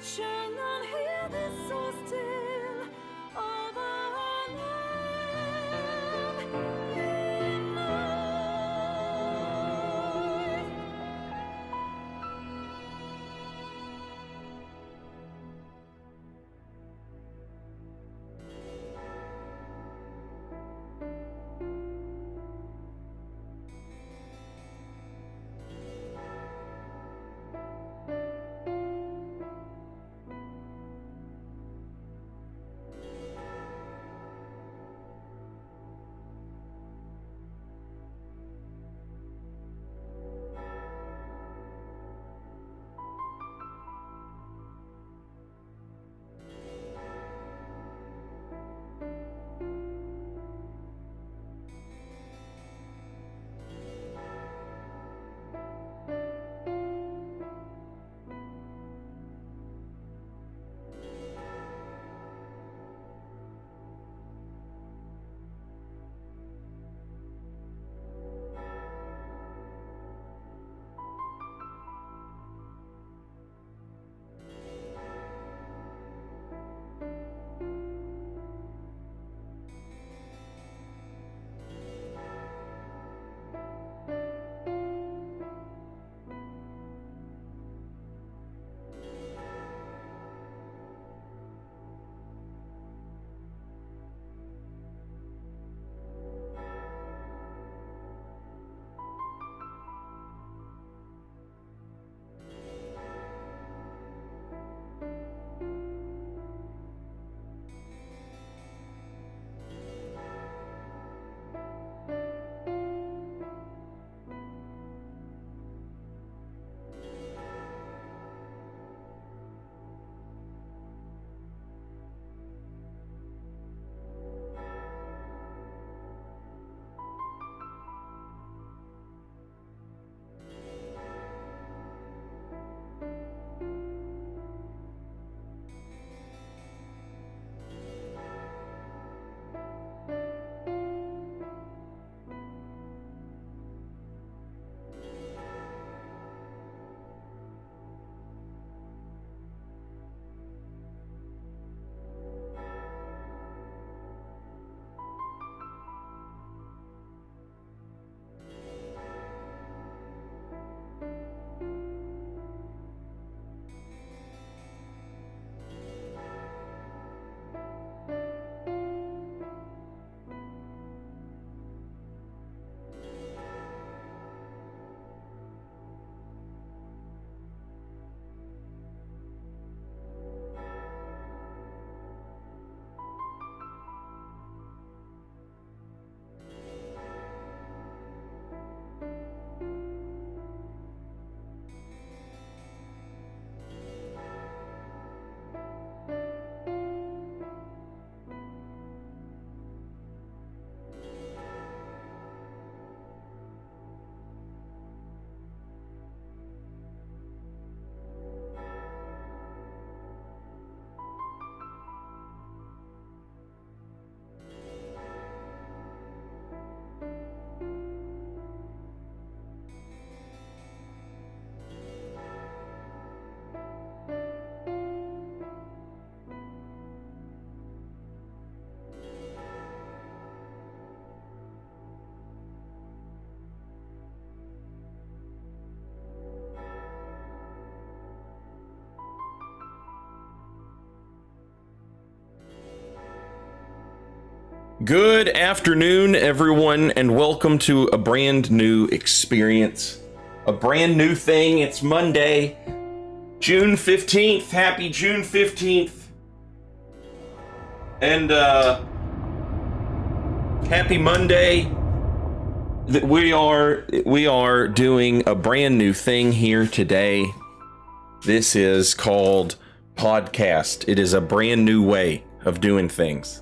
shall not hear this so still over our land in night. Good afternoon, everyone, and welcome to a brand new experience. A brand new thing. It's Monday, June 15th. Happy June 15th. And, happy Monday. We are doing a brand new thing here today. This is called podcast. It is a brand new way of doing things.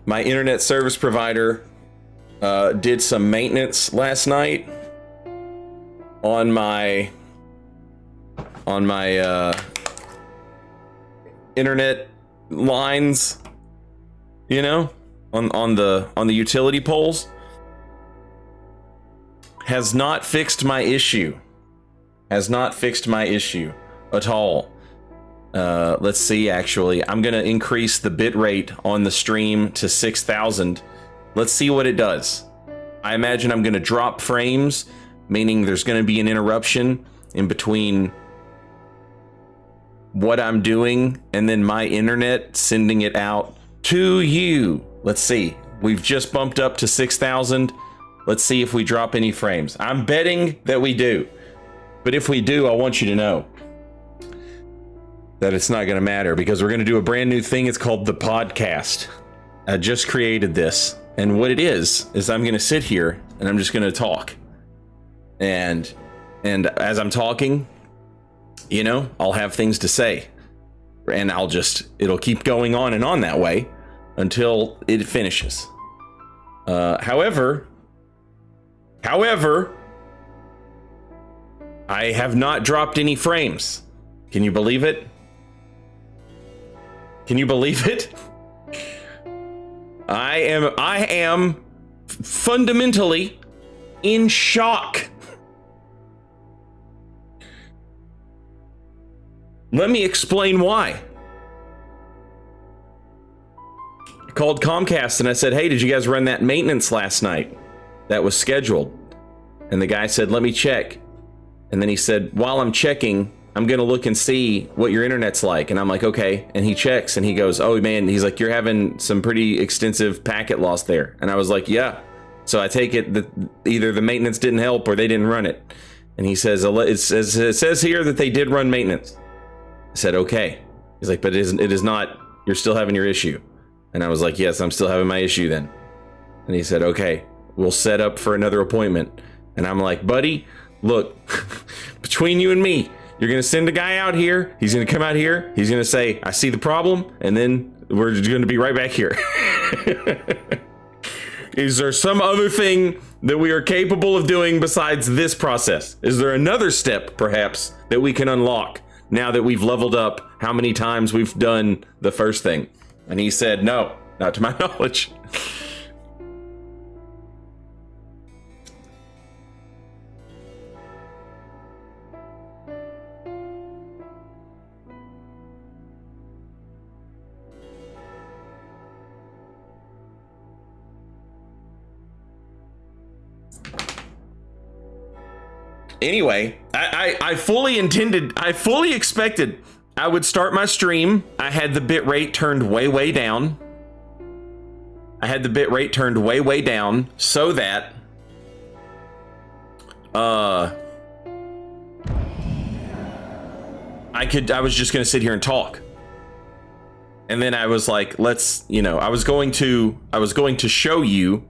My internet service provider did some maintenance last night on my internet lines, you know, on the utility poles. Has not fixed my issue. at all. Let's see, actually. I'm going to increase the bit rate on the stream to 6,000. Let's see what it does. I imagine I'm going to drop frames, meaning there's going to be an interruption in between what I'm doing and then my internet sending it out to you. Let's see. We've just bumped up to 6,000. Let's see if we drop any frames. I'm betting that we do. But if we do, I want you to know that it's not going to matter, because we're going to do a brand new thing. It's called the podcast. I just created this. And what it is I'm going to sit here and I'm just going to talk. And as I'm talking, you know, I'll have things to say. And it'll keep going on and on that way until it finishes. However, I have not dropped any frames. Can you believe it? Can you believe it? I am fundamentally in shock. Let me explain why. I called Comcast and I said, hey, did you guys run that maintenance last night that was scheduled? And the guy said, let me check. And then he said, while I'm checking, I'm going to look and see what your internet's like. And I'm like, okay. And he checks and he goes, oh man, he's like, you're having some pretty extensive packet loss there. And I was like, yeah. So I take it that either the maintenance didn't help or they didn't run it. And he says, it says here that they did run maintenance. I said, okay. He's like, but it is not, you're still having your issue. And I was like, yes, I'm still having my issue then. And he said, okay, we'll set up for another appointment. And I'm like, buddy, look, between you and me, you're going to send a guy out here. He's going to come out here. He's going to say, I see the problem. And then we're going to be right back here. Is there some other thing that we are capable of doing besides this process? Is there another step, perhaps, that we can unlock now that we've leveled up how many times we've done the first thing? And he said, no, not to my knowledge. Anyway, I fully expected I would start my stream. I had the bit rate turned way down. So that I was just going to sit here and talk. And then I was like, I was going to show you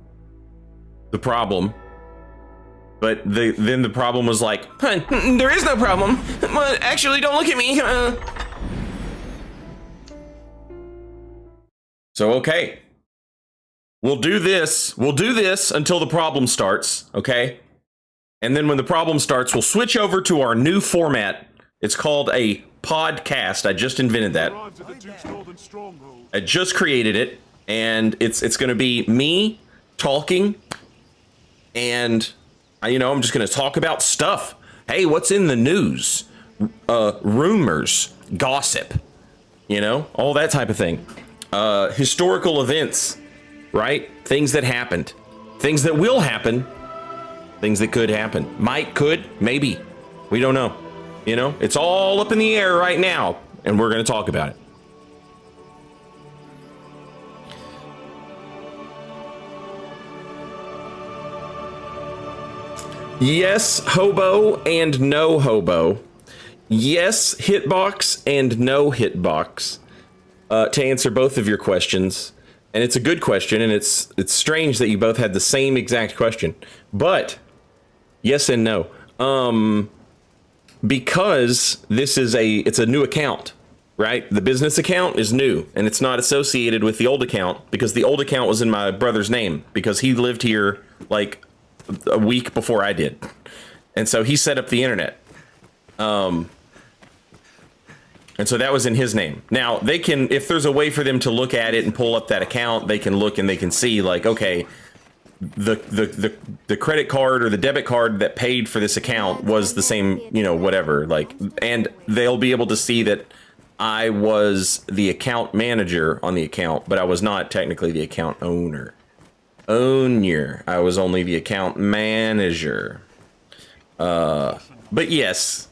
the problem. But then the problem was like, there is no problem. Well, actually, don't look at me. So, okay. We'll do this until the problem starts, okay? And then when the problem starts, we'll switch over to our new format. It's called a podcast. I just invented that. I just created it. And it's going to be me talking and... I'm just going to talk about stuff. Hey, what's in the news? Rumors, gossip, all that type of thing. Historical events, right? Things that happened, things that will happen, things that could happen. Might, could, maybe. We don't know. It's all up in the air right now, and we're going to talk about it. Yes, hobo and no hobo. Yes, hitbox and no hitbox. To answer both of your questions. And it's a good question, and it's strange that you both had the same exact question. But yes and no. Because it's a new account, right? The business account is new, and it's not associated with the old account because the old account was in my brother's name because he lived here like a week before I did. And so he set up the internet. And so that was in his name. Now they can, if there's a way for them to look at it and pull up that account, they can look and they can see like, okay, the credit card or the debit card that paid for this account was the same, whatever. Like, and they'll be able to see that I was the account manager on the account, but I was not technically the account owner. I was only the account manager. But yes,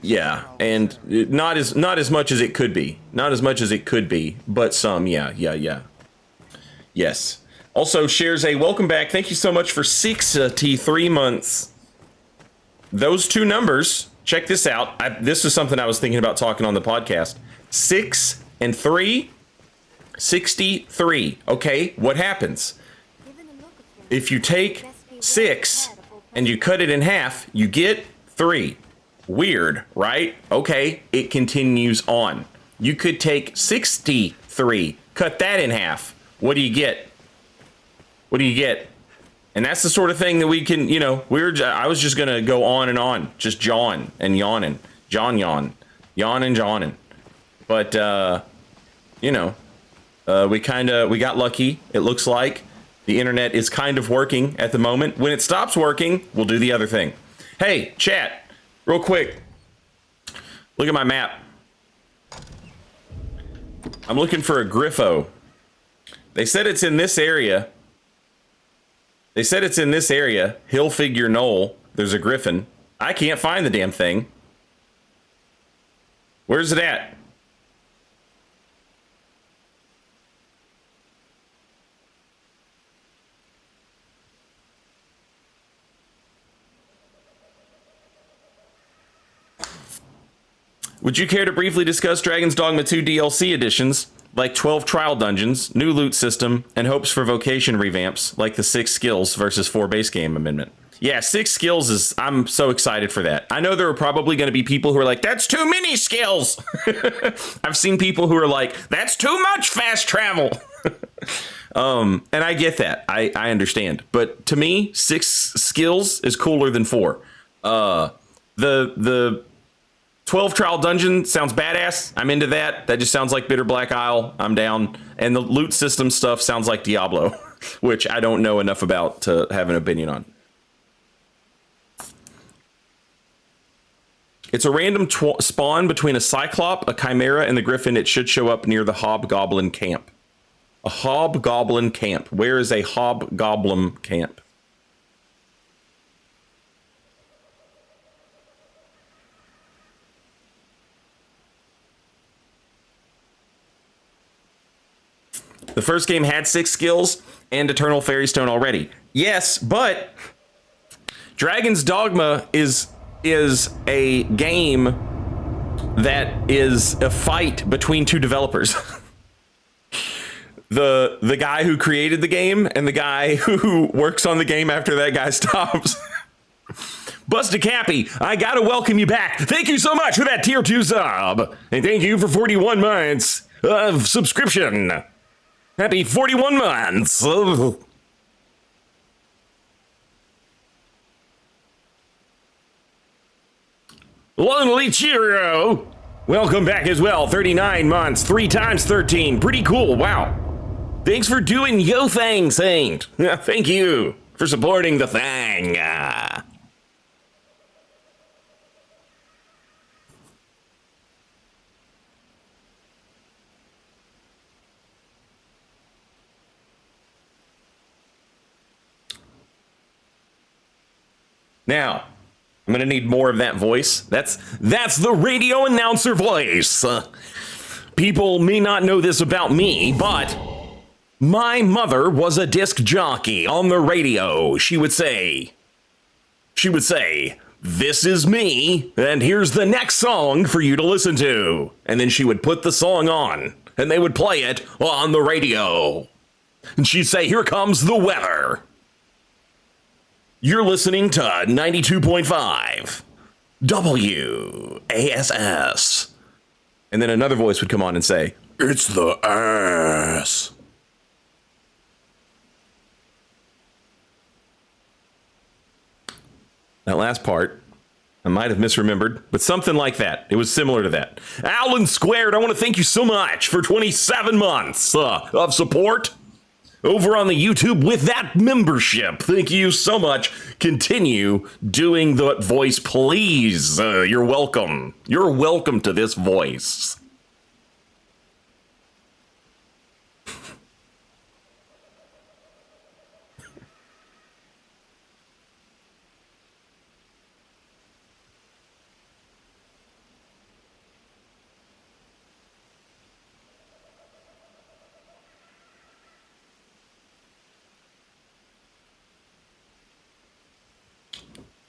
yeah, and not as much as it could be. Not as much as it could be, but some. Yeah. Yes. Also, shares a welcome back. Thank you so much for 63 months. Those two numbers, check this out. This is something I was thinking about talking on the podcast. 6 and 3, 63. Okay, what happens? If you take 6 and you cut it in half, you get 3. Weird, right? Okay, it continues on. You could take 63, cut that in half. What do you get? And that's the sort of thing that we can, I was just going to go on and on, just yawn and yawning, yawn and yawning. But, we got lucky. It looks like the internet is kind of working at the moment. When it stops working, we'll do the other thing. Hey, chat, real quick. Look at my map. I'm looking for a Griffo. They said it's in this area. Hill Figure Knoll. There's a griffin. I can't find the damn thing. Where's it at? Would you care to briefly discuss Dragon's Dogma 2 DLC editions, like 12 trial dungeons, new loot system, and hopes for vocation revamps, like the 6 skills versus 4 base game amendment? Yeah, 6 skills I'm so excited for that. I know there are probably going to be people who are like, that's too many skills. I've seen people who are like, that's too much fast travel. And I get that. I understand. But to me, 6 skills is cooler than 4. The 12 trial dungeon sounds badass. I'm into that. That just sounds like Bitter Black Isle. I'm down. And the loot system stuff sounds like Diablo, which I don't know enough about to have an opinion on. It's a random spawn between a Cyclop, a Chimera, and the Griffin. It should show up near the Hobgoblin camp. A Hobgoblin camp. Where is a Hobgoblin camp? The first game had 6 skills and Eternal Fairy Stone already. Yes, but Dragon's Dogma is a game that is a fight between 2 developers. The guy who created the game and the guy who works on the game after that guy stops. Busta Cappy, I gotta welcome you back. Thank you so much for that tier 2 sub. And thank you for 41 months of subscription. Happy 41 months. Lonely Cheerio. Welcome back as well. 39 months, 3 times 13. Pretty cool. Wow. Thanks for doing yo thing, Saint. Thank you for supporting the thing. Now, I'm going to need more of that voice. That's the radio announcer voice. People may not know this about me, but my mother was a disc jockey on the radio. She would say, this is me, and here's the next song for you to listen to. And then she would put the song on, and they would play it on the radio. And she'd say, here comes the weather. You're listening to 92.5 WASS. And then another voice would come on and say, it's the ass. That last part, I might have misremembered, but something like that. It was similar to that. Alan Squared, I want to thank you so much for 27 months of support. over on the YouTube with that membership. Thank you so much. Continue doing that voice, please. You're welcome. You're welcome to this voice.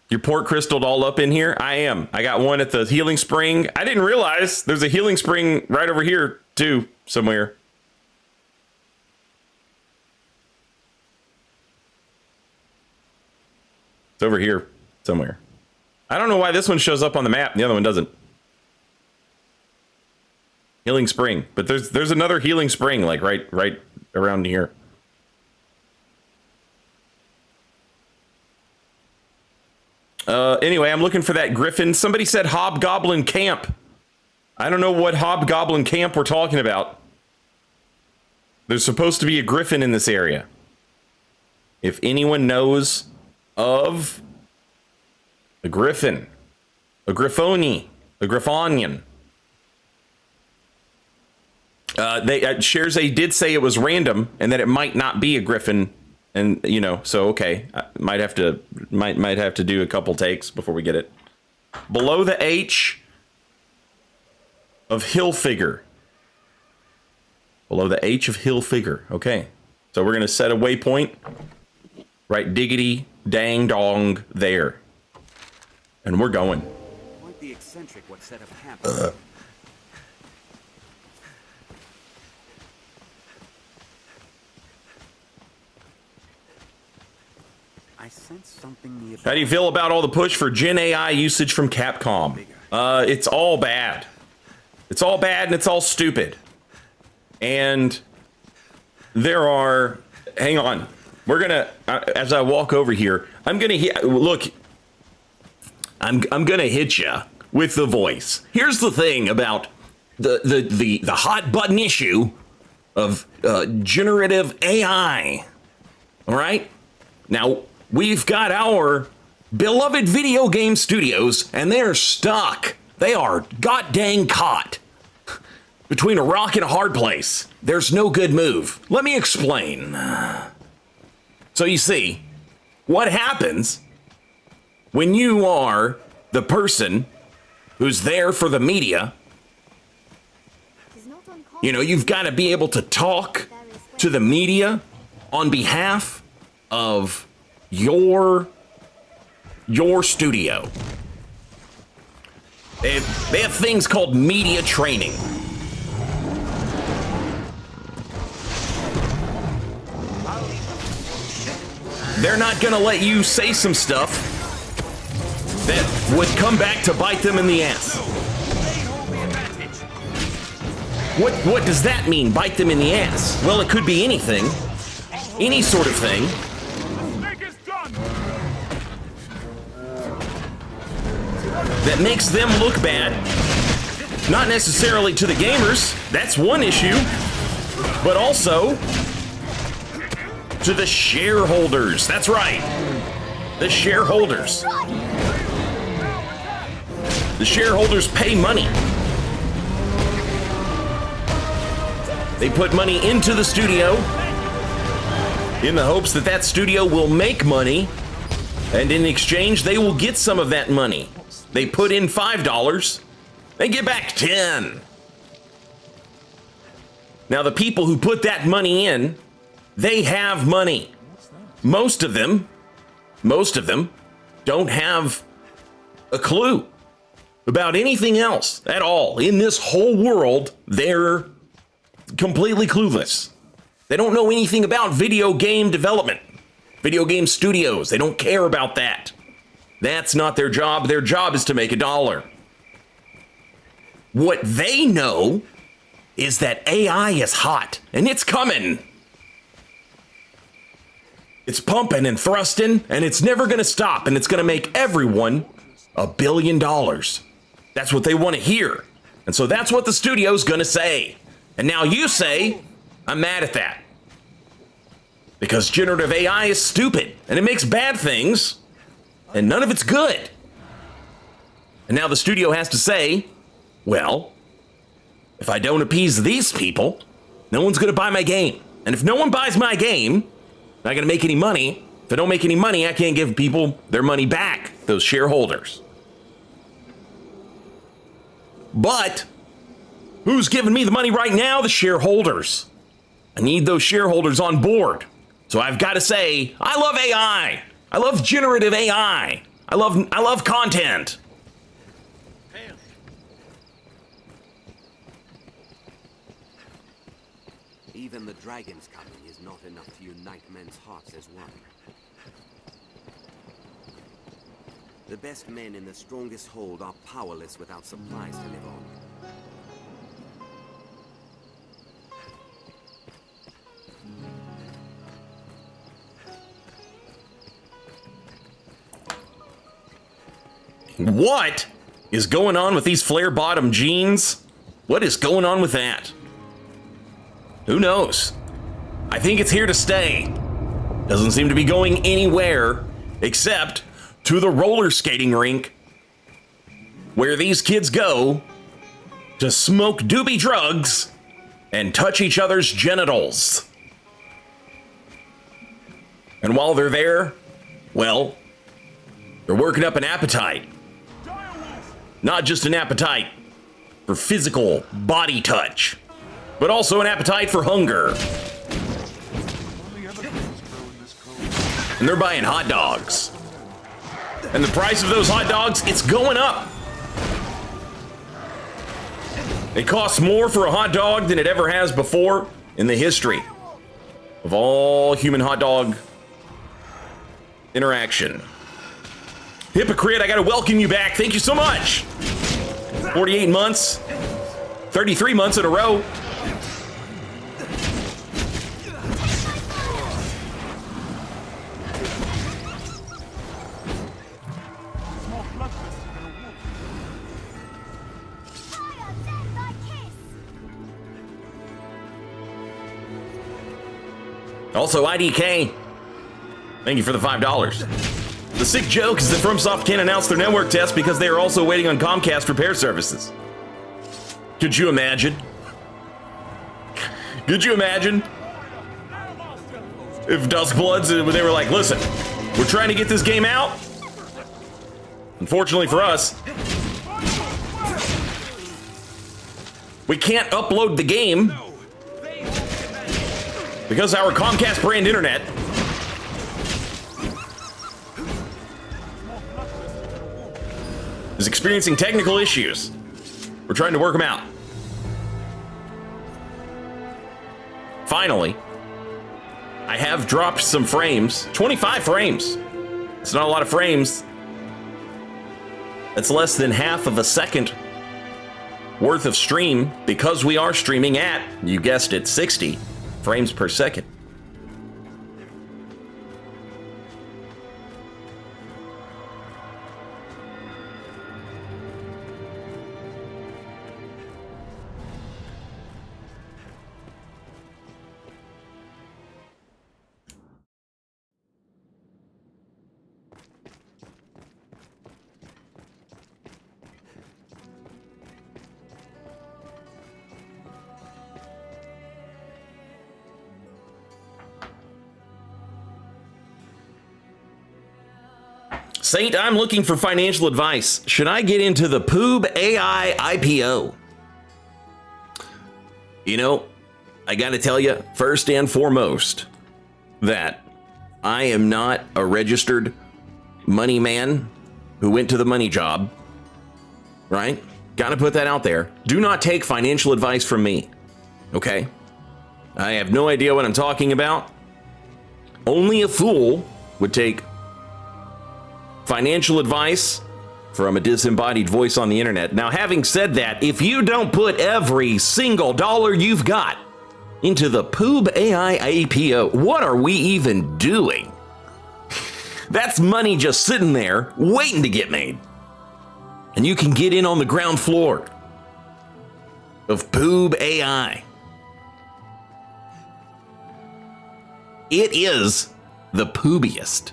Your port crystaled all up in here? I am. I got one at the healing spring. I didn't realize there's a healing spring right over here, too, somewhere. It's over here somewhere. I don't know why this one shows up on the map and the other one doesn't. Healing spring. But there's another healing spring, like right around here. Anyway, I'm looking for that griffin. Somebody said Hobgoblin Camp. I don't know what Hobgoblin Camp we're talking about. There's supposed to be a griffin in this area. If anyone knows of a griffin, a griffoni, a griffonian. Shares did say it was random and that it might not be a griffin. And, you know, so, okay, I might have to do a couple takes before we get it. Below the H of hill figure. Below the H of hill figure. Okay. So we're going to set a waypoint. Right diggity dang dong there. And we're going. Quite the eccentric what set up happened. I sense something nearby. How do you feel about all the push for Gen AI usage from Capcom? It's all bad. It's all bad and it's all stupid. And there are... Hang on. We're gonna... as I walk over here, I'm gonna... Look. I'm gonna hit you with the voice. Here's the thing about the hot button issue of generative AI. All right? Now... We've got our beloved video game studios, and they're stuck. They are god-dang caught between a rock and a hard place. There's no good move. Let me explain. So you see, what happens when you are the person who's there for the media, you know, you've got to be able to talk to the media on behalf of your studio. They have things called media training. They're not gonna let you say some stuff that would come back to bite them in the ass. What does that mean, bite them in the ass? Well, it could be anything. Any sort of thing. That makes them look bad. Not necessarily to the gamers, that's one issue, but also to the shareholders. That's right, the shareholders. The shareholders pay money. They put money into the studio in the hopes that that studio will make money, and in exchange, they will get some of that money. They put in $5, they get back 10. Now, the people who put that money in, they have money. Most of them don't have a clue about anything else at all. In this whole world, they're completely clueless. They don't know anything about video game development, video game studios. They don't care about that. That's not their job. Their job is to make $1. What they know is that AI is hot, and it's coming. It's pumping and thrusting, and it's never going to stop, and it's going to make everyone $1 billion. That's what they want to hear. And so that's what the studio's going to say. And now you say, I'm mad at that. Because generative AI is stupid and it makes bad things and none of it's good. And now the studio has to say, well, if I don't appease these people, no one's going to buy my game. And if no one buys my game, I'm not going to make any money. If I don't make any money, I can't give people their money back, those shareholders. But who's giving me the money right now? The shareholders. I need those shareholders on board. So I've got to say, I love AI. I love generative AI. I love content. Even the dragon's coming is not enough to unite men's hearts as one. The best men in the strongest hold are powerless without supplies to live on. What is going on with these flare-bottom jeans? What is going on with that? Who knows? I think it's here to stay. Doesn't seem to be going anywhere except to the roller skating rink where these kids go to smoke doobie drugs and touch each other's genitals. And while they're there, well, they're working up an appetite. Not just an appetite for physical body touch, but also an appetite for hunger. And they're buying hot dogs. And the price of those hot dogs, it's going up. It costs more for a hot dog than it ever has before in the history of all human hot dog interaction. Hypocrite, I gotta welcome you back. Thank you so much. 48 months, 33 months in a row. Also, IDK, thank you for the $5. The sick joke is that FromSoft can't announce their network test because they are also waiting on Comcast repair services. Could you imagine? Could you imagine if Duskbloods, they were like, listen, we're trying to get this game out. Unfortunately for us, we can't upload the game because our Comcast brand internet is experiencing technical issues. We're trying to work them out. Finally, I have dropped some frames. 25 frames. It's not a lot of frames. That's less than half of a second worth of stream because we are streaming at, you guessed it, 60 frames per second. Saint, I'm looking for financial advice. Should I get into the Poob AI IPO? You know, I gotta tell you, first and foremost, that I am not a registered money man who went to the money job, right? Gotta put that out there. Do not take financial advice from me, okay? I have no idea what I'm talking about. Only a fool would take financial advice from a disembodied voice on the internet. Now, having said that, if you don't put every single dollar you've got into the Poob AI IPO, what are we even doing? That's money just sitting there waiting to get made. And you can get in on the ground floor of Poob AI. It is the poobiest.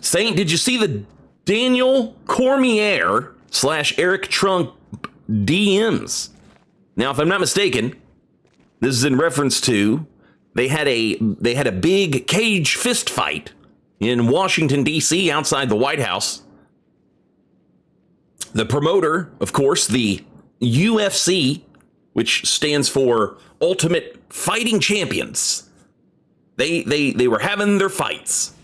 Saint, did you see the Daniel Cormier / Eric Trump DMs? Now, if I'm not mistaken, this is in reference to they had a big cage fist fight in Washington, D.C. outside the White House. The promoter, of course, the UFC, which stands for Ultimate Fighting Champions. They were having their fights.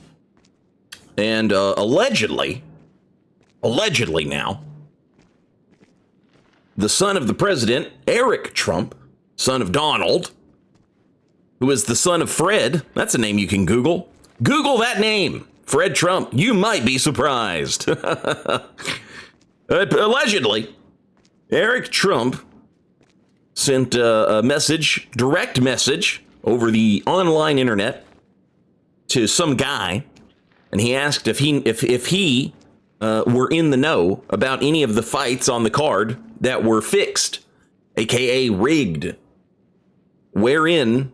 And allegedly now, the son of the president, Eric Trump, son of Donald, who is the son of Fred, that's a name you can Google. Google that name, Fred Trump. You might be surprised. Allegedly, Eric Trump sent a message, direct message, over the online internet to some guy, and he asked if he were in the know about any of the fights on the card that were fixed, aka rigged, wherein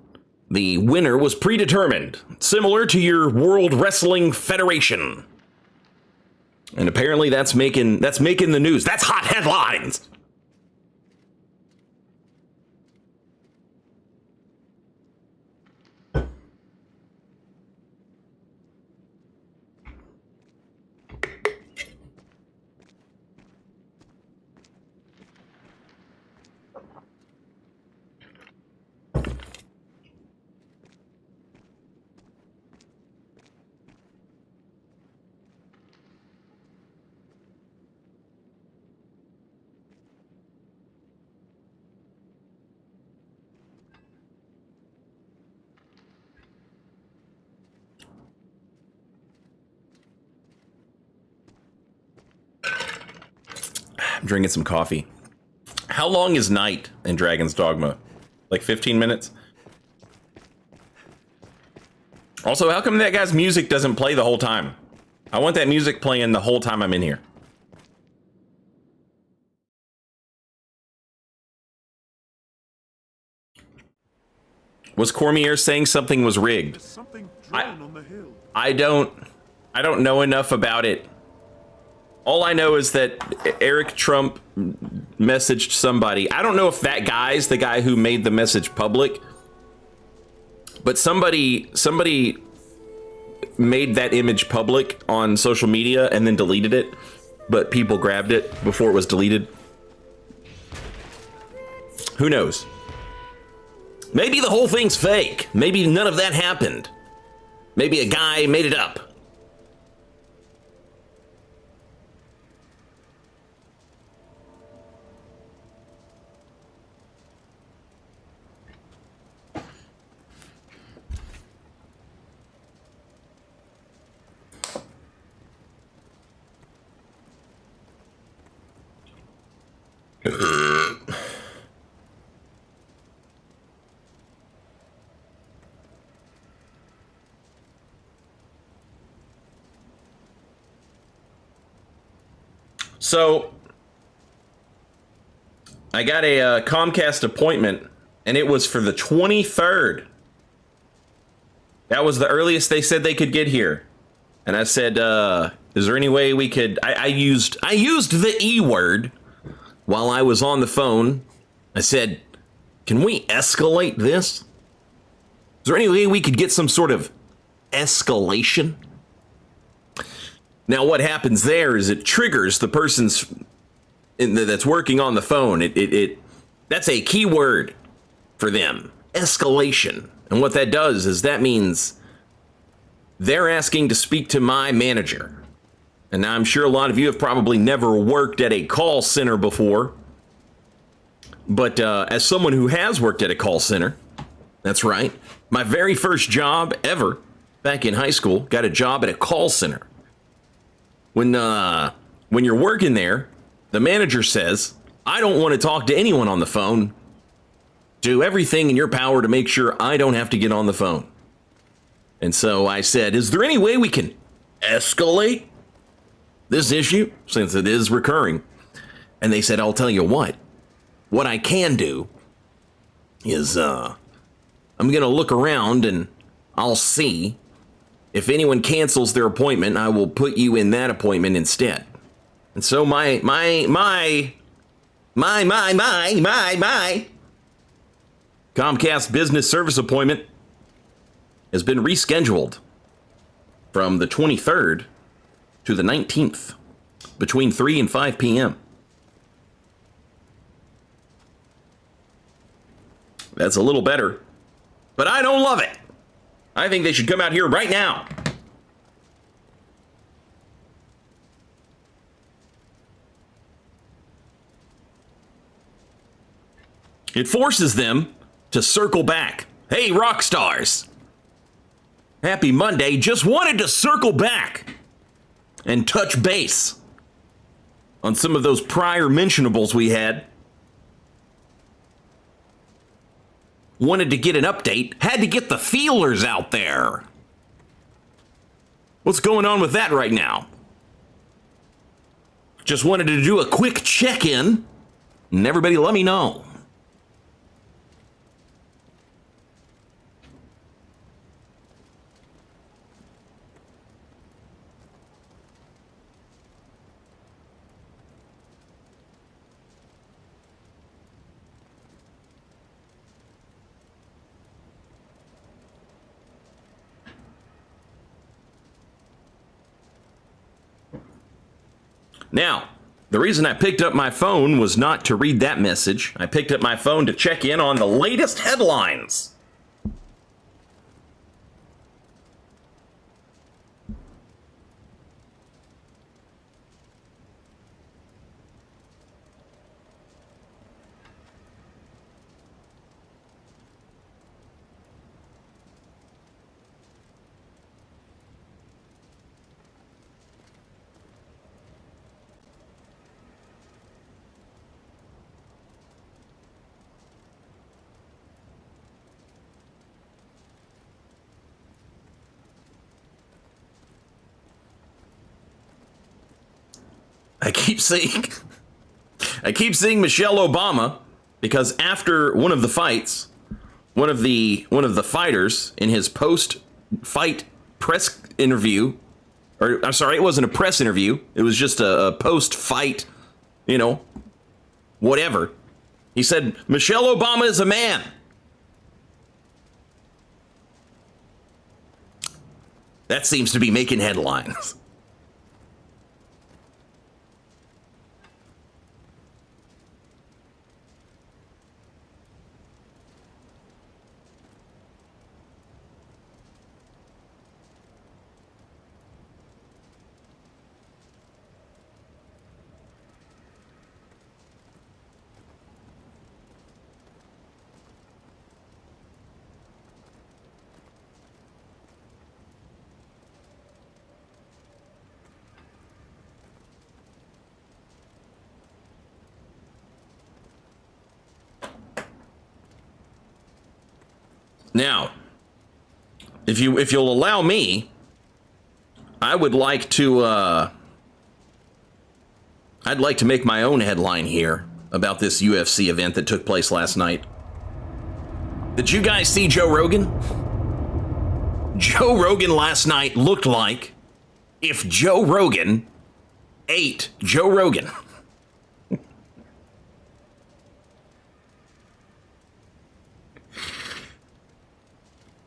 the winner was predetermined, similar to your World Wrestling Federation. And apparently that's making the news. That's hot headlines. I'm drinking some coffee. How long is night in Dragon's Dogma? Like 15 minutes? Also, how come that guy's music doesn't play the whole time? I want that music playing the whole time I'm in here. Was Cormier saying something was rigged? I don't know enough about it. All I know is that Eric Trump messaged somebody. I don't know if that guy's the guy who made the message public, but somebody made that image public on social media and then deleted it, but people grabbed it before it was deleted. Who knows? Maybe the whole thing's fake. Maybe none of that happened. Maybe a guy made it up. So, I got a Comcast appointment, and it was for the 23rd. That was the earliest they said they could get here. And I said, is there any way we could... I used the E word while I was on the phone. I said, can we escalate this? Is there any way we could get some sort of escalation? Now, what happens there is it triggers the person's that's working on the phone. That's a key word for them, escalation. And what that does is that means they're asking to speak to my manager. And now I'm sure a lot of you have probably never worked at a call center before. But as someone who has worked at a call center, that's right, my very first job ever back in high school, got a job at a call center. When you're working there, the manager says, I don't want to talk to anyone on the phone. Do everything in your power to make sure I don't have to get on the phone. And so I said, is there any way we can escalate this issue since it is recurring. And they said, I'll tell you what I can do is I'm going to look around and I'll see if anyone cancels their appointment. I will put you in that appointment instead. And so my Comcast business service appointment has been rescheduled from the 23rd to the 19th between 3 and 5 p.m. That's a little better, but I don't love it. I think they should come out here right now. It forces them to circle back. Hey, rock stars. Happy Monday. Just wanted to circle back and touch base on some of those prior mentionables we had. Wanted to get an update. Had to get the feelers out there. What's going on with that right now? Just wanted to do a quick check-in, and everybody let me know. Now, the reason I picked up my phone was not to read that message. I picked up my phone to check in on the latest headlines. I keep seeing Michelle Obama, because after one of the fights, one of the fighters in his post-fight press interview, or I'm sorry, it wasn't a press interview, it was just a post-fight, whatever. He said, Michelle Obama is a man. That seems to be making headlines. Now, if you'll allow me, I would like to I'd like to make my own headline here about this UFC event that took place last night. Did you guys see Joe Rogan? Joe Rogan last night looked like if Joe Rogan ate Joe Rogan.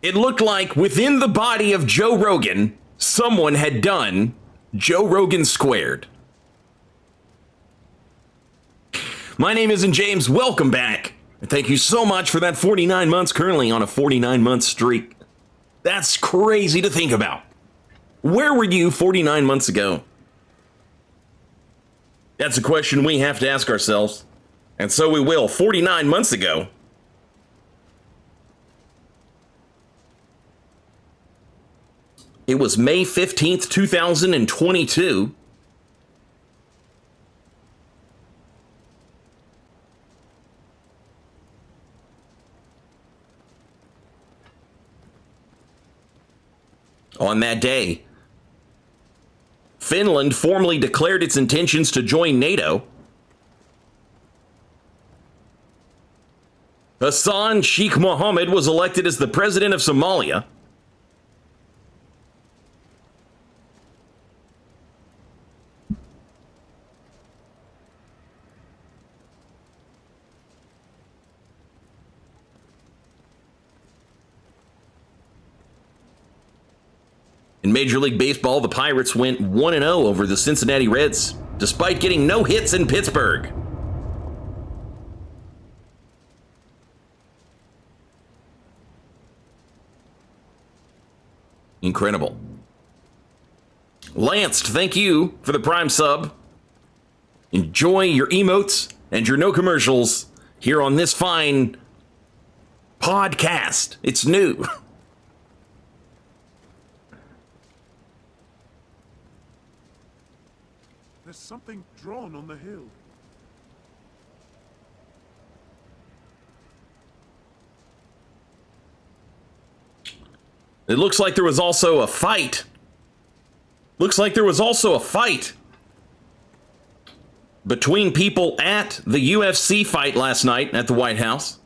It looked like within the body of Joe Rogan, someone had done Joe Rogan squared. My name isn't James. Welcome back. Thank you so much for that 49 months, currently on a 49-month streak. That's crazy to think about. Where were you 49 months ago? That's a question we have to ask ourselves. And so we will. 49 months ago, it was May 15th, 2022. On that day, Finland formally declared its intentions to join NATO. Hassan Sheikh Mohammed was elected as the president of Somalia. In Major League Baseball, the Pirates went 1-0 over the Cincinnati Reds, despite getting no hits in Pittsburgh. Incredible. Lanced, thank you for the Prime sub. Enjoy your emotes and your no commercials here on this fine podcast. It's new. There's something drawn on the hill. It looks like there was also a fight. Between people at the UFC fight last night at the White House.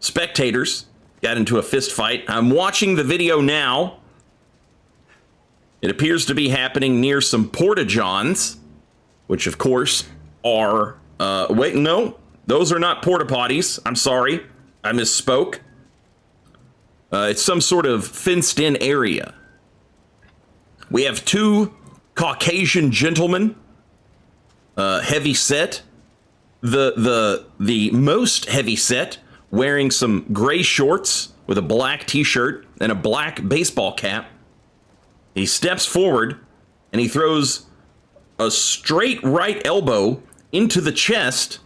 Spectators got into a fist fight. I'm watching the video now. It appears to be happening near some porta-johns, which of course are, wait, no, those are not porta-potties. I'm sorry, I misspoke. It's some sort of fenced-in area. We have two Caucasian gentlemen, heavy set. The most heavy set, wearing some gray shorts with a black t-shirt and a black baseball cap. He steps forward and he throws a straight right elbow into the chest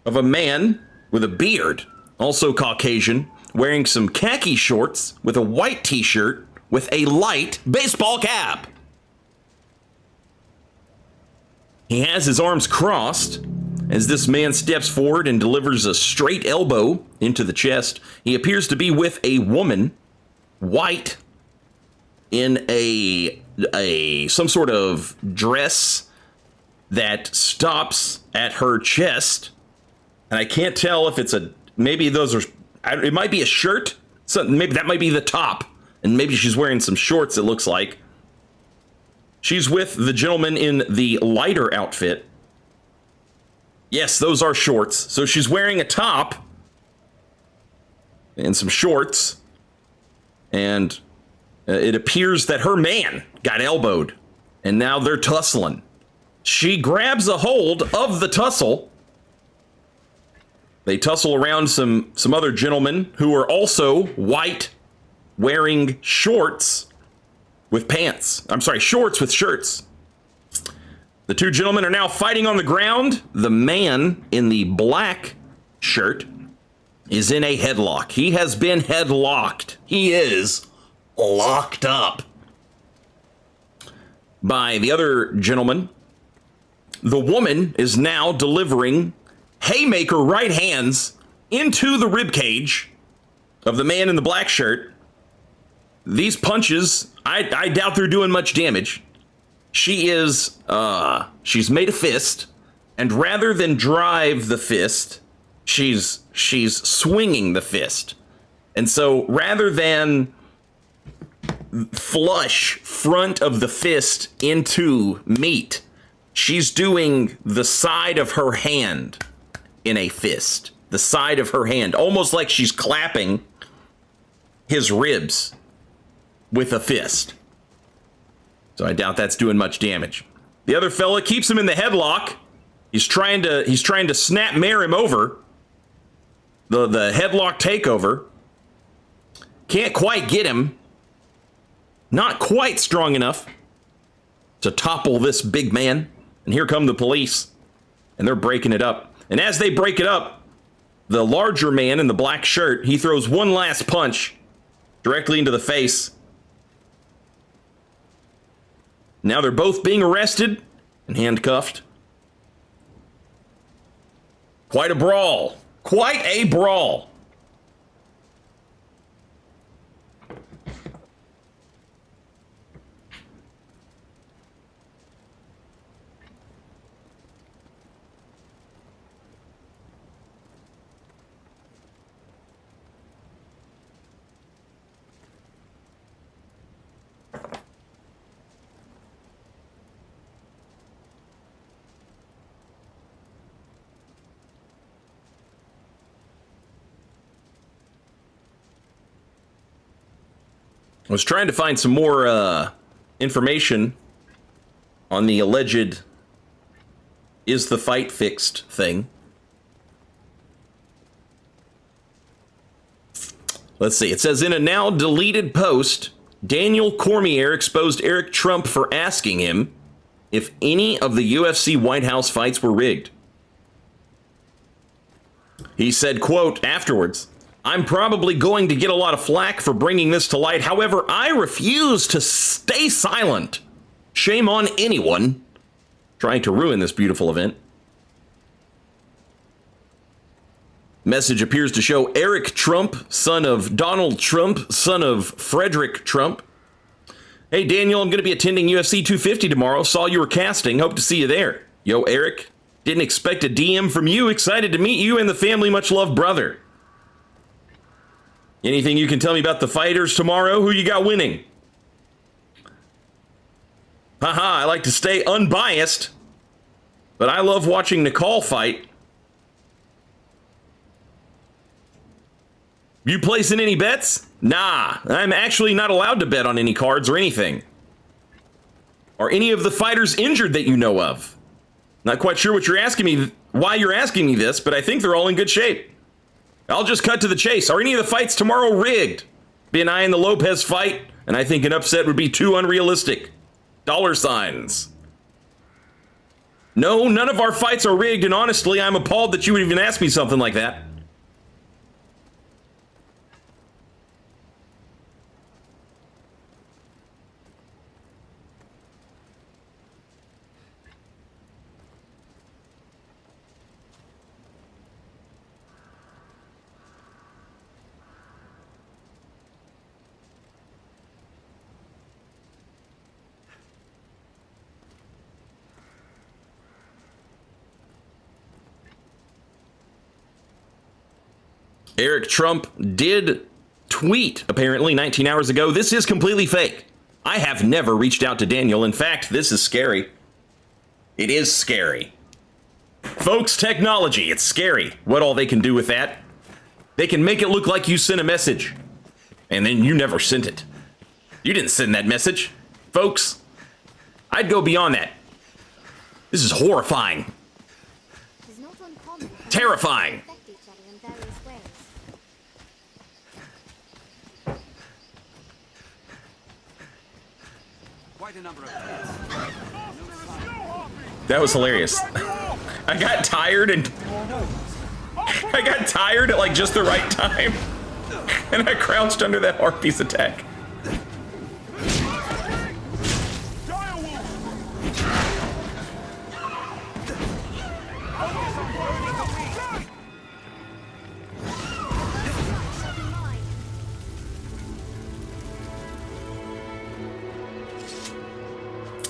of a man with a beard, also Caucasian, wearing some khaki shorts with a white t-shirt with a light baseball cap. He has his arms crossed as this man steps forward and delivers a straight elbow into the chest. He appears to be with a woman, white, in some sort of dress that stops at her chest. And I can't tell if it's maybe those are, it might be a shirt. So maybe that might be the top. And maybe she's wearing some shorts, it looks like. She's with the gentleman in the lighter outfit. Yes, those are shorts. So she's wearing a top and some shorts. And it appears that her man got elbowed. And now they're tussling. She grabs a hold of the tussle. They tussle around some other gentlemen who are also white, wearing shorts with pants. I'm sorry, shorts with shirts. The two gentlemen are now fighting on the ground. The man in the black shirt is in a headlock. He has been headlocked. He is locked up by the other gentleman. The woman is now delivering haymaker right hands into the rib cage of the man in the black shirt. These punches, I doubt they're doing much damage. She's made a fist, and rather than drive the fist, she's swinging the fist. And so rather than flush front of the fist into meat, she's doing the side of her hand in a fist. The side of her hand, almost like she's clapping his ribs with a fist. So I doubt that's doing much damage. The other fella keeps him in the headlock. He's trying to snap mare him over. The headlock takeover. Can't quite get him. Not quite strong enough to topple this big man. And here come the police. And they're breaking it up. And as they break it up, the larger man in the black shirt, he throws one last punch directly into the face. Now they're both being arrested and handcuffed. Quite a brawl. Quite a brawl. I was trying to find some more information on the alleged "is the fight fixed" thing. Let's see. It says, in a now deleted post, Daniel Cormier exposed Eric Trump for asking him if any of the UFC White House fights were rigged. He said, quote, afterwards, "I'm probably going to get a lot of flack for bringing this to light. However, I refuse to stay silent. Shame on anyone trying to ruin this beautiful event." Message appears to show Eric Trump, son of Donald Trump, son of Frederick Trump. "Hey, Daniel, I'm going to be attending UFC 250 tomorrow. Saw you were casting. Hope to see you there. Yo, Eric. Didn't expect a DM from you. Excited to meet you and the family. Much love, brother. Anything you can tell me about the fighters tomorrow? Who you got winning?" Haha, I like to stay unbiased, but I love watching Nicole fight. You placing any bets? Nah, I'm actually not allowed to bet on any cards or anything. Are any of the fighters injured that you know of? Not quite sure what you're asking me, why you're asking me this, but I think they're all in good shape. I'll just cut to the chase. Are any of the fights tomorrow rigged? Been eyeing the Lopez fight, and I think an upset would be too unrealistic. $. No, none of our fights are rigged, and honestly, I'm appalled that you would even ask me something like that. Eric Trump did tweet, apparently, 19 hours ago, "This is completely fake. I have never reached out to Daniel. In fact, this is scary." It is scary. Folks, technology, it's scary what all they can do with that. They can make it look like you sent a message, and then you never sent it. You didn't send that message. Folks, I'd go beyond that. This is horrifying. Terrifying. That was hilarious. I got tired at like just the right time, and I crouched under that harpy's attack.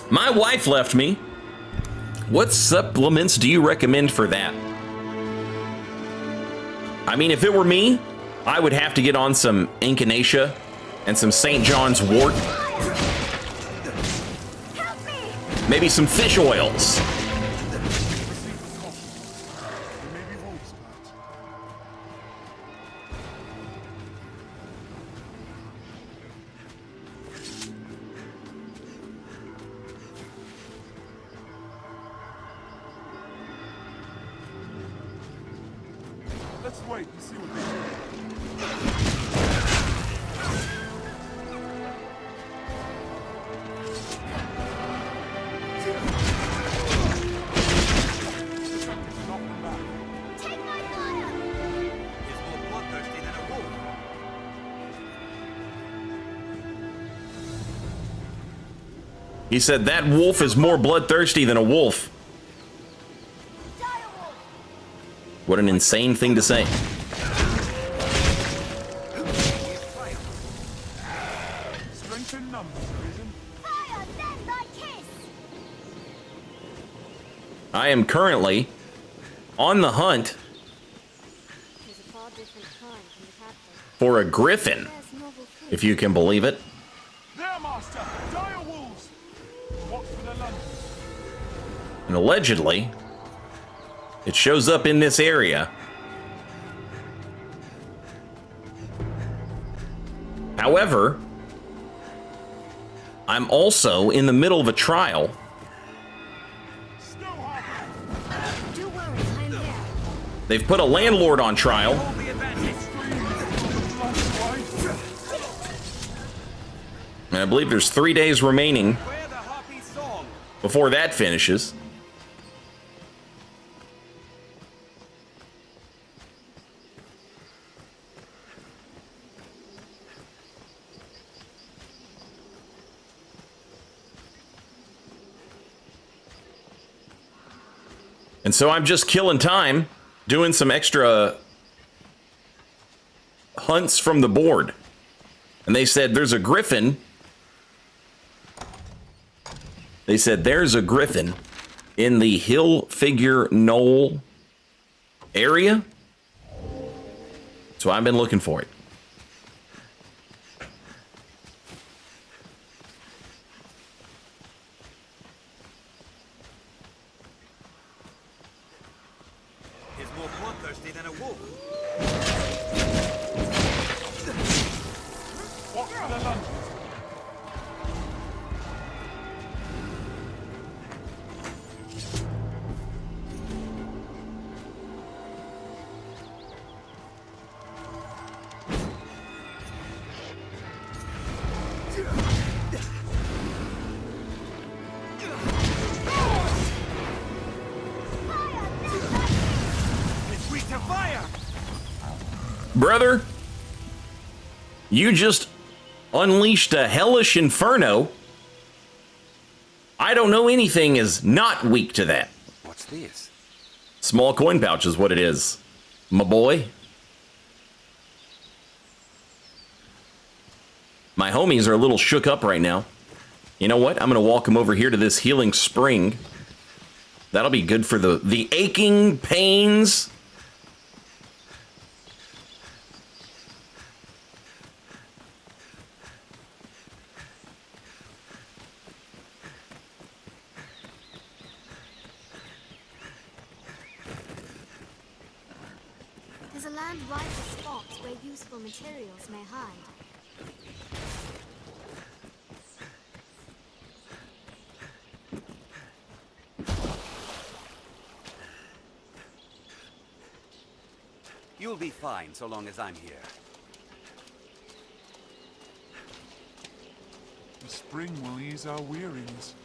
My wife left me. What supplements do you recommend for that? I mean, if it were me, I would have to get on some echinacea and some St. John's wort. Maybe some fish oils. Let's wait and see what they Take my fire! He's more bloodthirsty than a wolf. He said that wolf is more bloodthirsty than a wolf. What an insane thing to say. strength in numbers, Arisen. Fire, then thy kiss! I am currently on the hunt There's a far different kind from the captain. for a griffin, There's novel food. if you can believe it. There, Master! Dire wolves! Watch for the London. And allegedly, it shows up in this area. However, I'm also in the middle of a trial. Still happening. Do worry, I am here. They've put a landlord on trial. Hold the advantage. And I believe there's 3 days remaining Where the happy song? before that finishes. And so I'm just killing time, doing some extra hunts from the board. And they said there's a griffin. They said there's a griffin in the Hill Figure Knoll area. So I've been looking for it. He's more bloodthirsty than a wolf. Watch for the lunges. It's weak to fire. Brother, you just unleashed a hellish inferno. I don't know anything is not weak to that. What's this? Small coin pouch is what it is, my boy. My homies are a little shook up right now. You know what? I'm going to walk them over here to this healing spring. That'll be good for the aching pains. There's a land ripe with spots where useful materials may hide. You'll be fine so long as I'm here. The spring will ease our weariness.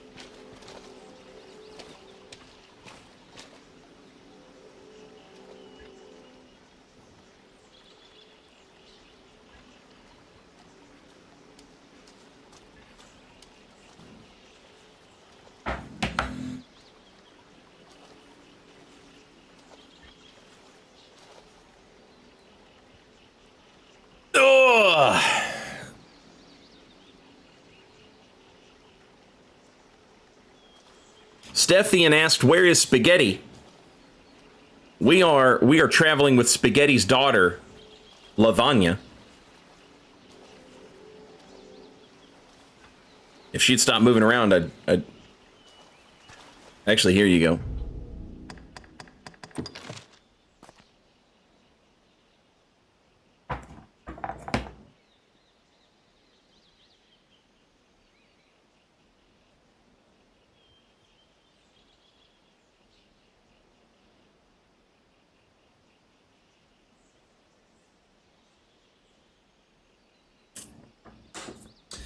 Ugh. Stephian asked, "Where is Spaghetti?" We are traveling with Spaghetti's daughter, Lavanya. If she'd stop moving around, I'd... Actually, here you go.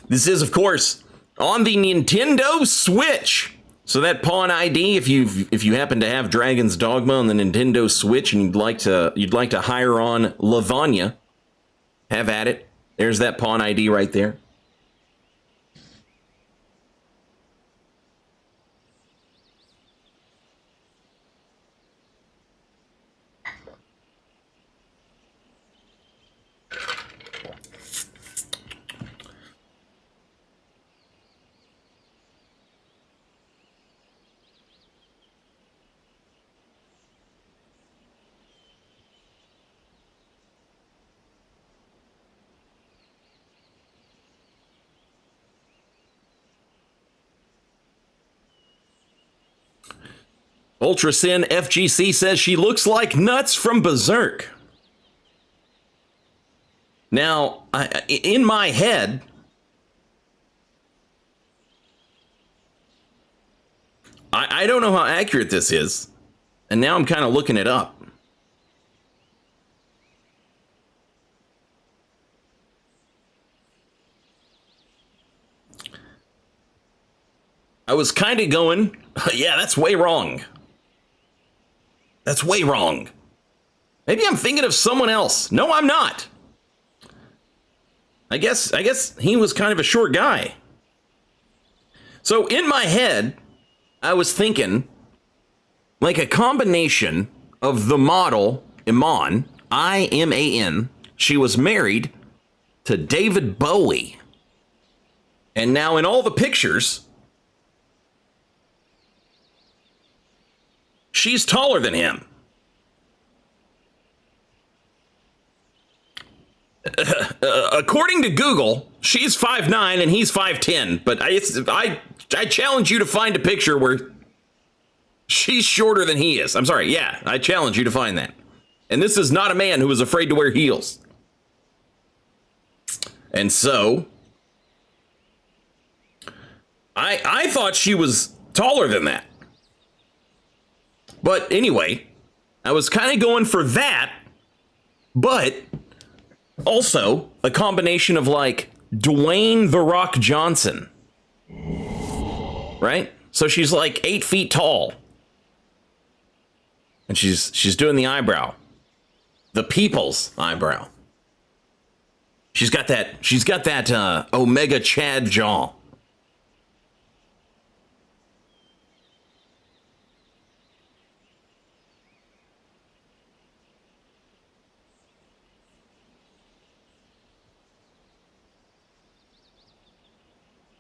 This is, of course, on the Nintendo Switch. So that pawn ID, if you happen to have Dragon's Dogma on the Nintendo Switch and you'd like to hire on Lavanya, have at it. There's that pawn ID right there. Ultra Sin FGC says she looks like Nuts from Berserk. Now, in my head, I don't know how accurate this is, and now I'm kind of looking it up. I was kind of going, yeah, that's way wrong. That's way wrong. Maybe I'm thinking of someone else. No, I'm not. I guess he was kind of a short guy. So in my head, I was thinking like a combination of the model Iman, I-M-A-N. She was married to David Bowie. And now in all the pictures, she's taller than him. According to Google, she's 5'9" and he's 5'10", but I challenge you to find a picture where she's shorter than he is. I'm sorry, yeah, I challenge you to find that. And this is not a man who was afraid to wear heels. And so, I thought she was taller than that. But anyway, I was kind of going for that, but also a combination of like Dwayne "The Rock" Johnson, right? So she's like 8 feet tall, and she's doing the eyebrow, the people's eyebrow. She's got that Omega Chad jaw.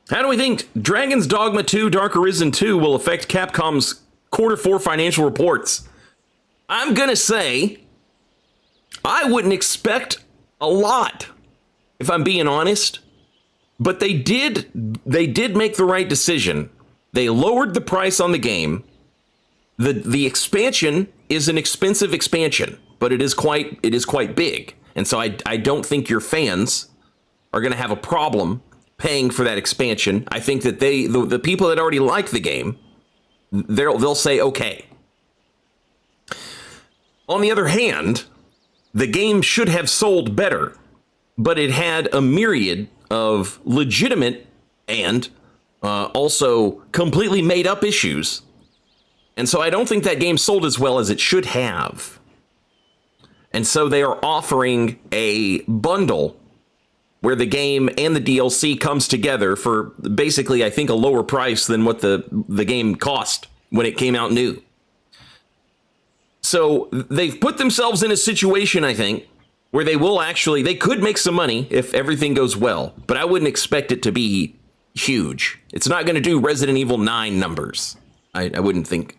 How do we think Dragon's Dogma 2 Dark Arisen 2 will affect Capcom's Q4 financial reports? I'm going to say I wouldn't expect a lot, if I'm being honest. But they did make the right decision. They lowered the price on the game. The expansion is an expensive expansion, but it is quite big. And so I don't think your fans are going to have a problem paying for that expansion. I think that the people that already like the game, they'll say okay. On the other hand, the game should have sold better, but it had a myriad of legitimate and also completely made up issues. And so I don't think that game sold as well as it should have. And so they are offering a bundle where the game and the DLC comes together for basically, I think, a lower price than what the game cost when it came out new. So they've put themselves in a situation, I think, where they could make some money if everything goes well, but I wouldn't expect it to be huge. It's not going to do Resident Evil 9 numbers. I wouldn't think.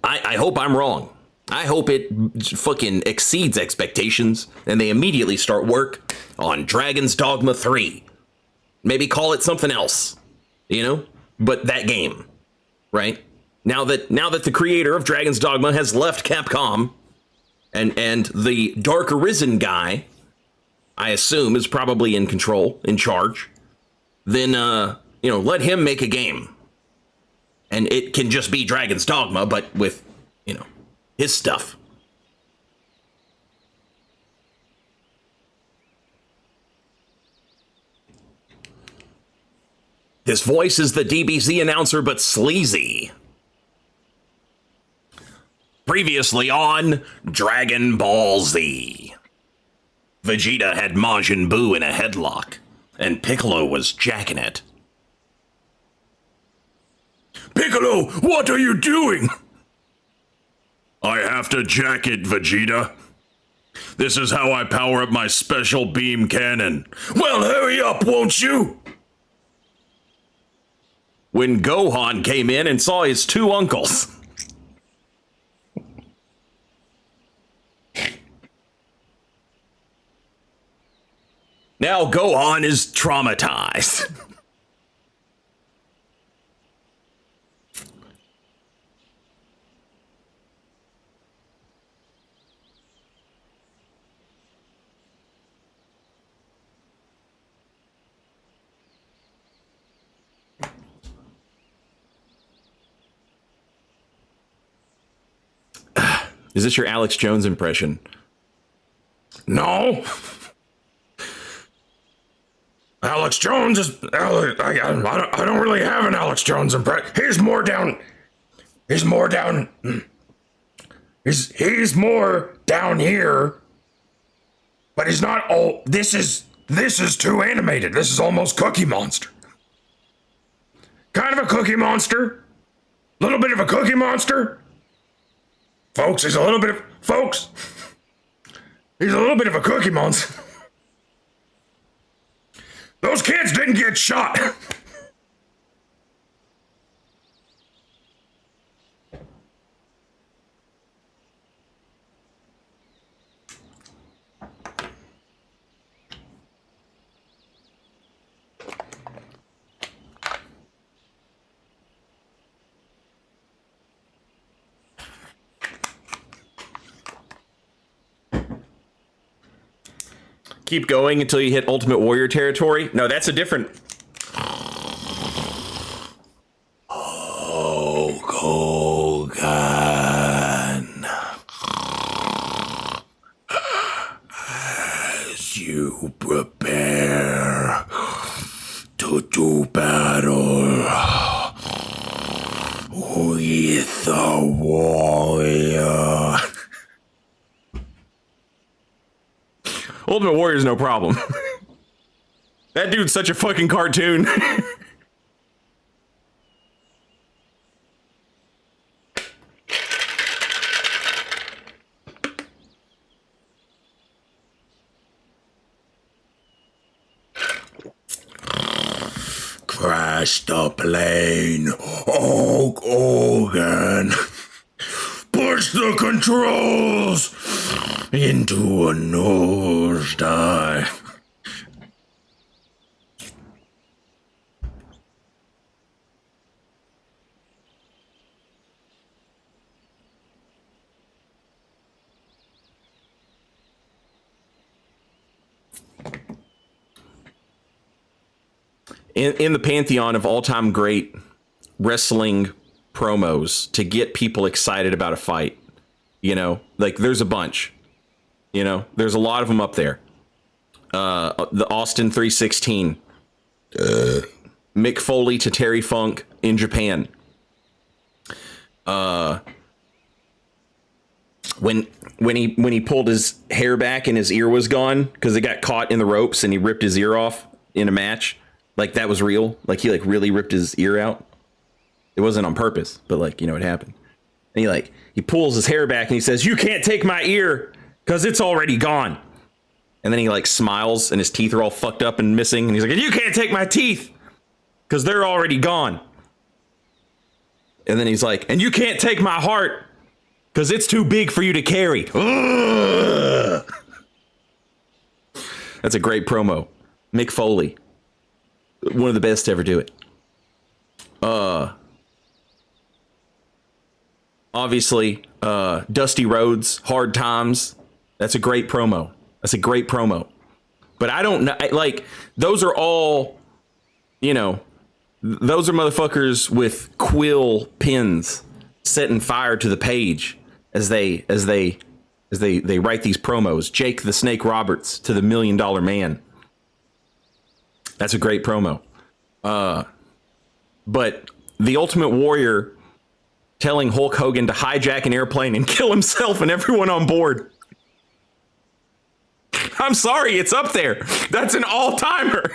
I hope I'm wrong. I hope it fucking exceeds expectations and they immediately start work on Dragon's Dogma 3. Maybe call it something else, but that game, right? Now that the creator of Dragon's Dogma has left Capcom and the Dark Arisen guy, I assume, is probably in charge, then, let him make a game. And it can just be Dragon's Dogma, but with, his stuff. His voice is the DBZ announcer, but sleazy. Previously on Dragon Ball Z. Vegeta had Majin Buu in a headlock, and Piccolo was jacking it. Piccolo, what are you doing? I have to jack it, Vegeta. This is how I power up my special beam cannon. Well, hurry up, won't you? When Gohan came in and saw his two uncles. Now Gohan is traumatized. Is this your Alex Jones impression? No. Alex Jones is. I don't really have an Alex Jones impression. He's more down. He's more down. He's more down here. But he's not all. This is too animated. This is almost Cookie Monster. Kind of a Cookie Monster. Little bit of a Cookie Monster. Folks, he's a little bit of. Folks. He's a little bit of a Cookie Monster. Those kids didn't get shot. Keep going until you hit Ultimate Warrior territory. No, that's a different. Hulk Hogan. As you prepare to do battle with the warrior. Ultimate Warrior's no problem. That dude's such a fucking cartoon. Crash the plane, Hulk Hogan. Push the controls into a nosedive. In the pantheon of all-time great wrestling promos to get people excited about a fight, you know, like there's a bunch. You know, there's a lot of them up there. The Austin 316. Mick Foley to Terry Funk in Japan. When he pulled his hair back and his ear was gone because it got caught in the ropes and he ripped his ear off in a match. Like that was real. Like he like really ripped his ear out. It wasn't on purpose, but like, you know, it happened. And he pulls his hair back and he says, "You can't take my ear because it's already gone." And then he like smiles and his teeth are all fucked up and missing. And he's like, "You can't take my teeth because they're already gone." And then he's like, "And you can't take my heart because it's too big for you to carry." Ugh. That's a great promo. Mick Foley. One of the best to ever do it. Obviously, Dusty Rhodes, Hard Times. That's a great promo. That's a great promo. But I don't know, like, those are all, you know, those are motherfuckers with quill pens setting fire to the page as they write these promos. Jake the Snake Roberts to the $1 Million Man. That's a great promo. But the Ultimate Warrior telling Hulk Hogan to hijack an airplane and kill himself and everyone on board. I'm sorry, it's up there. That's an all-timer.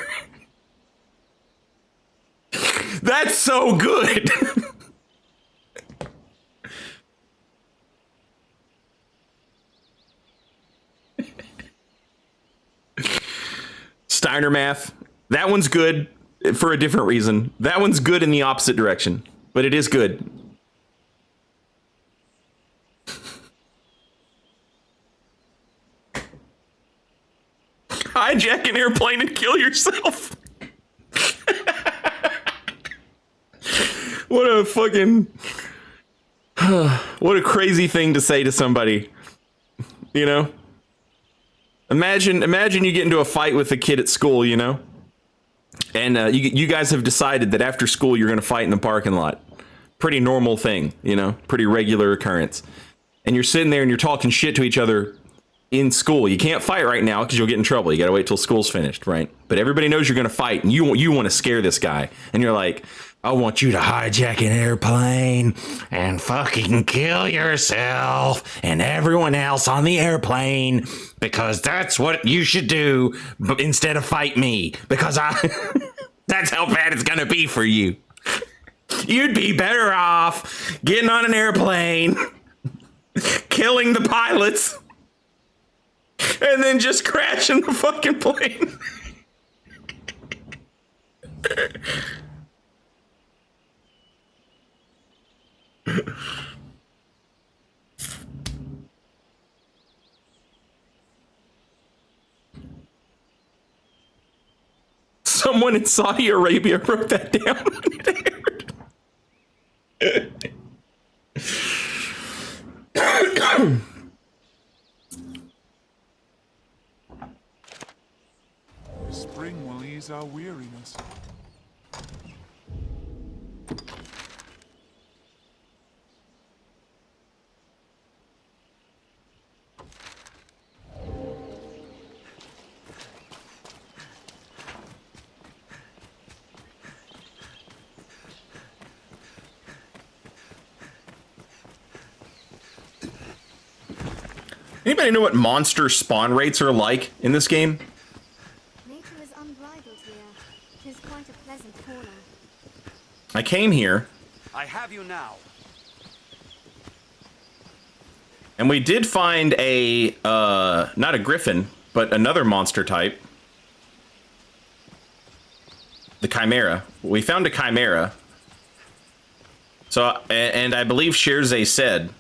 That's so good. Steiner Math. That one's good for a different reason. That one's good in the opposite direction, but it is good. Hijack an airplane and kill yourself. What a fucking... what a crazy thing to say to somebody. You know? Imagine you get into a fight with a kid at school, you know? And you guys have decided that after school you're going to fight in the parking lot. Pretty normal thing, you know? Pretty regular occurrence. and you're sitting there and you're talking shit to each other in school. You can't fight right now because you'll get in trouble. You got to wait till school's finished, right? But everybody knows you're going to fight, and you want to scare this guy. And you're like, I want you to hijack an airplane and fucking kill yourself and everyone else on the airplane because that's what you should do instead of fight me because that's how bad it's going to be for you. You'd be better off getting on an airplane, killing the pilots, and then just crashing the fucking plane. Someone in Saudi Arabia wrote that down when it aired. Spring will ease our weariness. Anybody know what monster spawn rates are like in this game? Nature is unbridled here. 'Tis quite a pleasant corner. I came here, I have you now. and we did find a, not a griffin, but another monster type. The Chimera. We found a Chimera. So, and I believe Shirzay said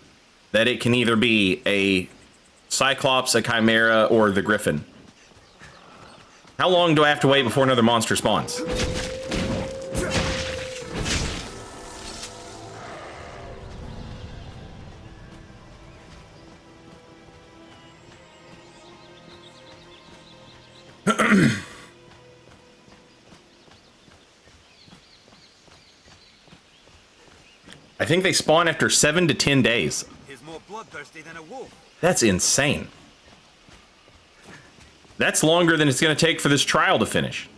that it can either be a Cyclops, a Chimera, or the Griffin. How long do I have to wait before another monster spawns? I think they spawn after 7 to 10 days. He's more bloodthirsty than a wolf. That's insane. That's longer than it's going to take for this trial to finish.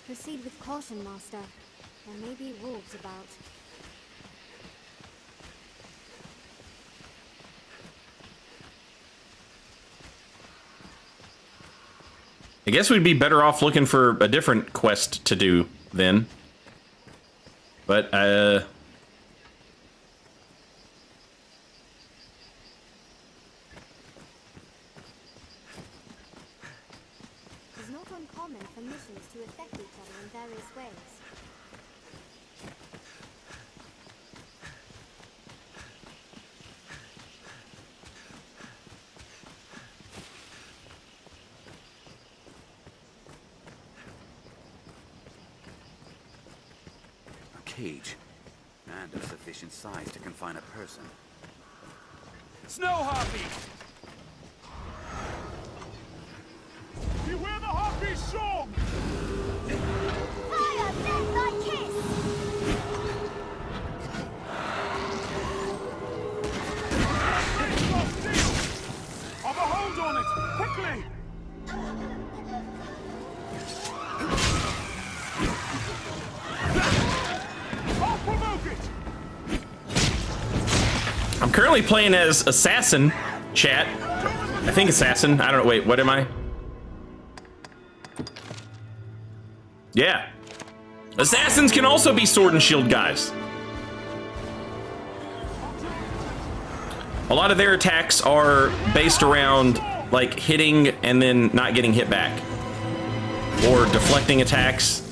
Proceed with caution, Master. There may be wolves about. I guess we'd be better off looking for a different quest to do then. But, It is not uncommon for missions to affect each other in various ways. Cage, and of sufficient size to confine a person. Snow harpy! Beware the harpy's song! Fire! Death thy kiss! It's not steel! Have a hold on it! Quickly! I'll provoke it! I'm currently playing as Assassin, chat. I think Assassin. I don't know. Wait, what am I? Yeah. Assassins can also be sword and shield guys. A lot of their attacks are based around, like, hitting and then not getting hit back. Or deflecting attacks.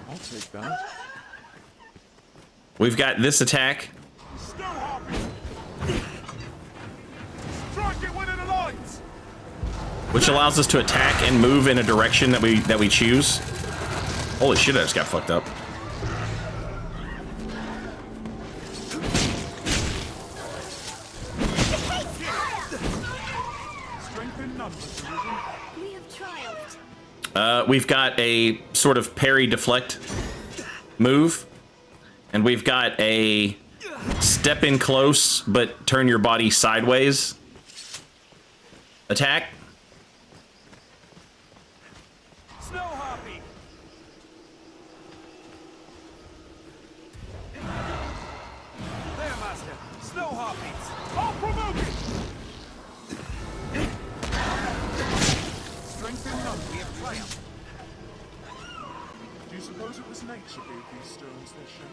I'll take that. We've got this attack. Snow harpy! Strike it when it aligns! Which allows us to attack and move in a direction that we choose. Holy shit, I just got fucked up. none but derision. We have triumphed. We've got a sort of parry deflect move, and we've got a step in close but turn your body sideways attack. Snow Harpy! There, Master. Snow Harpies. I'll provoke it! Strength in numbers. We have triumphed. Do you suppose it was nature gave these stones their shape?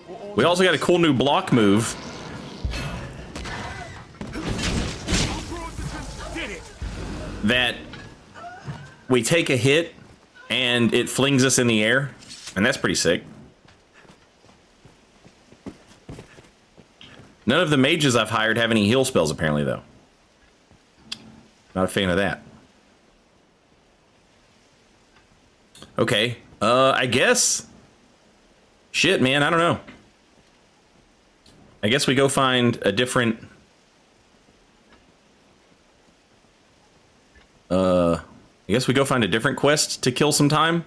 Or We also got a cool new block move did it! that we take a hit and it flings us in the air, and that's pretty sick. None of the mages I've hired have any heal spells apparently, though. Not a fan of that. Okay, I guess. Shit, man, I don't know. I guess we go find a different. I guess we go find a different quest to kill some time.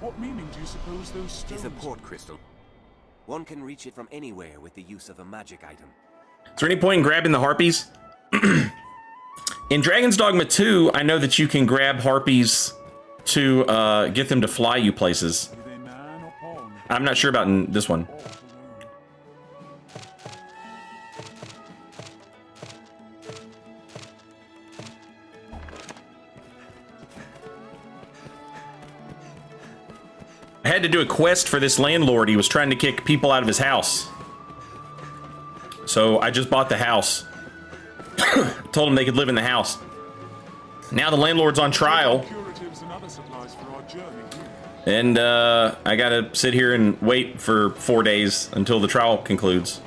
What meaning do you suppose those stones... It's a port crystal. One can reach it from anywhere with the use of a magic item. Is there any point in grabbing the harpies? In Dragon's Dogma 2, I know that you can grab harpies to get them to fly you places. Are they man or pawn? I'm not sure about in this one. Or alone? I had to do a quest for this landlord. He was trying to kick people out of his house. So I just bought the house. Told him they could live in the house. Now the landlord's on trial. Curatives and other supplies for our journey. And I gotta sit here and wait for 4 days until the trial concludes.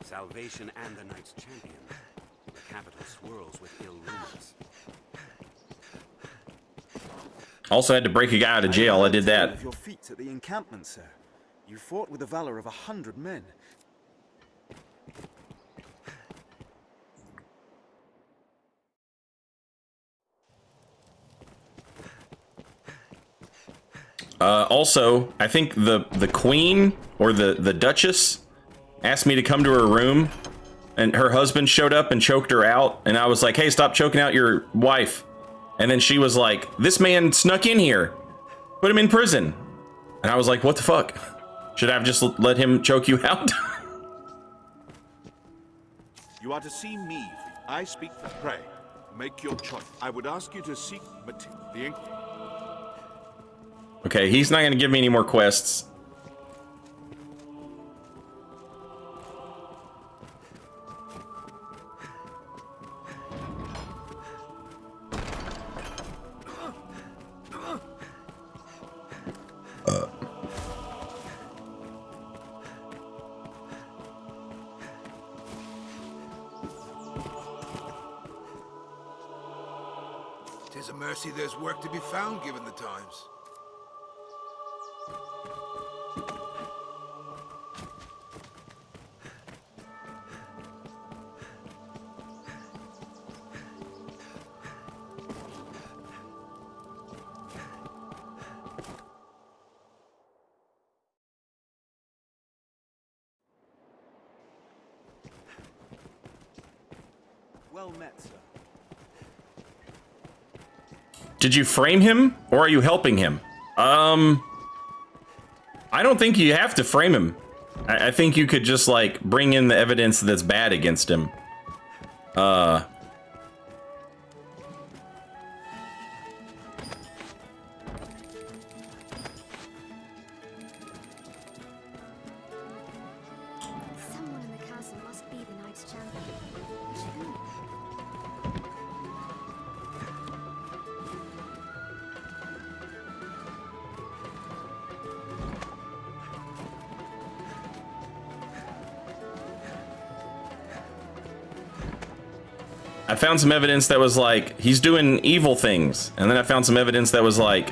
Salvation and the Knight's champion. The capital swirls with ill rumors. Also had to break a guy out of jail. I did that. Of your feats at the encampment, sir. You fought with the valor of 100 men. Also, I think the queen or the duchess asked me to come to her room, and her husband showed up and choked her out, and I was like, hey, stop choking out your wife. And then she was like, this man snuck in here, put him in prison. And I was like, what the fuck? Should I have just let him choke you out? You are to see me. I speak for pray. Make your choice. I would ask you to seek the Okay, he's not gonna give me any more quests. 'Tis a mercy there's work to be found given the times. Well met, sir. Did you frame him, or are you helping him? I don't think you have to frame him. I think you could just, like, bring in the evidence that's bad against him. Someone in the castle must be the Knights Champion. But who? I found some evidence that was like, he's doing evil things. And then I found some evidence that was like,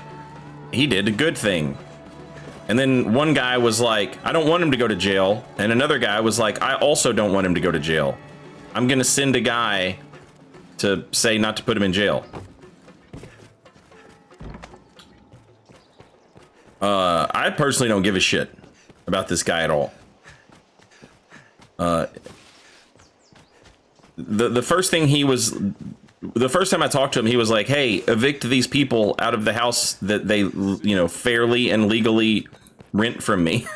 he did a good thing. And then one guy was like, I don't want him to go to jail. And another guy was like, I also don't want him to go to jail. I'm gonna send a guy to say not to put him in jail. I personally don't give a shit about this guy at all. The first thing the first time I talked to him, he was like, hey, evict these people out of the house that they, you know, fairly and legally rent from me.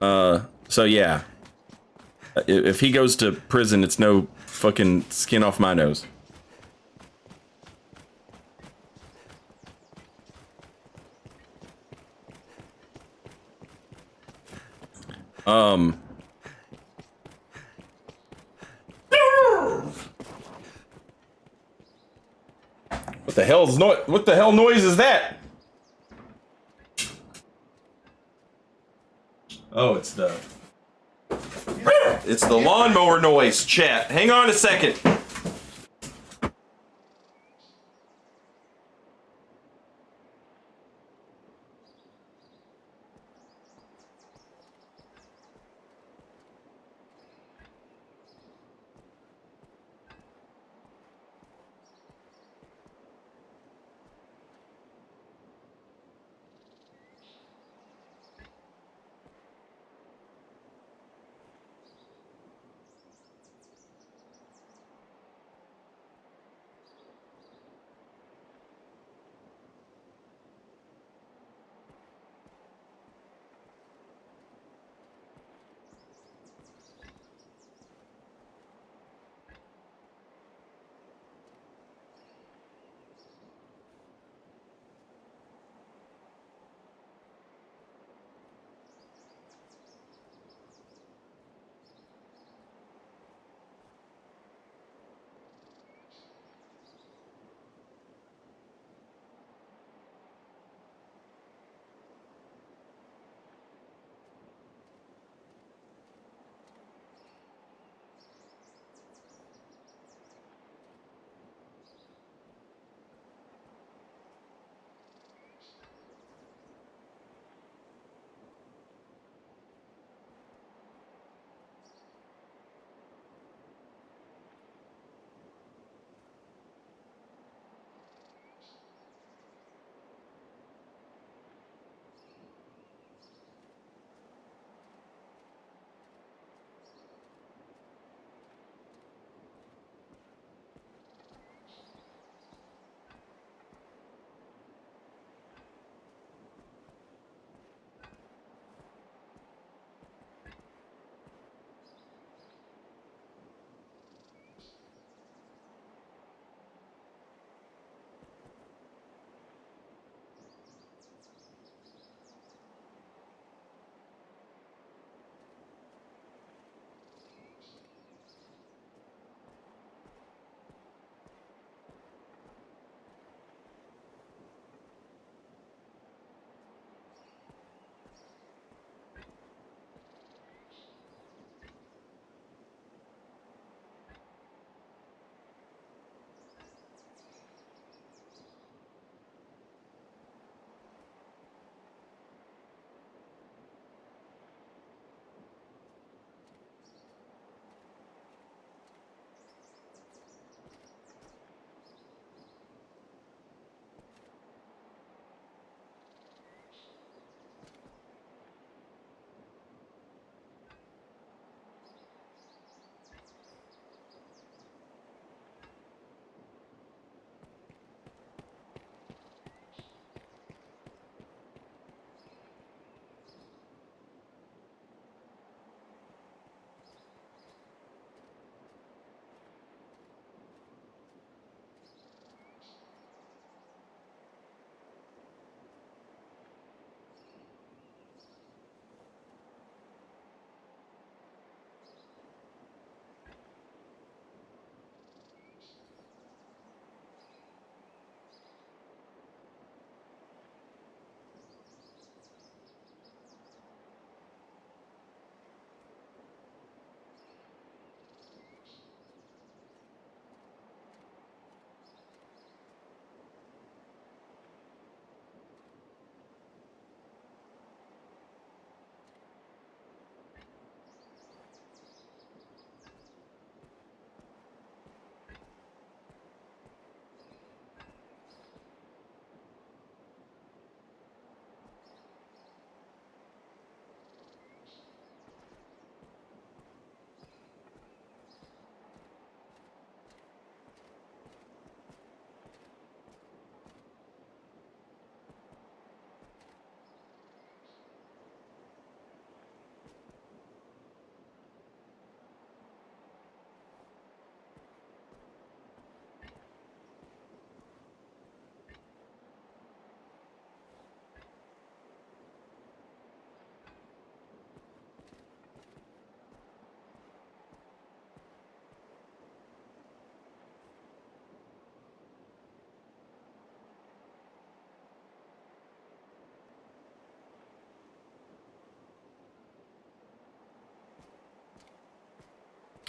So yeah, if he goes to prison, it's no fucking skin off my nose. What the hell noise is that? Oh, it's the lawnmower noise, chat. Hang on a second.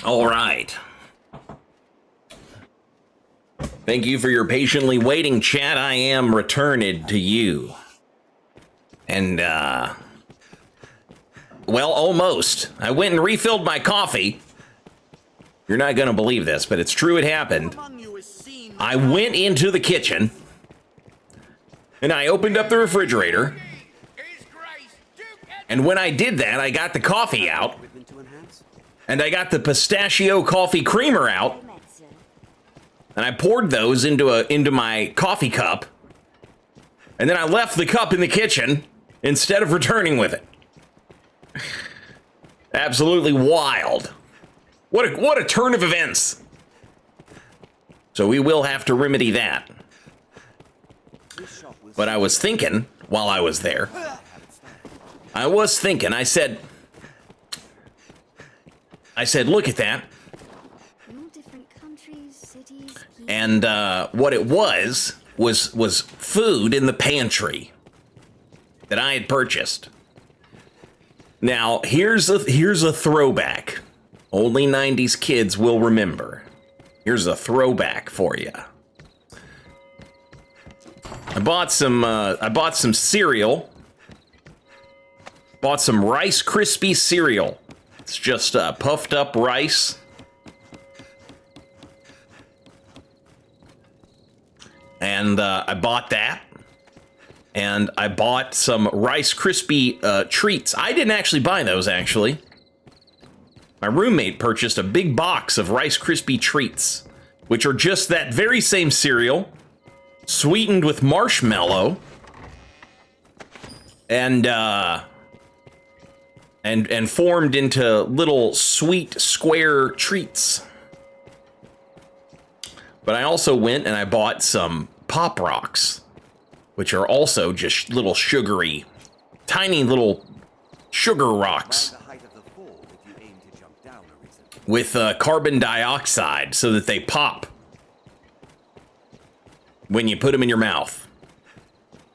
All right. Thank you for your patiently waiting, chat. I am returned to you. And, well, almost. I went and refilled my coffee. You're not going to believe this, but it's true, it happened. I went into the kitchen, and I opened up the refrigerator. And when I did that, I got the coffee out, and I got the pistachio coffee creamer out, and I poured those into my coffee cup, and then I left the cup in the kitchen instead of returning with it. Absolutely wild. What a turn of events. So we will have to remedy that. But I was thinking, while I was there, I said, look at that. All different countries, cities, And what it was food in the pantry that I had purchased. Now, here's a throwback. Only 90s kids will remember. Here's a throwback for you. I bought some cereal. Bought some Rice Krispie cereal. It's just puffed up rice. And I bought that. And I bought some Rice Krispie treats. I didn't actually buy those, actually. My roommate purchased a big box of Rice Krispie treats, which are just that very same cereal, sweetened with marshmallow, and formed into little sweet square treats. But I also went and I bought some Pop Rocks, which are also just little sugary, tiny little sugar rocks with carbon dioxide so that they pop when you put them in your mouth.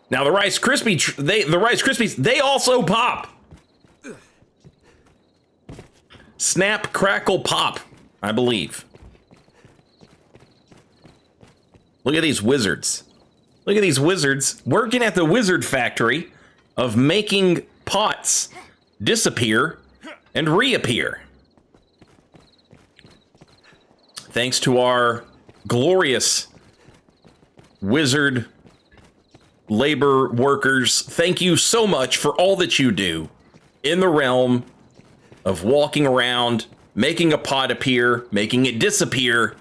Now the Rice Krispies, they also pop. Snap, crackle, pop, I believe. Look at these wizards. Look at these wizards working at the wizard factory of making pots disappear and reappear. Thanks to our glorious wizard labor workers, thank you so much for all that you do in the realm of walking around, making a pot appear, making it disappear,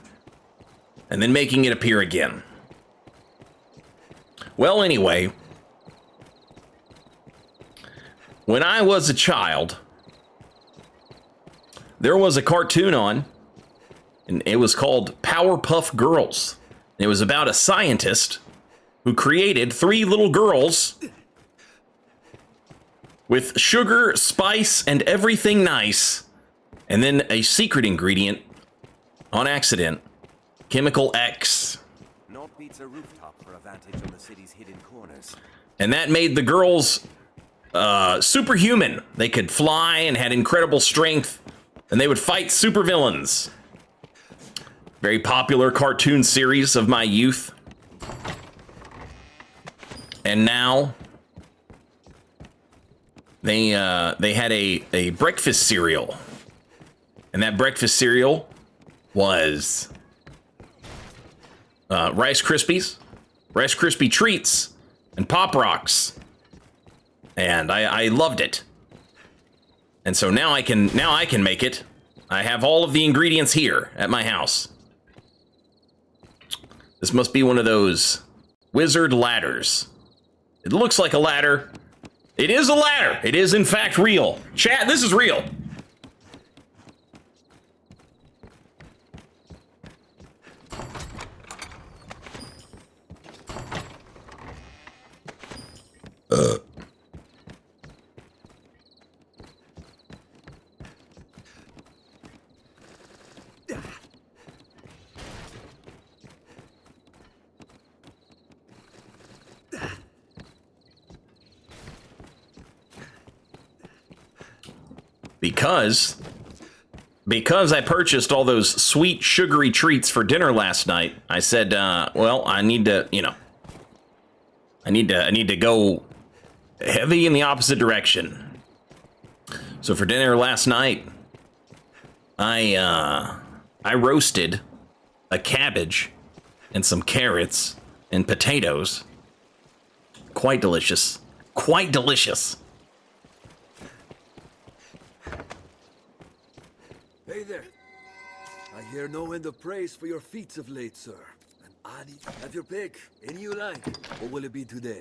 and then making it appear again. Well, anyway, when I was a child, there was a cartoon on, and it was called Powerpuff Girls. It was about a scientist who created 3 little girls with sugar, spice, and everything nice, and then a secret ingredient on accident, Chemical X. Naught beats a rooftop for a vantage on the city's hidden corners. And that made the girls superhuman. They could fly and had incredible strength, and they would fight supervillains. Very popular cartoon series of my youth. And now they had a breakfast cereal. And that breakfast cereal was Rice Krispies, Rice Krispie treats, and Pop Rocks. And I loved it. And so now I can make it. I have all of the ingredients here at my house. This must be one of those wizard ladders. It looks like a ladder. It is a ladder. It is in fact real. Chat, this is real. Because because I purchased all those sweet, sugary treats for dinner last night, I said, well, I need to, I need to go heavy in the opposite direction. So for dinner last night, I roasted a cabbage and some carrots and potatoes. Quite delicious. Quite delicious. Hey there. I hear no end of praise for your feats of late, sir. And Adi, have your pick. Any you like. What will it be today?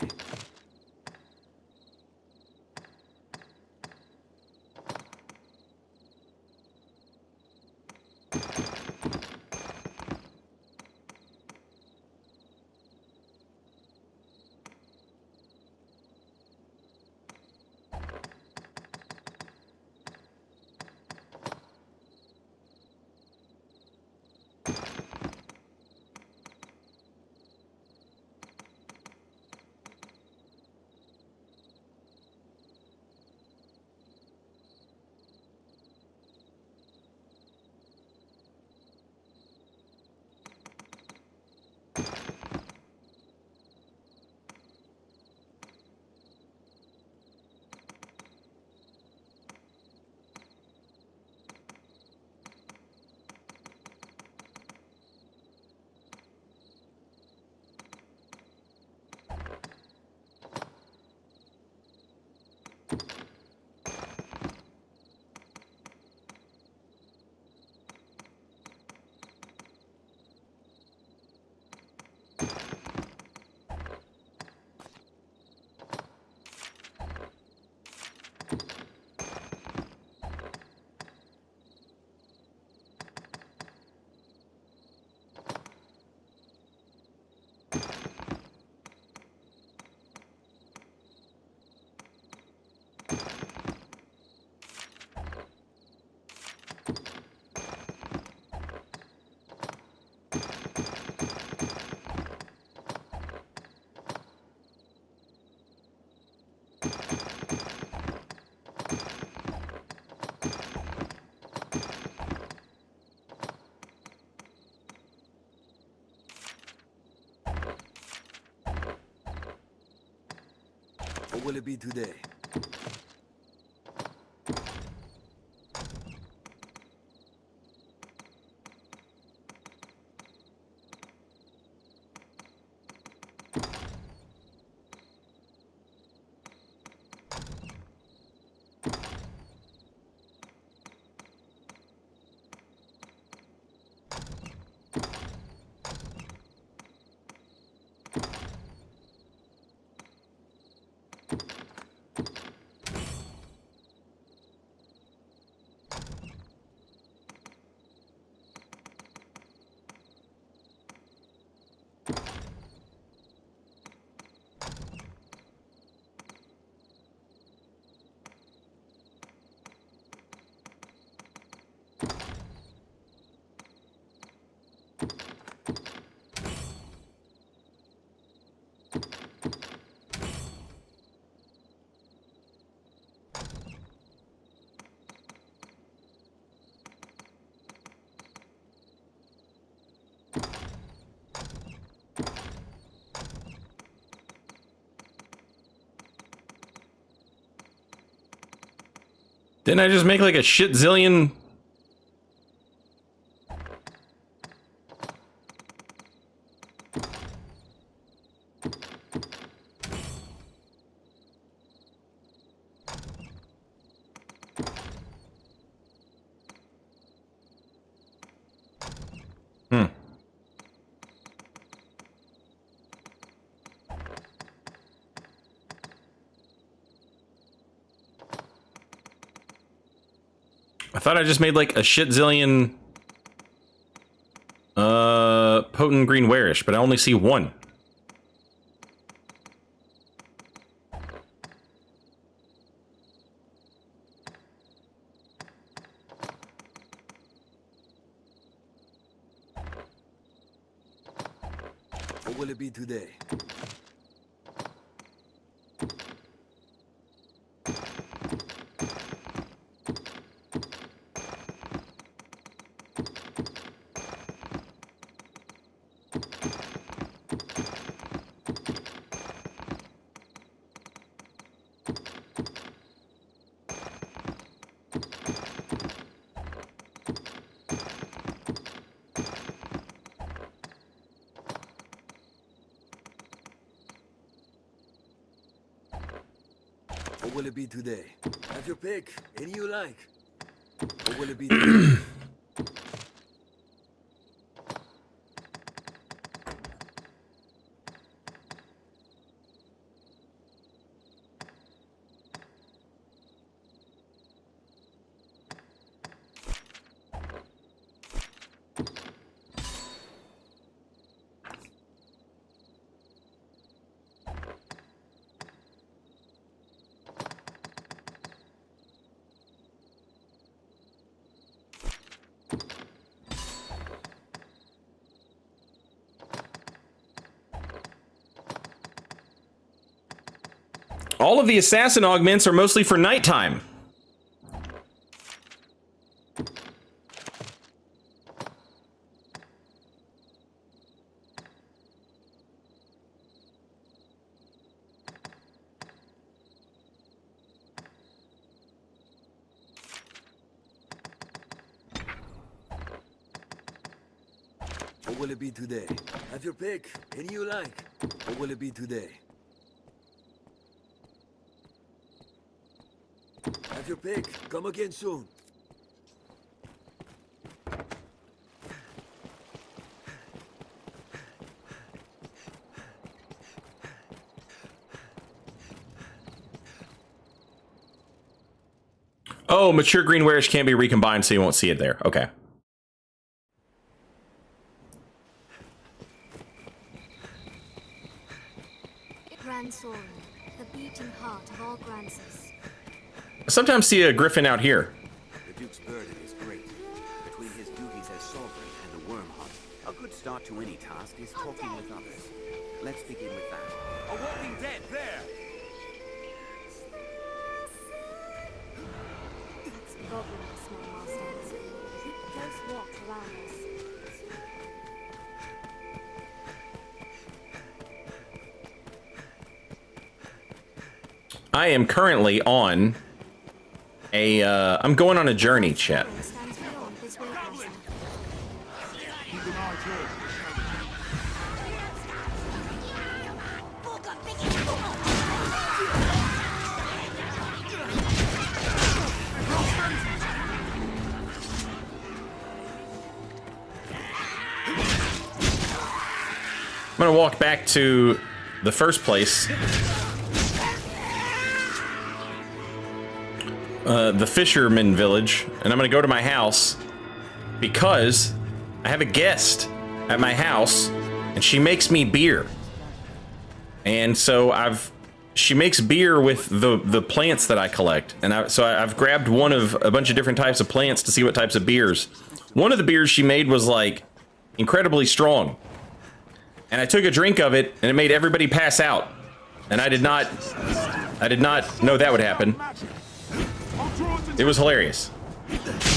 What will it be today? Didn't I just make like a shit zillion? I thought I just made like a shit zillion potent green warish, but I only see one. What will it be today? What will it be today? Have your pick. Any you like. What will it be today? All of the assassin augments are mostly for nighttime. What will it be today? Have your pick. Any you like. What will it be today? Have your pick. Come again soon. Oh, mature green wares can't be recombined, so you won't see it there. Okay. Grand Soren, the beating heart of all Grances. I sometimes see a griffin out here. The Duke's burden is great. Between his duties as sovereign and the worm hunt, a good start to any task is talking with others. Let's begin with that. A walking dead there. That's goblin, small masters. Close walk around us. I am currently on a, I'm going on a journey, chat. Stands beyond this way, Master. Keep an eye toward. I'm gonna walk back to the first place. The fisherman village, and I'm gonna go to my house because I have a guest at my house and she makes me beer. And so she makes beer with the plants that I collect. And I've grabbed one of a bunch of different types of plants to see what types of beers. One of the beers she made was like incredibly strong. And I took a drink of it and it made everybody pass out. And I did not know that would happen. It was hilarious.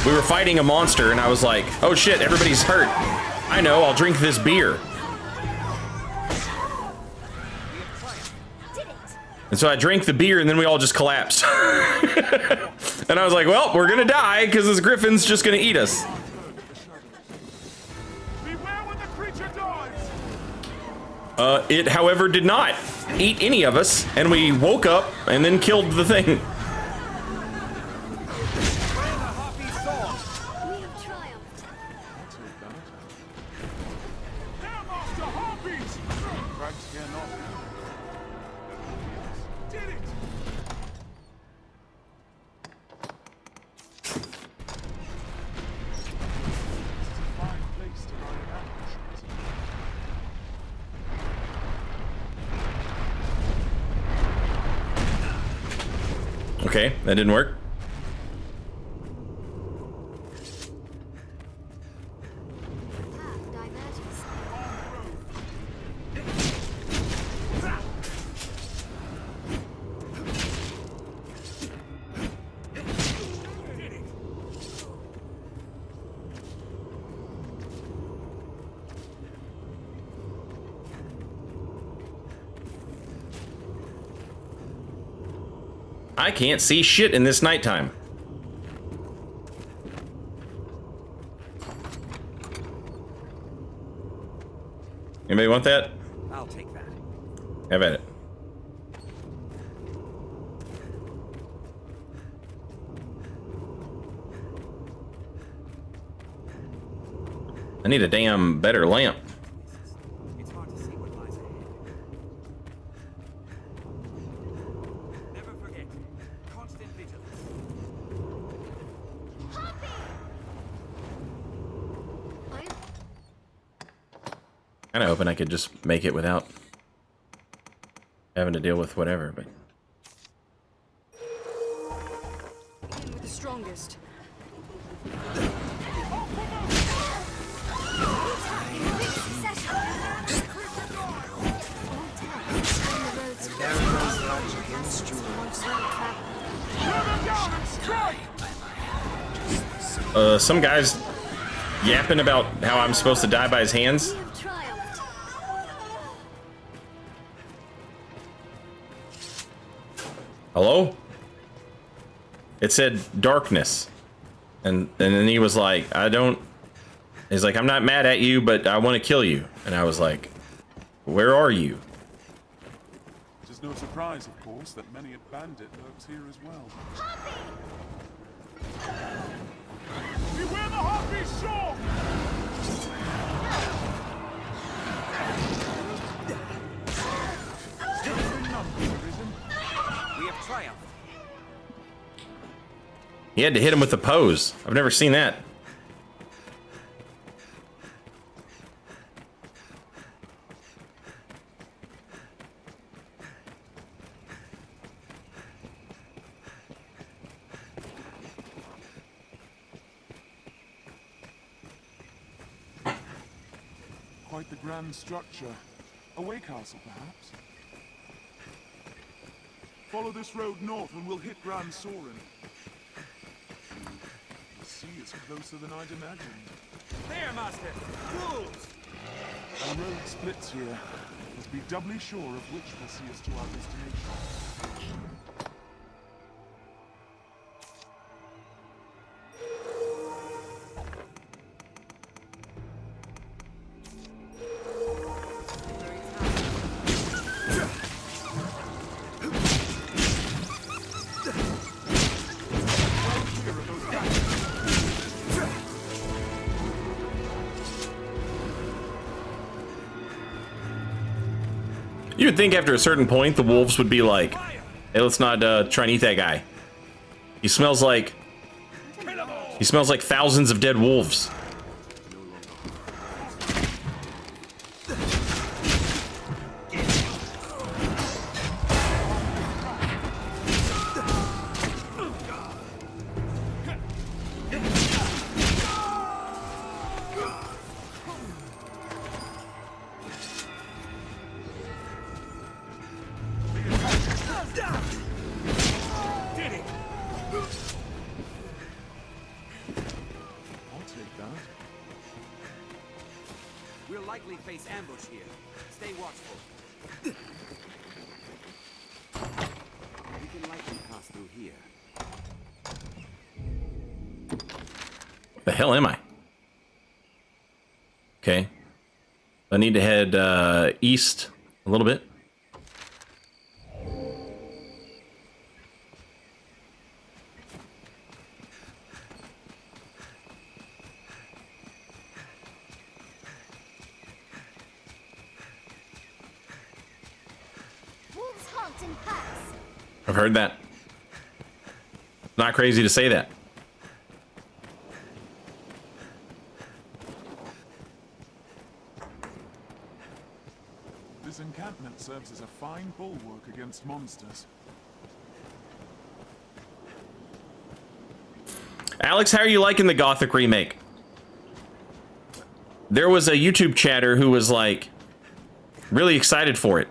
We were fighting a monster and I was like, oh shit, everybody's hurt. I know, I'll drink this beer. And so I drank the beer and then we all just collapsed. And I was like, well, we're gonna die because this griffin's just gonna eat us. Beware when the creature dives. It, however, did not eat any of us, and we woke up and then killed the thing. We have triumphed. There, Master, heartbeats. Cracks cannot. Did it. Fine place to lie in ambush. Okay, that didn't work. Path diverges. I can't see shit in this nighttime. Anybody want that? I'll take that. Have at it. I need a damn better lamp. It's hard to see what lies ahead. Never forget, constant vigilance. Kind of hoping I could just make it without having to deal with whatever, but In with the strongest. some guy's yapping about how I'm supposed to die by his hands. Hello? It said darkness. And then he was like, he's like, I'm not mad at you, but I want to kill you. And I was like, where are you? It is no surprise, of course, that many a bandit lurks here as well. Beware the Harpy's shore! We have triumphed. He had to hit him with the pose. I've never seen that. Quite the grand structure. A way castle, perhaps? Follow this road north and we'll hit Grand Soren. The sea is closer than I'd imagined. There, Master! Wolves! The road splits here. Must be doubly sure of which will see us to our destination. You would think after a certain point the wolves would be like, hey, let's not try and eat that guy. He smells like thousands of dead wolves. We'll likely face ambush here. Stay watchful. We can likely pass through here. What the hell am I? Okay. I need to head east a little bit. I've heard that. Not crazy to say that. This encampment serves as a fine bulwark against monsters. Alex, how are you liking the Gothic remake? There was a YouTube chatter who was like really excited for it.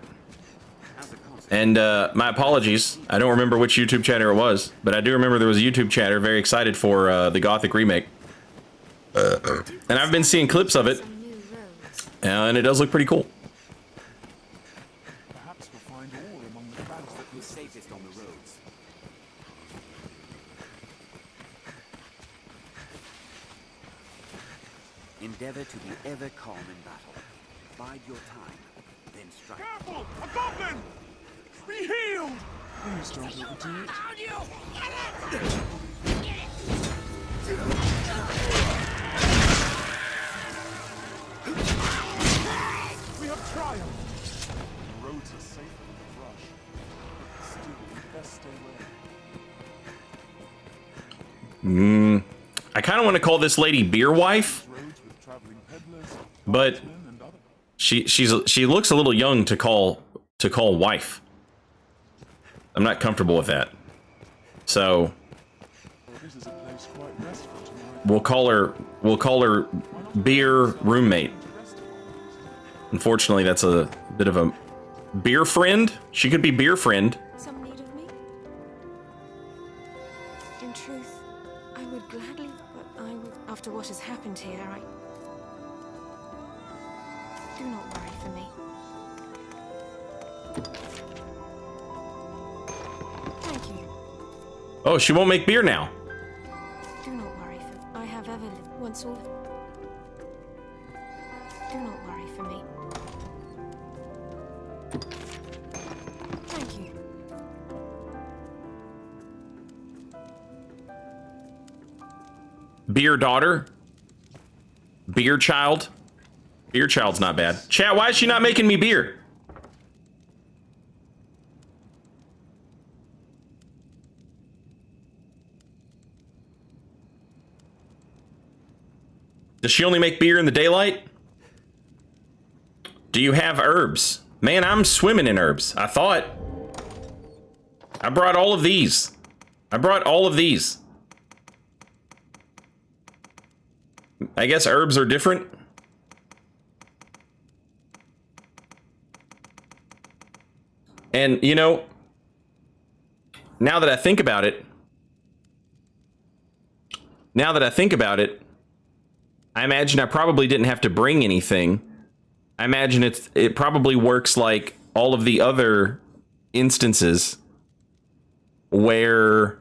And my apologies. I don't remember which YouTube chatter it was, but I do remember there was a YouTube chatter very excited for the Gothic remake. And I've been seeing clips of it, and it does look pretty cool. Perhaps we'll find ore among the crabs that Who's safest on the roads? Endeavor to be ever calm in battle. Bide your time, then strike. Careful! A goblin! Be healed! Please don't overdo it. I kind of want to call this lady Beer Wife, Roads with traveling peddlers, but craftsmen, and other. she looks a little young to call wife. I'm not comfortable with that. So This is a place quite restful tonight. we'll call her beer roommate. Unfortunately, that's a bit of a beer friend. She could be beer friend. Some need of me? In truth, I would gladly, but I would. After what has happened here, I. Do not worry for me. Thank you. Oh, she won't make beer now. Do not worry for. I have ever lived once all. Do not worry for me. Thank you. Beer daughter. Beer child. Beer child's not bad. Chat, why is she not making me beer? Does she only make beer in the daylight? Do you have herbs? Man, I'm swimming in herbs. I thought. I brought all of these. I brought all of these. I guess herbs are different. And, you know, now that I think about it, I imagine I probably didn't have to bring anything. I imagine it probably works like all of the other instances where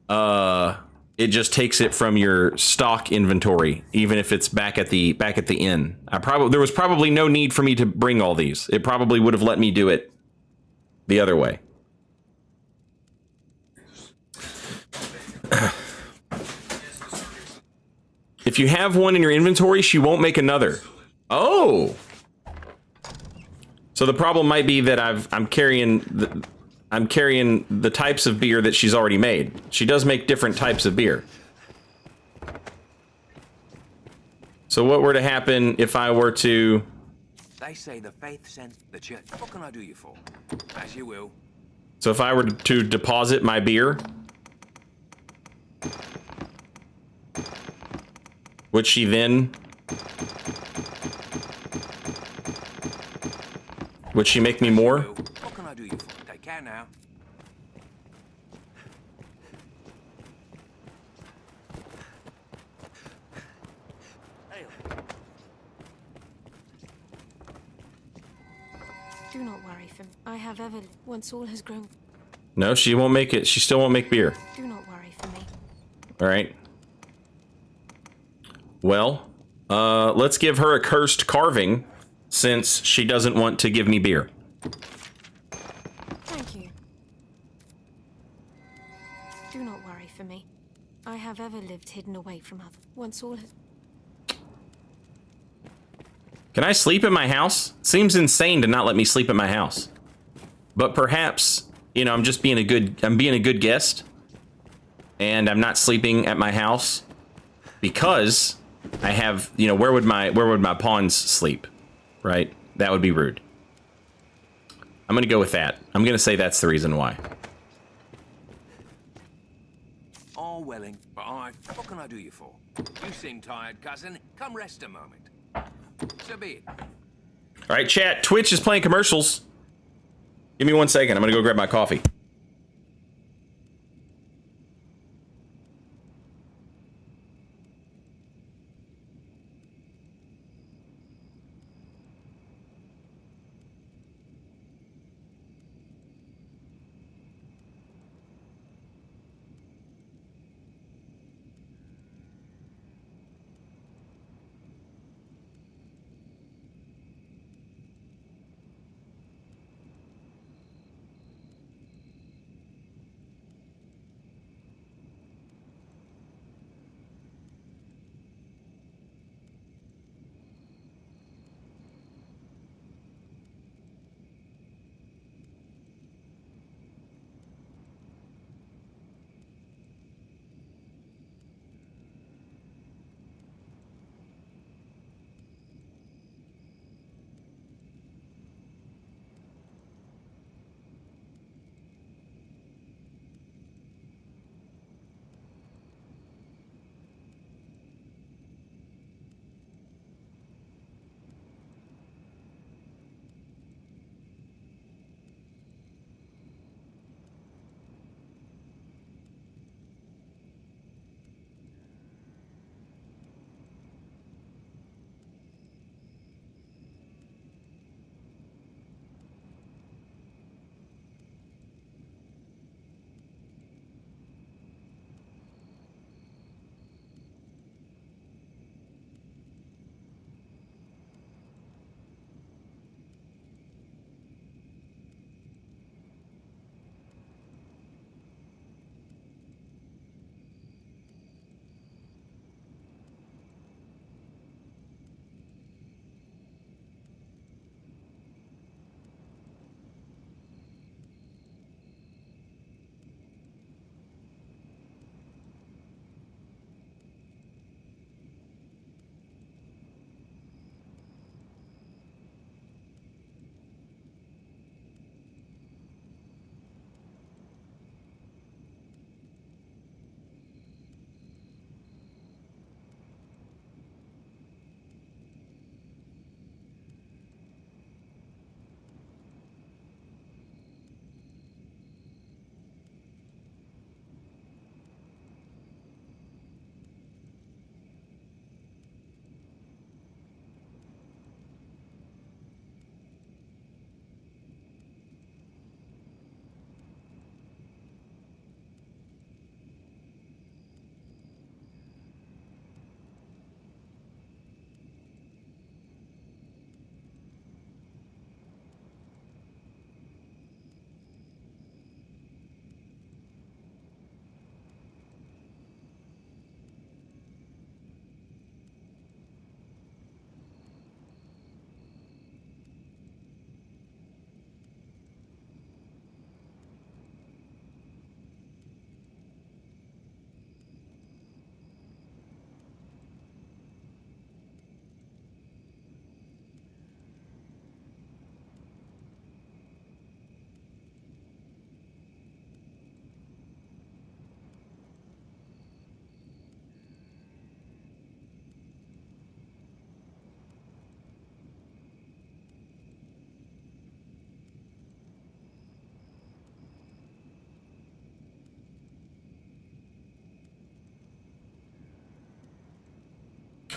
it just takes it from your stock inventory, even if it's back at the inn. There was probably no need for me to bring all these. It probably would have let me do it the other way. If you have one in your inventory, she won't make another. Oh. So the problem might be that I'm carrying the types of beer that she's already made. She does make different types of beer. So what were to happen if I were to... They say the faith sends the church. What can I do you for? As you will. So if I were to deposit my beer, would she then... Would she make me more? What can I do you for? Take care now. Do not worry for me. I have ever lived once all has grown. No, she won't make it. She still won't make beer. Do not worry for me. All right. Well, let's give her a cursed carving since she doesn't want to give me beer. Thank you. Do not worry for me. I have ever lived hidden away from others. Once all has... Can I sleep in my house? Seems insane to not let me sleep at my house. But perhaps, you know, I'm being a good guest. And I'm not sleeping at my house because I have, you know, where would my pawns sleep? Right? That would be rude. I'm going to go with that. I'm going to say that's the reason why. All willing, but what can I do you for? You seem tired, cousin. Come rest a moment. So be it. All right, chat. Twitch is playing commercials. Give me 1 second. I'm going to go grab my coffee.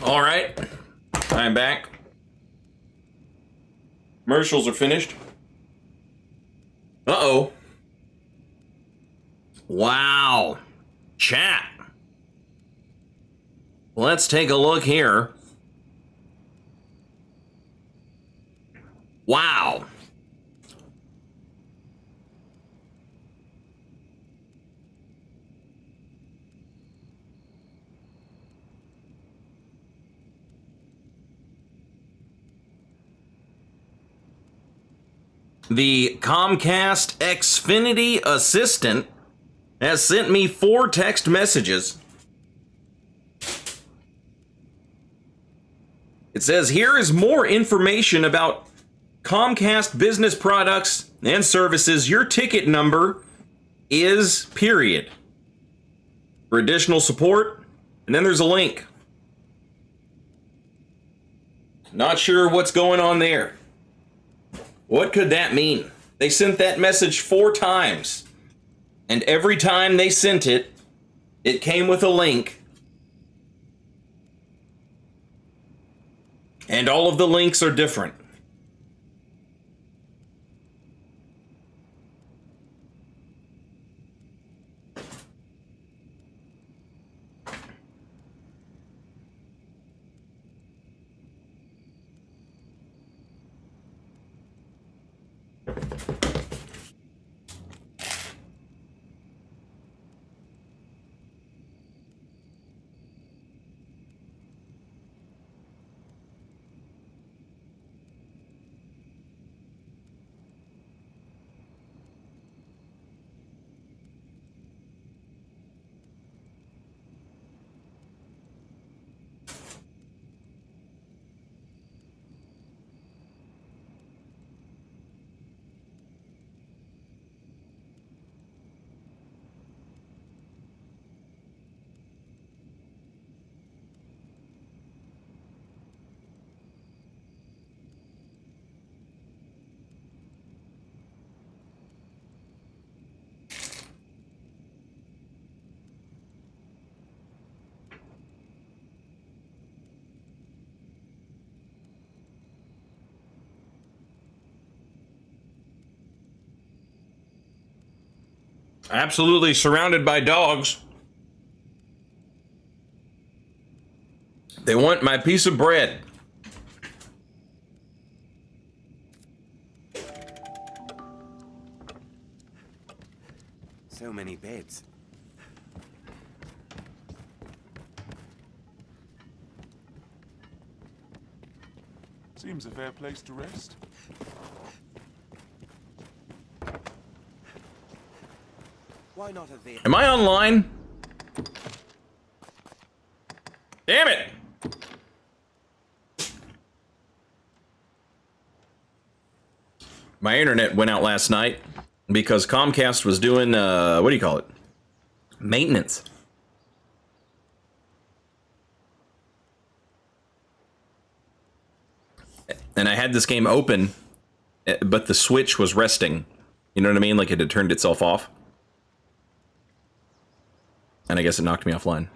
All right, I'm back. Commercials are finished. Uh-oh. Wow. Chat. Let's take a look here. Wow. The Comcast Xfinity Assistant has sent me 4 text messages. It says, here is more information about Comcast business products and services. Your ticket number is period. For additional support, and then there's a link. Not sure what's going on there. What could that mean? They sent that message 4 times. And every time they sent it, it came with a link. And all of the links are different. Absolutely surrounded by dogs. They want my piece of bread. So many beds. Seems a fair place to rest. Why not a vehicle? Am I online? Damn it! My internet went out last night because Comcast was doing, what do you call it? Maintenance. And I had this game open, but the Switch was resting. You know what I mean? Like it had turned itself off. And I guess it knocked me offline.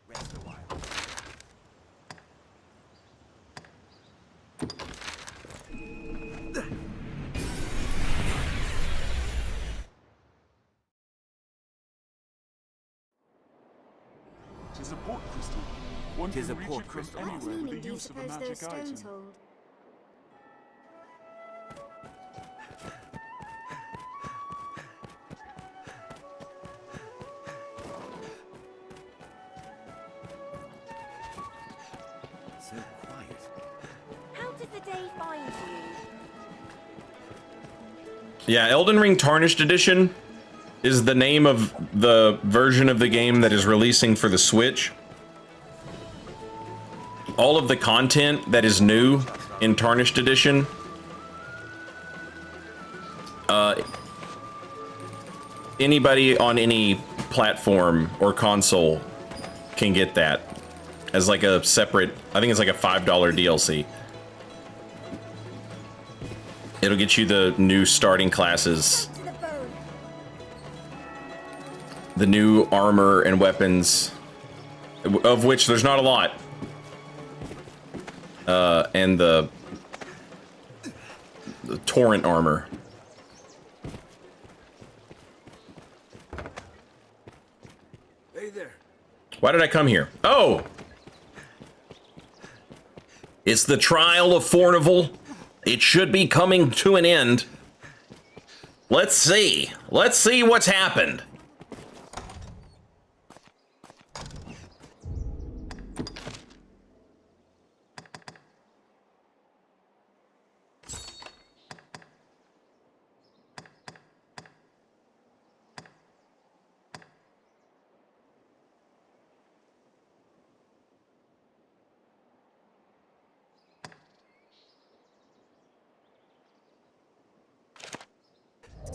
Rest a while. Tis a port crystal. One Tis can a reach port it from crystal. What anywhere with meaning the do you use of a suppose those magic stones item. hold? So quiet. How did the day find you? Yeah, Elden Ring Tarnished Edition is the name of the version of the game that is releasing for the Switch. All of the content that is new in Tarnished Edition, anybody on any platform or console can get that. as like a separate, I think it's like a $5 DLC. It'll get you the new starting classes, the new armor and weapons, of which there's not a lot, and the torrent armor. Hey there. Why did I come here? Oh! It's the trial of Fornival. It should be coming to an end. Let's see. Let's see what's happened.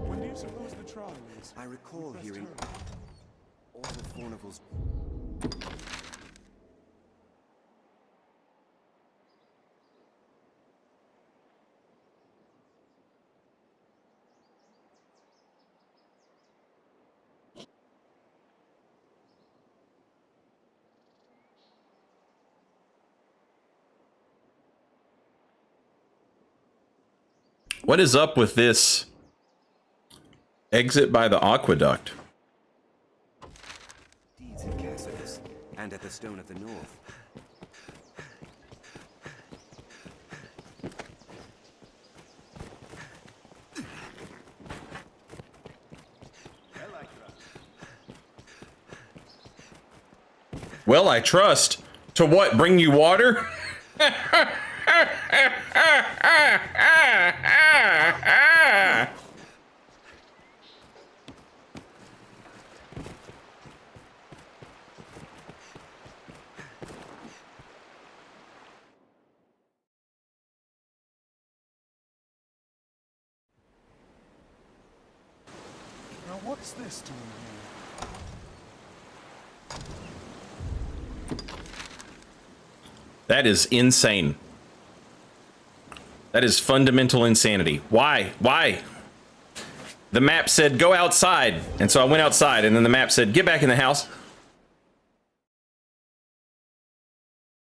When do you suppose the trial is? I recall hearing all of Fornival's... What is up with this exit by the aqueduct? deeds in Cassidus, and at the Stone of the North. Well, I trust. To what? Bring you water? Now what's this doing here? That is insane. That is fundamental insanity. Why? Why? The map said go outside, and so I went outside, and then the map said get back in the house.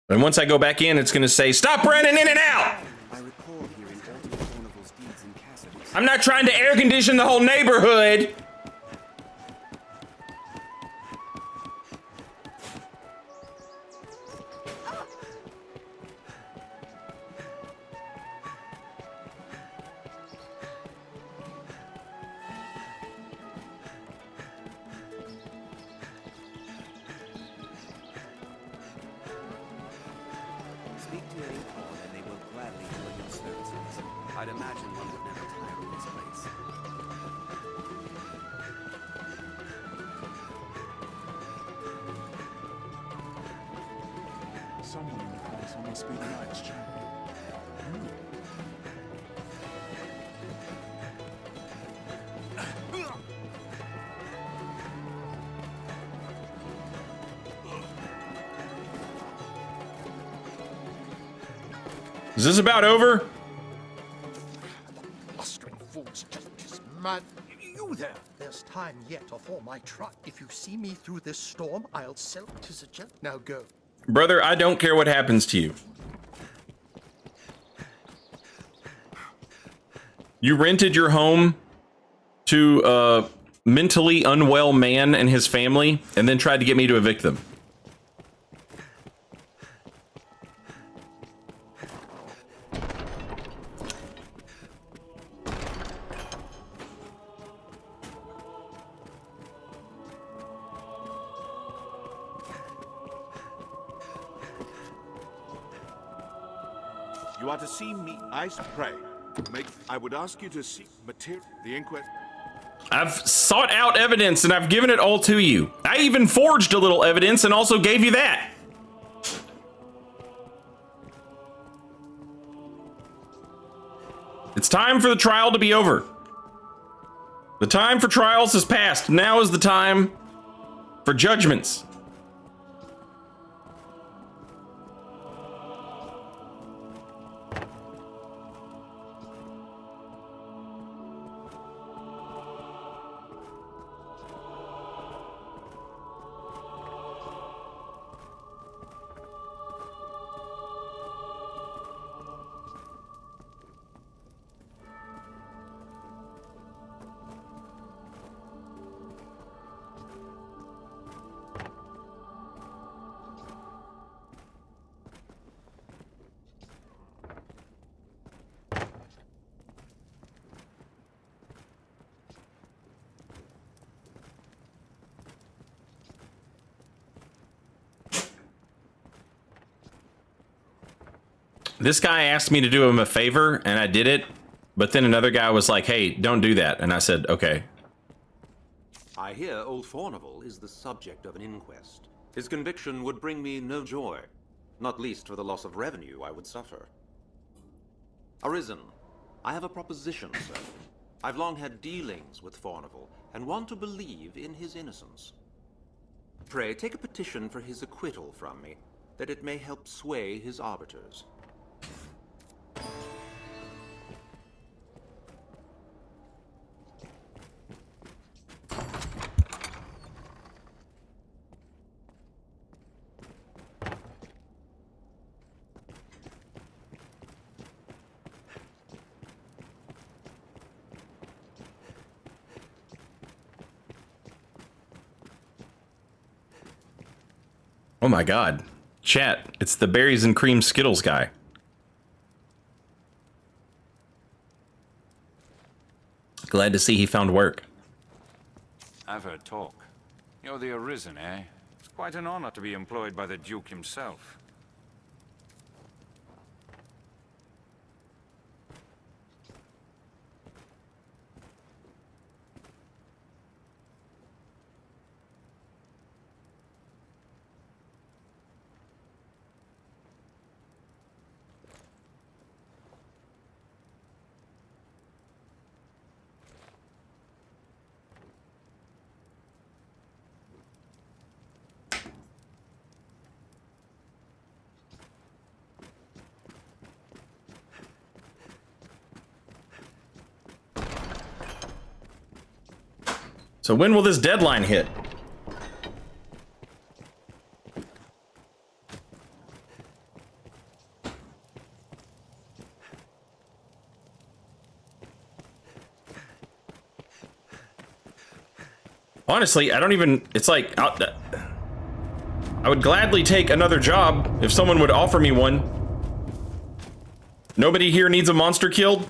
And once I go back in, it's going to say stop running in and out. I recall hearing all of Fornival's deeds in Cassidus. I'm not trying to air condition the whole neighborhood. Speak to any pawn and they will gladly join your services. I'd imagine one would never tire in this place. Someone in the castle must be the Knights Champion. Is this about over? Blustering fools, just mad. You there! There's time yet of all my try. If you see me through this storm, I'll sell. 'Tis a joke. Now go. Brother, I don't care what happens to you. You rented your home to a mentally unwell man and his family, and then tried to get me to evict them. You are to see me. I pray. I would ask you to seek material. The inquest. I've sought out evidence and I've given it all to you. I even forged a little evidence and also gave you that. It's time for the trial to be over. The time for trials has passed. Now is the time for judgments. This guy asked me to do him a favor, and I did it. But then another guy was like, hey, don't do that. And I said, okay. I hear old Fornival is the subject of an inquest. His conviction would bring me no joy, not least for the loss of revenue I would suffer. Arisen, I have a proposition, sir. I've long had dealings with Fornival, and want to believe in his innocence. Pray, take a petition for his acquittal from me, that it may help sway his arbiters. Oh my god. Chat, it's the berries and cream Skittles guy. Glad to see he found work. I've heard talk. You're the Arisen, eh? It's quite an honor to be employed by the Duke himself. So when will this deadline hit? Honestly, I don't even, it's like, I would gladly take another job if someone would offer me one. Nobody here needs a monster killed?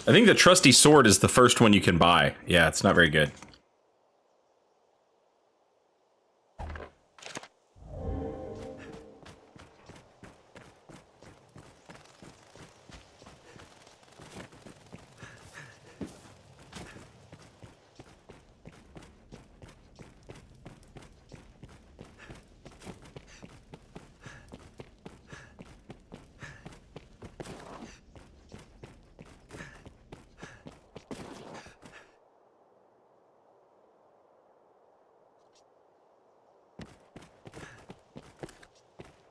I think the trusty sword is the first one you can buy. Yeah, it's not very good.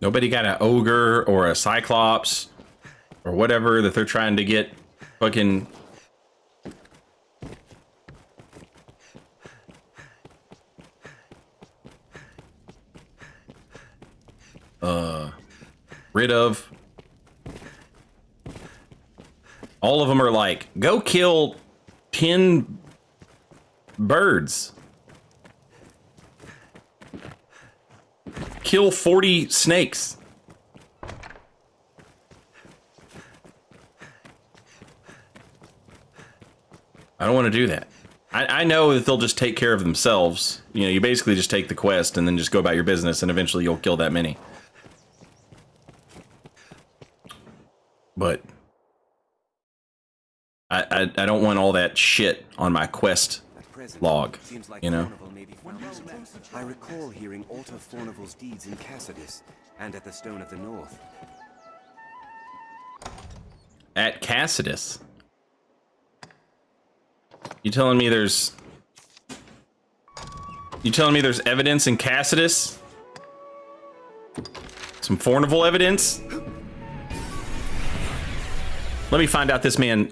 Nobody got an ogre or a cyclops or whatever that they're trying to get fucking... rid of. All of them are like, go kill 10 birds. Kill 40 snakes. I don't want to do that. I know that they'll just take care of themselves. You know, you basically just take the quest and then just go about your business, and eventually you'll kill that many. But I don't want all that shit on my quest log, you know? I recall hearing Alter Fornival's deeds in Cassidus and at the Stone of the North. At Cassidus? You telling me there's evidence in Cassidus? Some Fornival evidence? Let me find out this man.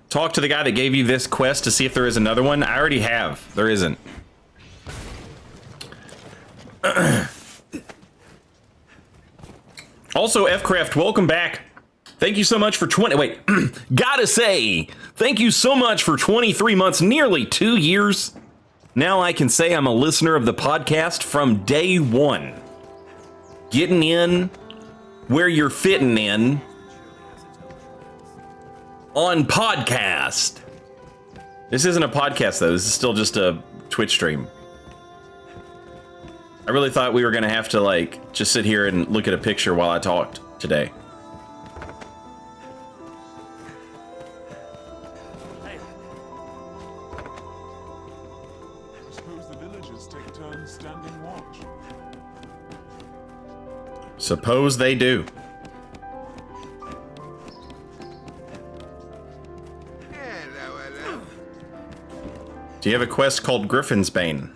Talk to the guy that gave you this quest to see if there is another one. I already have. There isn't. Also, Fcraft, welcome back. Thank you so much for gotta say, thank you so much for 23 months, nearly 2 years. Now I can say I'm a listener of the podcast from day one. Getting in where you're fitting in on podcast. This isn't a podcast, though. This is still just a Twitch stream. I really thought we were going to have to, like, just sit here and look at a picture while I talked today. I suppose the villagers take turns standing watch. Suppose they do. Do you have a quest called Griffin's Bane?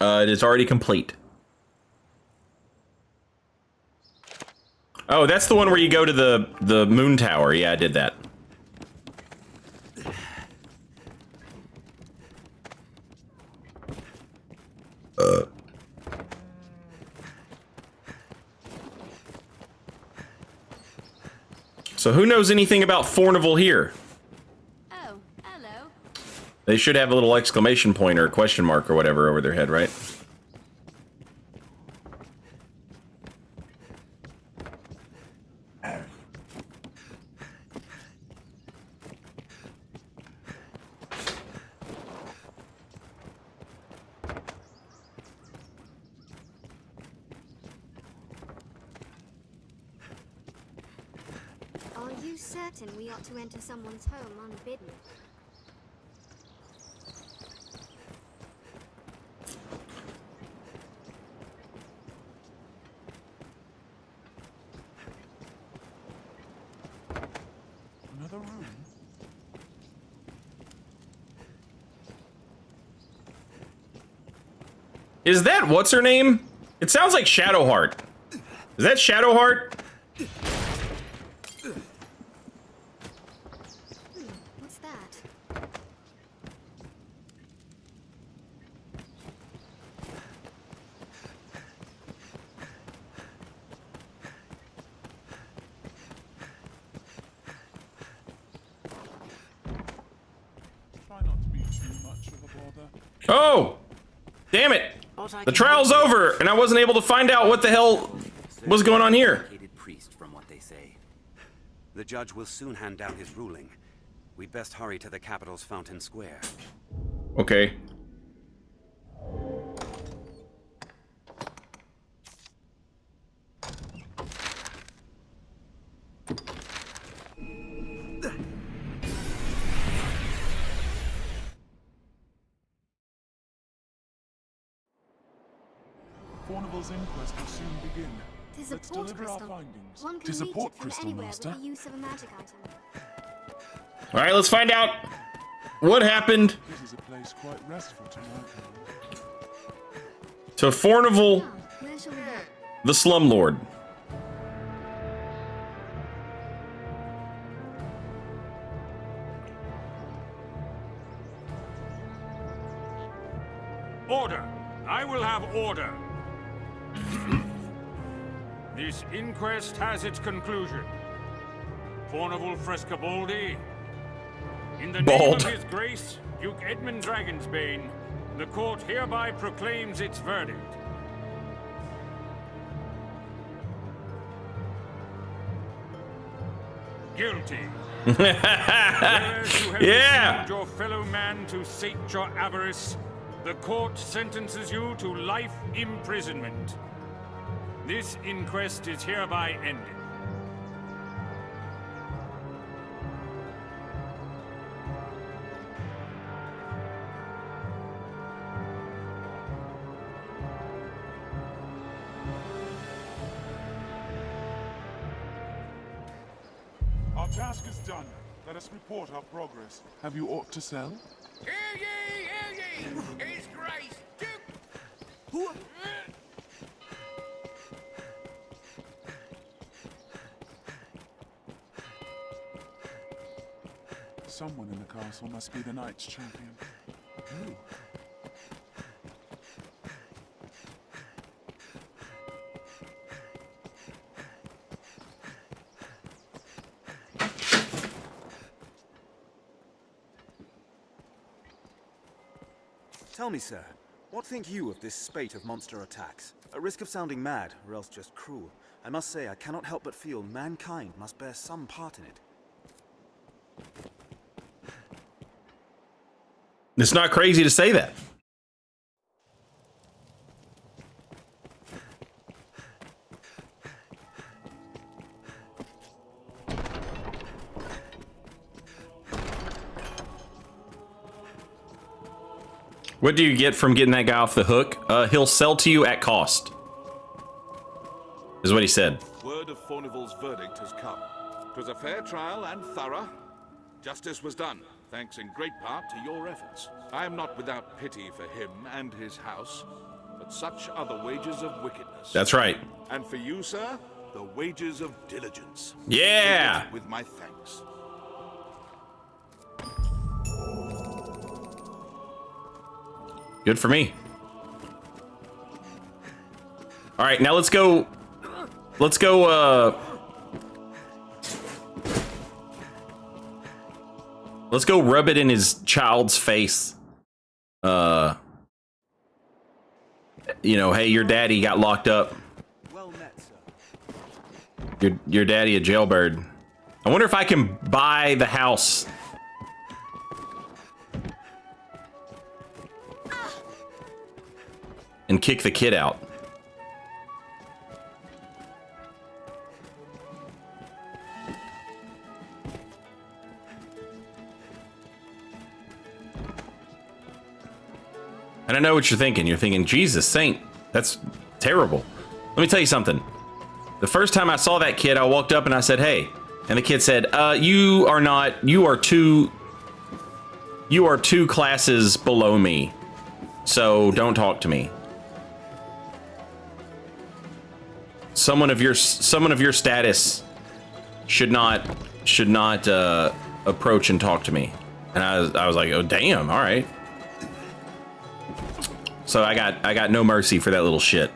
It is already complete. Oh, that's the one where you go to the moon tower. Yeah, I did that. So who knows anything about Fornival here? Oh, hello. They should have a little exclamation point or a question mark or whatever over their head, right? Are you certain we ought to enter someone's home unbidden? Another room? Is that what's her name? It sounds like Shadowheart. Is that Shadowheart? What's that? Try not to be too much of a bother. Oh! Damn it! The trial's over, and I wasn't able to find out what the hell was going on here. Priest, from what they say. The judge will soon hand down his ruling. We'd best hurry to the capital's Fountain Square. Okay. Fornival's inquest will soon begin. Tis a Let's port deliver our crystal. findings. One can Tis a reach port it from crystal, anywhere Master. with the use of a magic item. All right, let's find out what happened This is a place quite restful tonight. to Fornival, Ah, where shall we go? the slumlord. Order! I will have order! This inquest has its conclusion. Fornival Frescobaldi, in the name Bald. of His Grace, Duke Edmund Dragonsbane, the court hereby proclaims its verdict. Guilty. Whereas you have Yeah. deceived your fellow man to sate your avarice, the court sentences you to life imprisonment. This inquest is hereby ended. Our task is done. Let us report our progress. Have you aught to sell? Hear ye, hear ye! His Grace, Duke! Someone in the castle must be the Knight's champion. Who? Tell me, sir, what think you of this spate of monster attacks? At risk of sounding mad, or else just cruel, I must say I cannot help but feel mankind must bear some part in it. It's not crazy to say that. What do you get from getting that guy off the hook? He'll sell to you at cost, is what he said. Word of Fornival's verdict has come. It was a fair trial and thorough. Justice was done, thanks in great part to your efforts. I am not without pity for him and his house, but such are the wages of wickedness. That's right. And for you, sir, the wages of diligence. Yeah! Take it with my thanks. Good for me. All right, now let's go. Let's go rub it in his child's face. You know, hey, your daddy got locked up. Well met, sir. Your daddy a jailbird. I wonder if I can buy the house. And kick the kid out. And I know what you're thinking. You're thinking, Jesus Saint, that's terrible. Let me tell you something. The first time I saw that kid, I walked up and I said, hey. And the kid said, you are two classes below me. So don't talk to me. Someone of your status should not approach and talk to me. And I was like, oh damn, all right. So I got no mercy for that little shit.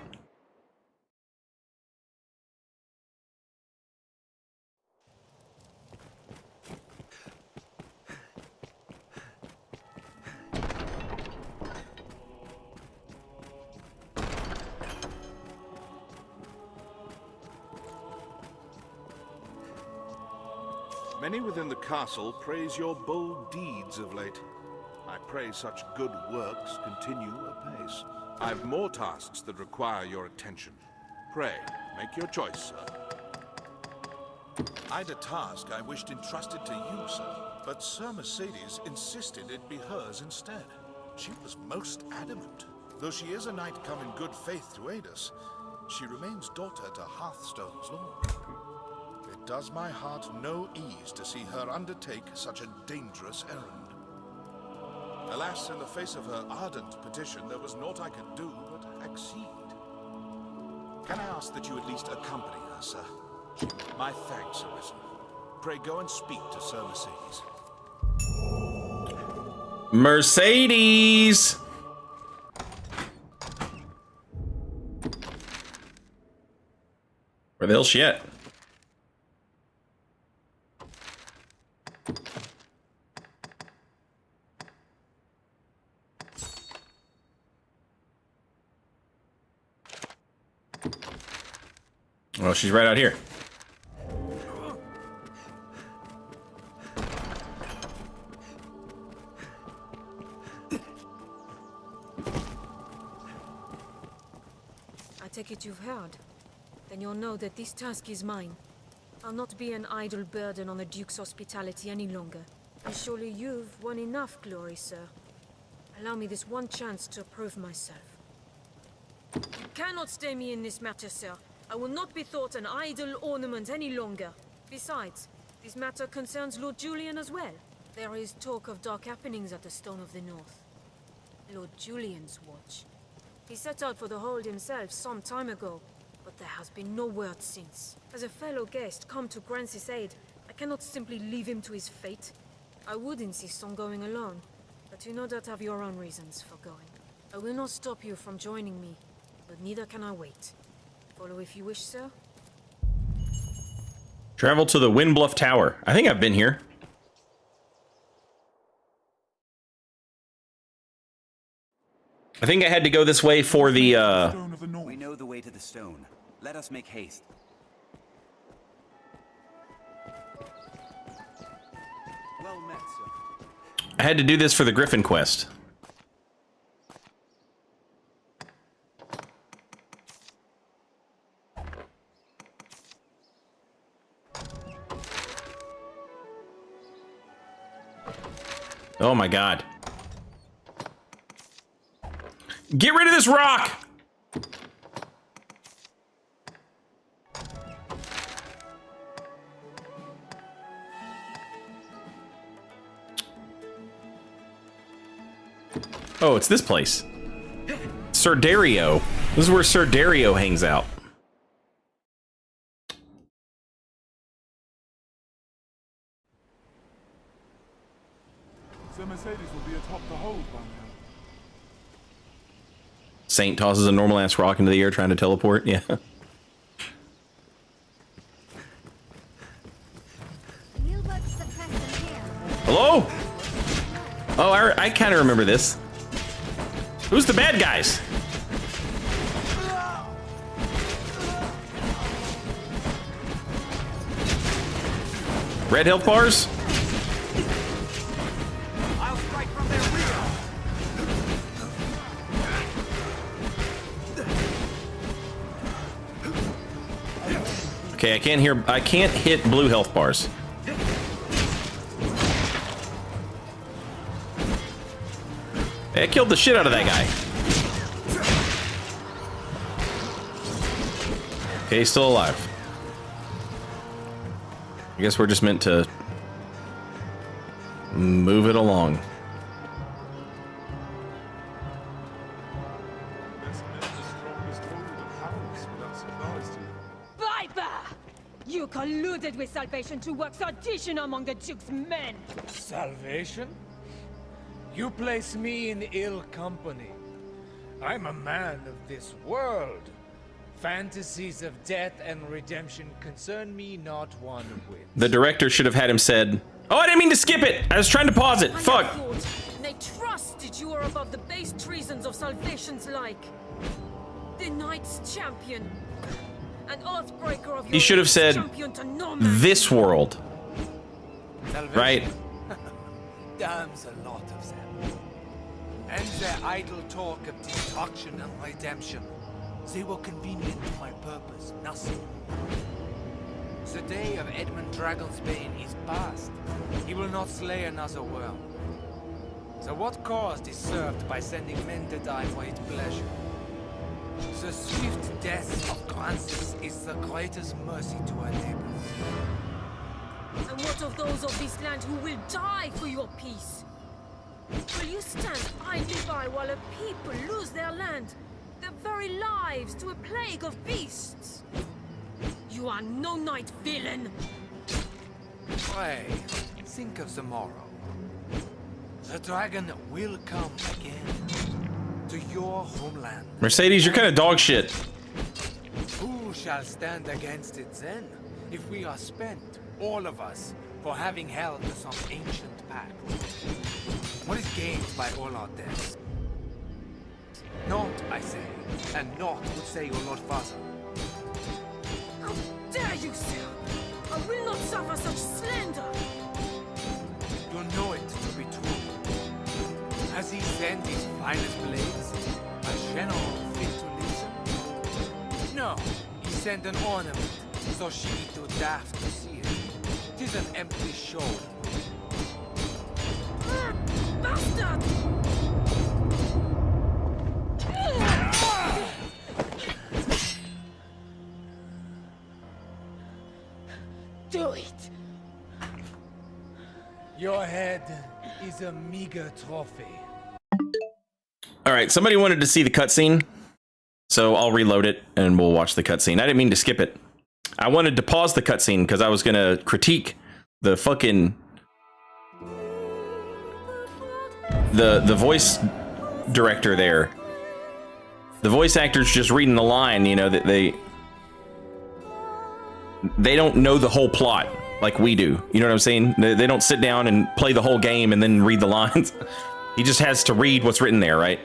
Many within the castle praise your bold deeds of late. I pray such good works continue apace. I've more tasks that require your attention. Pray, make your choice, sir. I'd a task I wished entrusted to you, sir, but Sir Mercedes insisted it be hers instead. She was most adamant. Though she is a knight come in good faith to aid us, she remains daughter to Hearthstone's lord. It does my heart no ease to see her undertake such a dangerous errand. Alas, in the face of her ardent petition, there was naught I could do but accede. Can I ask that you at least accompany her, sir? My thanks, Arisen. Pray go and speak to Sir Mercedes. Mercedes! Where the hell's she at? Well, she's right out here. I take it you've heard. Then you'll know that this task is mine. I'll not be an idle burden on the Duke's hospitality any longer. And surely you've won enough glory, sir. Allow me this one chance to prove myself. You cannot stay me in this matter, sir. I will not be thought an idle ornament any longer. Besides, this matter concerns Lord Julian as well. There is talk of dark happenings at the Stone of the North. Lord Julian's watch. He set out for the hold himself some time ago, but there has been no word since. As a fellow guest come to grant his aid, I cannot simply leave him to his fate. I would insist on going alone, but you no doubt have your own reasons for going. I will not stop you from joining me, but neither can I wait. Follow if you wish, sir. Travel to the Windbluff Tower. I think I've been here. I think I had to go this way for the, We know the way to the stone. Let us make haste. Well met, sir. I had to do this for the Griffin quest. Oh my god. Get rid of this rock! Oh, it's this place. Sir Dario. This is where Sir Dario hangs out. Sir Mercedes will be atop the hold by now. Saint tosses a normal ass rock into the air trying to teleport. Yeah. Hello? Oh, I kind of remember this. Who's the bad guys? Red health bars? I'll strike from their rear. Okay, I can't hit blue health bars. I killed the shit out of that guy. Okay, he's still alive. I guess we're just meant to move it along. Viper! You colluded with Salvation to work sedition among the Duke's men! Salvation? You place me in ill company. I'm a man of this world. Fantasies of death and redemption concern me not one whit. The director should have had him said, "Oh, I didn't mean to skip it. I was trying to pause it. Fuck." They trusted you were above the base treasons of Salvation's like. The Knight's champion. An oathbreaker of your He should have said, "This world." Salvation? Right? Damns a lot of them. And their idle talk of destruction and redemption. They were convenient to my purpose, nothing. The day of Edmund Dragonsbane is past. He will not slay another world. So what cause is served by sending men to die for his pleasure? The swift death of Francis is the greatest mercy to our neighbors. And what of those of this land who will die for your peace? Will you stand idly by while a people lose their land, their very lives, to a plague of beasts? You are no knight, villain! Pray, think of the morrow. The dragon will come again to your homeland. Mercedes, you're kind of dog shit. Who shall stand against it then, if we are spent, all of us, for having held to some ancient pact? What is gained by all our deaths? Not, I say, and not would say your Lord Father. How dare you, sir! I will not suffer such slander! You know it to be true. Has he sent his finest blades? A general fit to listen? No, he sent an ornament, so she be too daft to see it. 'Tis an empty show. Bastard! Do it! Your head is a meager trophy. All right, somebody wanted to see the cutscene, so I'll reload it and we'll watch the cutscene. I didn't mean to skip it. I wanted to pause the cutscene because I was gonna critique the fucking the voice director there. The voice actor's just reading the line, you know, that they don't know the whole plot like we do. You know what I'm saying? They don't sit down and play the whole game and then read the lines. He just has to read what's written there, right?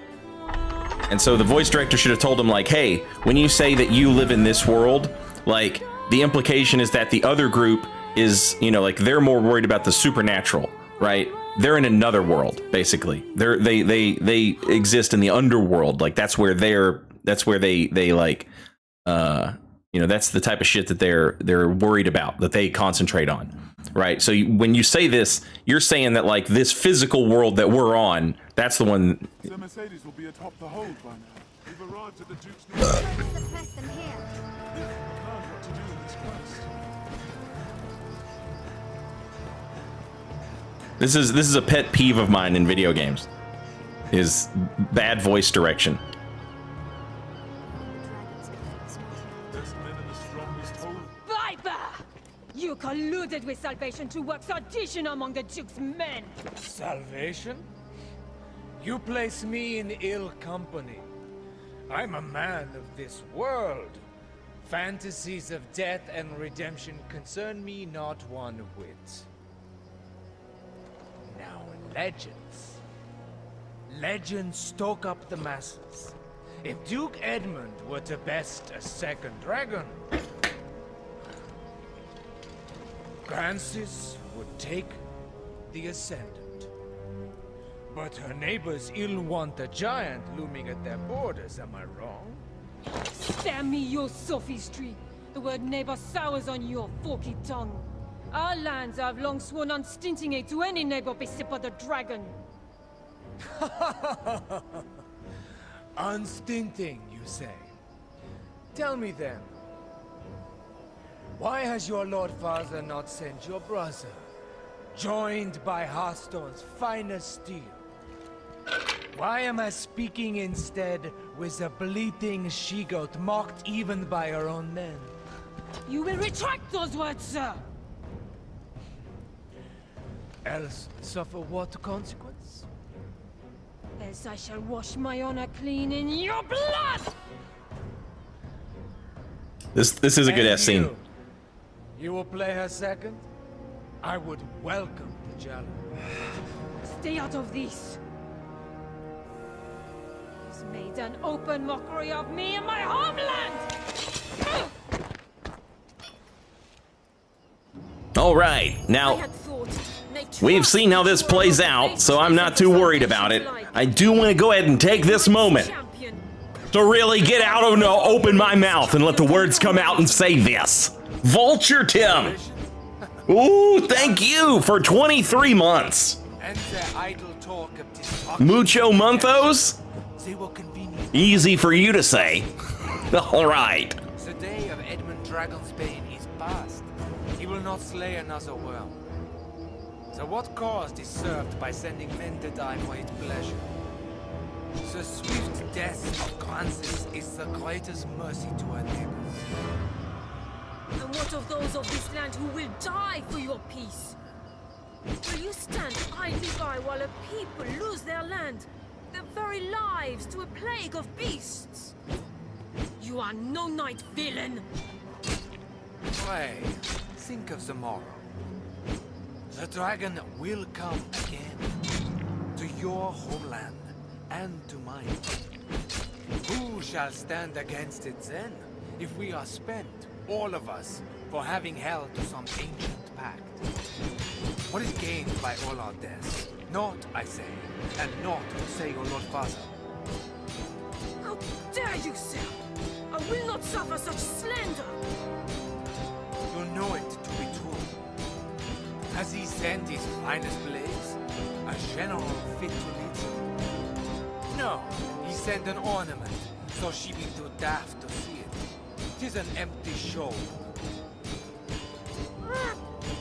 And so the voice director should have told him, like, hey, when you say that you live in this world, like, the implication is that the other group is, you know, like, they're more worried about the supernatural, right? They're in another world, basically. They exist in the underworld. Like, that's where they like, you know, that's the type of shit that they're worried about, that they concentrate on, right? So when you say this, you're saying that, like, this physical world that we're on, that's the one. Sir Mercedes will be atop the hold by now. We've arrived at the Duke's new Suppress them here. Learn what to do in this quest. This is a pet peeve of mine in video games, is bad voice direction. Viper! You colluded with Salvation to work sedition among the Duke's men! Salvation? You place me in ill company. I'm a man of this world. Fantasies of death and redemption concern me not one whit. Now, legends. Legends stoke up the masses. If Duke Edmund were to best a second dragon, Francis would take the Ascendant. But her neighbors ill want a giant looming at their borders, am I wrong? Spare me your sophistry! The word neighbor sours on your forky tongue. Our lands have long sworn unstinting aid to any neighbor beset by the dragon. Unstinting, you say? Tell me then, why has your Lord Father not sent your brother, joined by Hearthstone's finest steel? Why am I speaking instead with a bleating she-goat mocked even by her own men? You will retract those words, sir! Else suffer what consequence? Else I shall wash my honor clean in your blood! This is a good ass scene. You will play her second? I would welcome the challenge. Stay out of this! He's made an open mockery of me and my homeland! All right, now we've seen how this plays out, so I'm not too worried about it. I do want to go ahead and take this moment to really get out and open my mouth and let the words come out and say this. Vulture Tim. Ooh, thank you for 23 months. Mucho monthos? Easy for you to say. All right. The day of Edmund Dragonsbane is past. He will not slay another worm. So what cause is served by sending men to die for his pleasure? The swift death of Francis is the greatest mercy to our neighbors. And what of those of this land who will die for your peace? Will you stand idly by while a people lose their land, their very lives, to a plague of beasts? You are no knight, villain! Pray, think of the morrow. The dragon will come again, to your homeland and to mine. Who shall stand against it then, if we are spent, all of us, for having held to some ancient pact? What is gained by all our deaths? Not, I say, and not, say your Lord Father. How dare you, sir! I will not suffer such slander! You know it to be true. Has he sent his finest blades? A general fit to lead you? No, he sent an ornament, so she be too daft to see it. 'Tis an empty show.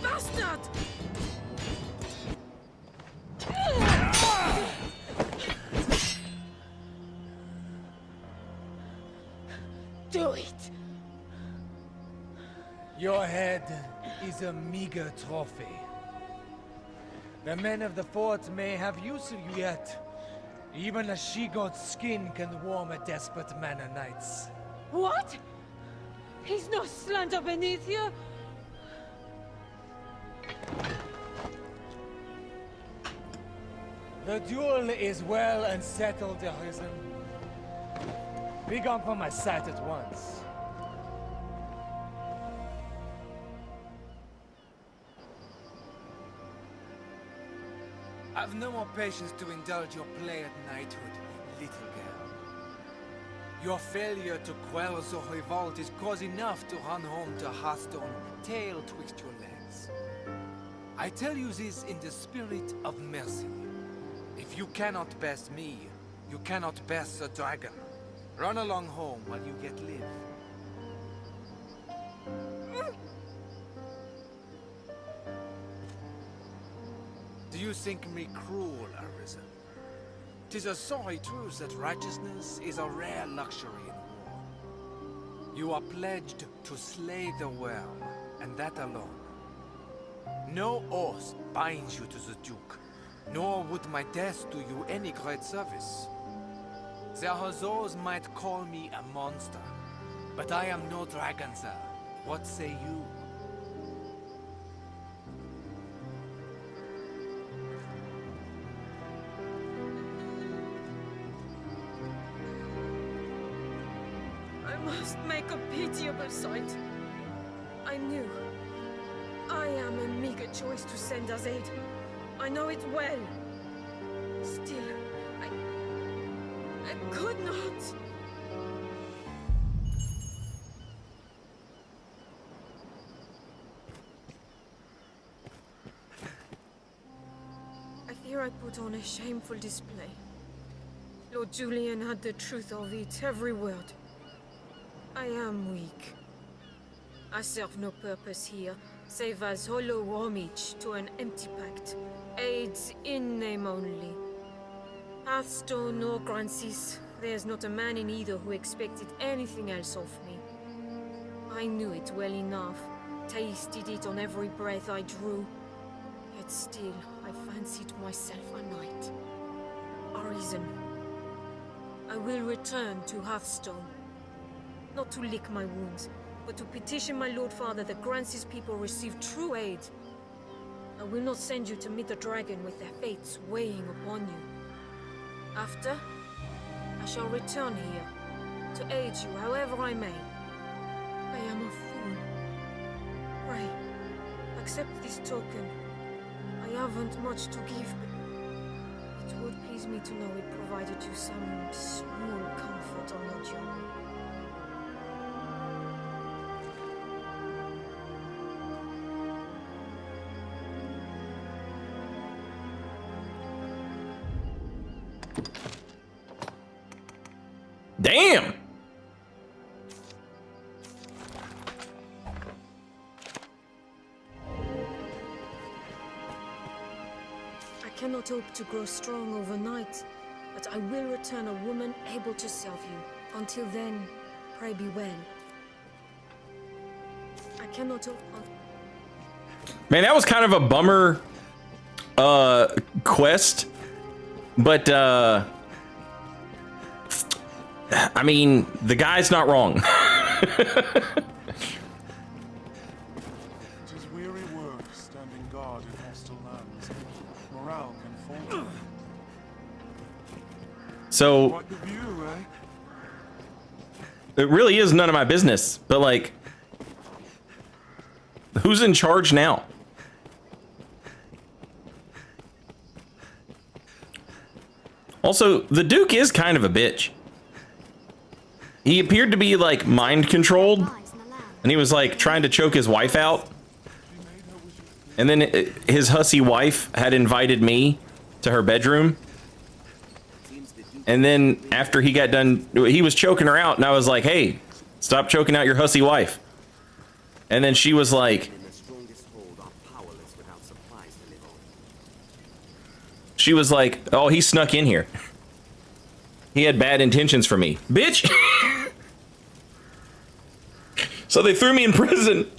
Bastard! Do it! Your head is a meager trophy. The men of the fort may have use of you yet. Even a she-goat's skin can warm a desperate man of nights. What? He's no slander beneath you? The duel is well and settled, Arisen. Be gone from my sight at once. I've no more patience to indulge your play at knighthood, little girl. Your failure to quell the revolt is cause enough to run home to Hearthstone, tail twixt your legs. I tell you this in the spirit of mercy. If you cannot best me, you cannot best the dragon. Run along home while you yet live. Do you think me cruel, Arisen? 'Tis a sorry truth that righteousness is a rare luxury in war. You are pledged to slay the worm, and that alone. No oath binds you to the Duke, nor would my death do you any great service. There are those might call me a monster, but I am no dragon, sir. What say you? I must make a pitiable sight. I knew. I am a meager choice to send as aid. I know it well. Still, I could not. I fear I put on a shameful display. Lord Julian had the truth of it, every word. I am weak. I serve no purpose here, save as hollow homage to an empty pact. Aids in name only. Hearthstone or Grancis, there's not a man in either who expected anything else of me. I knew it well enough, tasted it on every breath I drew. Yet still, I fancied myself a knight. Arisen. I will return to Hearthstone. Not to lick my wounds, but to petition my Lord Father that Grancis people receive true aid. I will not send you to meet the dragon with their fates weighing upon you. After, I shall return here, to aid you however I may. I am a fool. Pray, accept this token. I haven't much to give, but it would please me to know it provided you some small comfort on your journey. Damn! I cannot hope to grow strong overnight, but I will return a woman able to serve you. Until then, pray be well. I cannot hope... Man, that was kind of a bummer quest, but I mean, the guy's not wrong. It is weary work standing guard in hostile lands. Morale can falter. So Quite the view, eh? it really is none of my business, but like, who's in charge now? Also, the Duke is kind of a bitch. He appeared to be like mind controlled, and he was like trying to choke his wife out. And then his hussy wife had invited me to her bedroom. And then after he got done, he was choking her out, and I was like, hey, stop choking out your hussy wife. And then she was like, oh, he snuck in here. He had bad intentions for me. Bitch! So they threw me in prison.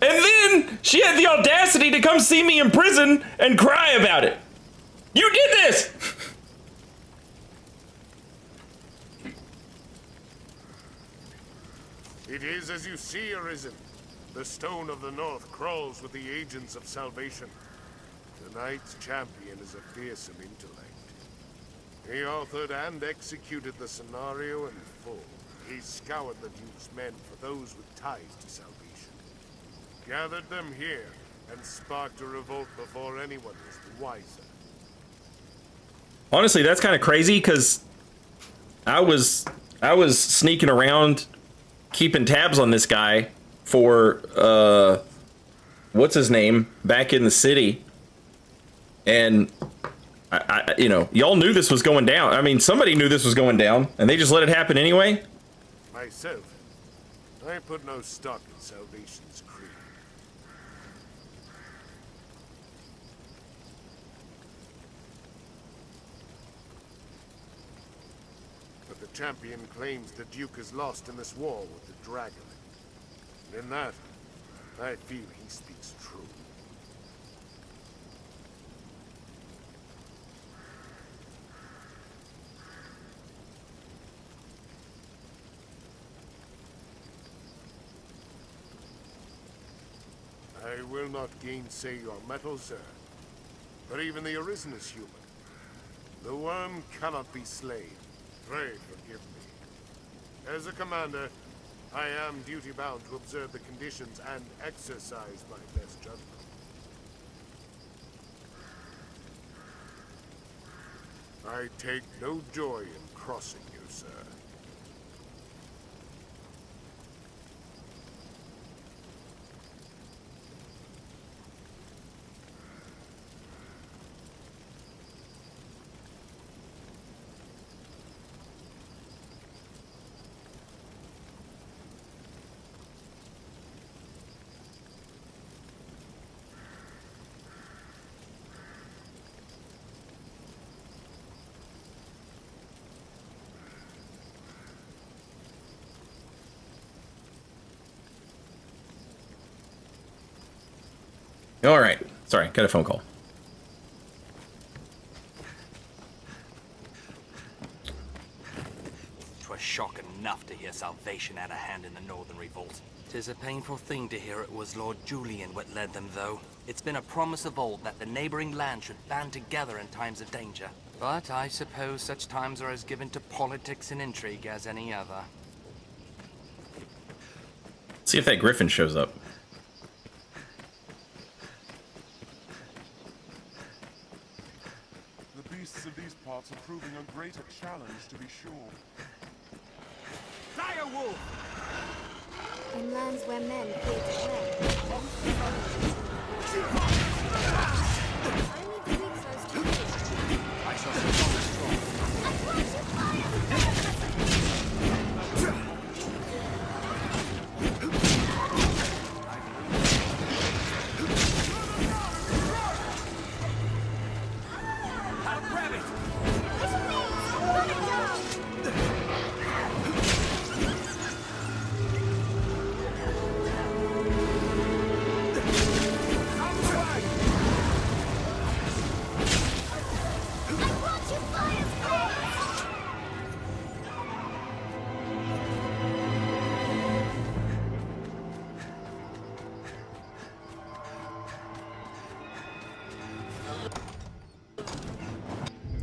And then she had the audacity to come see me in prison and cry about it. You did this! It is as you see, Arisen. The Stone of the North crawls with the agents of salvation. The Knight's champion is a fearsome intellect. He authored and executed the scenario in full. He scoured the Duke's men for those with ties to salvation, gathered them here, and sparked a revolt before anyone was wiser. Honestly, that's kind of crazy because I was sneaking around, keeping tabs on this guy for what's his name back in the city, and I you know, y'all knew this was going down. I mean, somebody knew this was going down, and they just let it happen anyway. Myself, I put no stock in Salvation's creed. But the champion claims the Duke is lost in this war with the dragon. And in that, I feel he speaks true. I will not gainsay your mettle, sir. But even the Arisen is human. The worm cannot be slain. Pray forgive me. As a commander, I am duty-bound to observe the conditions and exercise my best judgment. I take no joy in crossing you, sir. All right. Sorry, got a phone call. "'Twas shock enough to hear Salvation had a hand in the Northern Revolt. 'Tis a painful thing to hear it was Lord Julian what led them, though. It's been a promise of old that the neighboring land should band together in times of danger. But I suppose such times are as given to politics and intrigue as any other." See if that griffin shows up. The beasts of these parts are proving a greater challenge, to be sure. Dire wolf! In lands where men fear to tread, only the weak foes can fear. I shall see strong.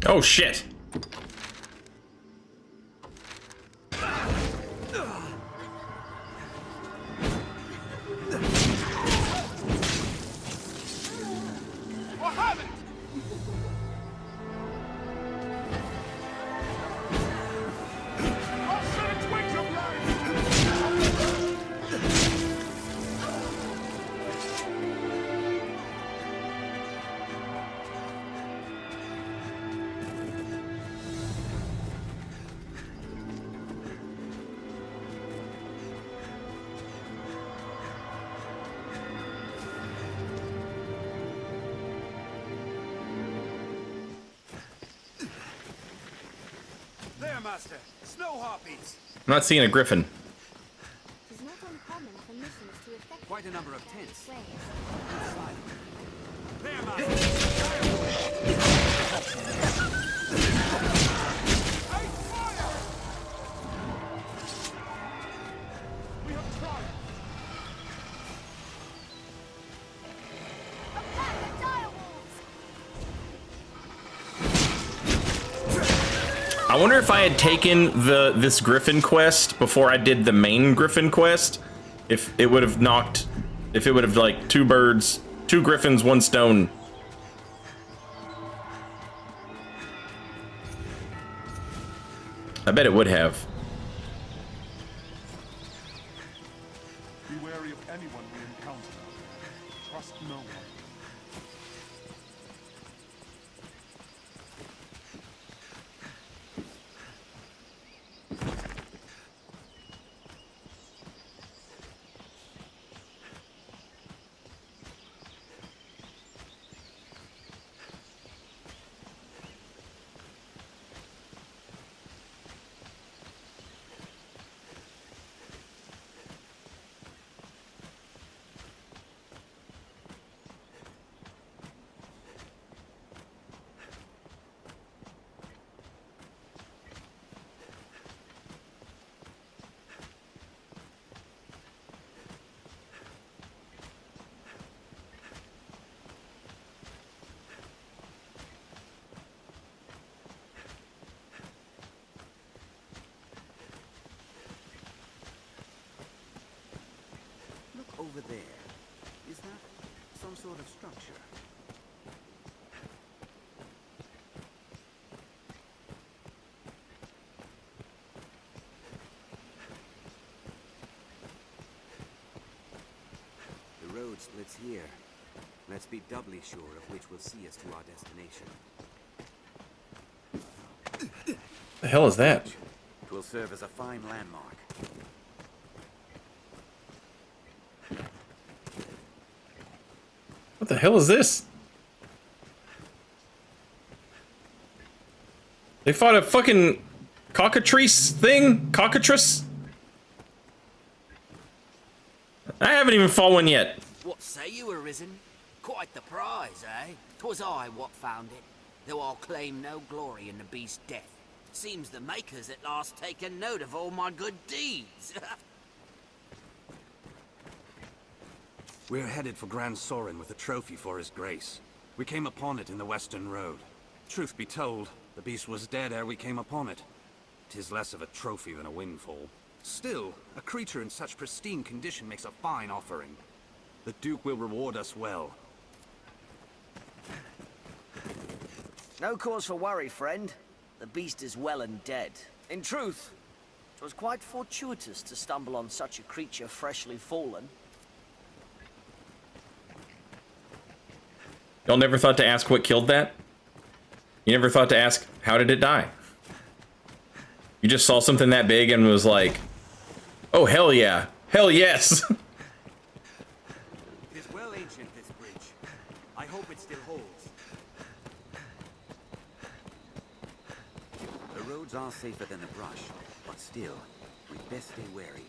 Oh shit. There, Master. Snow harpies. I'm not seeing a griffin. It is not uncommon for missions to effect Quite a number of tents. There, Master. We have tried. A pack of dire wolves! I wonder if I had taken this Griffin quest before I did the main Griffin quest, if it would have knocked, if it would have like two Griffins, one stone. I bet it would have. Be wary of anyone we encounter. Trust no one. Over there. Is that some sort of structure? The road splits here. Let's be doubly sure of which will see us to our destination. The hell is that? It will serve as a fine landmark. What the hell is this? They fought a fucking cockatrice thing? Cockatrice? I haven't even fought one yet. What say you, Arisen? Quite the prize, eh? 'Twas I what found it, though I'll claim no glory in the beast's death. Seems the makers at last taken note of all my good deeds. We're headed for Grand Sorin with a trophy for his grace. We came upon it in the Western Road. Truth be told, the beast was dead ere we came upon it. 'Tis less of a trophy than a windfall. Still, a creature in such pristine condition makes a fine offering. The Duke will reward us well. No cause for worry, friend. The beast is well and dead. In truth, 'twas quite fortuitous to stumble on such a creature freshly fallen. Y'all never thought to ask what killed that? You never thought to ask, how did it die? You just saw something that big and was like, oh, hell yeah. Hell yes. It is well ancient, this bridge. I hope it still holds. The roads are safer than the brush, but still, we'd best stay wary.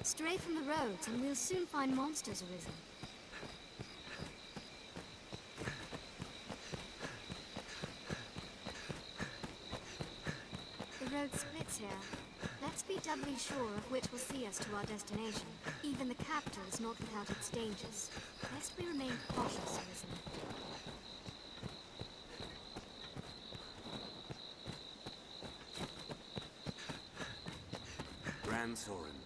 Stray from the roads and we'll soon find monsters arisen. The road splits here. Let's be doubly sure of which will see us to our destination. Even the capital is not without its dangers. Lest we remain cautious, Arisen. Grand Sorin.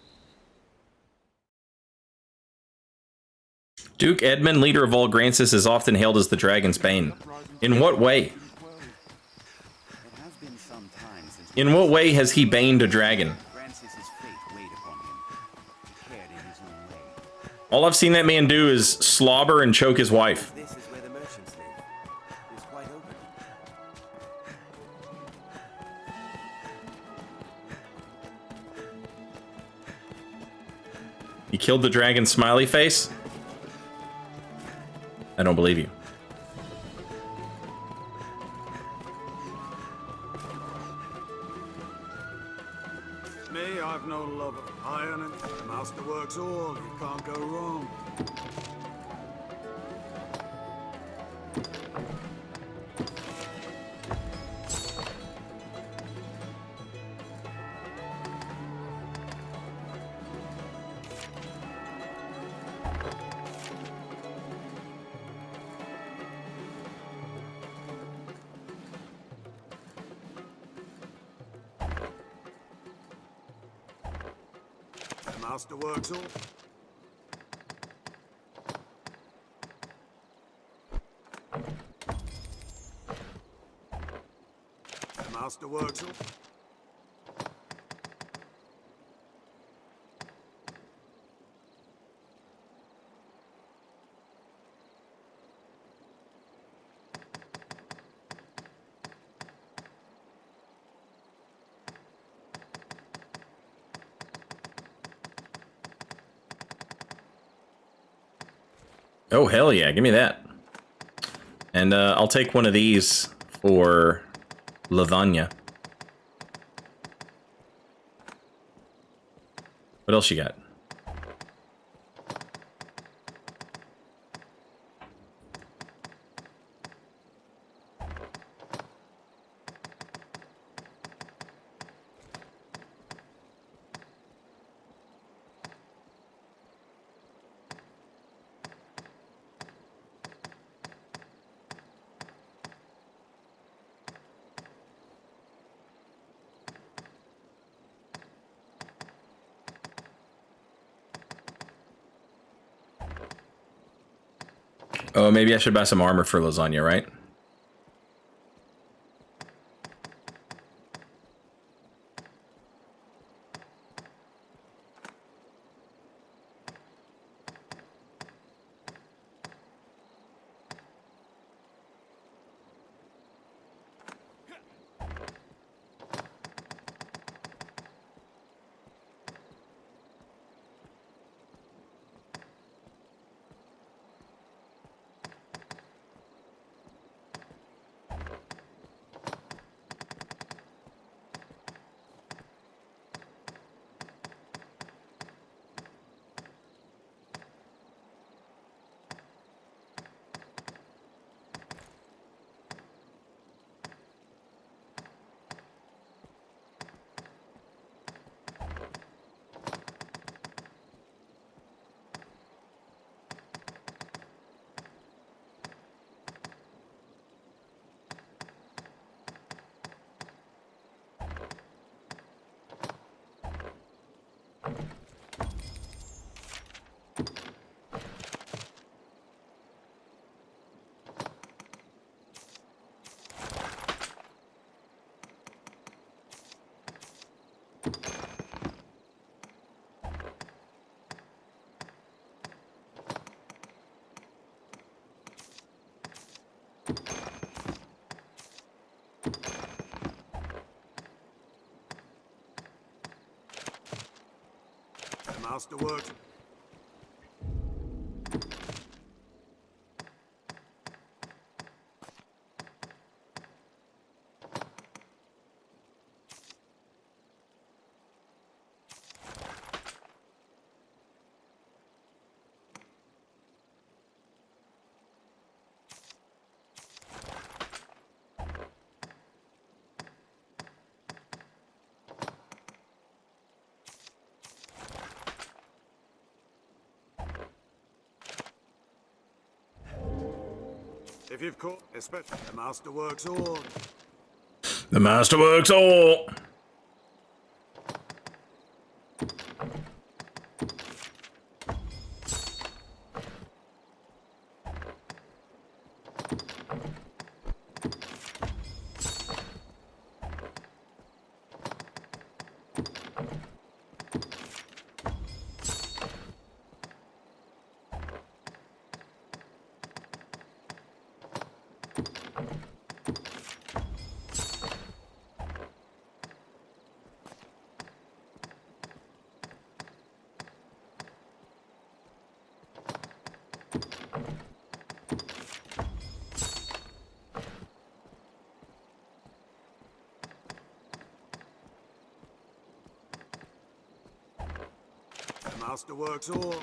Duke Edmund, leader of all Grancis, is often hailed as the Dragon's Bane. In what way? In what way has he baned a dragon? All I've seen that man do is slobber and choke his wife. This is where the merchants live. It's quite open. You killed the dragon's smiley face? I don't believe you. Me, I've no love of iron, and the master works all. You can't go wrong. The master works all. The master works all. Oh, hell yeah. Give me that. And I'll take one of these for lasagna. What else you got? Oh, maybe I should buy some armor for lasagna, right? The master works. If you've caught, especially the master works all. The master works all. The master works all.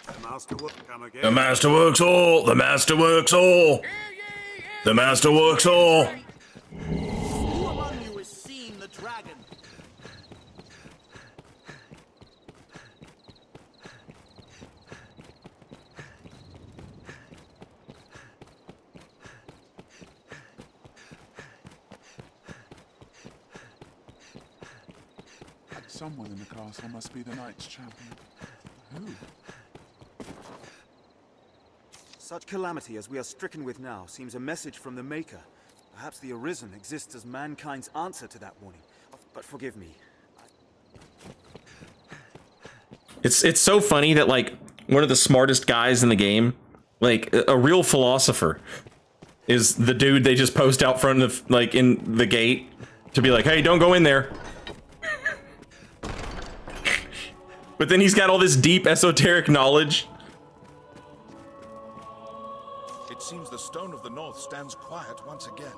The master works. Come again. The master works all. The master works all. The master works all. Who among you has seen the dragon? Someone in the castle must be the Knights Champion. Who? Such calamity as we are stricken with now seems a message from the Maker. Perhaps the Arisen exists as mankind's answer to that warning. But forgive me. It's so funny that, like, one of the smartest guys in the game, like a real philosopher, is the dude they just post out front of, like, in the gate to be like, hey, don't go in there. But then he's got all this deep esoteric knowledge. It seems the Stone of the North stands quiet once again.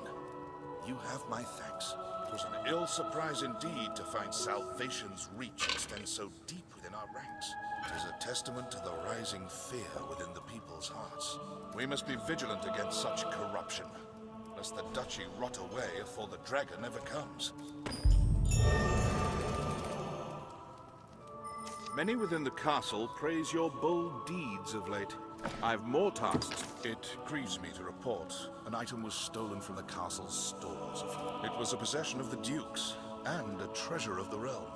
You have my thanks. It was an ill surprise indeed to find salvation's reach extend so deep within our ranks. It is a testament to the rising fear within the people's hearts. We must be vigilant against such corruption, lest the duchy rot away afore the dragon ever comes. Many within the castle praise your bold deeds of late. I've more tasks. It grieves me to report an item was stolen from the castle's stores. It was a possession of the Duke's and a treasure of the realm.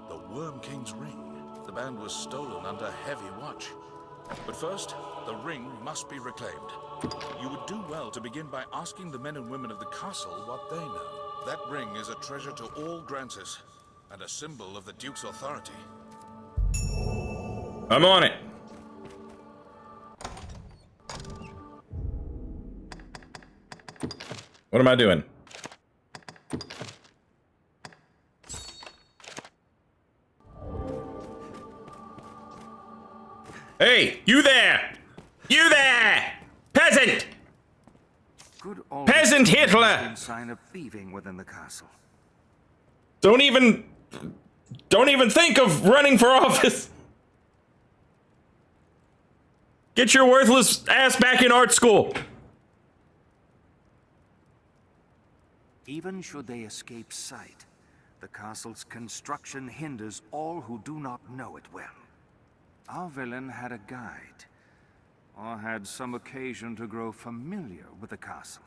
The Worm King's ring. The band was stolen under heavy watch. But first, the ring must be reclaimed. You would do well to begin by asking the men and women of the castle what they know. That ring is a treasure to all Grancis and a symbol of the Duke's authority. I'm on it. What am I doing? Hey, you there! You there! Peasant! Good old Peasant Hitler! sign of thieving within the castle. Don't even think of running for office. Get your worthless ass back in art school. Even should they escape sight, the castle's construction hinders all who do not know it well. Our villain had a guide, or had some occasion to grow familiar with the castle.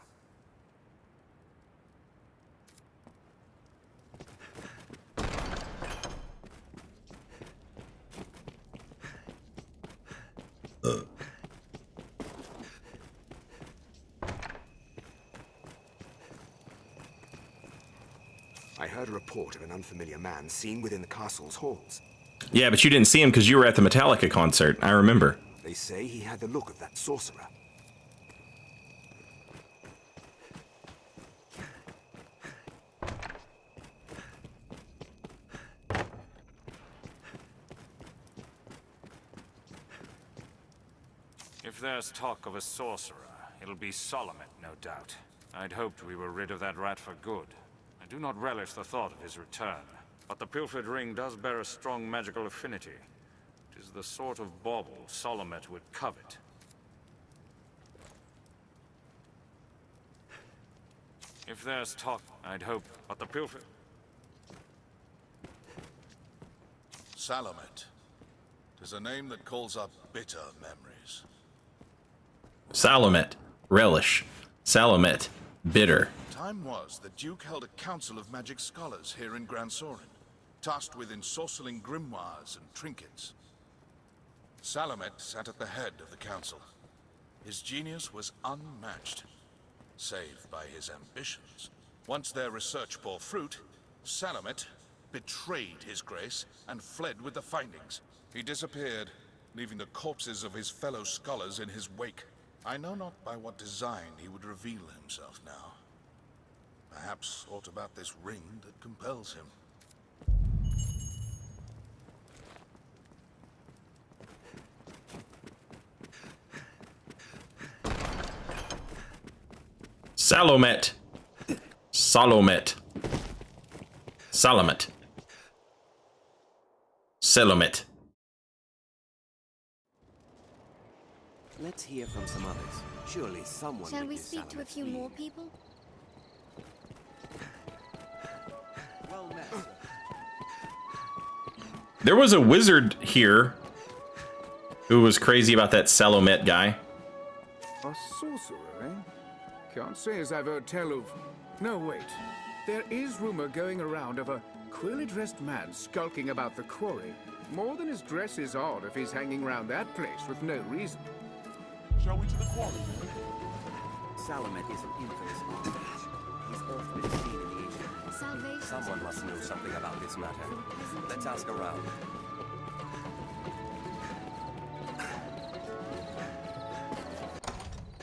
I heard a report of an unfamiliar man seen within the castle's halls. Yeah, but you didn't see him because you were at the Metallica concert. I remember. They say he had the look of that sorcerer. If there's talk of a sorcerer, it'll be Solomet, no doubt. I'd hoped we were rid of that rat for good. I do not relish the thought of his return, but the pilfered ring does bear a strong magical affinity. It is the sort of bauble Solomet would covet. If there's talk, I'd hope, but the pilfered... Salomet. Tis a name that calls up bitter memories. Salomet, relish. Salomet, bitter. Time was the Duke held a council of magic scholars here in Gran Soren, tasked with ensorceling grimoires and trinkets. Salomet sat at the head of the council. His genius was unmatched, save by his ambitions. Once their research bore fruit, Salomet betrayed his grace and fled with the findings. He disappeared, leaving the corpses of his fellow scholars in his wake. I know not by what design he would reveal himself now. Perhaps aught about this ring that compels him. Salomet. Salomet. Salomet. Salomet. Let's hear from some others. Surely someone Shall would we give speak to a Salomet few leave. more people? Well met, sir. There was a wizard here who was crazy about that Salomet guy. A sorcerer, eh? Can't say as I've heard tell of... No, wait. There is rumor going around of a queerly dressed man skulking about the quarry. More than his dress is odd if he's hanging around that place with no reason. Shall we to the quarry? Salamet is an infamous architect. He's often been seen in the area. Salvation. Someone must know something about this matter. Let's ask around.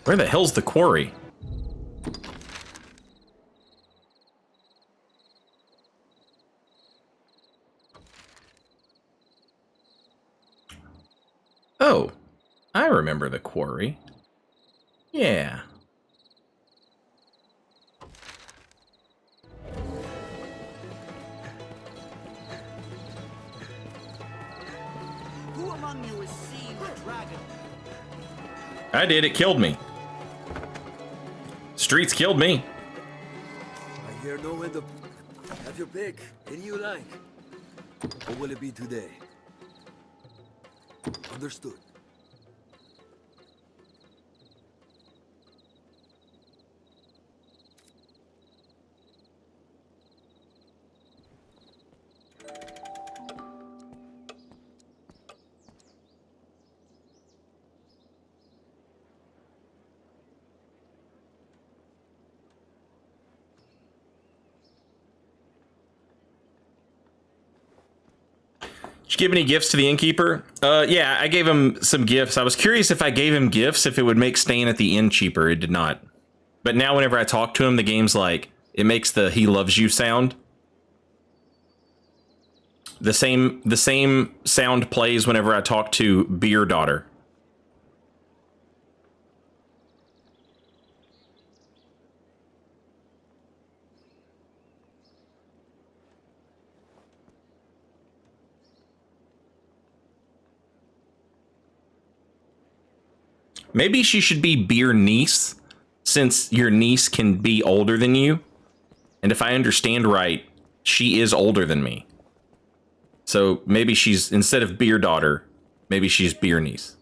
Where the hell's the quarry? Oh, I remember the quarry. Yeah. Who among you has seen the dragon? I did, it killed me. Streets killed me. I hear no end of... Have your pick. Any you like. What will it be today? Understood. Did you give any gifts to the innkeeper? Yeah, I gave him some gifts. I was curious if I gave him gifts, if it would make staying at the inn cheaper. It did not. But now whenever I talk to him, the game's like, it makes the "he loves you" sound. The same sound plays whenever I talk to Beer Daughter. Maybe she should be Beer Niece, since your niece can be older than you. And if I understand right, she is older than me. So maybe she's, instead of Beer Daughter, maybe she's Beer Niece.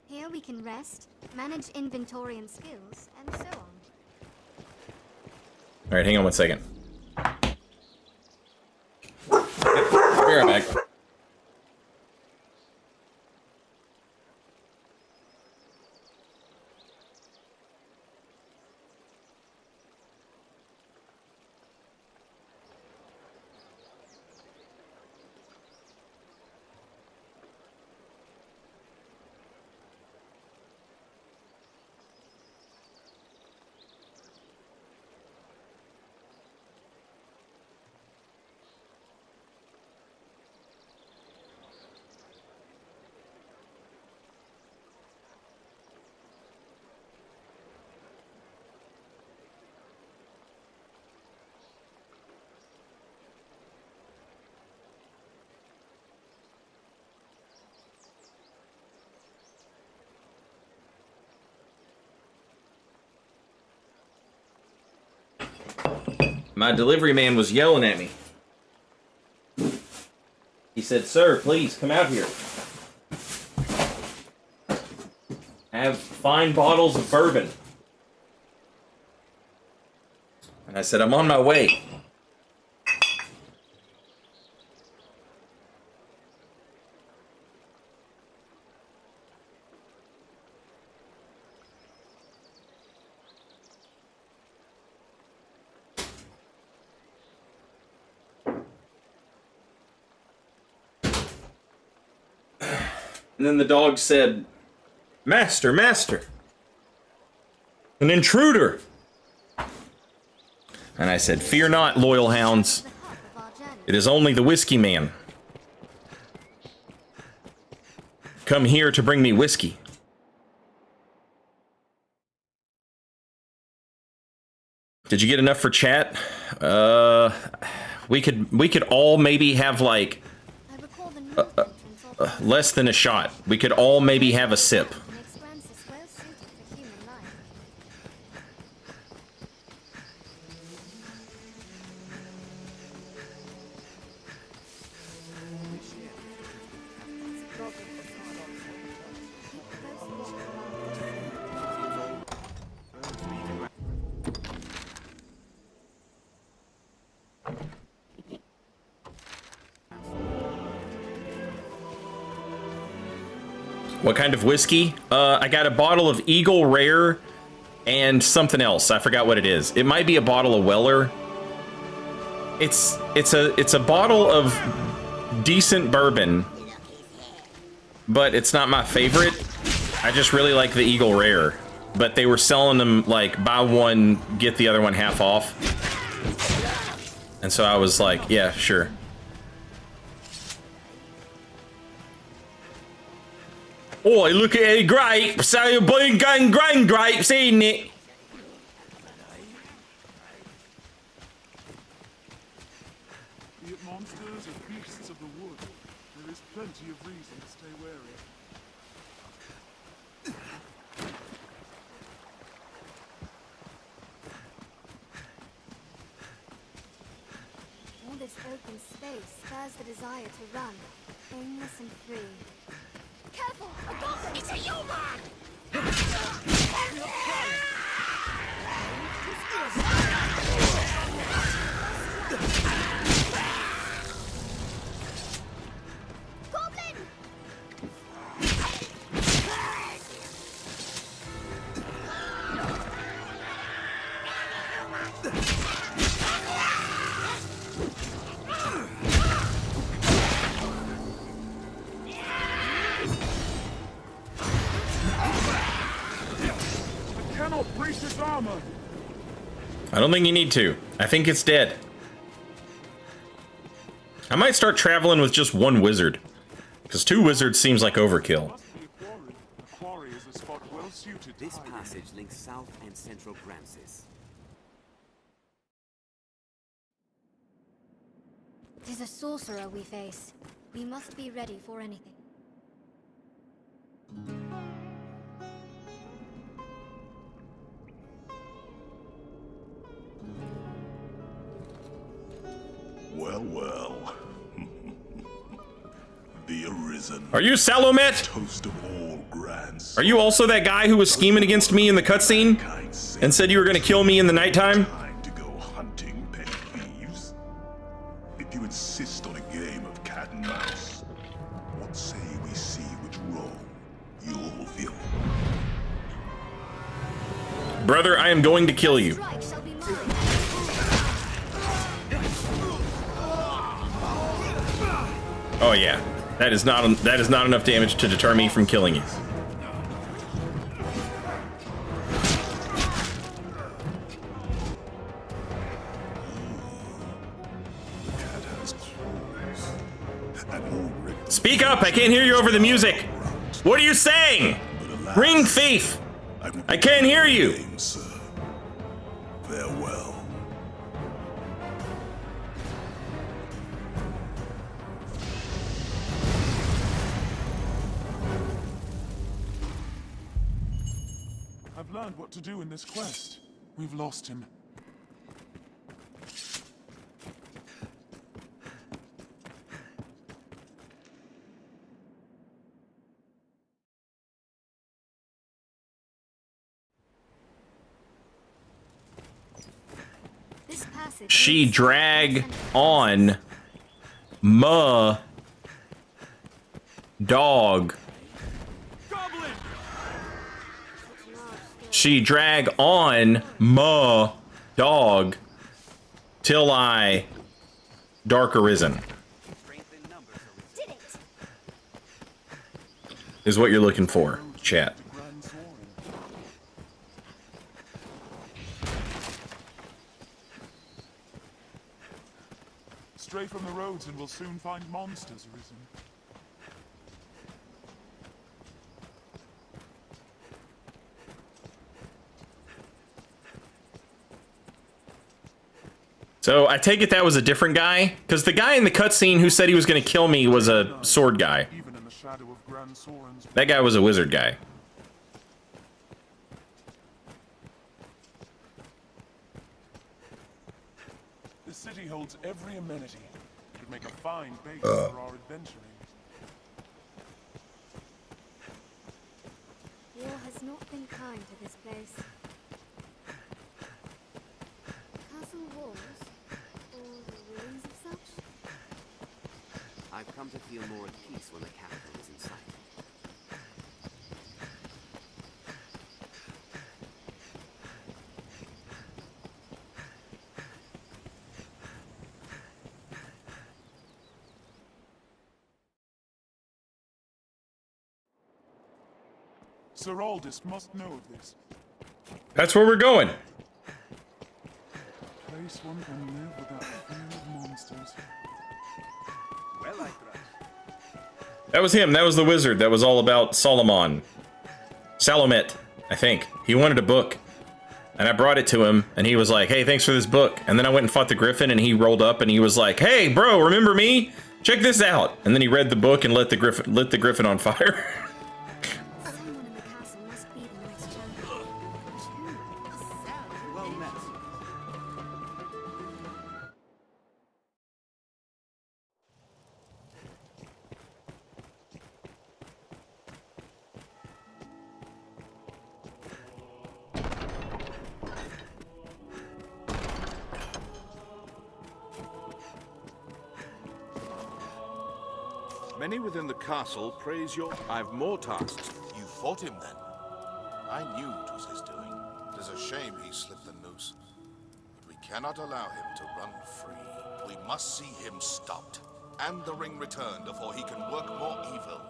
Here we can rest, manage inventory and skills, and so on. All right, hang on one second. Be right back. My delivery man was yelling at me. He said, "Sir, please come out here. I have fine bottles of bourbon." And I said, "I'm on my way." And then the dog said, "Master, master, an intruder." And I said, "Fear not, loyal hounds. It is only the whiskey man. Come here to bring me whiskey." Did you get enough for chat? We could all maybe have like less than a shot. We could all maybe have a sip. What kind of whiskey? I got a bottle of Eagle Rare and something else. I forgot what it is. It might be a bottle of Weller. It's a bottle of decent bourbon, but it's not my favorite. I just really like the Eagle Rare, but they were selling them like buy one get the other one half off, and so I was like, yeah, sure. Oh, look at the grapes! So you've been going grain grapes, ain't it? Be it monsters or beasts of the wood, there is plenty of reason to stay wary. All this open space spurs the desire to run, aimless and free. Careful! A goblin! It's a human! Goblin! Breach its armor. I don't think you need to. I think it's dead. I might start traveling with just one wizard, because 2 wizards seems like overkill. This passage links South and Central Grancis. Tis a sorcerer we face. We must be ready for anything. Well, well. The Arisen. Are you Salumet? Toast of all grands. Are you also that guy who was scheming against me in the cutscene and said you were going to kill me in the nighttime? Time to go hunting petty thieves. If you insist on a game of cat and mouse, what say we see which role you'll fill? Brother, I am going to kill you. Oh yeah, that is not enough damage to deter me from killing you. Speak up! I can't hear you over the music. What are you saying? Ring thief! I can't hear you. Farewell. I've learned what to do in this quest. We've lost him. She drag on ma dog. She drag on ma dog till I dark arisen. Is what you're looking for, chat. Stray from the roads and we'll soon find monsters arisen. So I take it that was a different guy? Because the guy in the cutscene who said he was going to kill me was a sword guy. That guy was a wizard guy. The city holds every amenity. It would make a fine base for our adventuring. War has not been kind to this place. Castle walls, or the ruins of such? I've come to feel more at peace when the capital is in sight. Sir Aldous must know of this. That's where we're going. Place one can live without fear of monsters. Well, I tried. That was him. That was the wizard. That was all about Solomon. Salomet, I think. He wanted a book. And I brought it to him, and he was like, hey, thanks for this book. And then I went and fought the Griffin, and he rolled up, and he was like, hey, bro, remember me? Check this out. And then he read the book and lit the Griffin on fire. Someone in the castle must be the next champion. Well met. Many within the castle praise your... I've more tasks. You fought him then? I knew it was his doing. It is a shame he slipped the noose. But we cannot allow him to run free. We must see him stopped, and the ring returned before he can work more evil.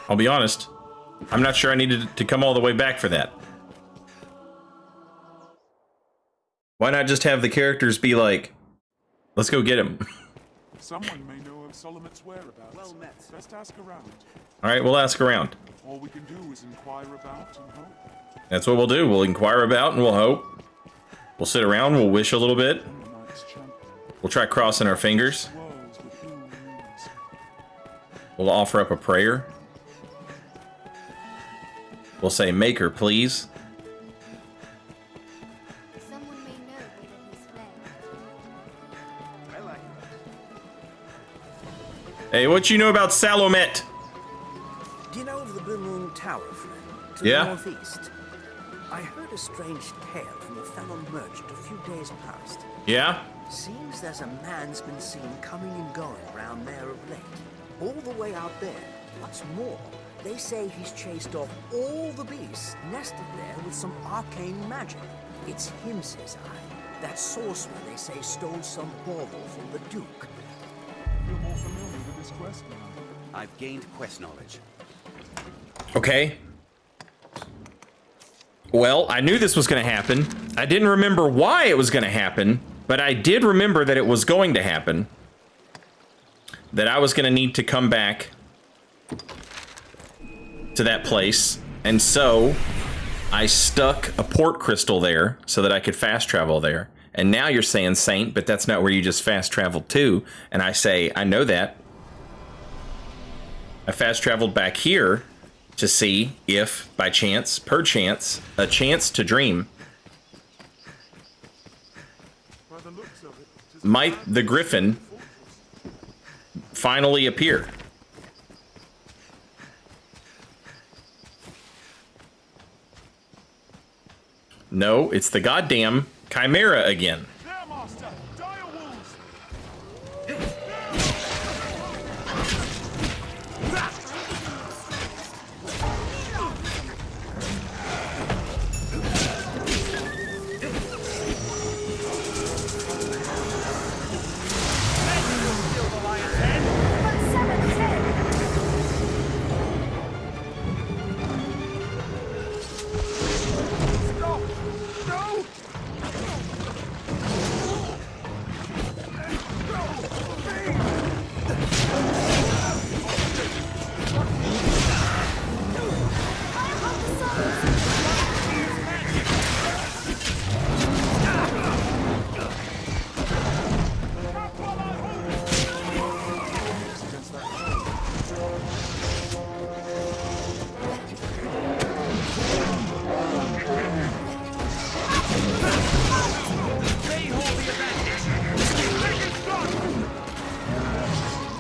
I'll be honest. I'm not sure I needed to come all the way back for that. Why not just have the characters be like, let's go get him? Someone may know of Solomon's whereabouts. Well met. Best ask around. All right, we'll ask around. All we can do is inquire about and hope. That's what we'll do. We'll inquire about and we'll hope. We'll sit around, we'll wish a little bit. We'll try crossing our fingers. We'll offer up a prayer. We'll say, Maker, please. Someone may know whether he's fled. I like it. Hey, what you know about Salomet? Do you know of the Blue Moon Tower, friend? To Yeah. the northeast. I heard a strange tale from a fellow merchant a few days past. Yeah? Seems there's a man's been seen coming and going round there of late. All the way out there. What's more, they say he's chased off all the beasts nested there with some arcane magic. It's him, says I. That sorcerer, they say, stole some bauble from the Duke. I feel more familiar with this quest now. I've gained quest knowledge. Okay. Well, I knew this was going to happen. I didn't remember why it was going to happen, but I did remember that it was going to happen. That I was going to need to come back to that place. And so I stuck a port crystal there so that I could fast travel there. And now you're saying Saint, but that's not where you just fast traveled to. And I say, I know that. I fast traveled back here to see if, by chance, perchance, a chance to dream, might the Griffin finally appear. No, it's the goddamn Chimera again.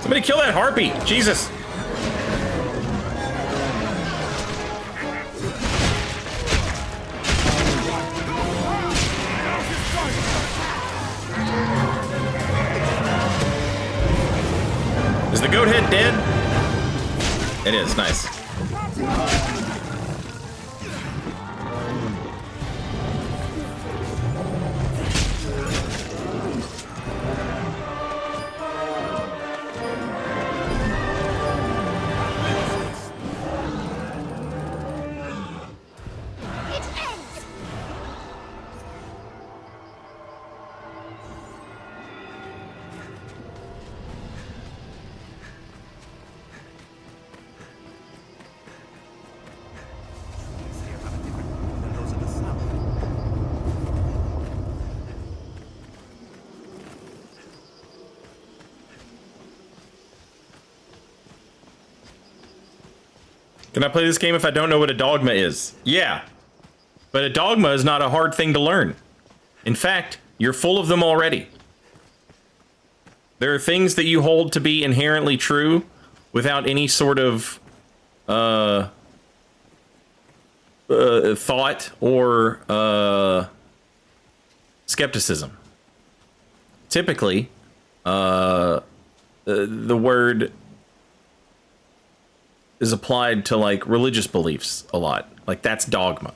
Somebody kill that harpy! Jesus! Is the goat head dead? It is, nice. Can I play this game if I don't know what a dogma is? Yeah. But a dogma is not a hard thing to learn. In fact, you're full of them already. There are things that you hold to be inherently true without any sort of thought or skepticism. Typically, the word is applied to like religious beliefs a lot. Like that's dogma.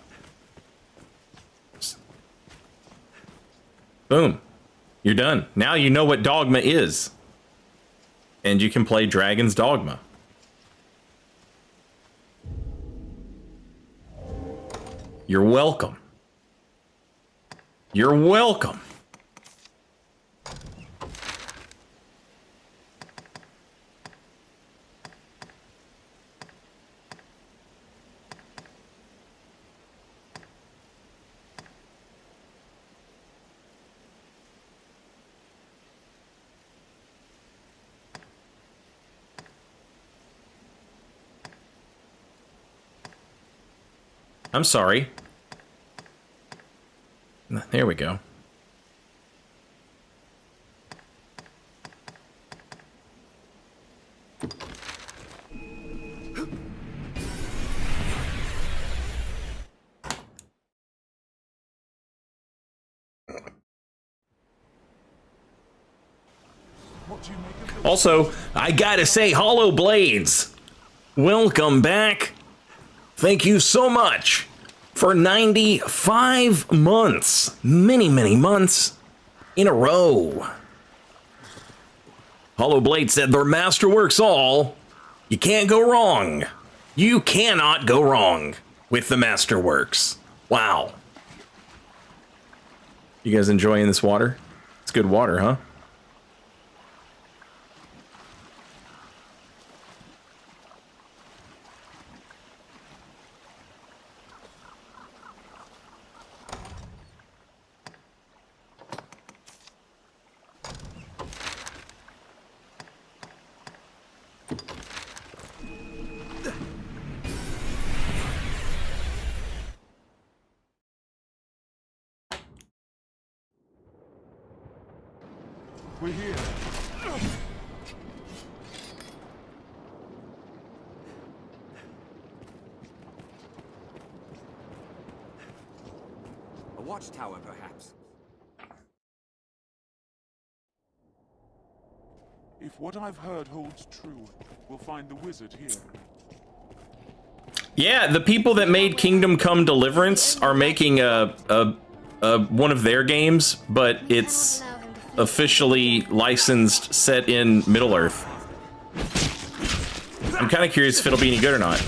Boom. You're done. Now you know what dogma is. And you can play Dragon's Dogma. You're welcome. You're welcome. I'm sorry. There we go. Also, I gotta say, Hollow Blades, welcome back. Thank you so much for 95 months, many months in a row. Hollow Blade said their masterworks all. You can't go wrong. You cannot go wrong with the masterworks. Wow. You guys enjoying this water? It's good water, huh? We're here. A watchtower, perhaps. If what I've heard holds true, we'll find the wizard here. Yeah, the people that made Kingdom Come Deliverance are making a one of their games, but it's officially licensed set in Middle-earth. I'm kind of curious if it'll be any good or not.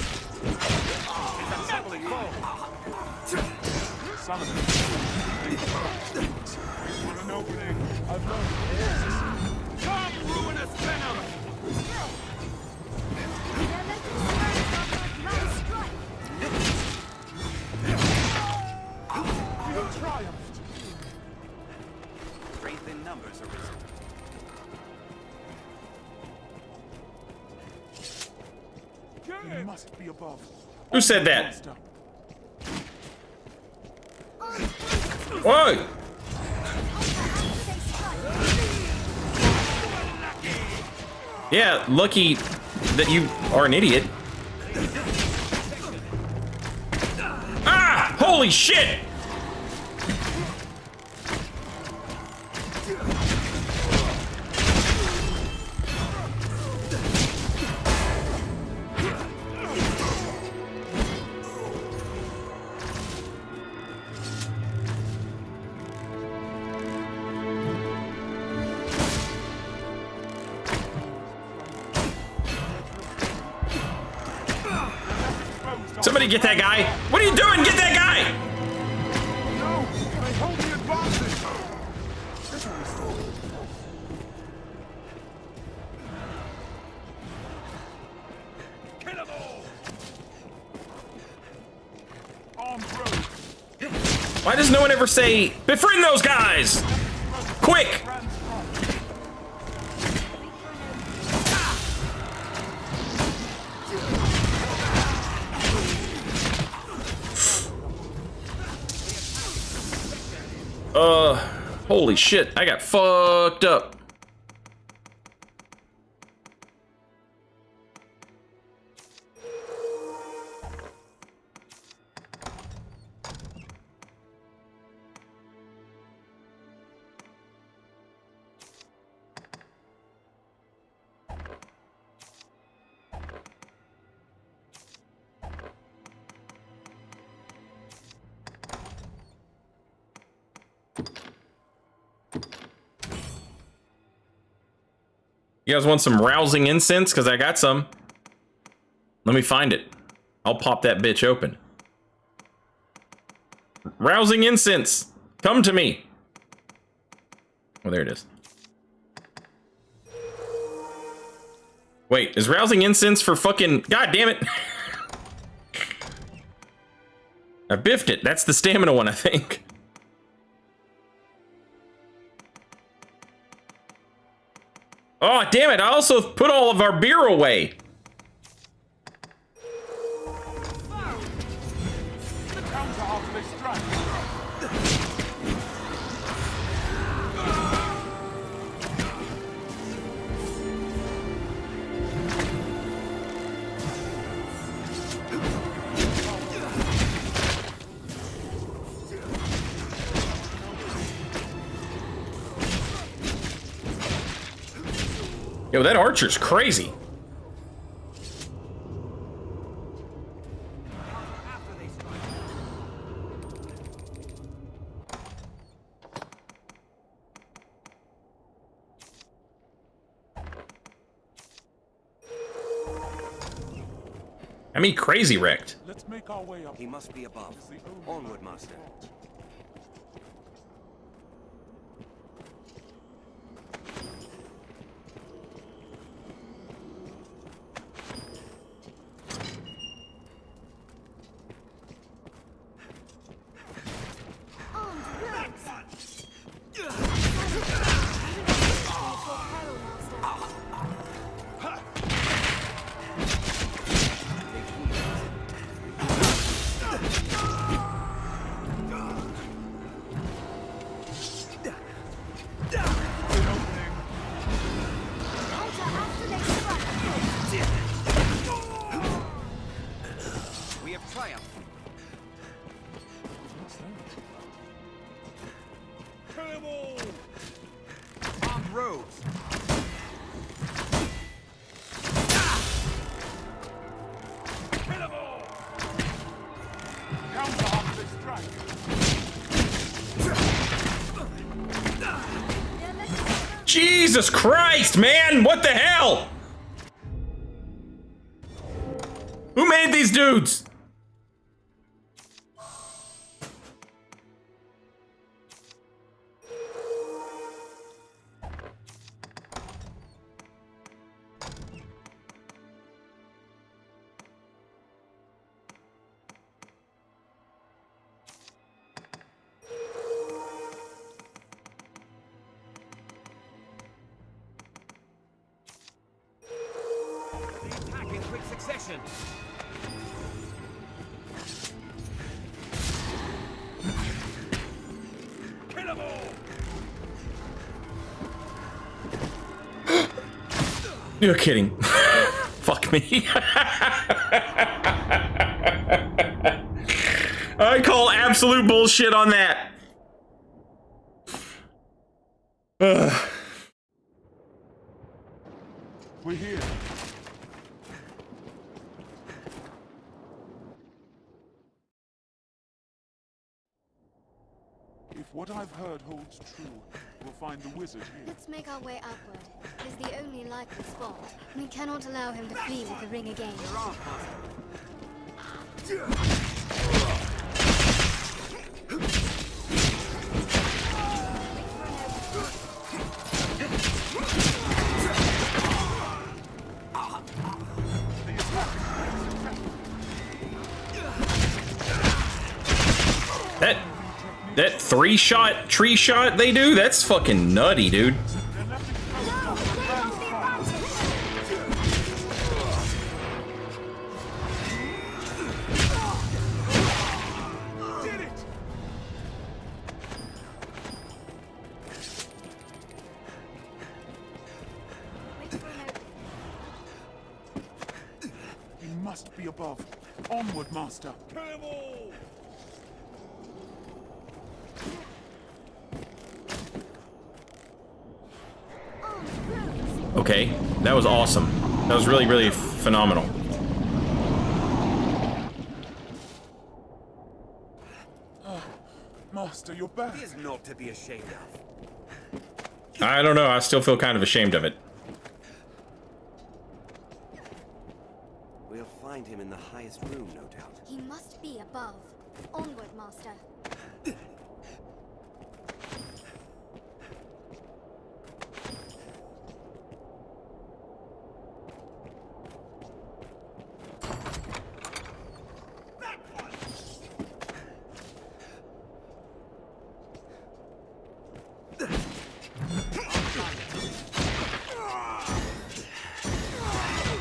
Strength in numbers arisen. He must be above. Who said that? Whoa! Yeah, lucky that you are an idiot. Ah! Holy shit! Somebody get that guy! What are you doing? Get that guy! No! They hold the advantage! Kill them all! Armed road! Why does no one ever say, befriend those guys? Quick! Holy shit, I got fucked up. You guys want some rousing incense? Because I got some. Let me find it. I'll pop that bitch open. Rousing incense! Come to me! Oh, there it is. Wait, is rousing incense for fucking... God damn it! I biffed it. That's the stamina one, I think. Oh, damn it. I also put all of our beer away. Yo, that archer's crazy. I mean, crazy wrecked. Let's make our way up. He must be above. Onward, master. Jesus Christ, man! What the hell? Who made these dudes? You're kidding. Fuck me. I call absolute bullshit on that. We're here. If what I've heard holds true, we'll find the wizard here. Let's make our way upward. It is the only likely spot. We cannot allow him to flee with the ring again. That three-shot tree shot they do, that's fucking nutty, dude. must be above. Onward, Master. Kill them all! Okay, that was awesome. That was really, really phenomenal. Oh, Master, you're back. There's naught to be ashamed of. I don't know, I still feel kind of ashamed of it. We'll find him in the highest room, no doubt. He must be above. Onward, Master.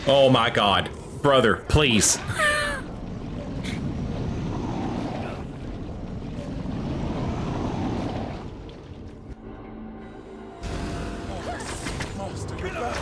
Oh my god. Brother, please. Master, you're back.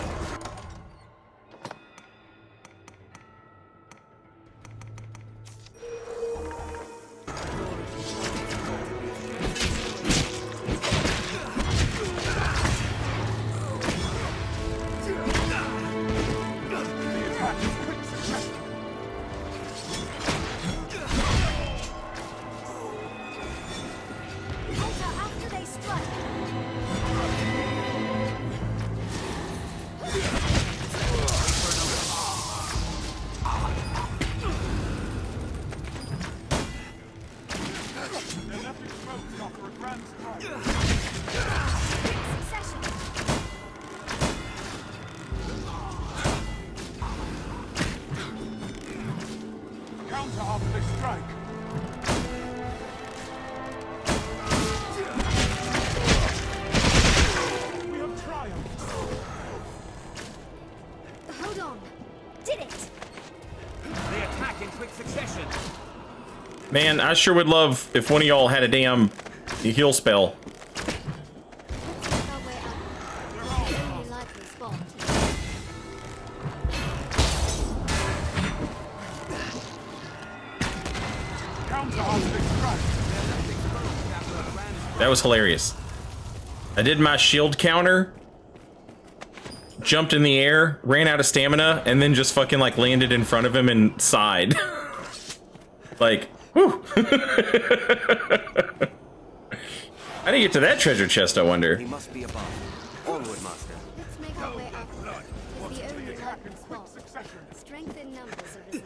Counter after they strike. We have triumphed. Hold on. Did it? They attack in quick succession. Man, I sure would love if one of y'all had a damn heal spell. Only likely spot. Counter after they strike. That was hilarious. I did my shield counter, jumped in the air, ran out of stamina, and then just fucking like landed in front of him and sighed. Like, whew. How do you get to that treasure chest, I wonder? He must be above. Onward, Master. Let's make our way up. It's the only likely spot. Strength in numbers, Arisen.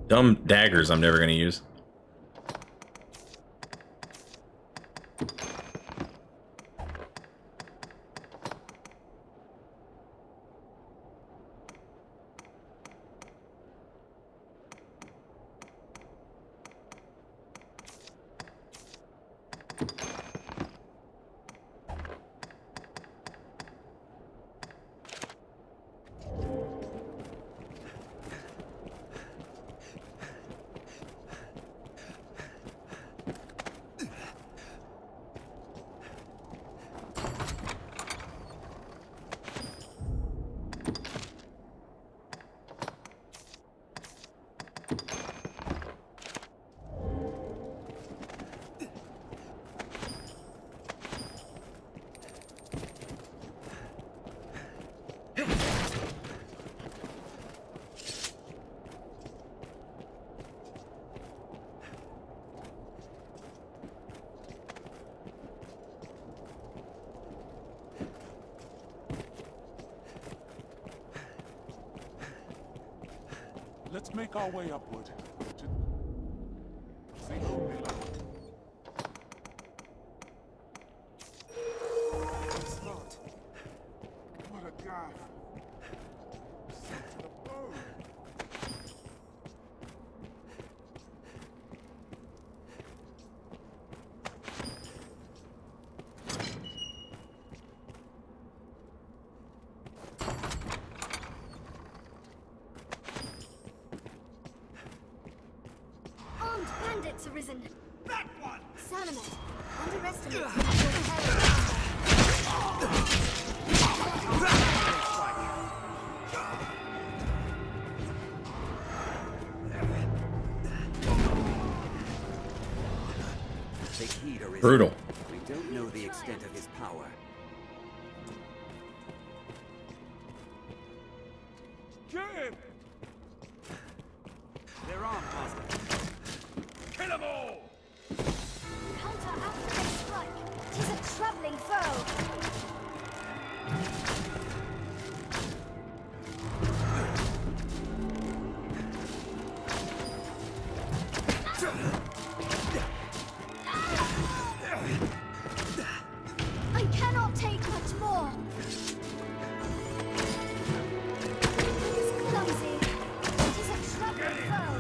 Dumb daggers I'm never gonna use. Let's make our way upward. To the only light. Spot. What a gaff. Sent to the bone. bandits arisen. That one! Salamet, underestimate your Take heed, Arisen. Brutal. We don't know the extent of his power. Jim! They're armed, Master. Kill them all! Counter after they strike. 'Tis a troubling foe. I cannot take much more. It is clumsy. It is a troubling foe.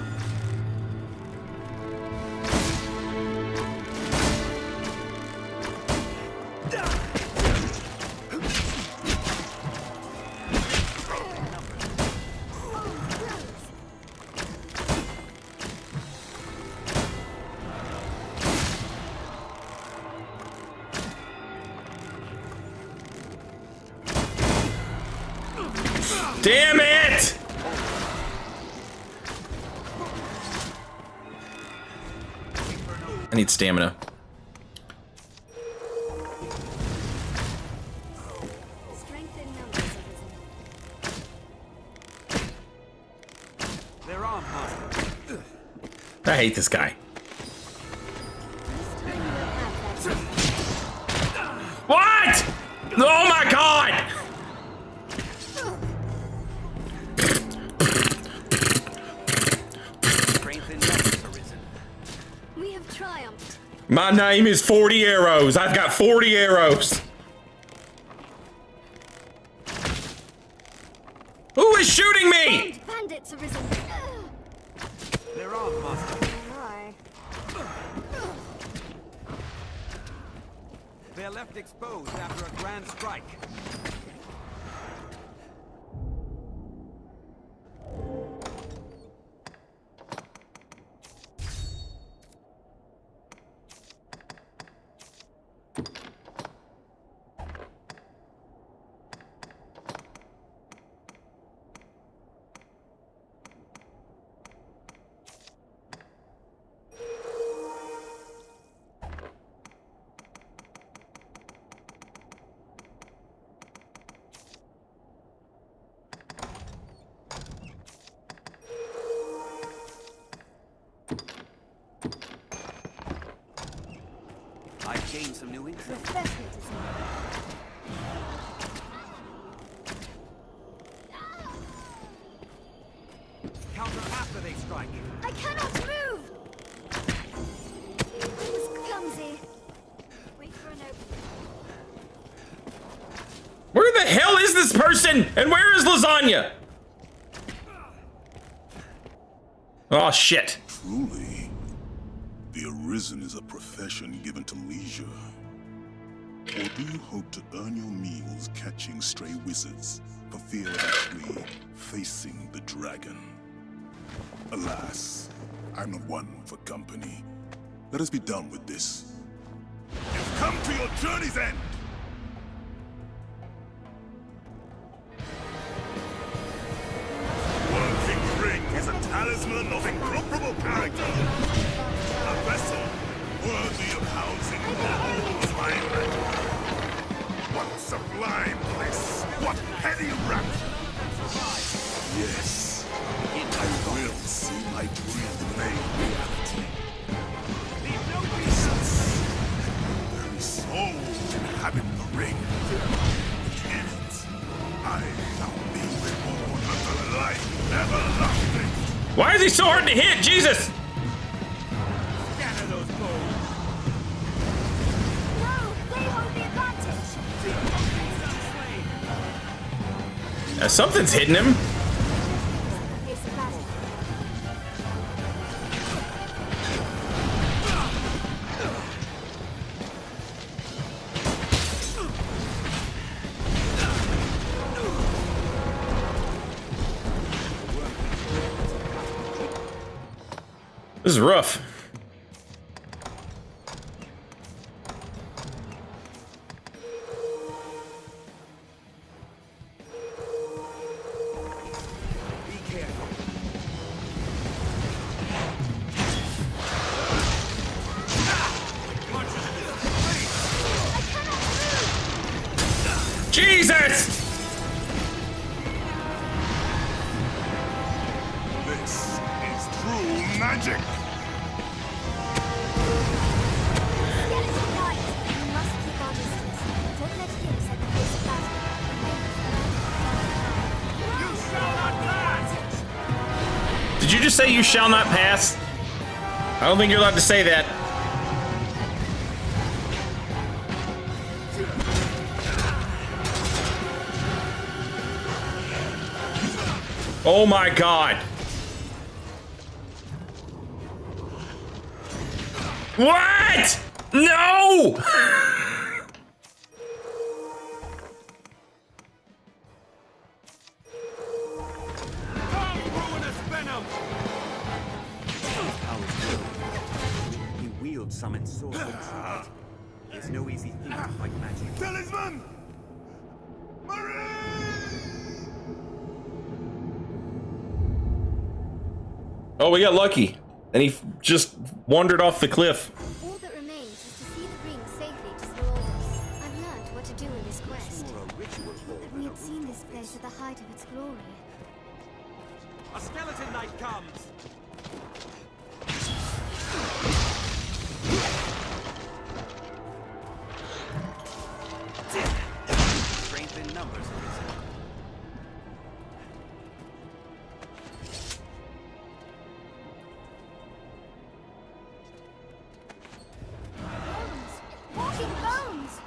Damn it! I need stamina. Strength in numbers, Arisen. They're armed, Master. I hate this guy. What? Oh my god! We have triumphed. My name is 40 arrows. I've got 40 arrows. Who is shooting me? Armed bandits arisen. They're armed, Master. Aye. They're left exposed after a grand strike. I've gained some new intel. Refreshment is needed. Counter after they strike. I cannot move! It was clumsy. Wait for an opening. Where the hell is this person? And where is lasagna? Oh shit. Truly, the Arisen is a profession given to leisure. Or do you hope to earn your meals catching stray wizards for fear of actually facing the dragon? Alas, I'm not one for company. Let us be done with this. You've come to your journey's end! Working Ring is a talisman of incomparable character. A vessel worthy of housing all of my men. What sublime bliss! What heady rapture! Yes, I will see my dream made reality. Since the very soul inhabit the ring. In it, I shall be reborn unto life everlasting. Why is he so hard to hit? Jesus! Scatter those foes. No, they hold the advantage. Something's hitting him. It's a battle. This is rough. magic! Skeleton Knight! We must keep our distance. Don't let him set the pace of battle. You shall not pass! Did you just say you shall not pass? I don't think you're allowed to say that. Oh my god. What? No! He wields some ensorcelled trinket. It's no easy thing to fight magic. Talisman! Oh, we got lucky. And he just wandered off the cliff. All that remains is to see the ring safely to Sororos. I've learned what to do in this quest. That we had seen this place at the height of its glory. A skeleton knight comes! Strength in numbers. Walking bones!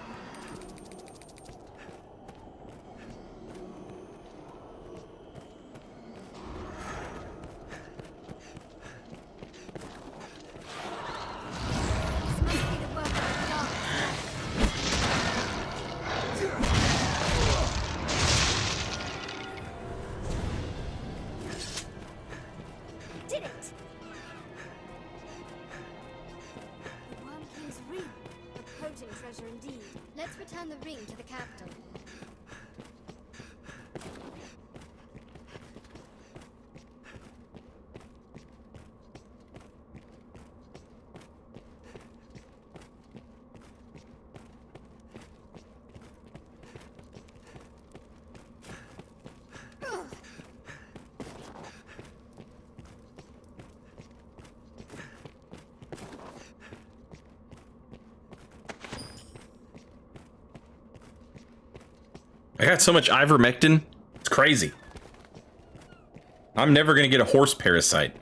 Did it! The Worm King's ring. A potent treasure indeed. Let's return the ring to the capital. I got so much ivermectin. It's crazy. I'm never gonna get a horse parasite.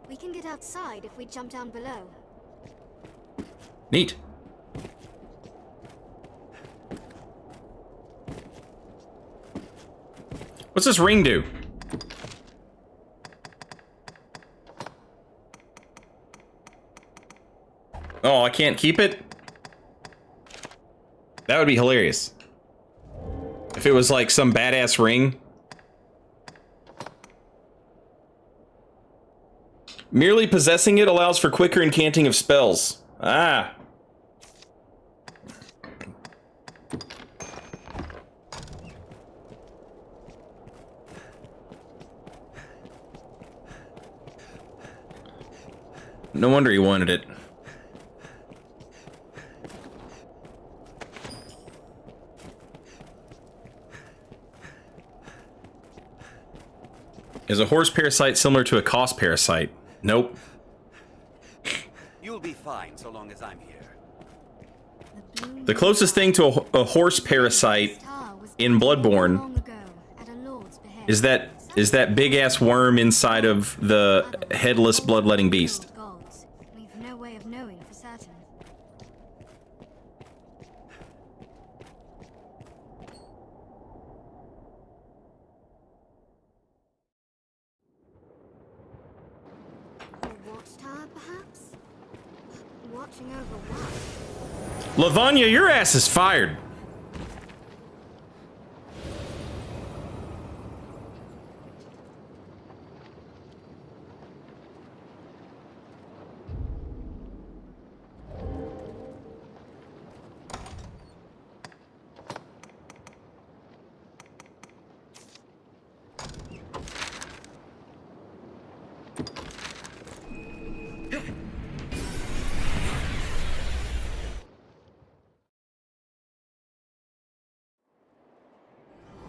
We can get outside if we jump down below. Neat. What's this ring do? Oh, I can't keep it? That would be hilarious. If it was like some badass ring. Merely possessing it allows for quicker incanting of spells. Ah. No wonder he wanted it. Is a horse parasite similar to a cost parasite? Nope. You'll be fine so long as I'm here. The closest thing to a horse parasite in Bloodborne is that big ass worm inside of the headless bloodletting beast. We've no way of knowing for certain. perhaps? Watching over what? Lavanya, your ass is fired.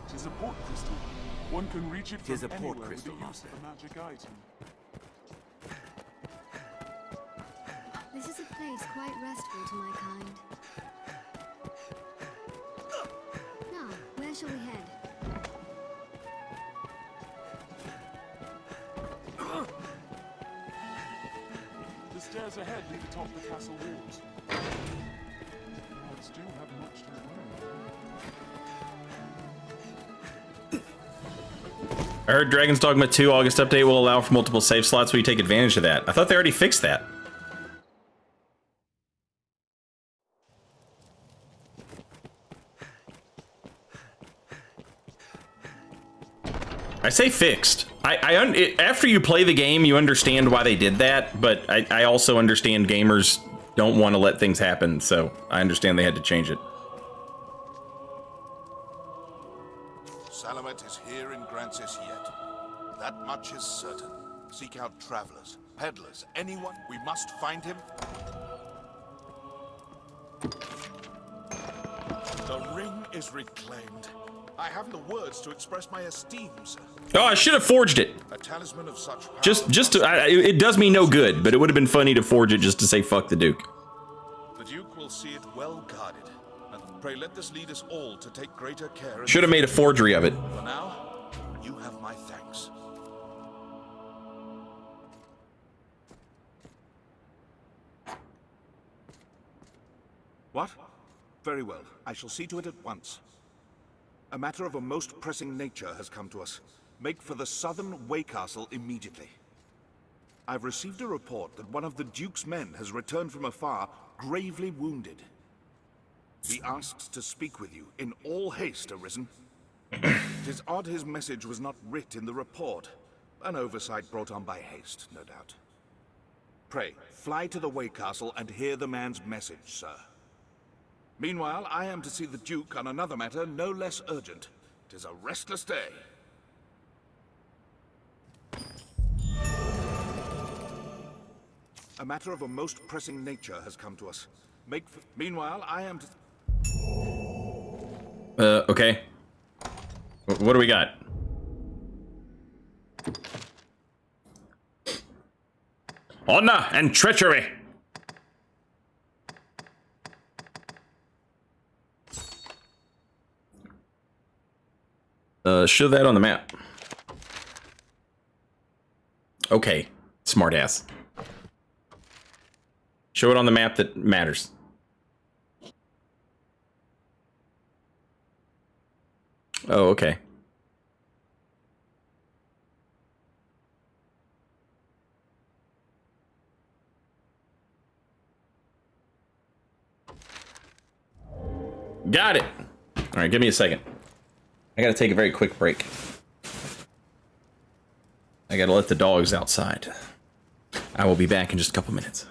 It is a port crystal. One can reach it Tis from a port anywhere crystal, with the use master. of a magic item. This is a place quite restful to my kind. Now, where shall we head? The stairs ahead lead atop the castle walls. I'd still have much to learn. I heard Dragon's Dogma 2 August update will allow for multiple save slots where you take advantage of that. I thought they already fixed that. I say fixed. After you play the game, you understand why they did that, but I also understand gamers don't want to let things happen, so I understand they had to change it. Salamet is here in Grancis yet. That much is certain. Seek out travelers, peddlers, anyone. We must find him. The ring is reclaimed. I haven't the words to express my esteem, sir. Oh, I should have forged it. A talisman of such power. It does me no good, but it would have been funny to forge it just to say fuck the Duke. The Duke will see it well guarded. And pray let this lead us all to take greater care. Should have made a forgery of it. For now, you have my thanks. What? Very well. I shall see to it at once. A matter of a most pressing nature has come to us. Make for the southern Way Castle immediately. I've received a report that one of the Duke's men has returned from afar, gravely wounded. He asks to speak with you in all haste, Arisen. 'Tis odd his message was not writ in the report. An oversight brought on by haste, no doubt. Pray, fly to the Way Castle and hear the man's message, sir. Meanwhile, I am to see the Duke on another matter no less urgent. 'Tis a restless day. A matter of a most pressing nature has come to us. Meanwhile, I am to... Okay. What do we got? Honor and treachery! Show that on the map. Okay, smartass. Show it on the map that matters. Oh, okay. Got it. All right, give me a second. I gotta take a very quick break. I gotta let the dogs outside. I will be back in just a couple minutes.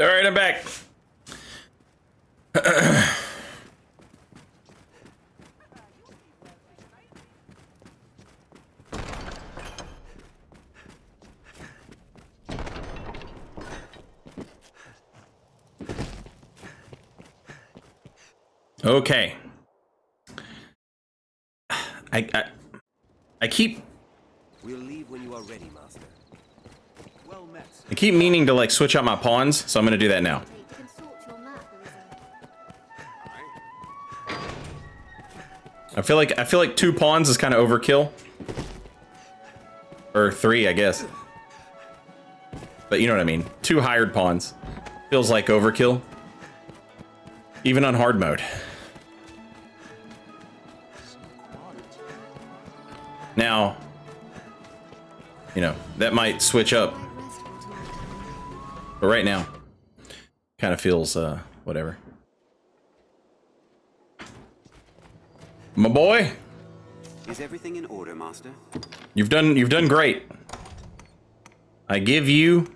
All right, I'm back. Okay. I keep We'll leave when you are ready, Master. Well met. I keep meaning to like switch out my pawns, so I'm gonna do that now. I feel like 2 pawns is kind of overkill. Or 3, I guess. But you know what I mean. 2 hired pawns feels like overkill. Even on hard mode. Now, you know, that might switch up. But right now, kind of feels, whatever. My boy, Is everything in order, Master? you've done great. I give you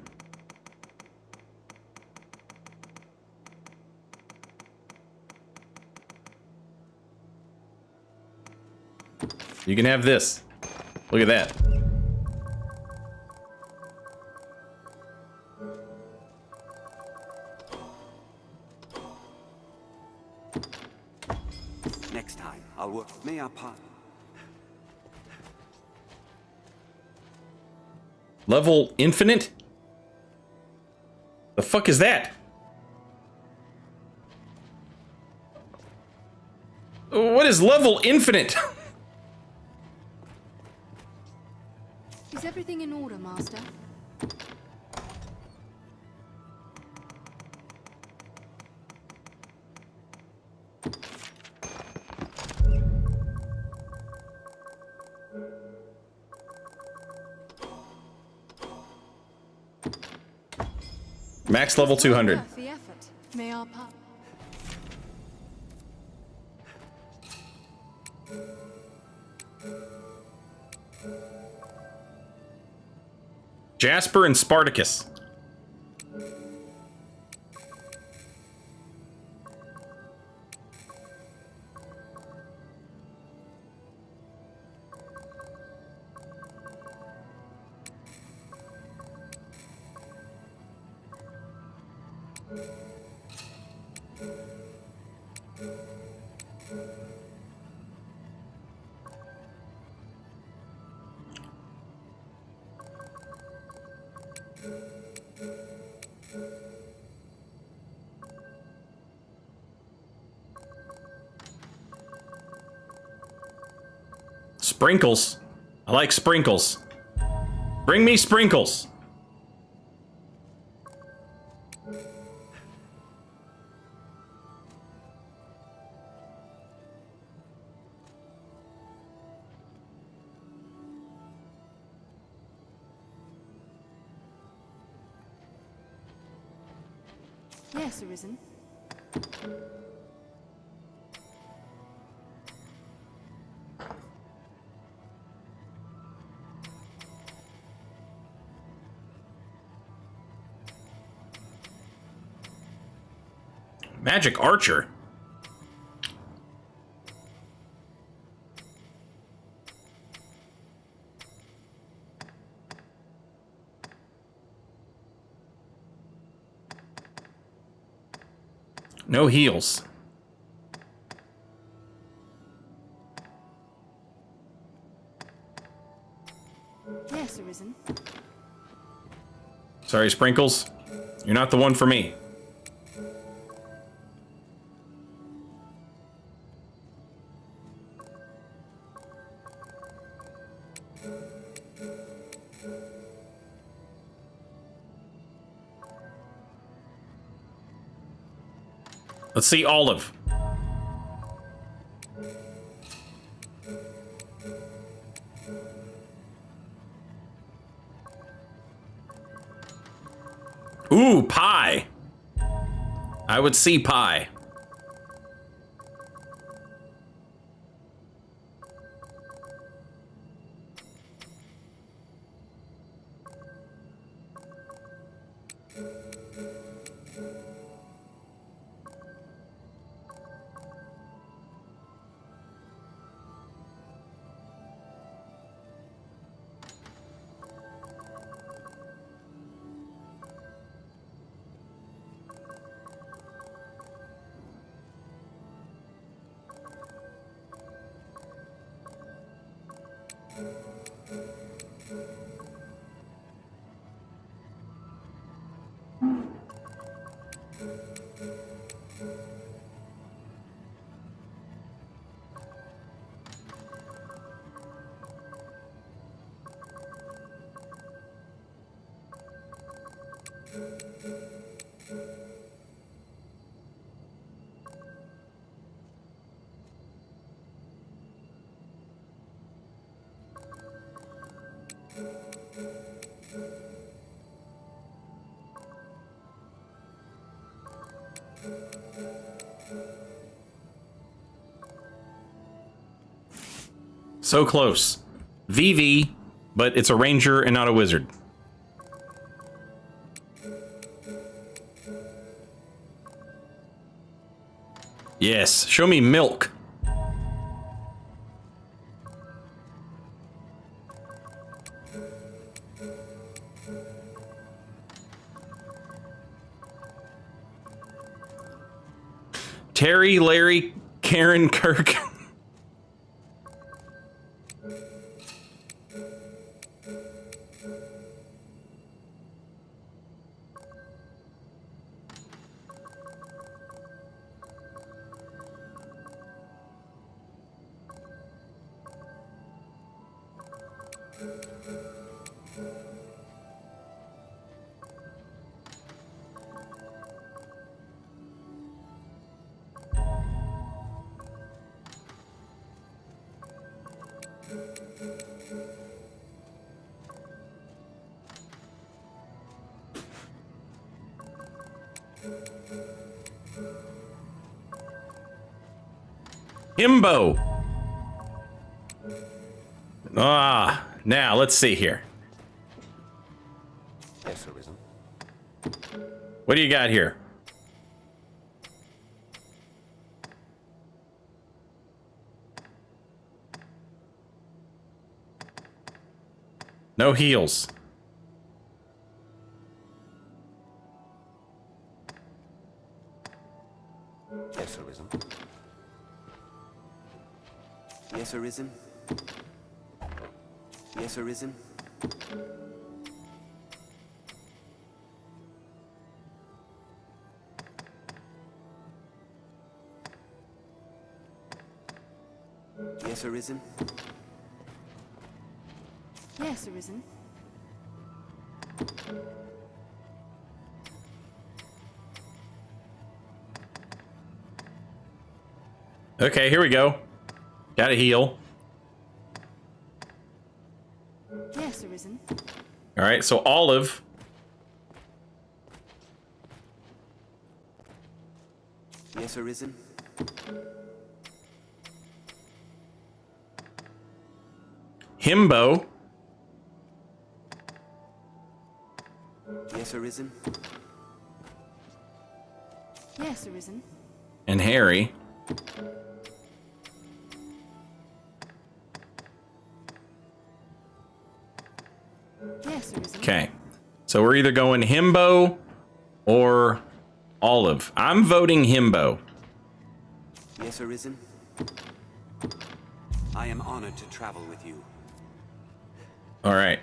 you can have this. Look at that. Next time, I'll work. May our part. Level infinite? The fuck is that? What is level infinite? Is everything in order, Master? Max level 200. Worth the effort. May our part. Jasper and Spartacus. Sprinkles. I like sprinkles. Bring me sprinkles. Yes, Arisen. Magic Archer. No heals. Yes, Arisen. Sorry, Sprinkles. You're not the one for me. Let's see Olive. Ooh, pie. I would see pie. So close. VV, but it's a ranger and not a wizard. Yes, show me milk. Terry, Larry, Karen, Kirk. Himbo. Ah, now let's see here. Yes, Arisen. What do you got here? No heals. Yes, Arisen. Yes, Arisen. Yes, Arisen. Yes, Arisen. Yes, Arisen. Okay, here we go. Gotta heal. Yes, Arisen. All right, so Olive. Yes, Arisen. Himbo. Yes, Arisen. Yes, Arisen. And Harry. Yes, Arisen. Okay. So we're either going Himbo or Olive. I'm voting Himbo. Yes, Arisen. I am honored to travel with you. All right.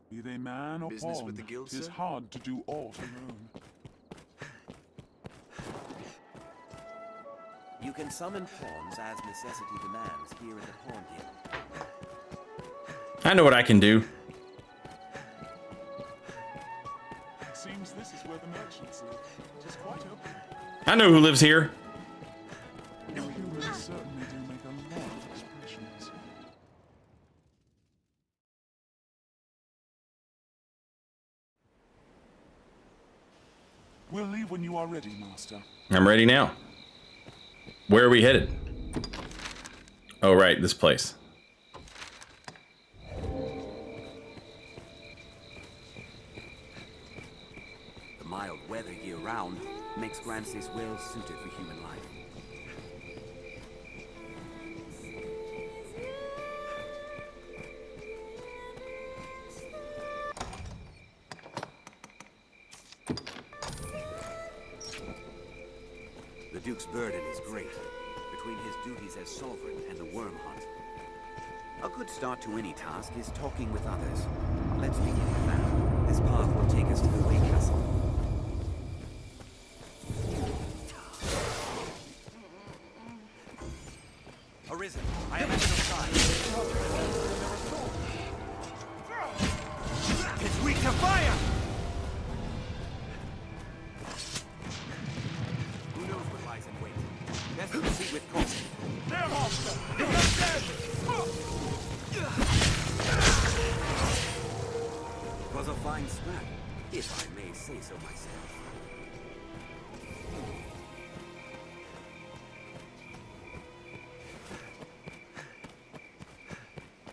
Be they man or Business pawn, with the guild, 'tis sir? hard to do aught alone. You can summon pawns as necessity demands here at the Pawn Guild. I know what I can do. It seems this is where the merchants live. 'Tis quite open. I know who lives here. You humans certainly do make a lot of expressions. We'll leave when you are ready, Master. I'm ready now. Where are we headed? Oh, right, this place. The mild weather year-round makes Grancy's well suited for human life. The Duke's burden is great, between his duties as sovereign and the worm hunt. A good start to any task is talking with others. Let's begin with that. This path will take us to the Way Castle. Arisen, I am at your side. It's weak to fire! Who knows what lies in wait? Best proceed with caution. There, Master! You're dead! It was a fine scrap, if I may say so myself.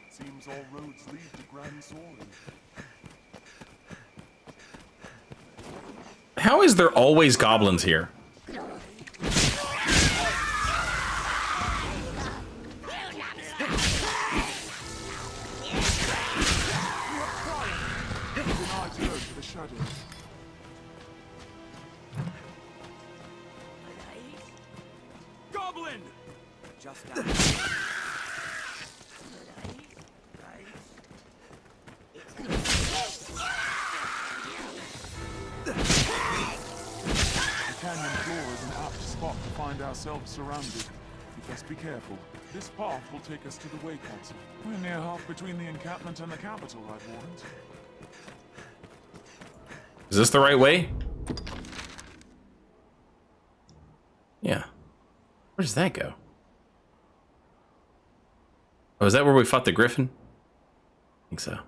Seems all roads lead to Grand Soren. How is there always goblins here? Goblin! Just down. The canyon floor is an apt spot to find ourselves surrounded. We best be careful. This path will take us to the Way Castle. We're near half between the encampment and the capital, I'd warrant. Is this the right way? Yeah. Where does that go? Oh, is that where we fought the griffin? I think so.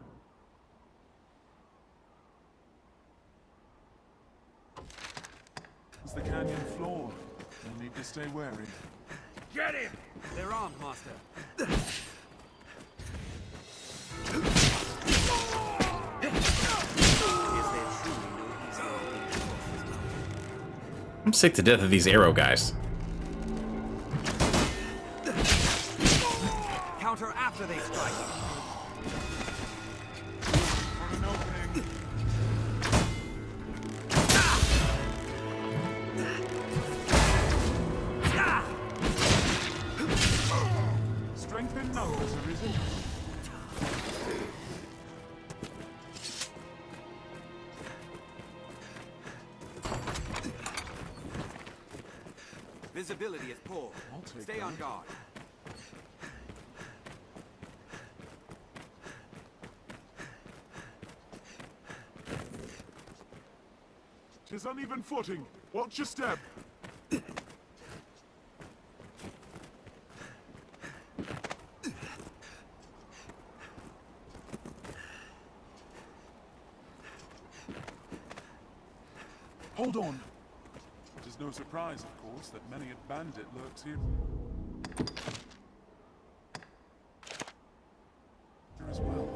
It's the canyon floor. You'll need to stay wary. Get him! They're armed, Master. I'm sick to death of these arrow guys. Counter after they strike. Strength in numbers, Arisen. Visibility is poor. Stay on guard. Tis uneven footing. Watch your step. Hold on. It is no surprise, of course, that many a bandit lurks here. As well.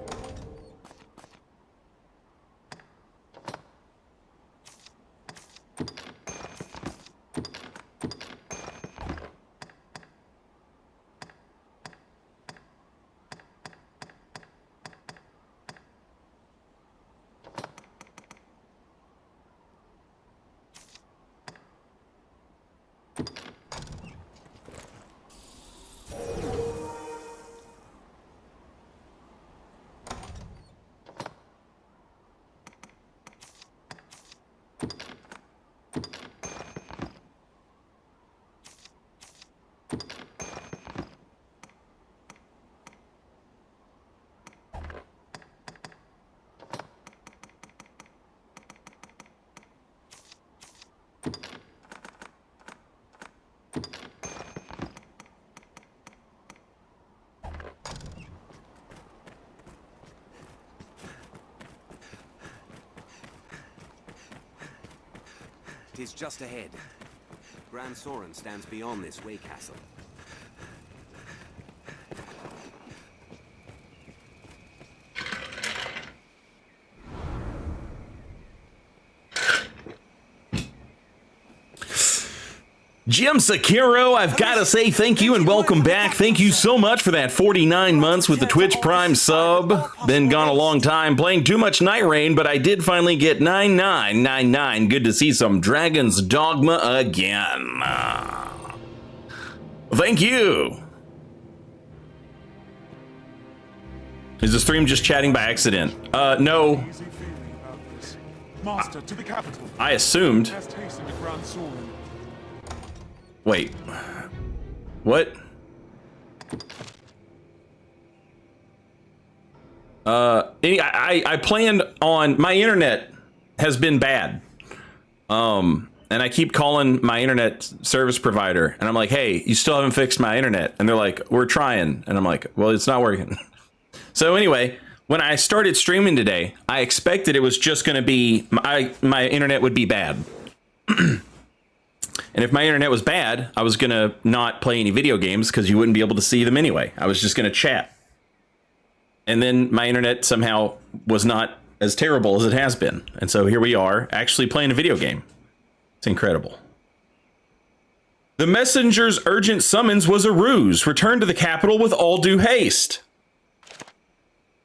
It is just ahead. Grand Soren stands beyond this Way Castle. Jim Sakiro, I've got to say thank you and welcome back. Thank you so much for that 49 months with the Twitch Prime sub. Been gone a long time playing too much Night Rain, but I did finally get 9999. Good to see some Dragon's Dogma again. Thank you. Is the stream just chatting by accident? No. Master, to the capital. I assumed. Best hasten to Grand Sorin. Wait. What? I planned on, my internet has been bad. And I keep calling my internet service provider and I'm like, hey, you still haven't fixed my internet. And they're like, we're trying. And I'm like, well, it's not working. So anyway, when I started streaming today, I expected it was just going to be, my internet would be bad. And if my internet was bad, I was going to not play any video games because you wouldn't be able to see them anyway. I was just going to chat. And then my internet somehow was not as terrible as it has been. And so here we are actually playing a video game. It's incredible. The messenger's urgent summons was a ruse. Return to the capital with all due haste.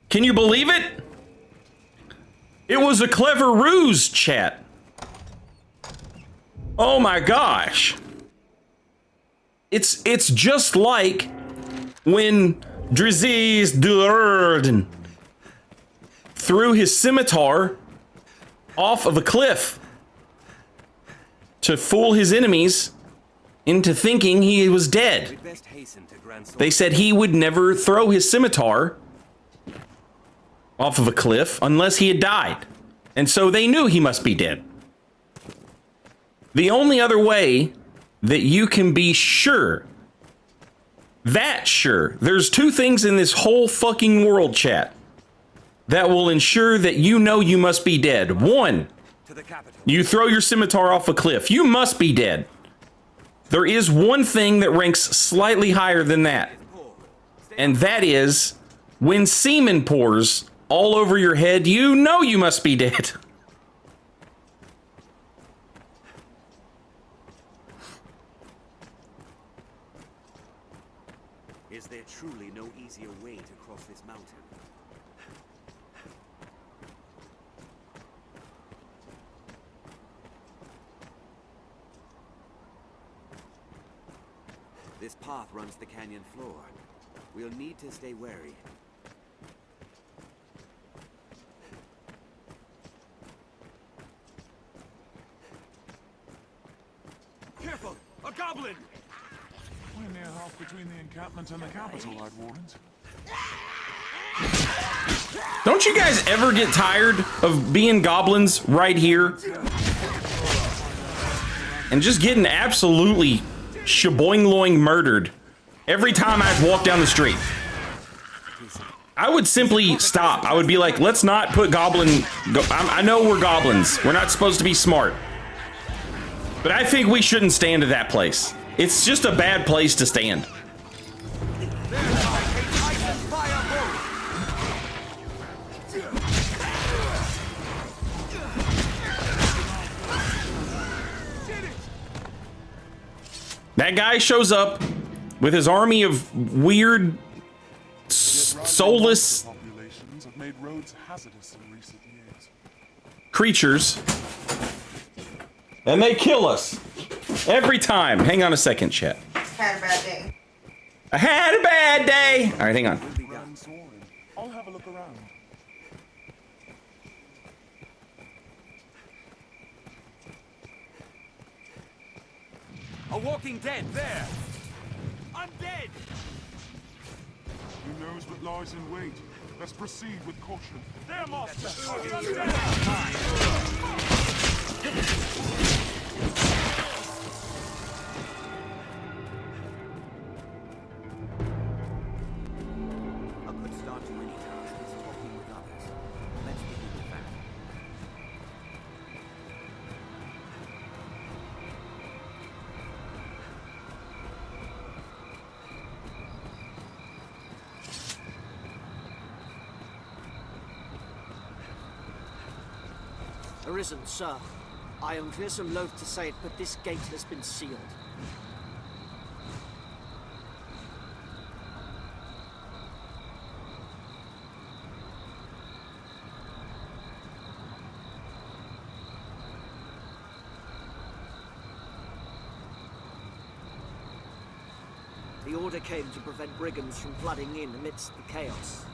Can you believe it? It was a clever ruse, chat. Oh my gosh. It's just like when Drizzy Durden threw his scimitar off of a cliff to fool his enemies into thinking he was dead. They said he would never throw his scimitar off of a cliff unless he had died. And so they knew he must be dead. The only other way that you can be sure, there's two things in this whole fucking world, chat, that will ensure that you know you must be dead. One, you throw your scimitar off a cliff. You must be dead. There is one thing that ranks slightly higher than that. And that is when semen pours all over your head, you know you must be dead. Is there truly no easier way to cross this mountain? This path runs the canyon floor. We'll need to stay wary. Careful! A goblin! We're near half between the encampment and the capital, I'd warrant. Don't you guys ever get tired of being goblins right here? And just getting absolutely shaboing-loing murdered every time I walk down the street. I would simply stop. I would be like, let's not put I know we're goblins. We're not supposed to be smart. But I think we shouldn't stand at that place. It's just a bad place to stand. That guy shows up with his army of weird, soulless Populations have made roads hazardous in recent years. creatures, and they kill us every time. Hang on a second, chat. Had a bad day. I had a bad day. All right, hang on. I'll have a look around. A walking dead there! I'm dead! Who knows what lies in wait? Let's proceed with caution. There, Master! A good start to any task is talking with others. Let's begin with that. Arisen, sir. I am fearsome loath to say it, but this gate has been sealed. The order came to prevent brigands from flooding in amidst the chaos.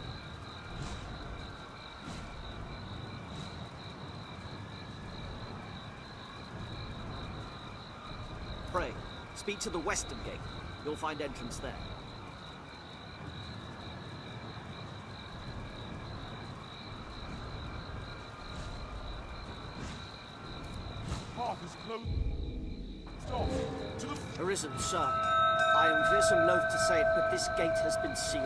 Pray, speak to the western gate. You'll find entrance there. Path is closed. Stop. To the... Arisen, sir. I am fearsome loath to say it, but this gate has been sealed.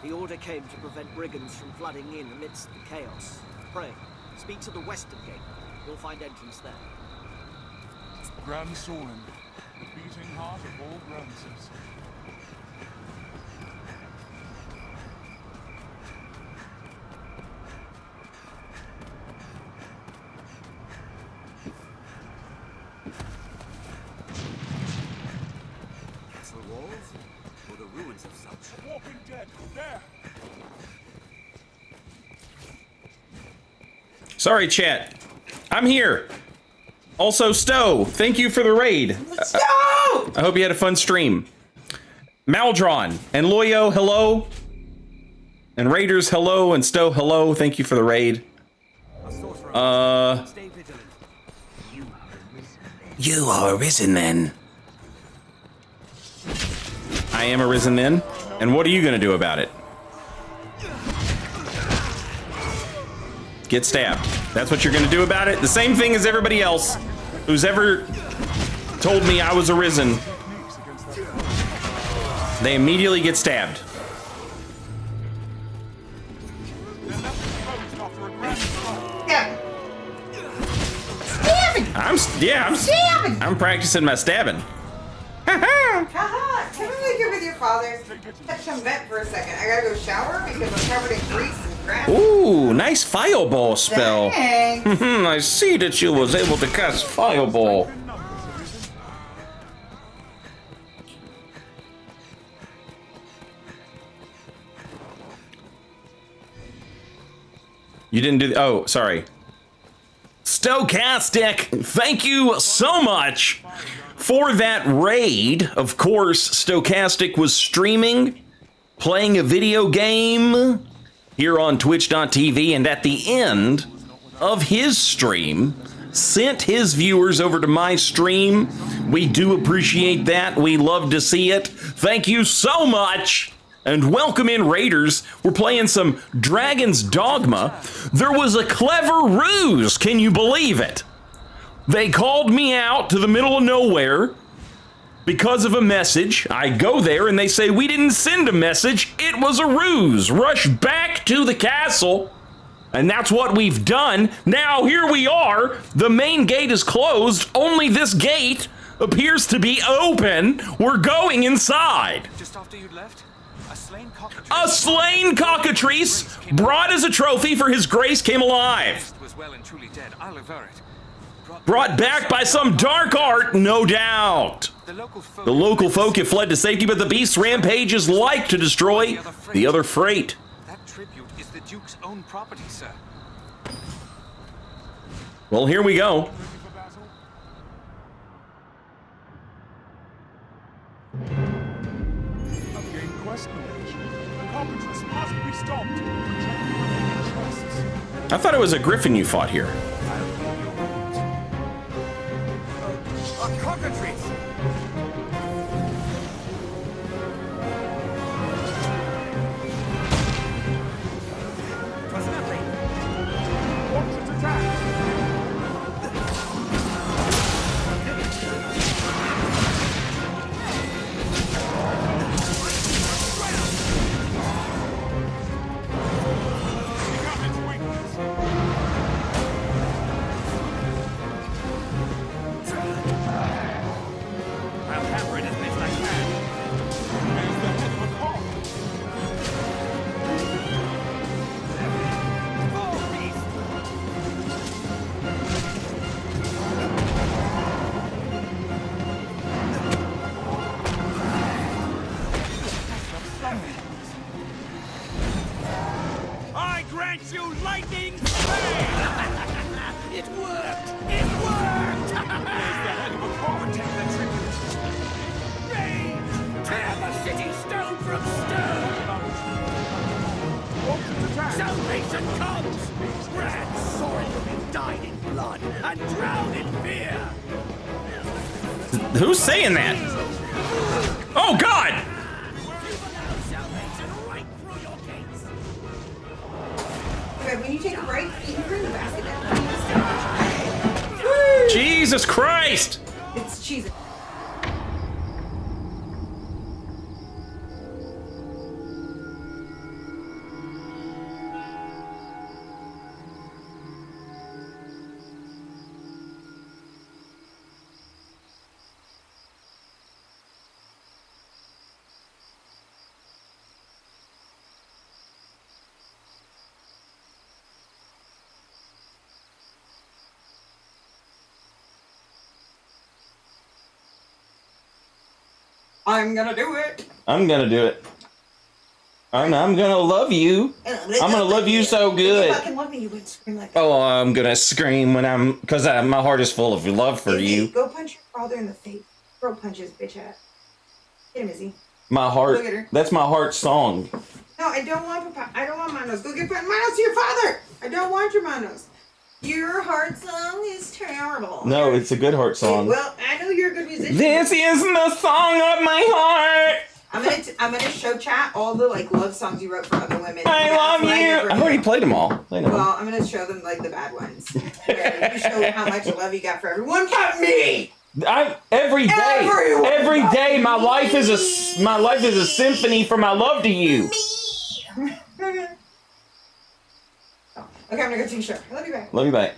The order came to prevent brigands from flooding in amidst the chaos. Pray, speak to the western gate. You'll find entrance there. Grand Sorin, the beating heart of all Granses. Castle walls? Or the ruins of such? Walking dead, there! Sorry, chat. I'm here. Also, Stowe, thank you for the raid. Stowe! I hope you had a fun stream. Maldron and Loyo, hello. And Raiders, hello. And Stowe, hello. Thank you for the raid. You are arisen then. I am arisen then. And what are you gonna do about it? Get stabbed. That's what you're gonna do about it? The same thing as everybody else who's ever told me I was arisen. They immediately get stabbed. I'm practicing my stabbing. Haha! Can we leave you with your father's? Catch some vent for a second. I gotta go shower because I'm covered in grease and grass. Ooh, nice fireball spell. Thanks. I see that you was able to cast fireball. You didn't do the, oh, sorry. Stochastic, thank you so much for that raid. Of course, Stochastic was streaming, playing a video game here on twitch.tv, and at the end of his stream, sent his viewers over to my stream. We do appreciate that. We love to see it. Thank you so much. And welcome in, Raiders. We're playing some Dragon's Dogma. There was a clever ruse, can you believe it? They called me out to the middle of nowhere because of a message. I go there and they say, we didn't send a message, it was a ruse. Rush back to the castle. And that's what we've done. Now here we are. The main gate is closed. Only this gate appears to be open. We're going inside. Just after you'd left, a slain cockatrice brought as a trophy for his grace came alive. was well and truly dead. I'll aver it. Brought back by some dark art, no doubt. The local folk have fled to safety, but the beast's rampages like to destroy the other freight. That tribute is the Duke's own property, sir. Well, here we go. I've gained quest knowledge. The cockatrice must be stopped. Protect the remaining chests. I thought it was a griffin you fought here. A cockatrice! Watch its attack. worked! It worked! Where's the head of a protect the tribute? Rage! Tear the city stone from stone! Salvation comes! Grand Sorin died in blood and drowned in fear! Who's saying that? Oh God! Okay, when you take a break, you can bring the basket down. Jesus Christ! It's cheesy. I'm gonna do it. I'm gonna do it. I'm gonna love you. I'm gonna love you so good. If you fucking love me, you would scream like that. Oh, I'm gonna scream when because my heart is full of love for Izzy, you. go punch your father in the face. Throw punches, bitch ass. Get him, Izzy. My heart. Look at her. That's my heart song. No, I don't want Papa. I don't want Manos. Go get Manos to your father. I don't want your Manos. Your heart song is terrible. No, it's a good heart song. Well, I know you're a good musician. This is the song of my heart. I'm gonna show chat all the like love songs you wrote for other women. I love you. I've already played them all. I know. Well, I'm gonna show them like the bad ones. Where you show how much love you got for everyone but me. Every day, my life is a symphony for my love to you. Okay, I'm gonna go take a shower. I love you back. Love you back.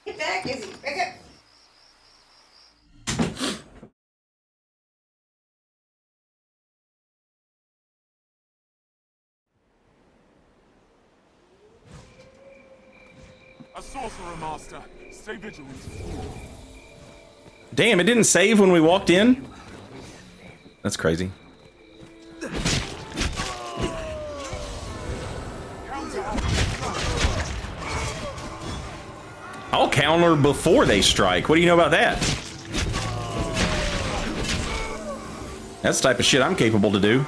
Get back, Izzy. Back up. A sorcerer master. Stay vigilant. Damn, it didn't save when we walked in? That's crazy. I'll counter before they strike. What do you know about that? That's the type of shit I'm capable to do.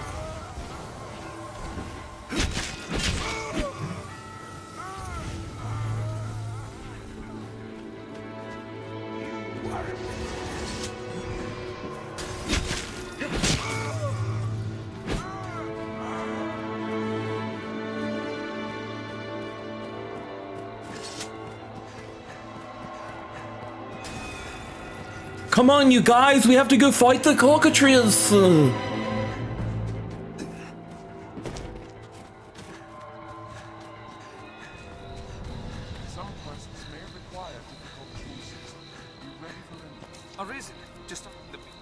Come on, you guys, we have to go fight the cockatrice. Some quests may require difficult choices. Be ready for them. Arisen, just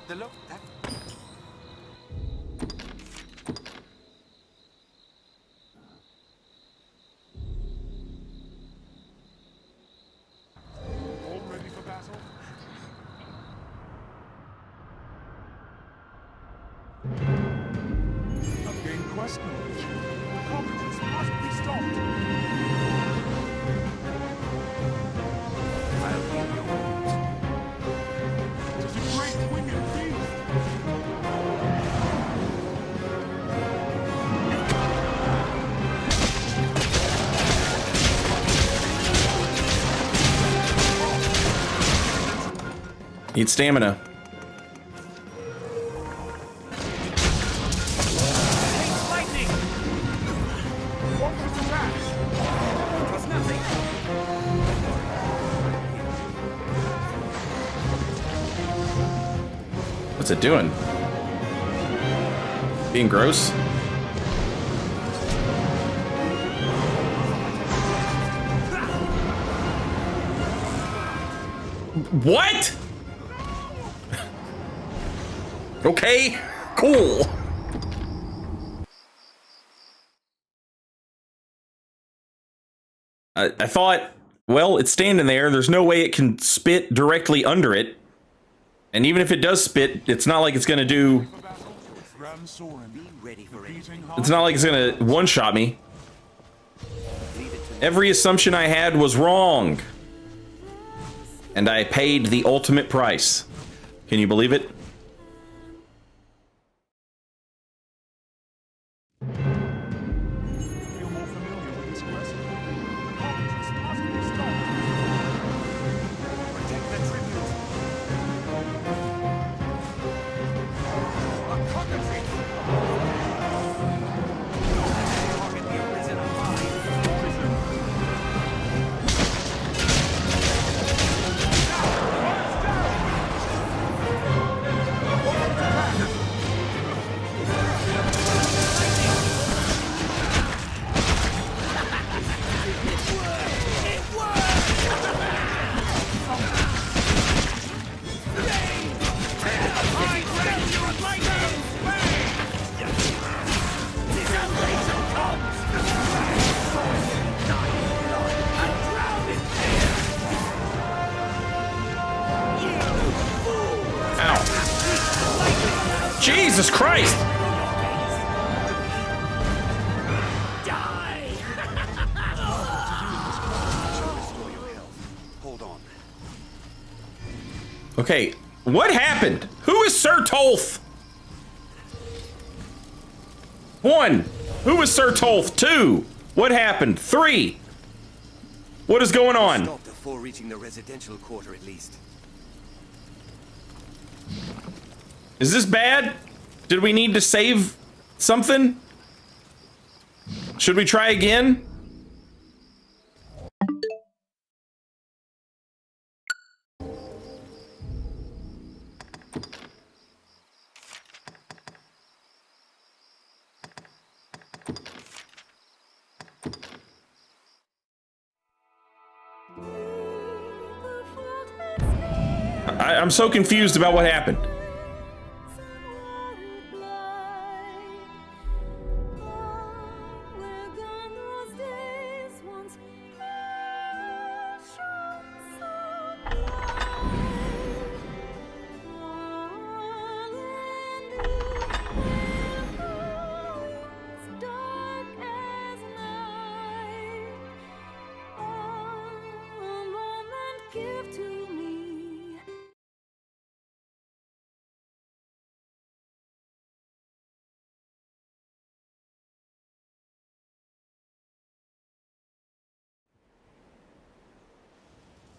the low. That. All ready for battle? I've gained quest knowledge. The cockatrice must be stopped. I'll give you orders. It is a great winged beast. Need stamina. What's it doing? Being gross? What? Okay, cool. I thought, well, it's standing there. There's no way it can spit directly under it. And even if it does spit, it's not like it's going to do... It's not like it's going to one-shot me. Every assumption I had was wrong. And I paid the ultimate price. Can you believe it? Jesus Christ! Hold on. Okay, what happened? Who is Sir Tolth? 1. Who is Sir Tolth? 2. What happened? 3. What is going on? Stop before reaching the residential quarter at least. Is this bad? Did we need to save something? Should we try again? I'm so confused about what happened.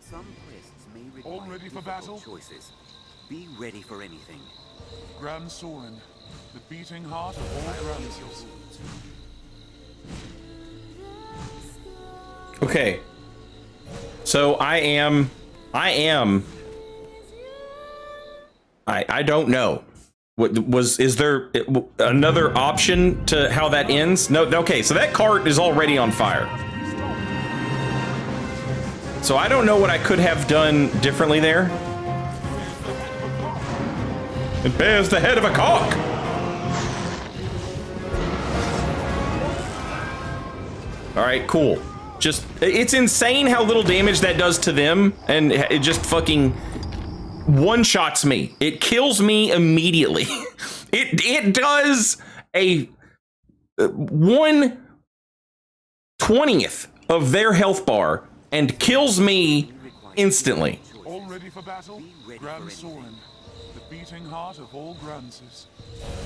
Some quests may require All ready for battle? choices. Be ready for anything. Grand Sorin, the beating heart of all Granses. Okay. So I don't know. Is there another option to how that ends? No, okay, so that cart is already on fire. So I don't know what I could have done differently there. It bears the head of a cock. All right, cool. Just, it's insane how little damage that does to them, and it just fucking one-shots me. It kills me immediately. It does a 1/20th of their health bar and kills me instantly. All ready for battle? Grand Sorin, the beating heart of all Granses.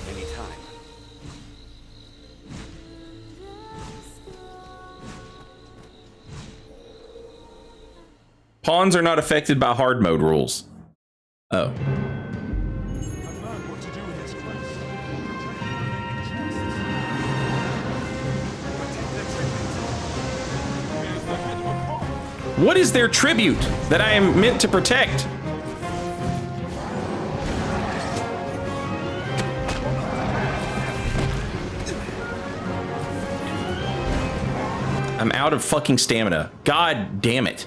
Anytime. Pawns are not affected by hard mode rules. Oh. What is their tribute that I am meant to protect? I'm out of fucking stamina. God damn it.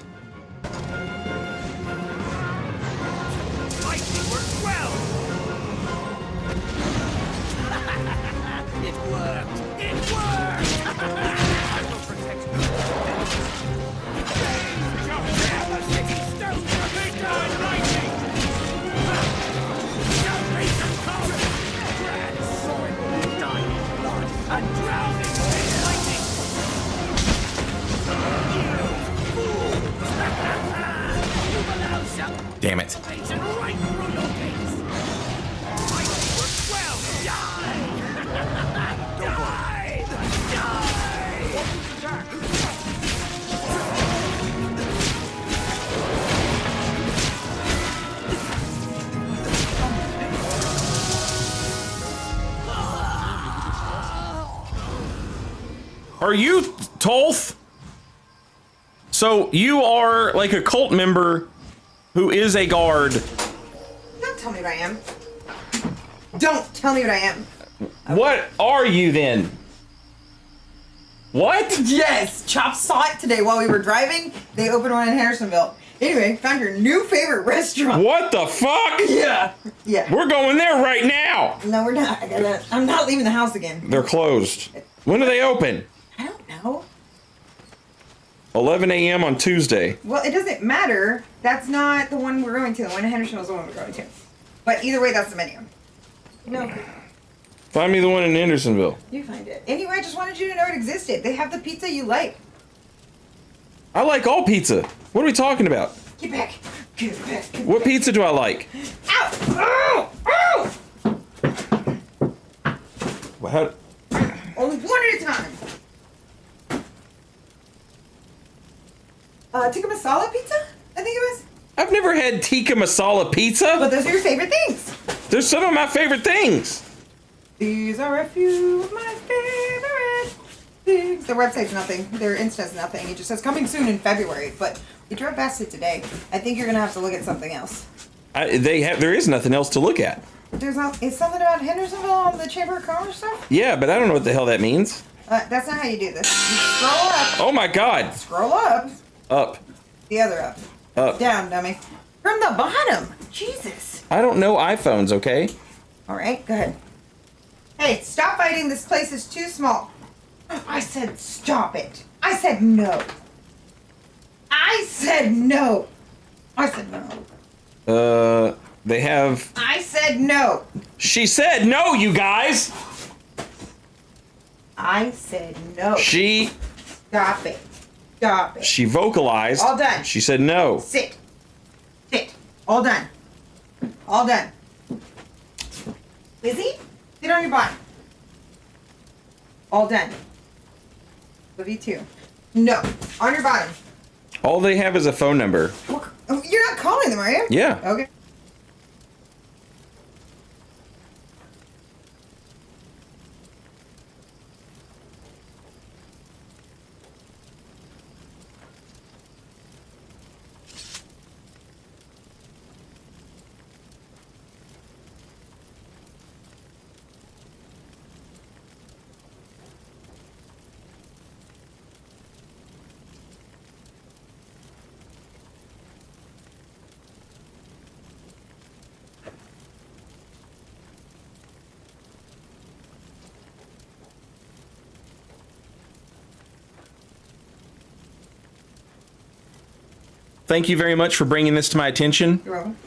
Damn it. Blazing right through your gates. Mighty works well. Die! Are you Tolth? So you are like a cult member who is a guard. Don't tell me what I am. Don't tell me what I am. What are you then? What? Yes, Chop saw it today while we were driving. They opened one in Hendersonville. Anyway, found your new favorite restaurant. What the fuck? Yeah. Yeah. We're going there right now. No, we're not. I'm not leaving the house again. They're closed. When do they open? I don't know. 11 a.m. on Tuesday. Well, it doesn't matter. That's not the one we're going to. The one in Hendersonville is the one we're going to. But either way, that's the menu. No. Find me the one in Hendersonville. You find it. Anyway, I just wanted you to know it existed. They have the pizza you like. I like all pizza. What are we talking about? Get back. Get back. What pizza do I like? Ow! Ow! Ow! How? Only one at a time. Tikka masala pizza? I think it was. I've never had tikka masala pizza. But those are your favorite things. There's some of my favorite things. These are a few of my favorite things. Their website's nothing. Their Insta's nothing. It just says coming soon in February. But we drove past it today. I think you're gonna have to look at something else. There is nothing else to look at. It's something about Hendersonville on the Chamber of Commerce stuff? Yeah, but I don't know what the hell that means. That's not how you do this. You scroll up. Oh my god. Scroll up. Up. The other up. Up. Down, dummy. From the bottom. Jesus. I don't know iPhones, okay? Alright, go ahead. Hey, stop fighting. This place is too small. I said stop it. I said no. I said no. I said no. They have... I said no. She said no, you guys! I said no. She... Stop it. Stop it. She vocalized. All done. She said no. Sit. Sit. All done. All done. Lizzie, sit on your bottom. All done. Love you too. No. On your bottom. All they have is a phone number. You're not calling them, are you? Yeah. Okay. Thank you very much for bringing this to my attention. You're welcome.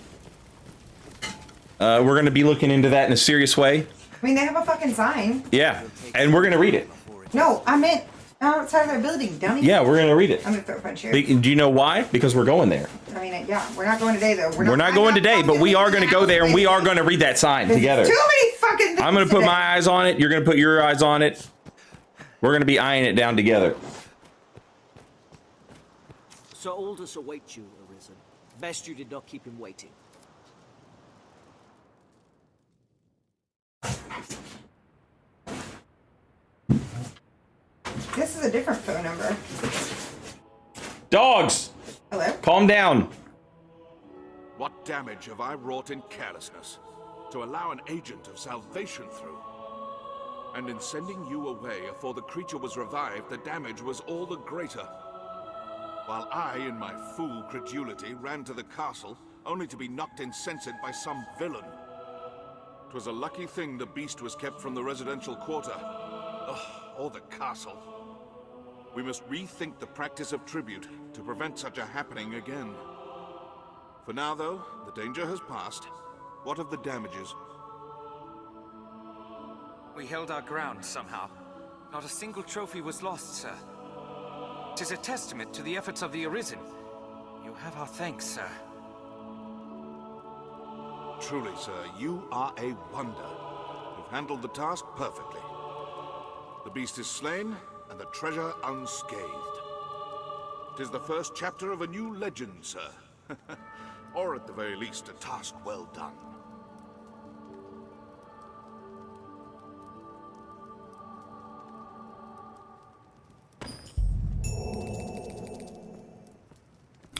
We're going to be looking into that in a serious way. I mean, they have a fucking sign. Yeah, and we're going to read it. No, I meant outside of their building, dummy. Yeah, we're going to read it. I'm going to throw a punch here. Do you know why? Because we're going there. I mean, yeah, we're not going today, though. We're not going today, but we are going to go there, and we are going to read that sign together. Too many fucking things. I'm going to put today. my eyes on it. You're going to put your eyes on it. We're going to be eyeing it down together. Sir Aldous awaits you, Arisen. Best you did not keep him waiting. This is a different phone number. Dogs! Hello? Calm down. What damage have I wrought in carelessness to allow an agent of salvation through? And in sending you away afore the creature was revived, the damage was all the greater. While I, in my fool credulity, ran to the castle, only to be knocked insensate by some villain. 'Twas a lucky thing the beast was kept from the residential quarter. Ugh, or the castle. We must rethink the practice of tribute to prevent such a happening again. For now, though, the danger has passed. What of the damages? We held our ground somehow. Not a single trophy was lost, sir. 'Tis a testament to the efforts of the Arisen. You have our thanks, sir. Truly, sir, you are a wonder. You've handled the task perfectly. The beast is slain, and the treasure unscathed. 'Tis the first chapter of a new legend, sir. Or at the very least, a task well done.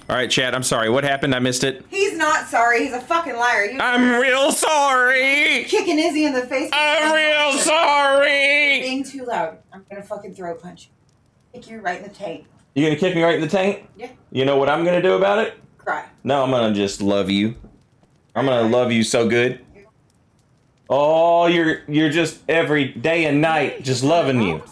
All right, Chad, I'm sorry. What happened? I missed it. He's not sorry. He's a fucking liar. I'm real sorry. Kicking Izzy in the face. I'm real sorry. Being too loud. I'm gonna fucking throat punch you. Kick you right in the tank. You gonna kick me right in the tank? Yeah. You know what I'm gonna do about it? Cry. No, I'm gonna just love you. I'm gonna love you so good. Oh, you're just every day and night just loving you.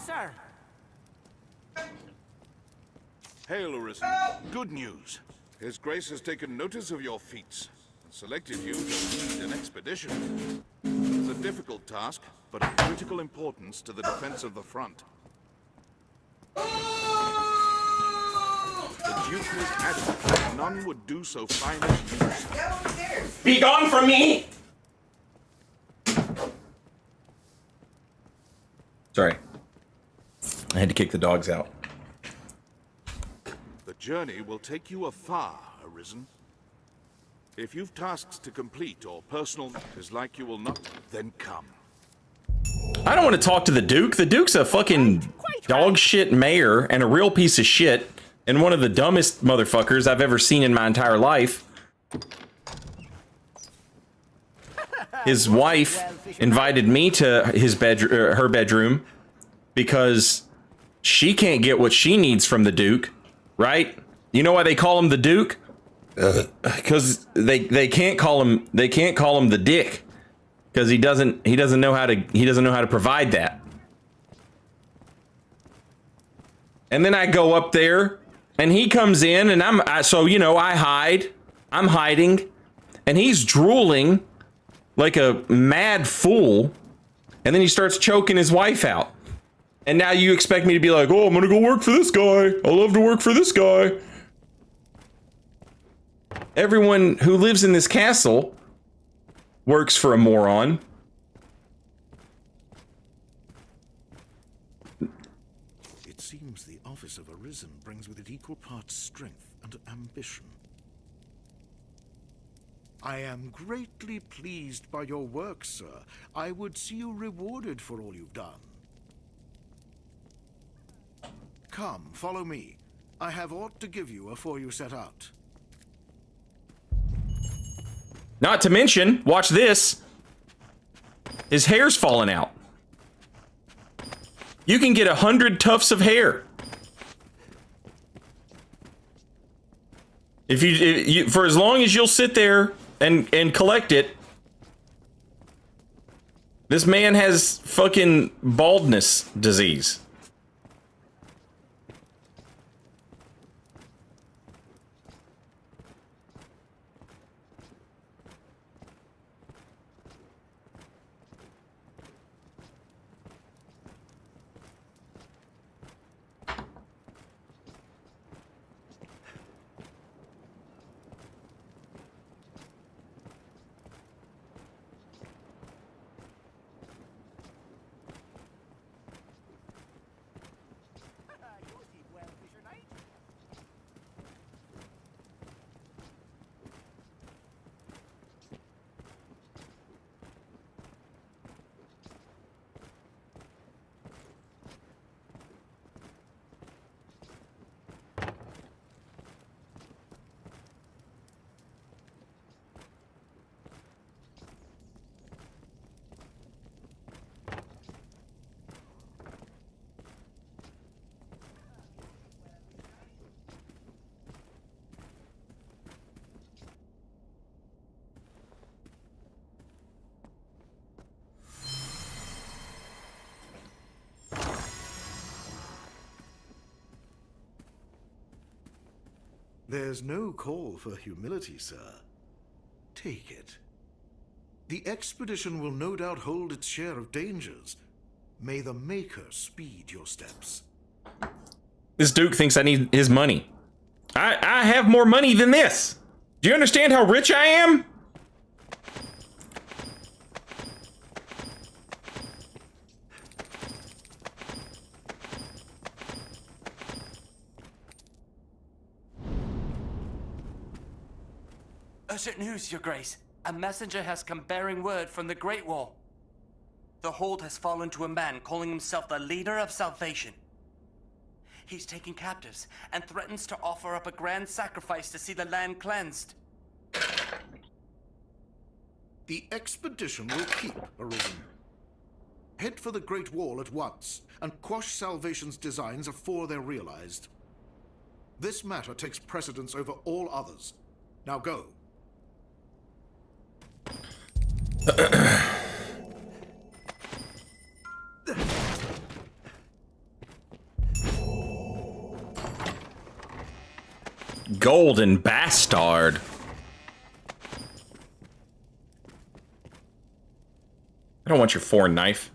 Hail, Arisen. Good news. His Grace has taken notice of your feats and selected you to lead an expedition. It's a difficult task, but of critical importance to the defense of the front. The Duke was adamant that none would do so fine as you. Be gone from me! Sorry. I had to kick the dogs out. The journey will take you afar, Arisen. If you've tasks to complete or personal matters like you will not, then come. I don't want to talk to the Duke. The Duke's a fucking dog shit mayor and a real piece of shit and one of the dumbest motherfuckers I've ever seen in my entire life. His wife invited me to his bedroom, her bedroom, because she can't get what she needs from the Duke, right? You know why they call him the Duke? Because they can't call him the Dick, because he doesn't know how to provide that. And then I go up there, and he comes in, and I'm hiding, and he's drooling like a mad fool, and then he starts choking his wife out. And now you expect me to be like, oh, I'm gonna go work for this guy. I love to work for this guy. Everyone who lives in this castle works for a moron. It seems the office of Arisen brings with it equal parts strength and ambition. I am greatly pleased by your work, sir. I would see you rewarded for all you've done. Come, follow me. I have aught to give you afore you set out. Not to mention, watch this. His hair's falling out. You can get 100 tufts of hair. If you for as long as you'll sit there and collect it. This man has fucking baldness disease. There's no call for humility, sir. Take it. The expedition will no doubt hold its share of dangers. May the Maker speed your steps. This Duke thinks I need his money. I have more money than this. Do you understand how rich I am? Urgent news, Your Grace. A messenger has come bearing word from the Great Wall. The hold has fallen to a man calling himself the leader of salvation. He's taking captives and threatens to offer up a grand sacrifice to see the land cleansed. The expedition will keep, Arisen. Head for the Great Wall at once, and quash Salvation's designs afore they're realized. This matter takes precedence over all others. Now go. Golden bastard. I don't want your foreign knife.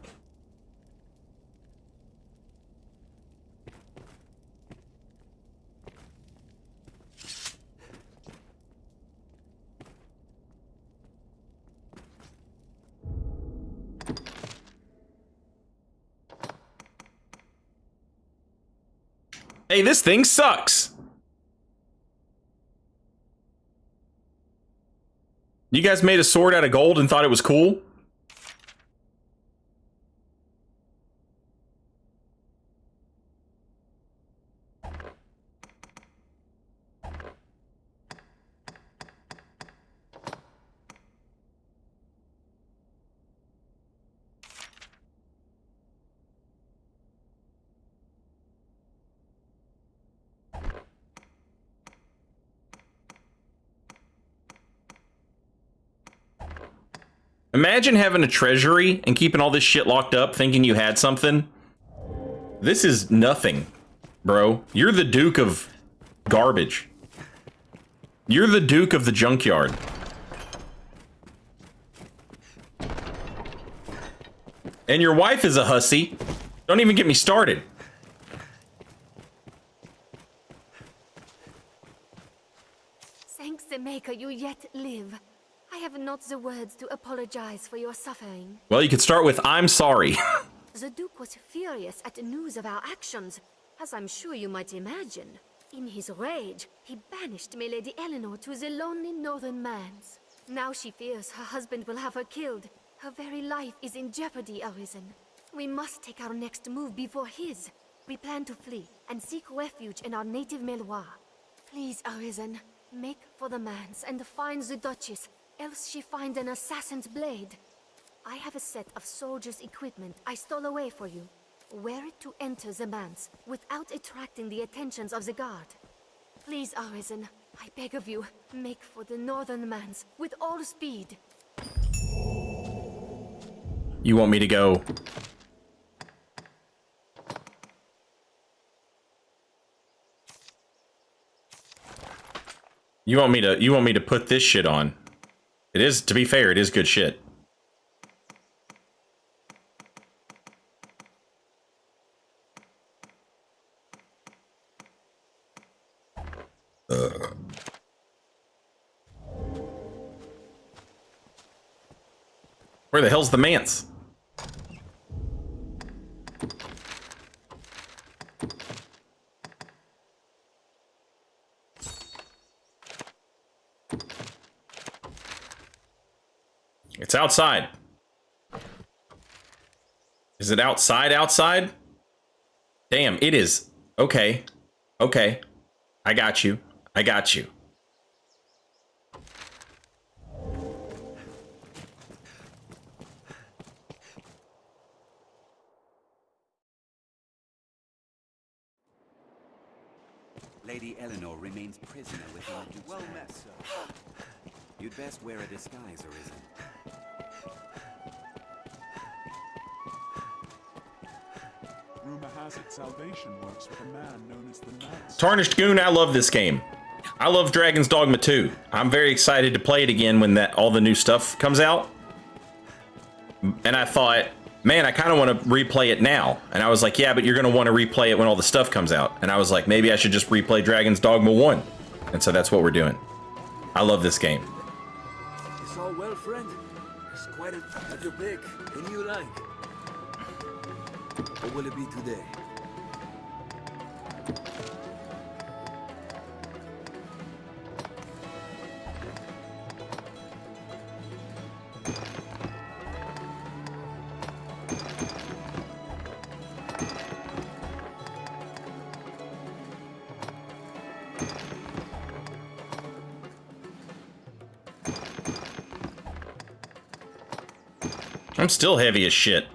Hey, this thing sucks. You guys made a sword out of gold and thought it was cool? Imagine having a treasury and keeping all this shit locked up thinking you had something. This is nothing, bro. You're the Duke of garbage. You're the Duke of the junkyard. And your wife is a hussy. Don't even get me started. Thanks the Maker you yet live. I have not the words to apologize for your suffering. Well, you could start with, I'm sorry. The Duke was furious at the news of our actions, as I'm sure you might imagine. In his rage, he banished my Lady Eleanor to the lonely northern manse. Now she fears her husband will have her killed. Her very life is in jeopardy, Arisen. We must take our next move before his. We plan to flee and seek refuge in our native Meloir. Please, Arisen, make for the manse and find the Duchess, else she find an assassin's blade. I have a set of soldiers' equipment I stole away for you. Wear it to enter the manse without attracting the attentions of the guard. Please, Arisen, I beg of you, make for the northern manse with all speed. You want me to go? You want me to put this shit on? It is, to be fair, it is good shit. Where the hell's the manse? It's outside. Is it outside? Damn, it is. Okay. Okay. I got you. Lady Eleanor remains prisoner with our Duke's well met, sir. You'd best wear a disguise, Arisen. Rumor has it Salvation works with a man known as the Knight. Tarnished Goon, I love this game. I love Dragon's Dogma 2. I'm very excited to play it again when all the new stuff comes out. And I thought, man, I kind of want to replay it now. And I was like, yeah, but you're going to want to replay it when all the stuff comes out. And I was like, maybe I should just replay Dragon's Dogma 1. And so that's what we're doing. I love this game. It's all well, friend. It's quite at your pick. Any you like. What will it be today? I'm still heavy as shit.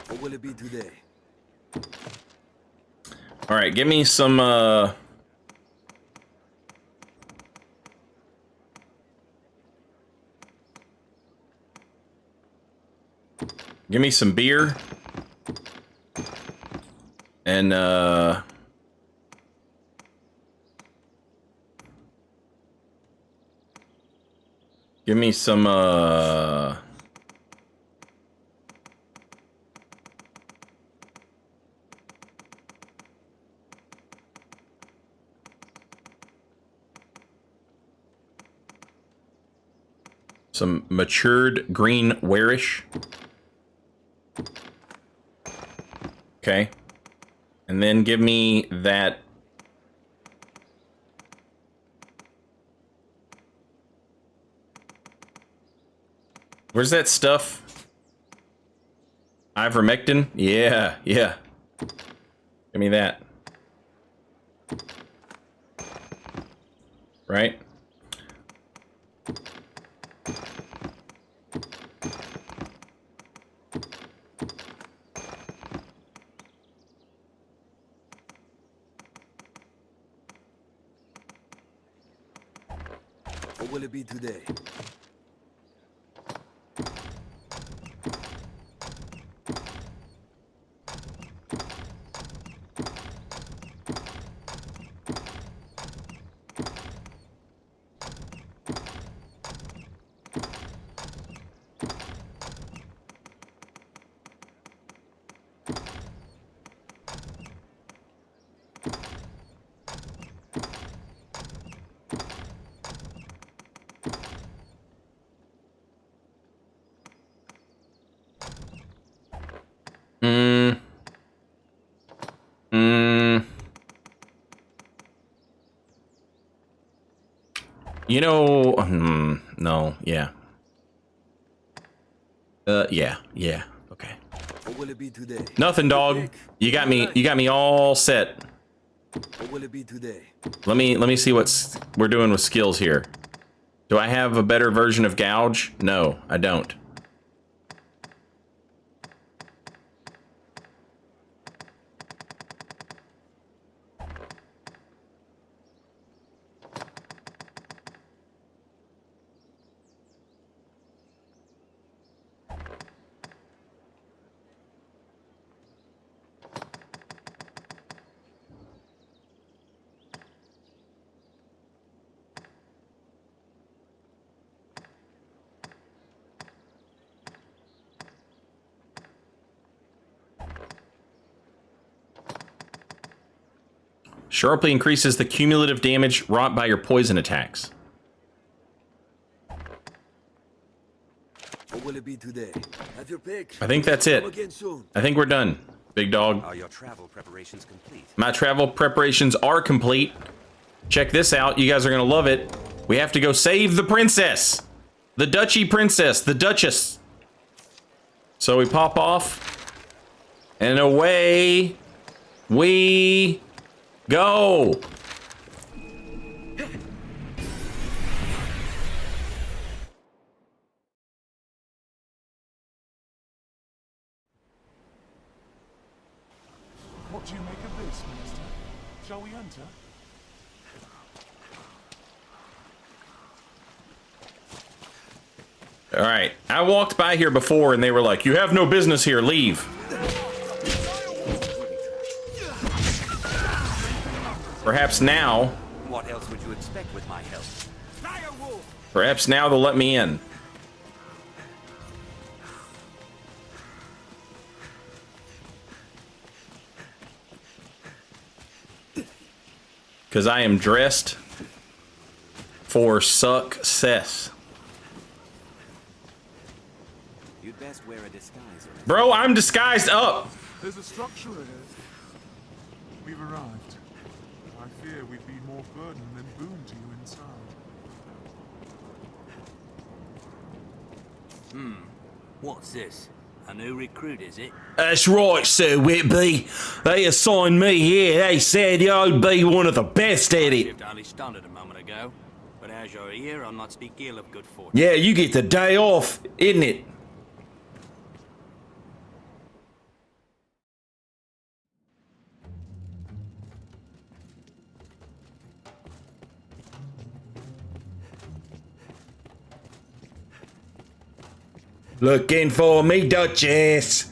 What will it be today? All right, give me some give me some beer and give me some matured green warish. Okay. And then give me that. Where's that stuff? Ivermectin? Yeah, yeah. Give me that. Right? What will it be today? You know, no, yeah. Yeah, okay. What will it be today? Nothing, dog. You got me all set. What will it be today? Let me see what's we're doing with skills here. Do I have a better version of gouge? No, I don't. Sharply increases the cumulative damage wrought by your poison attacks. What will it be today? Have your pick. I think that's it. Come again soon. I think we're done, big dog. Are your travel preparations complete? My travel preparations are complete. Check this out. You guys are going to love it. We have to go save the princess. The Duchy princess. The Duchess. So we pop off. And away we go. What do you make of this, Minister? Shall we enter? All right. I walked by here before and they were like, "You have no business here. Leave." Perhaps now. What else would you expect with my help? Perhaps now they'll let me in. Because I am dressed for success. best wear a disguise around. Bro, I'm disguised up. There's a structure ahead. We've arrived. I fear we'd be more burden than boon to you inside. What's this? A new recruit, is it? That's right, Sir Whitby. They assigned me here. They said I'd be one of the best at it. Shift only started a moment ago. But as you're here, I'll not speak ill of good fortune. Yeah, you get the day off, isn't it? Looking for me, Duchess.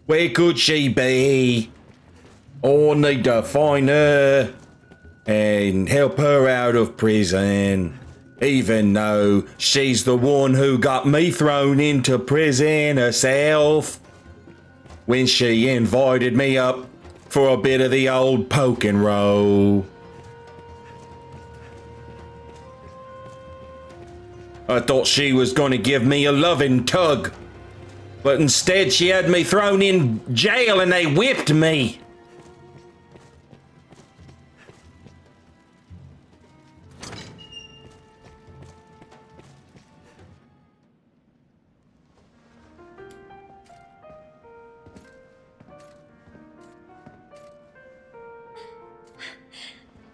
Where could she be? I need to find her and help her out of prison. Even though she's the one who got me thrown into prison herself. When she invited me up for a bit of the old poke and roll. I thought she was going to give me a loving tug. But instead she had me thrown in jail and they whipped me.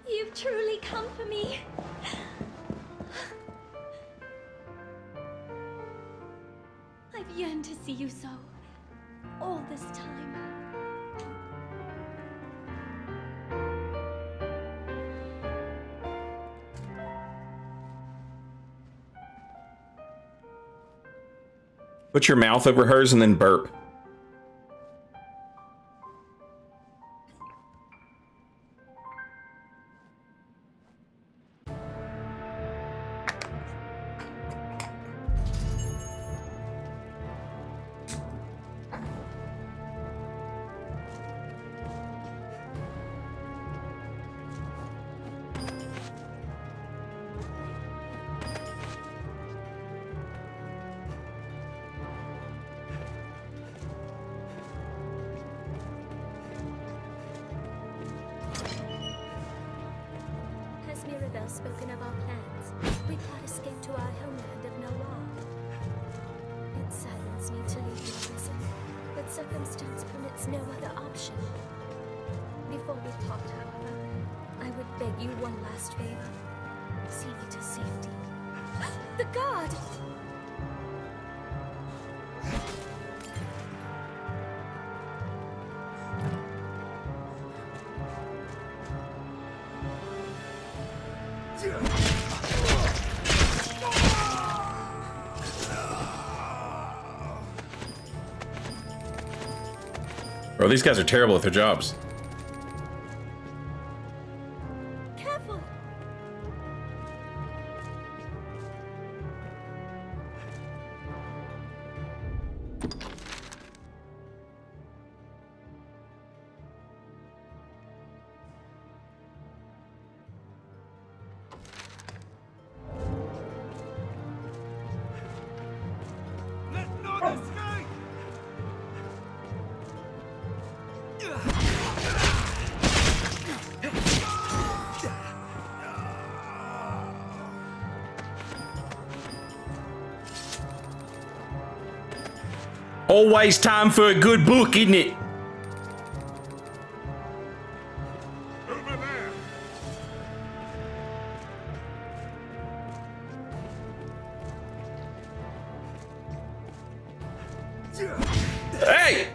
You've truly come for me. I've yearned to see you so, all this time. Put your mouth over hers and then burp. Spoken of our plans. We plot escape to our homeland of Noir. It saddens me to leave your prison, but circumstance permits no other option. Before we part, however, I would beg you one last favor. See me to safety. The guard! Bro, these guys are terrible at their jobs. Careful! Let none escape! Always time for a good book, isn't it? Hey!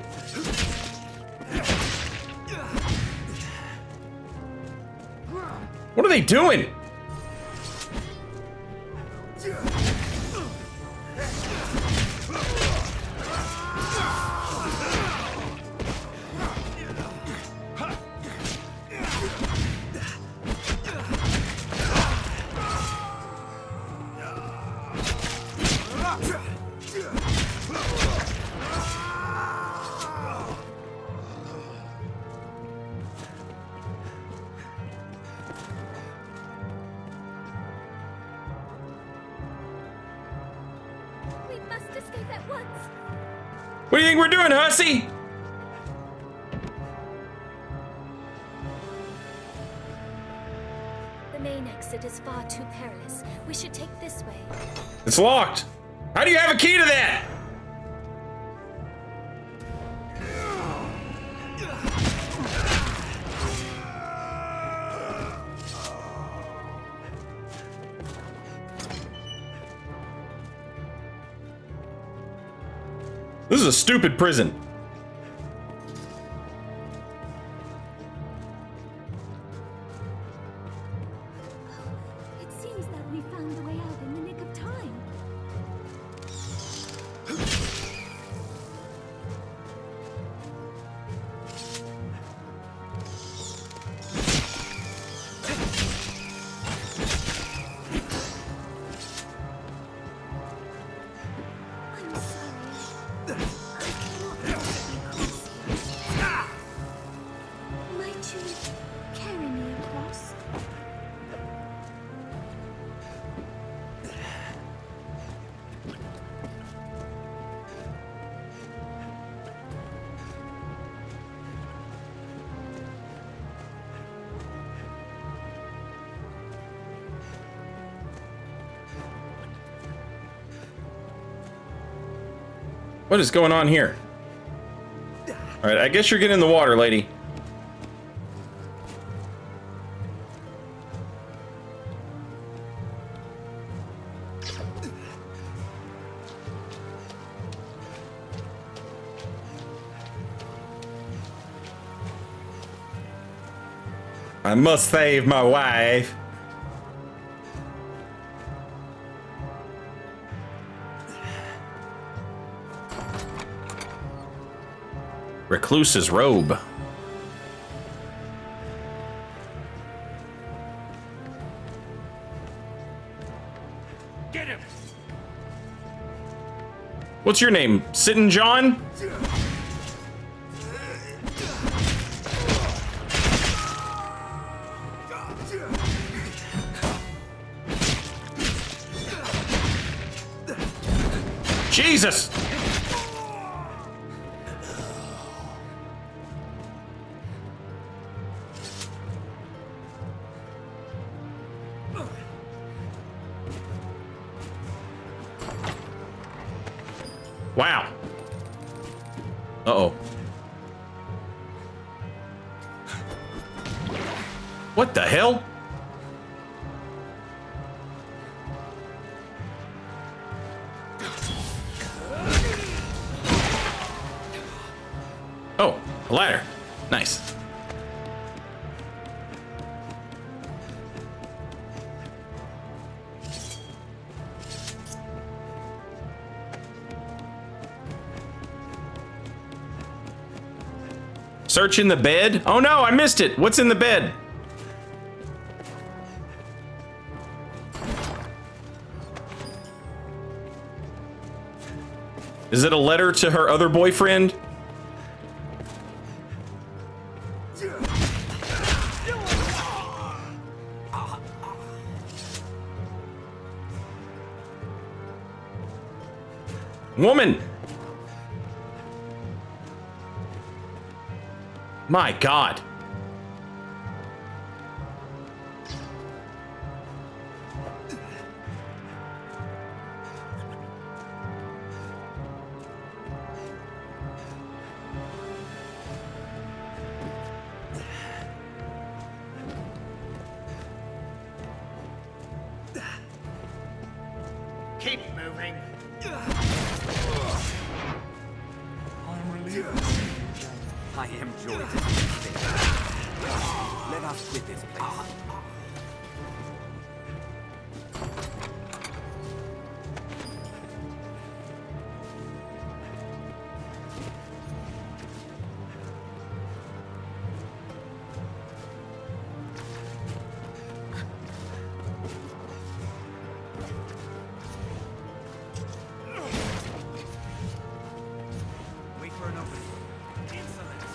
What are they doing? We must escape at once. What do you think we're doing, hussy? The main exit is far too perilous. We should take this way. It's locked. How do you have a key to that? This is a stupid prison. It seems that we found the way out in the nick of time. Might you carry me across? What is going on here? All right, I guess you're getting in the water, lady. I must save my wife. Recluse's robe. Get him! What's your name? Sittin' John? Jesus! Wow. Uh-oh. What the hell? Oh, a ladder. Nice. Search in the bed? Oh no, I missed it. What's in the bed? Is it a letter to her other boyfriend? Woman! My God. Keep moving. I'm relieved. I am joyed to see you. Let us quit this place. Wait for an opening. Insolence.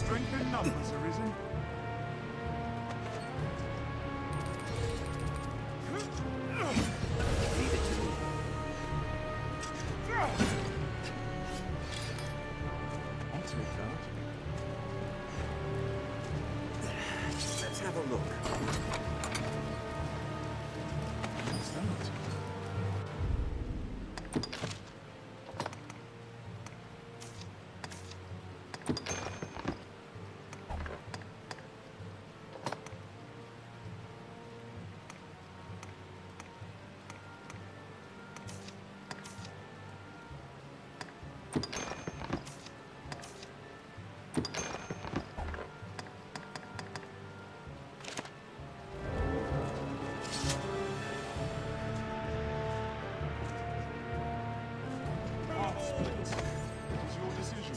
Strength in numbers, Arisen. Leave it to me. I'll take that. Let's have a look.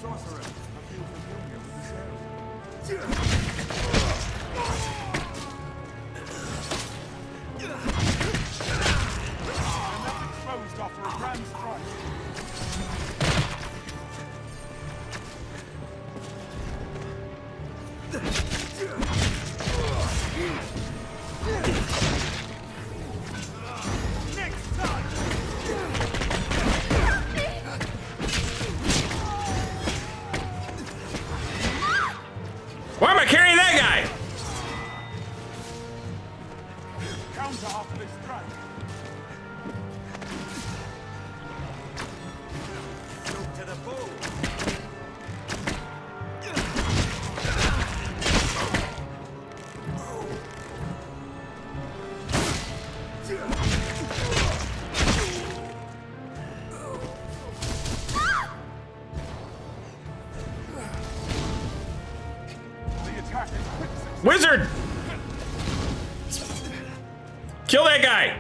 What's that? Why am I carrying that guy? Counter after this strike. Look to the bull. Wizard! Kill that guy!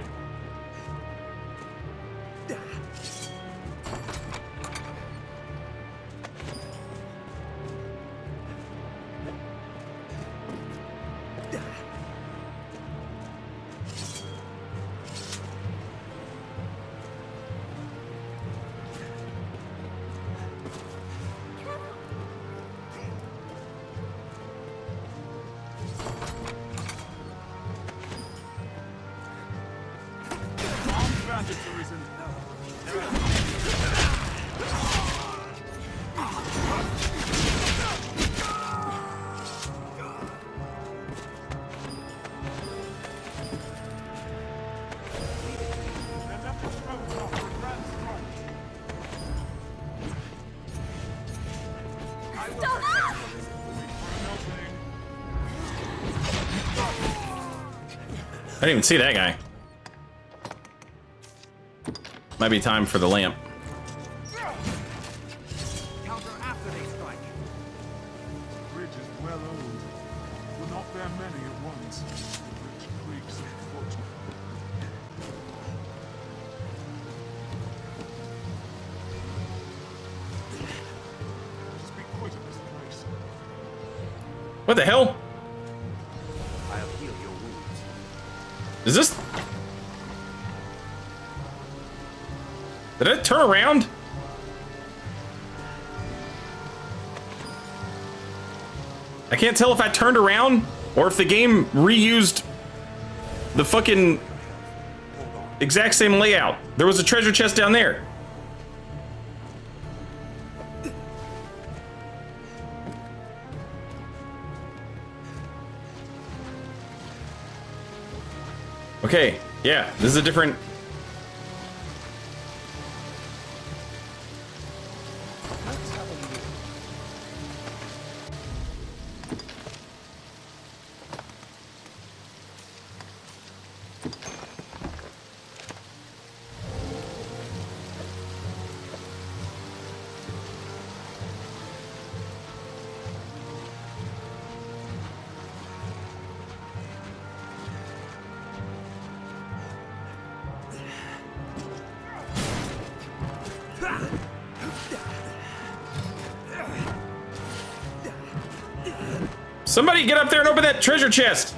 I didn't even see that guy. Might be time for the lamp. Counter after they strike. The bridge is well old. Will not bear many at once. The rich creeks of fortune. Just be quit of this place. What the hell? I'll heal your wounds. Is this... Did it turn around? I can't tell if I turned around or if the game reused the fucking exact same layout. There was a treasure chest down there. Okay, yeah, this is a different... Somebody get up there and open that treasure chest!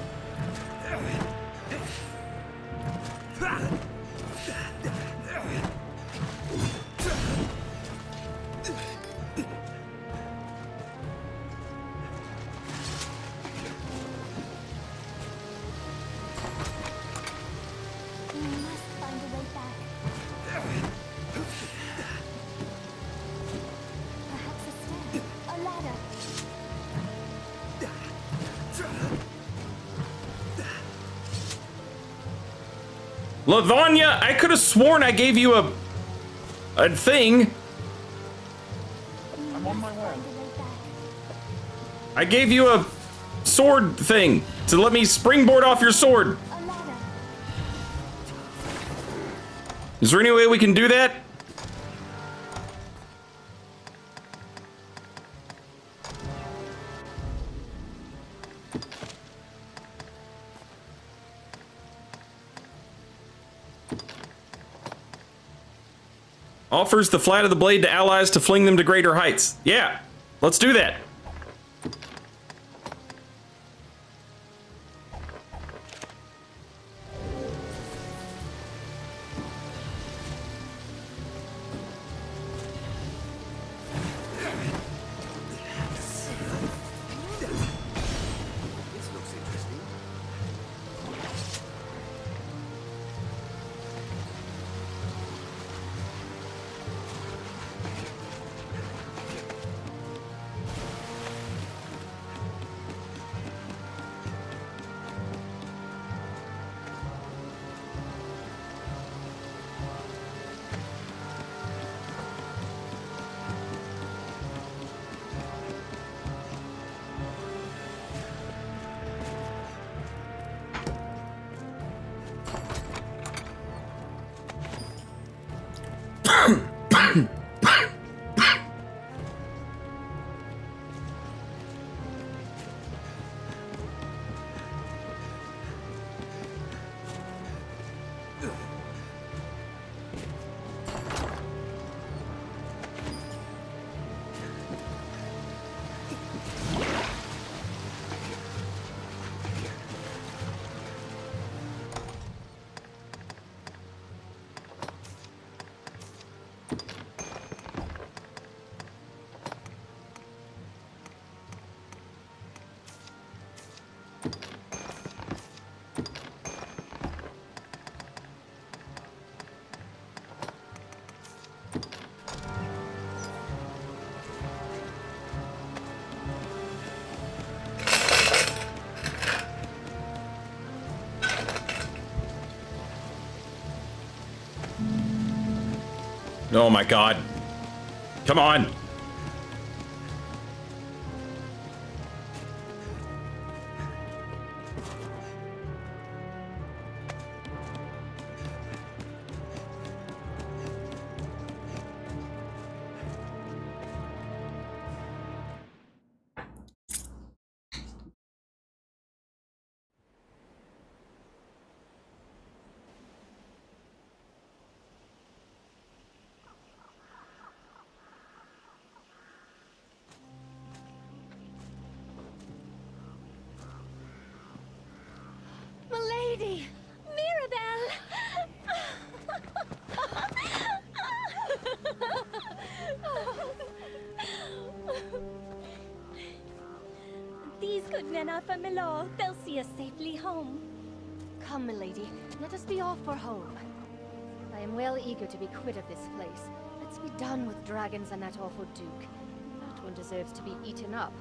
Lavanya, I could have sworn I gave you a thing. I'm on my way. I gave you a sword thing to let me springboard off your sword. Is there any way we can do that? Offers the flat of the blade to allies to fling them to greater heights. Yeah, let's do that. This looks interesting. Oh my god. Come on. Milady! Mirabelle! These good men are from Milor. They'll see us safely home. Come, milady, let us be off for home. I am well eager to be quit of this place. Let's be done with dragons and that awful duke. That one deserves to be eaten up.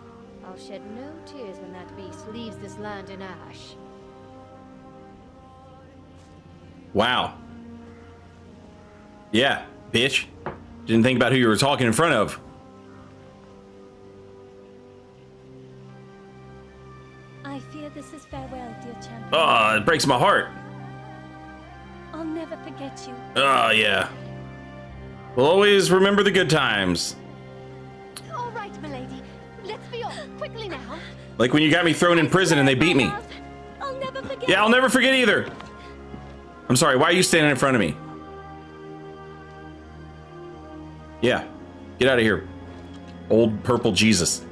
I'll shed no tears when that beast leaves this land in ash. Wow. Yeah, bitch. Didn't think about who you were talking in front of. I fear this is farewell, dear champion. Oh, it breaks my heart. I'll never forget you. Oh, yeah. We'll always remember the good times. All right, milady. Let's be off quickly now. Like when you got me thrown in prison and they beat me. I'll never forget. Yeah, I'll never forget either. I'm sorry, why are you standing in front of me? Yeah, get out of here. Old purple Jesus.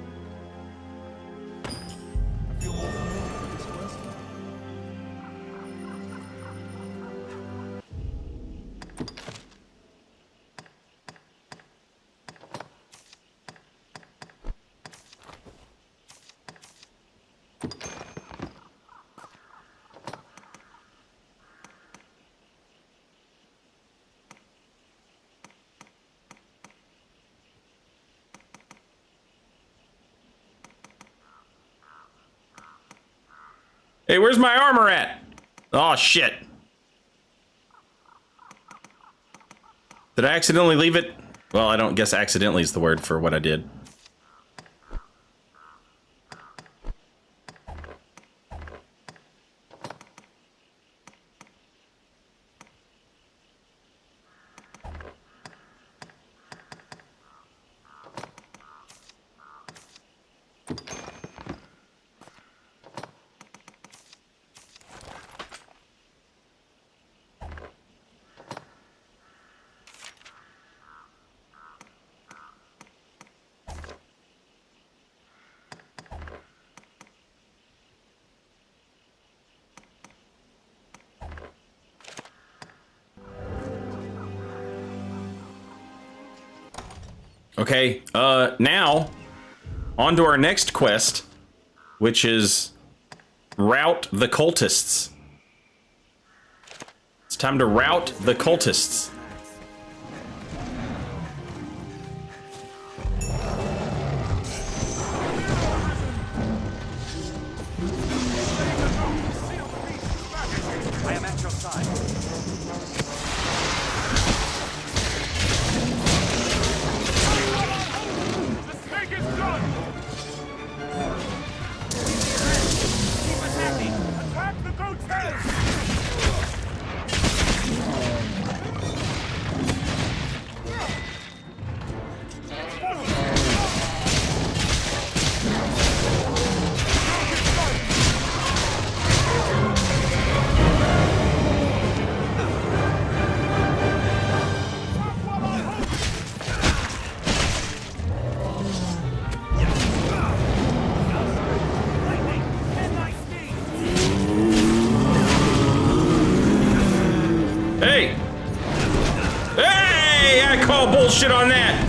Hey, where's my armor at? Oh, shit. Did I accidentally leave it? Well, I don't guess accidentally is the word for what I did. Okay, now, on to our next quest, which is rout the cultists. It's time to rout the cultists. I am at your side. Hey! Hey! I call bullshit on that!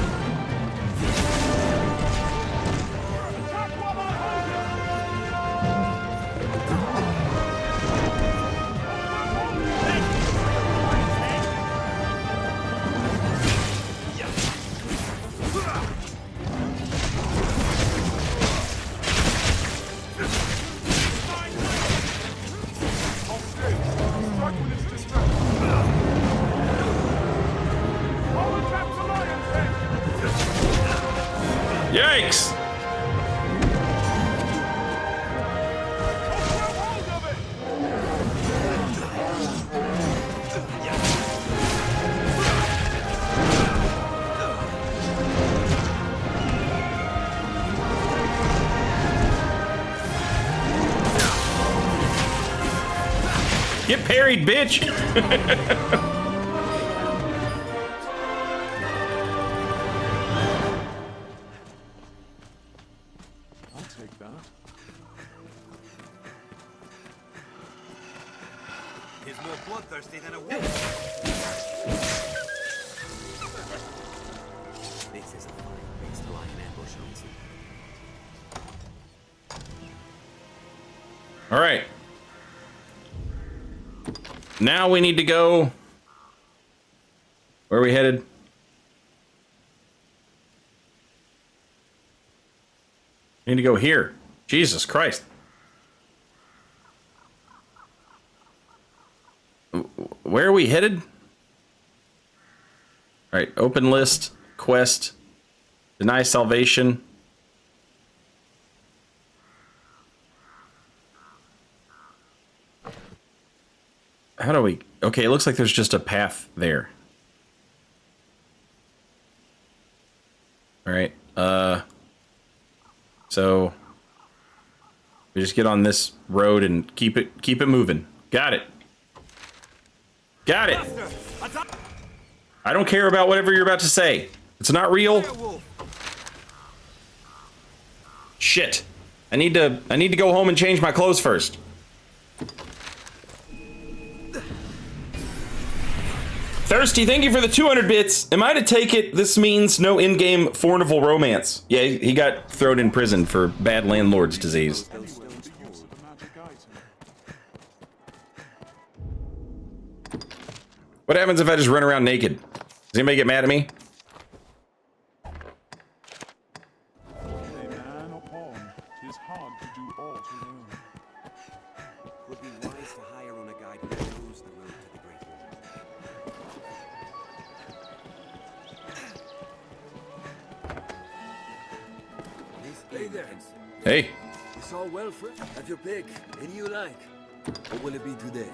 Yikes! Get parried, bitch! He's more bloodthirsty than a wolf. This is a fine place to lie in ambush, Nancy. All right. Now we need to go. Where are we headed? We need to go here. Jesus Christ. Where are we headed? All right, open list, quest, deny salvation. How do we... Okay, it looks like there's just a path there. All right, so we just get on this road and keep it moving. Got it. Got it. I don't care about whatever you're about to say. It's not real. Shit. I need to go home and change my clothes first. Thirsty, thank you for the 200 bits. Am I to take it this means no in-game Fornival romance? Yeah, he got thrown in prison for bad landlord's disease. What happens if I just run around naked? Does anybody get mad at me? would be wise to hire on a guide who knows the road to the Great Wall. Hey there. Hey. It's all well, Fred. Have your pick. Any you like. What will it be today?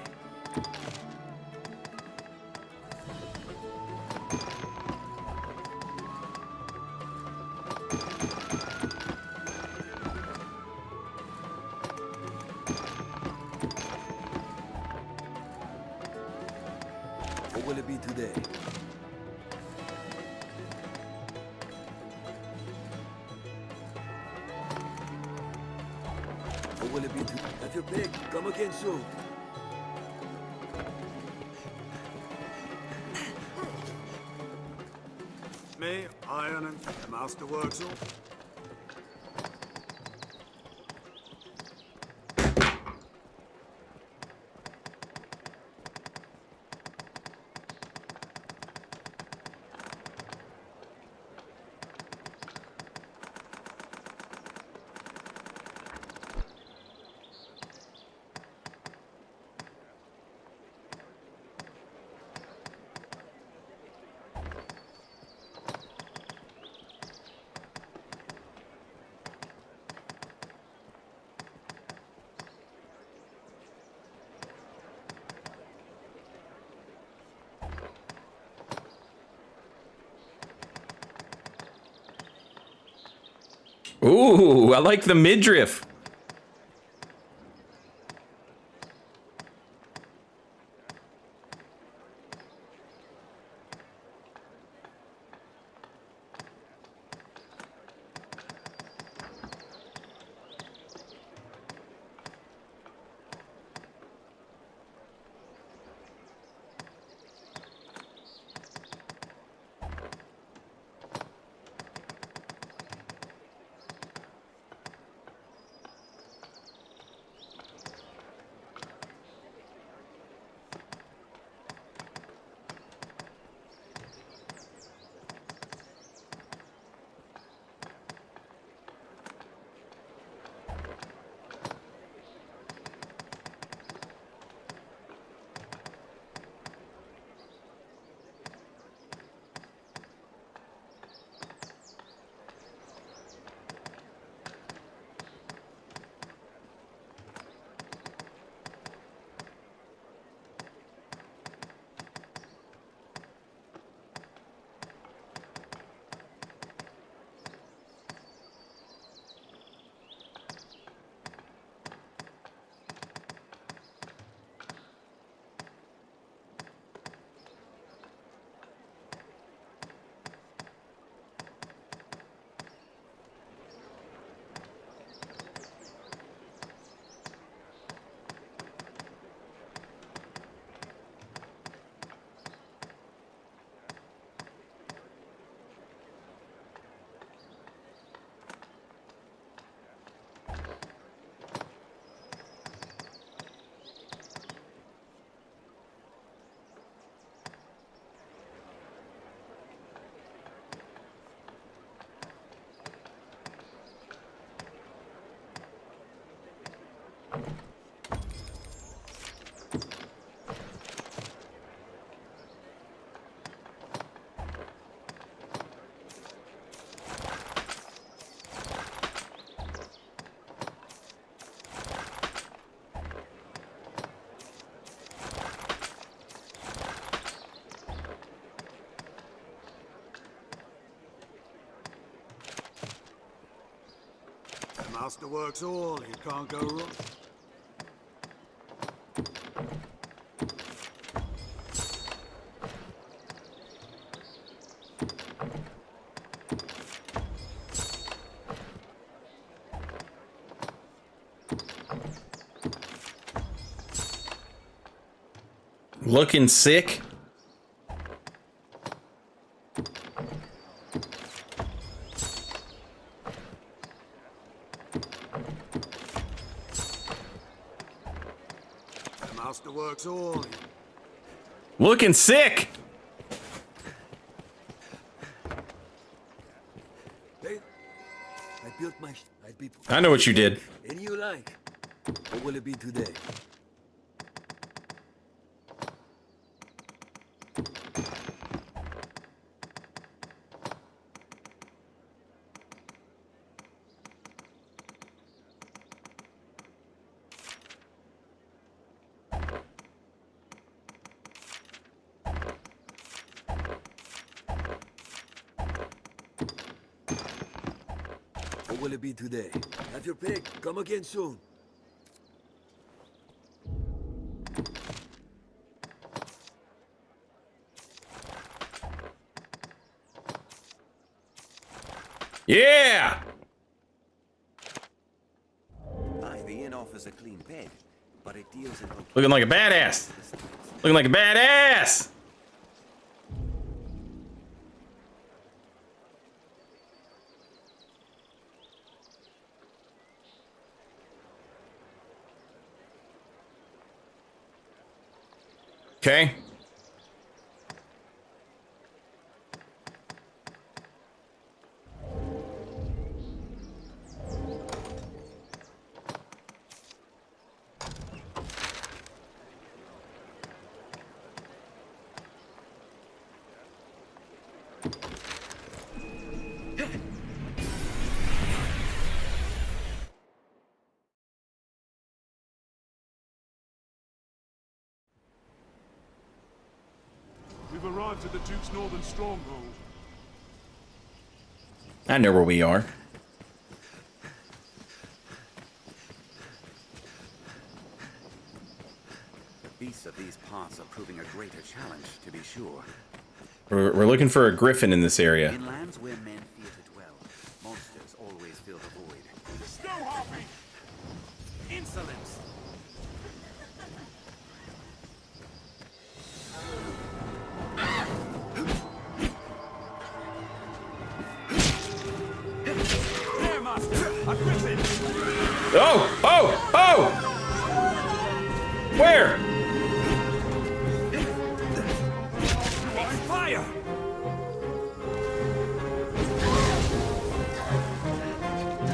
What will it be today? What will it be today? Have your pick. Come again soon. Me, Iron, and the master works all. Ooh, I like the midriff. The master works all. You can't go wrong. Looking sick. The master works all. Looking sick. Hey, I built my... I know what you did. Any you like. What will it be today? What will it be today? Have your pick. Come again soon. Yeah! Aye, the inn offers a clean bed, but it deals in Looking like a badass. Looking like a badass. Okay. We've arrived at the Duke's northern stronghold. I know where we are. beasts of these parts are proving a greater challenge, to be sure. We're looking for a griffin in this area. In lands where men fear to dwell, monsters always fill the void. Snow hopping! Insolence! There, Master! A griffin! Oh! Oh! Oh! Where? Fire!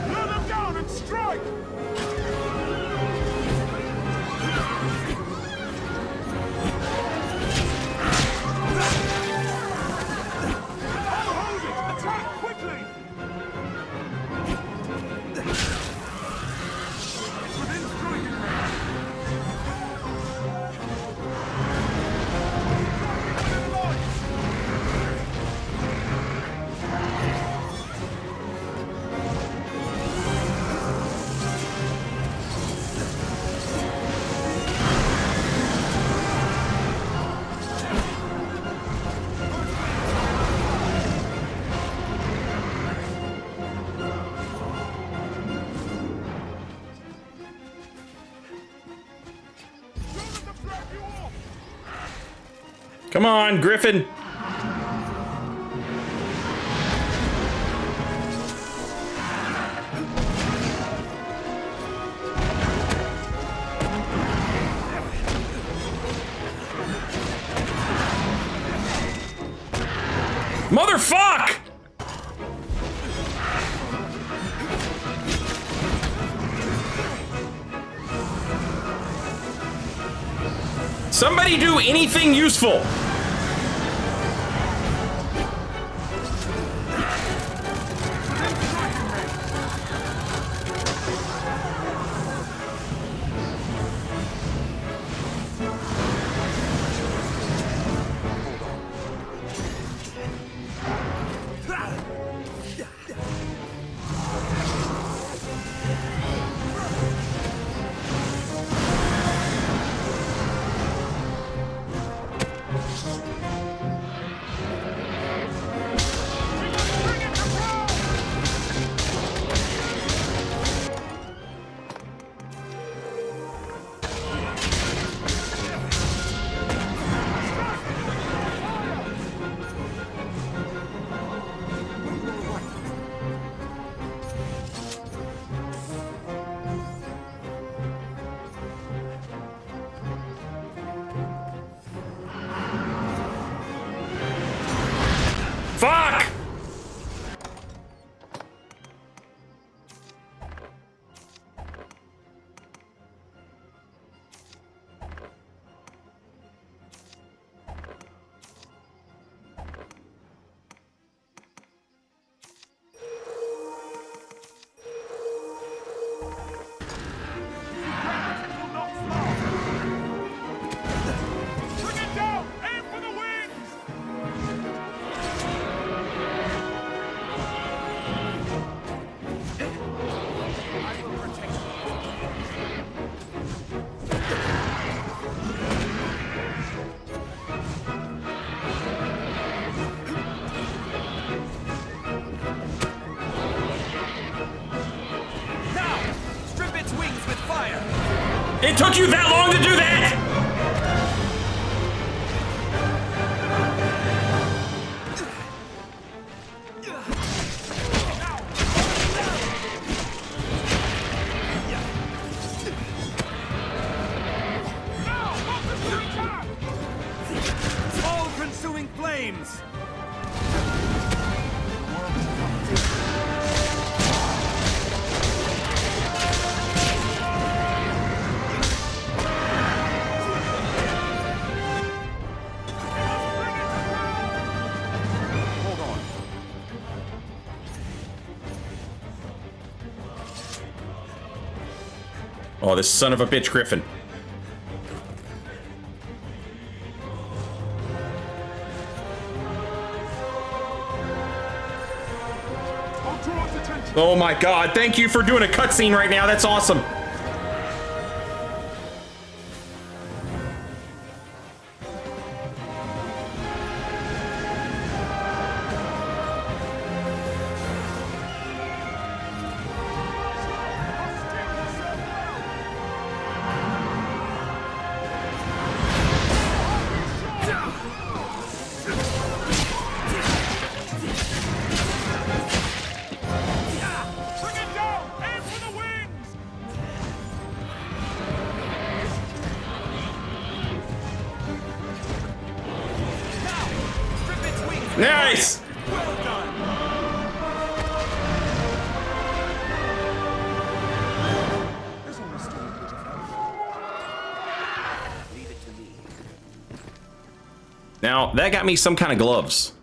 Let them down and strike! Hold it! Attack quickly! It's within striking range! Come on, Griffin. Motherfuck! Somebody do anything useful. fire! It took you that long to do that? All-consuming flames! Oh, this son of a bitch, Griffin. Oh my god, thank you for doing a cutscene right now. That's awesome. Nice! Well done! Leave it to me. Now, that got me some kind of gloves.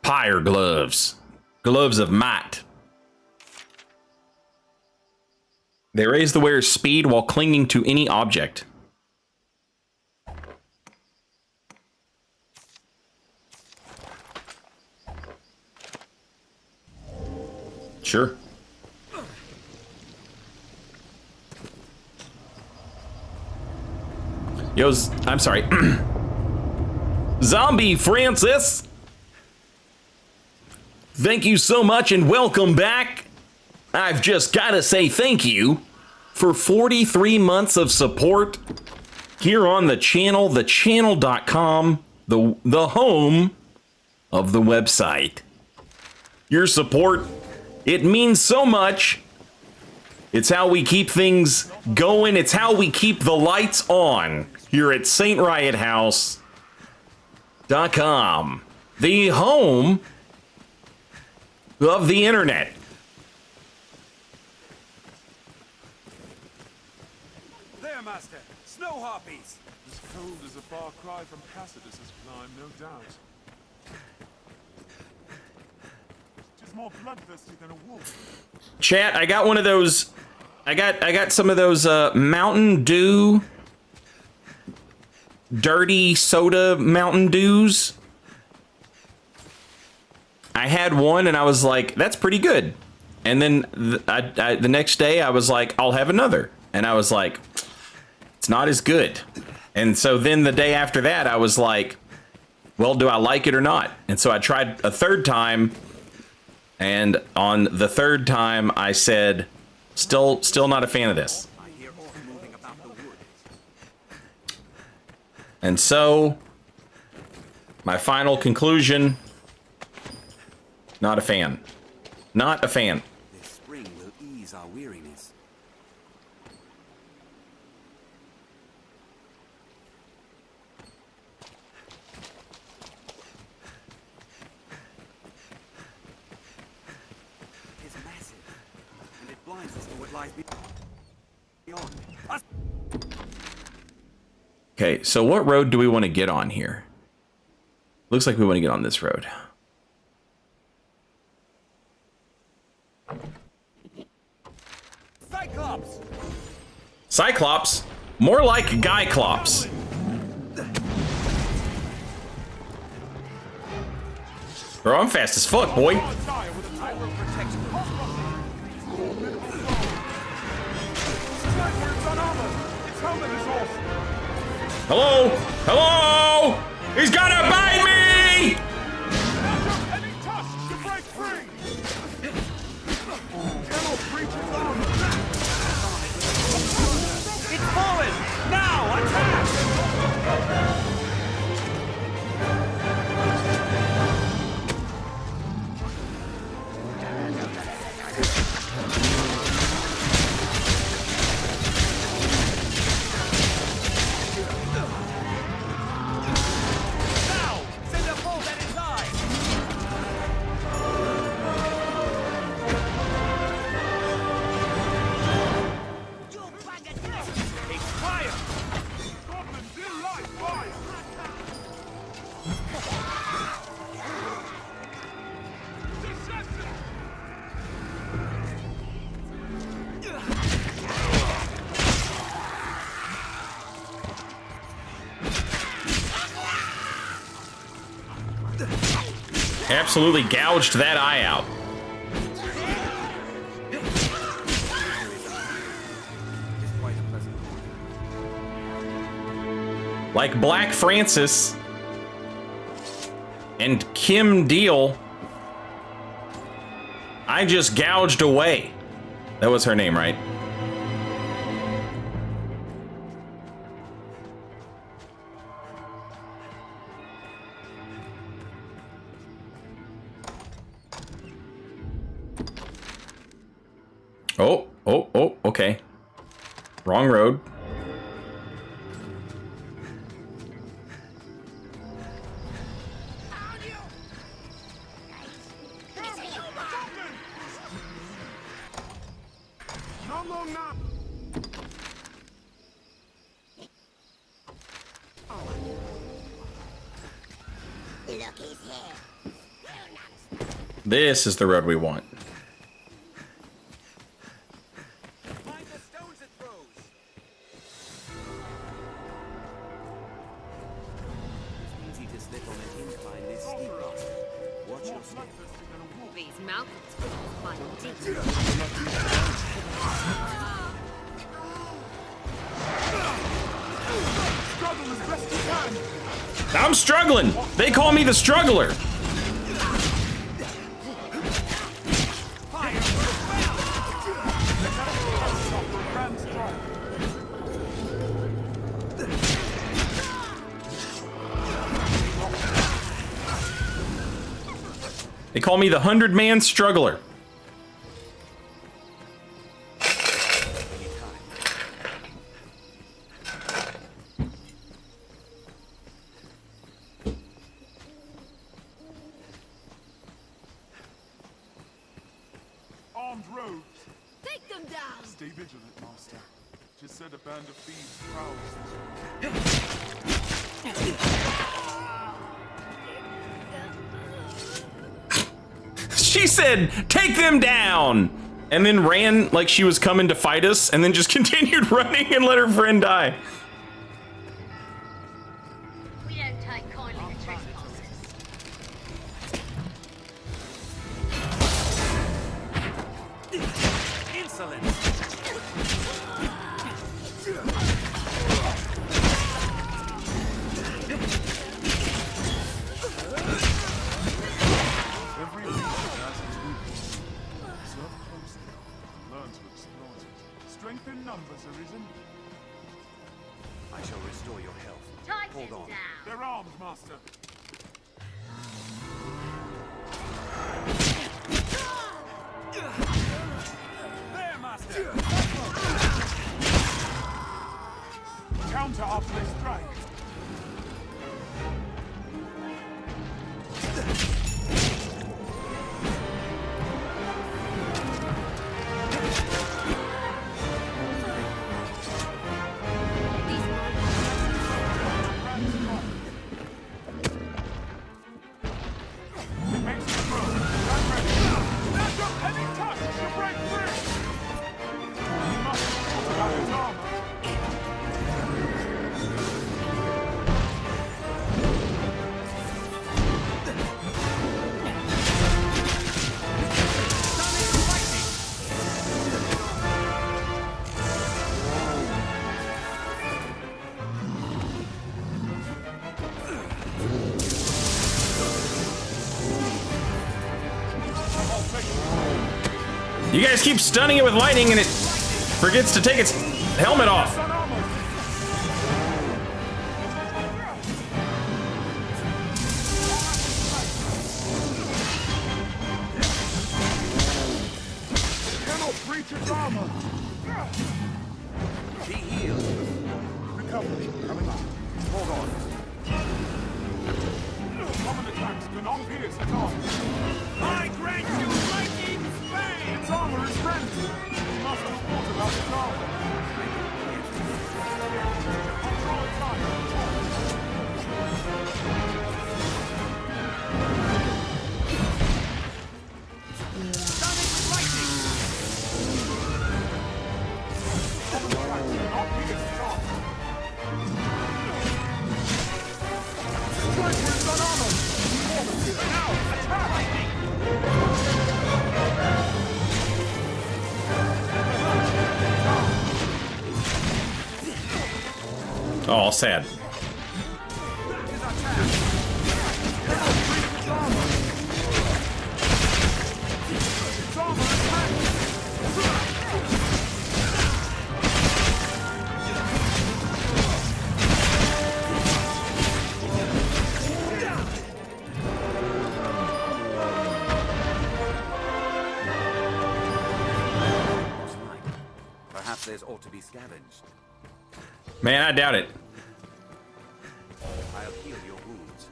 Pyre gloves. Gloves of might. They raise the wearer's speed while clinging to any object. Sure. Yo, I'm sorry. Zombie Francis! Thank you so much and welcome back. I've just got to say thank you for 43 months of support here on the channel, thechannel.com, the home of the website. Your support, it means so much. It's how we keep things going. It's how we keep the lights on here at SaintRiotHouse.com, the home of the internet. There, Master! Snow harpies! This cold is a far cry from Cassidus's climb, no doubt. She's more bloodthirsty than a wolf. Chat, I got one of those. I got some of those Mountain Dew dirty soda Mountain Dews. I had one and I was like, that's pretty good. And then the next day I was like, I'll have another. And I was like, it's not as good. And so then the day after that, I was like, well, do I like it or not? And so I tried a third time. And on the third time, I said, still not a fan of this. And so, my final conclusion, not a fan. Not a fan. This spring will ease our weariness. It is massive, and it blinds us to what lies beyond. Okay, so what road do we want to get on here? Looks like we want to get on this road. Cyclops! Cyclops? More like Guyclops. Bro, I'm fast as fuck, boy. Hello? Hello? He's gonna bite me! Absolutely gouged that eye out. Like Black Francis and Kim Deal, I just gouged away. That was her name, right? Oh, okay. Wrong road. This is the road we want. These mountains are deep. I'm struggling. They call me the struggler. They call me the 100-man struggler. Armed rogues. Take them down. Stay vigilant, Master. Just said a band of thieves prowls this way. She said, "Take them down," and then ran like she was coming to fight us, and then just continued running and let her friend die. We don't take kindly to trespassers. Insolence! Every leader has its weakness. Observe closely and learn to exploit it. Strength in numbers, Arisen. I shall restore your health. Hold on. They're armed, Master. There, Master! Counter after they strike. You guys keep stunning it with lightning and it forgets to take its helmet off. Cannot breach its armor. Be healed. Recovery coming up. Hold on. Common attacks do not pierce its armor. I grant you lightning speed! Its armor is rent. We must do what about its armor? Control its Oh, sad. Perhaps there's ought to be scavenged. Man, I doubt it. I'll heal your wounds.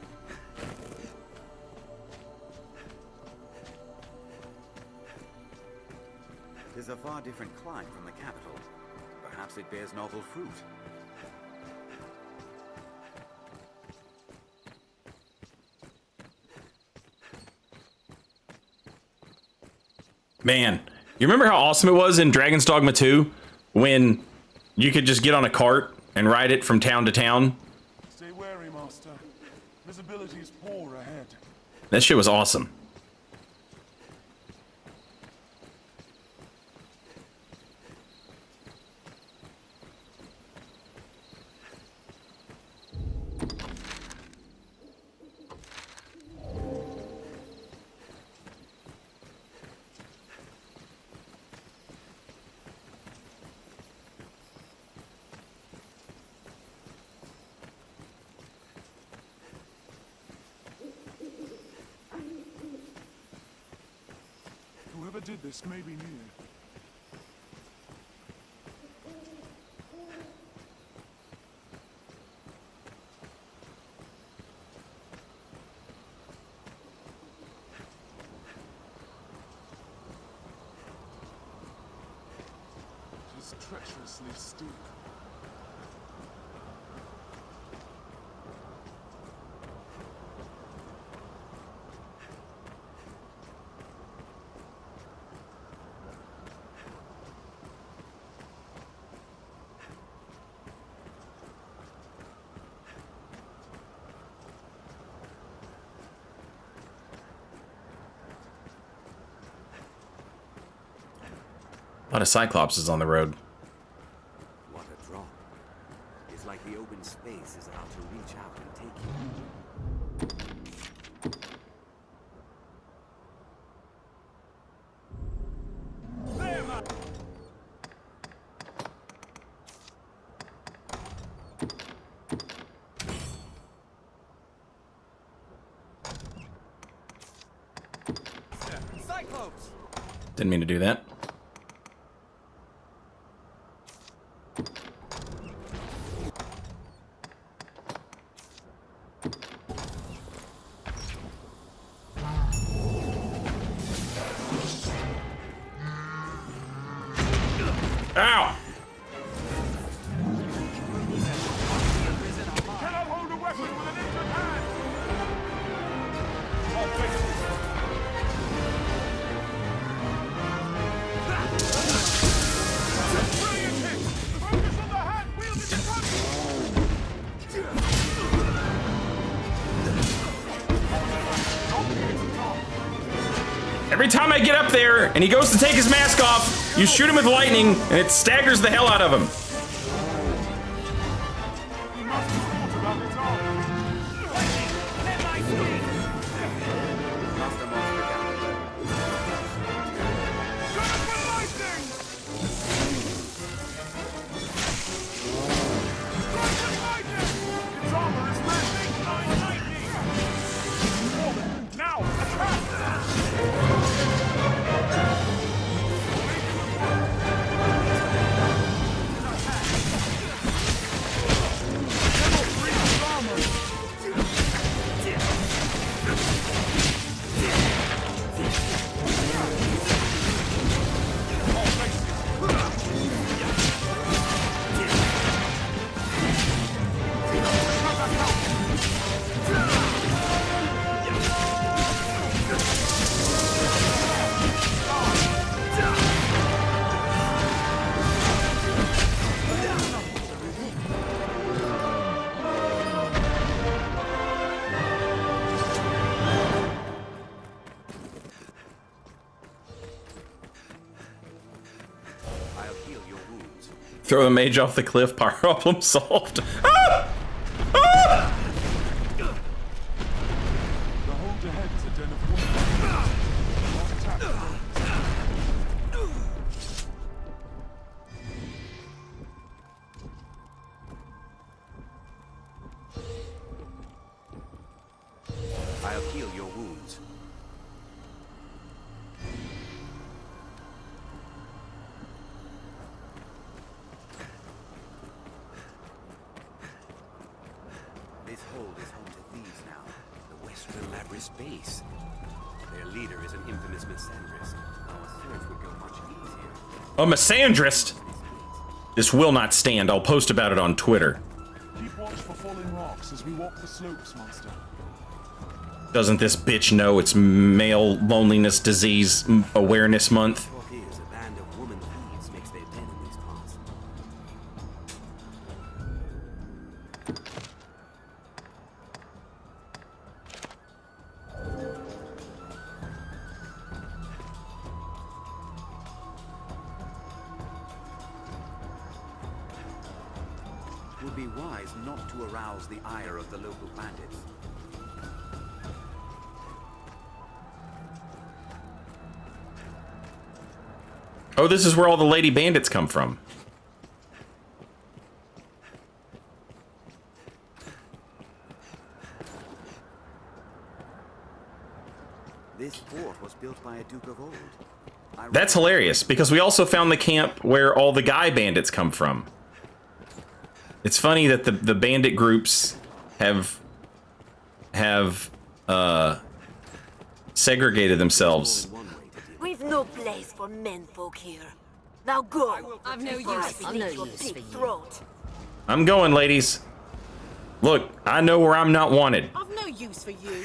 Tis a far different climb from the capital. Perhaps it bears novel fruit. Man, you remember how awesome it was in Dragon's Dogma 2 when you could just get on a cart and ride it from town to town? Stay wary, Master. Visibility is poor ahead. That shit was awesome. Whoever did this may be near. It is treacherously steep. A lot of Cyclopses on the road. What a drop. It's like the open space is about to reach out and take you. Cyclops! Didn't mean to do that. Ow! Cannot hold a weapon with an injured hand! All faces. Brilliant hit! Focus on the hand wielded in front! Every time I get up there and he goes to take his mask off, you shoot him with lightning and it staggers the hell out of him. Throw the mage off the cliff, problem solved. Ah! ahead is a den of women. Not attack. I'll heal your wounds. This hold is home to thieves now. The Western Labyrinth base. Their leader is an infamous misandrist. Our search would go much easier. A misandrist? This will not stand. I'll post about it on Twitter. Keep watch for falling rocks as we walk the slopes, monster. Doesn't this bitch know it's Male Loneliness Disease Awareness Month? Talk is a band of woman thieves makes their den in these parts. It would be wise not to arouse the ire of the local bandits. Oh, this is where all the lady bandits come from. This fort was built by a Duke of old. That's hilarious, because we also found the camp where all the guy bandits come from. It's funny that the bandit groups have segregated themselves. We've no place for menfolk here. Now go. I've no use for you. Throat. I'm going, ladies. Look, I know where I'm not wanted. I've no use for you.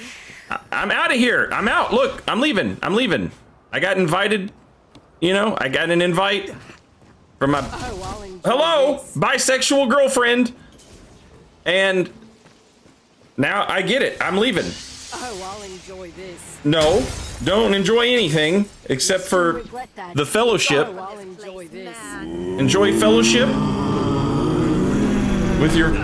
I'm out of here. I'm out. Look, I'm leaving. I'm leaving. I got invited. You know, I got an invite from my hello bisexual girlfriend, and now I get it. I'm leaving. Oh, I'll enjoy this. No, don't enjoy anything except for the fellowship. Oh, I'll enjoy this. Enjoy fellowship with your.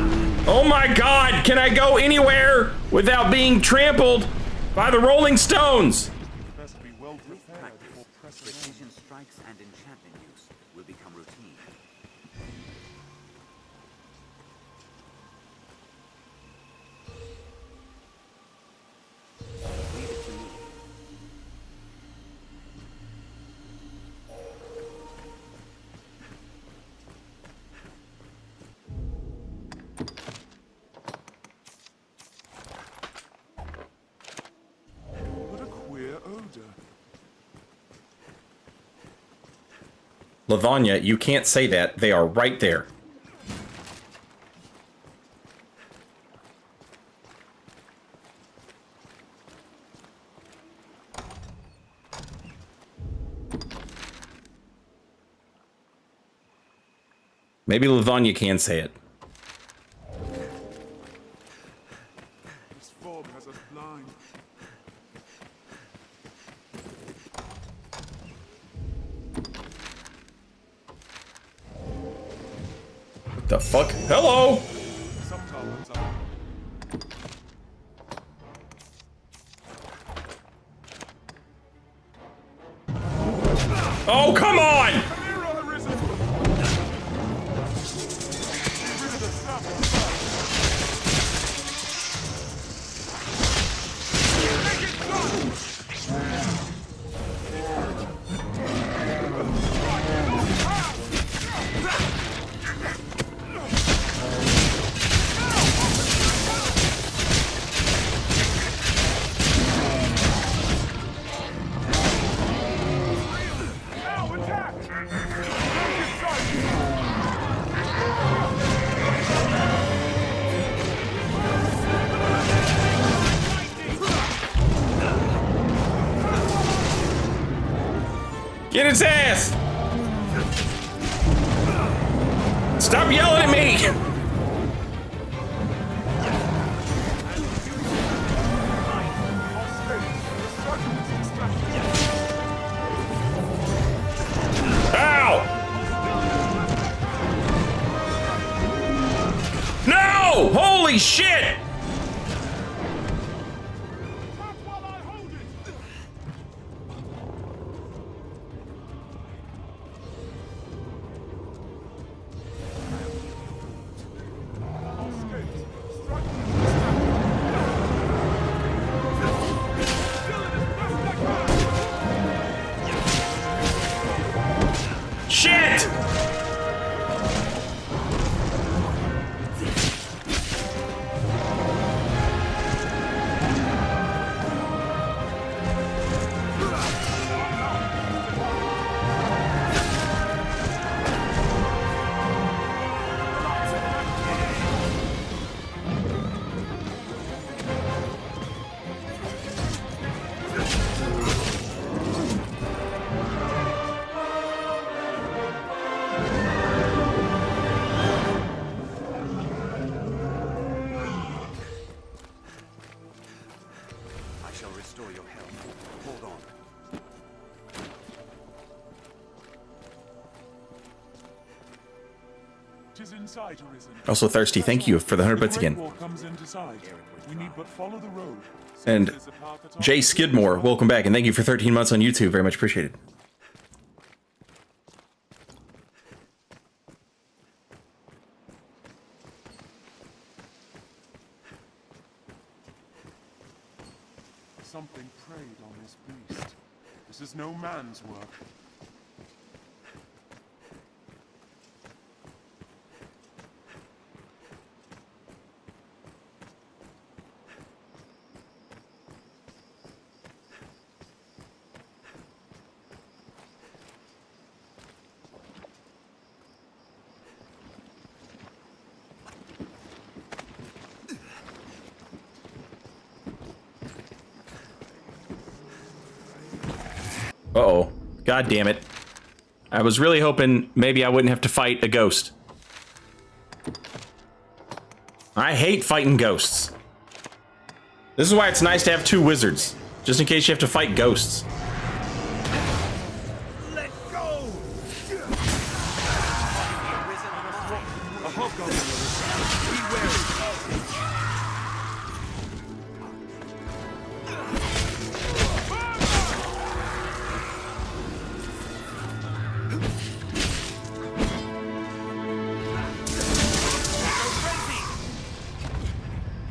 Oh my God! Can I go anywhere without being trampled by the Rolling Stones? Precision strikes and enchantment use will become routine. Leave it to me. What a queer odor. Lavanya, you can't say that. They are right there. Maybe Lavanya can say it. This fog has us blind. What the fuck? Hello! Oh, come on! Get its ass! Stop yelling at me! Ow! No! Holy shit! shall restore your health. Hold on. Tis in sight, Arisen. Also thirsty. Thank you for the 100 bits again. Comes into sight. We need but follow the road. And Jay Skidmore, welcome back, and thank you for 13 months on YouTube. Very much appreciated. Something preyed on this beast. This is no man's work. Uh-oh. God damn it. I was really hoping maybe I wouldn't have to fight a ghost. I hate fighting ghosts. This is why it's nice to have two wizards, just in case you have to fight ghosts. Let go! A hobgoblin. Be wary.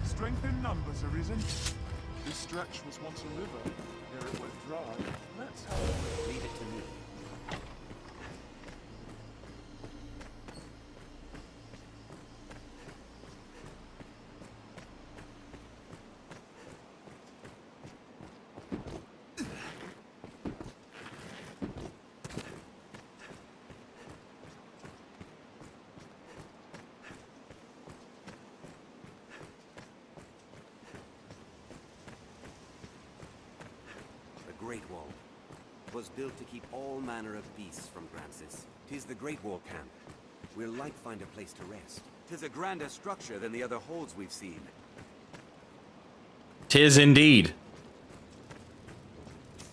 Strength in numbers, Arisen. This stretch was once a river. Here it went dry. Let's help. Leave it to me. The Great Wall was built to keep all manner of beasts from Grancis. 'Tis the Great Wall camp. We'll like find a place to rest. 'Tis a grander structure than the other holds we've seen. 'Tis indeed.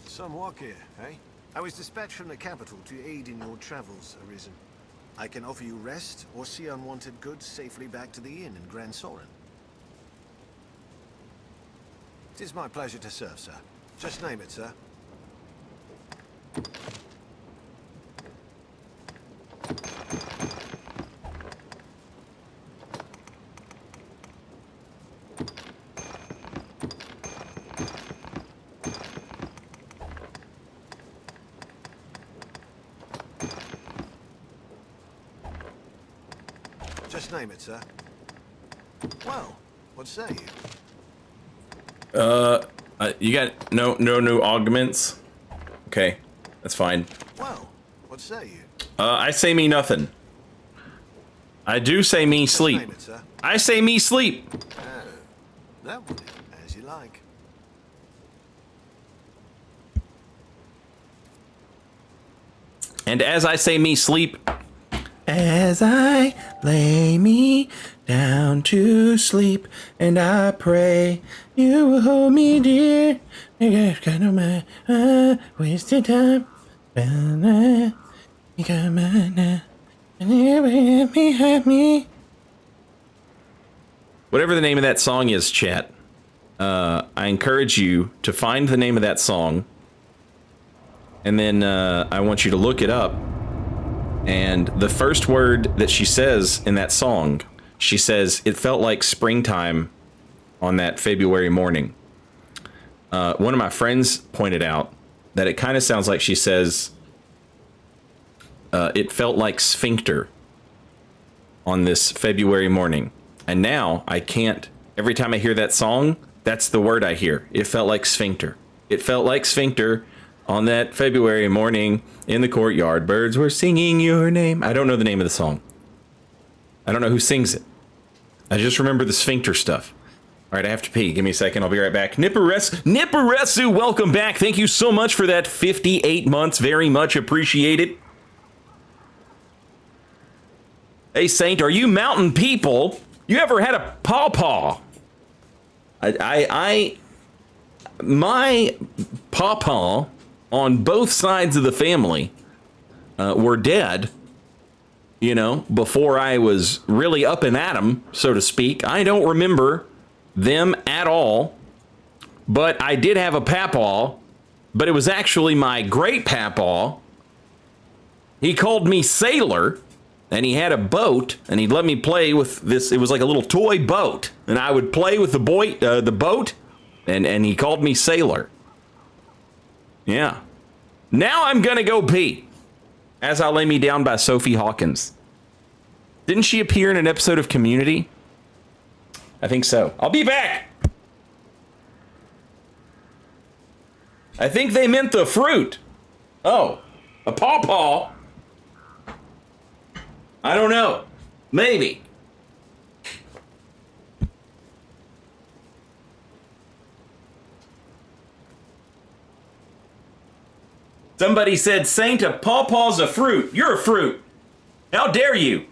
Some walk here, eh? I was dispatched from the capital to aid in your travels, Arisen. I can offer you rest or see unwanted goods safely back to the inn in Grand Sorin. 'Tis my pleasure to serve, sir. Just name it, sir. Just name it, sir. Well, what say you? You got no new augments? Okay, that's fine. Well, what say you? I say me nothing. I do say me sleep. Name it, sir. I say me sleep. That will do, as you like. And as I say me sleep, as I lay me down to sleep, and I pray you will hold me dear. I got no mind, wasted time. You got mine now, and you let me have me. Whatever the name of that song is, chat, I encourage you to find the name of that song, and then I want you to look it up. And the first word that she says in that song, she says, "It felt like springtime on that February morning." One of my friends pointed out that it kind of sounds like she says, "It felt like sphincter on this February morning." And now I can't, every time I hear that song, that's the word I hear. It felt like sphincter. It felt like sphincter on that February morning in the courtyard. Birds were singing your name. I don't know the name of the song. I don't know who sings it. I just remember the sphincter stuff. All right, I have to pee. Give me a second. I'll be right back. Nipperesu, welcome back. Thank you so much for that 58 months. Very much appreciated. Hey, Saint, are you mountain people? You ever had a pawpaw? my papa on both sides of the family were dead, you know, before I was really up and at 'em, so to speak. I don't remember them at all, but I did have a papaw, but it was actually my great papaw. He called me Sailor, and he had a boat, and he'd let me play with this. It was like a little toy boat, and I would play with the boat, and he called me Sailor. Yeah. Now I'm gonna go pee. As I lay me down by Sophie Hawkins. Didn't she appear in an episode of Community? I think so. I'll be back. I think they meant the fruit. Oh, a pawpaw. I don't know. Maybe. Somebody said, Saint, a pawpaw's a fruit. You're a fruit. How dare you?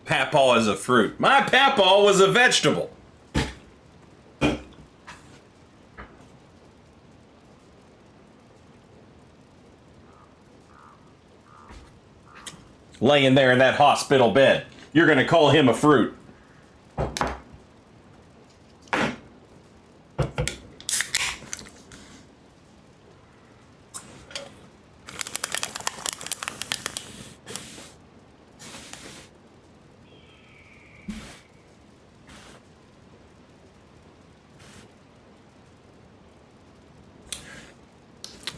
Papaw is a fruit. My papaw was a vegetable. Laying there in that hospital bed. You're gonna call him a fruit.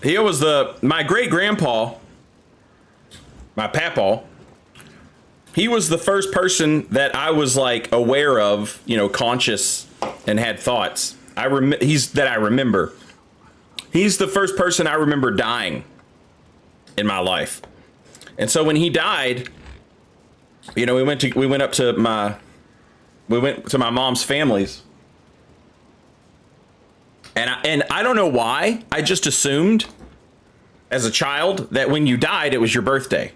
He was my great grandpa, my papaw. He was the first person that I was like aware of, you know, conscious and had thoughts. That I remember. He's the first person I remember dying in my life. And so when he died, you know, we went to my mom's family's. And I don't know why. I just assumed as a child that when you died, it was your birthday.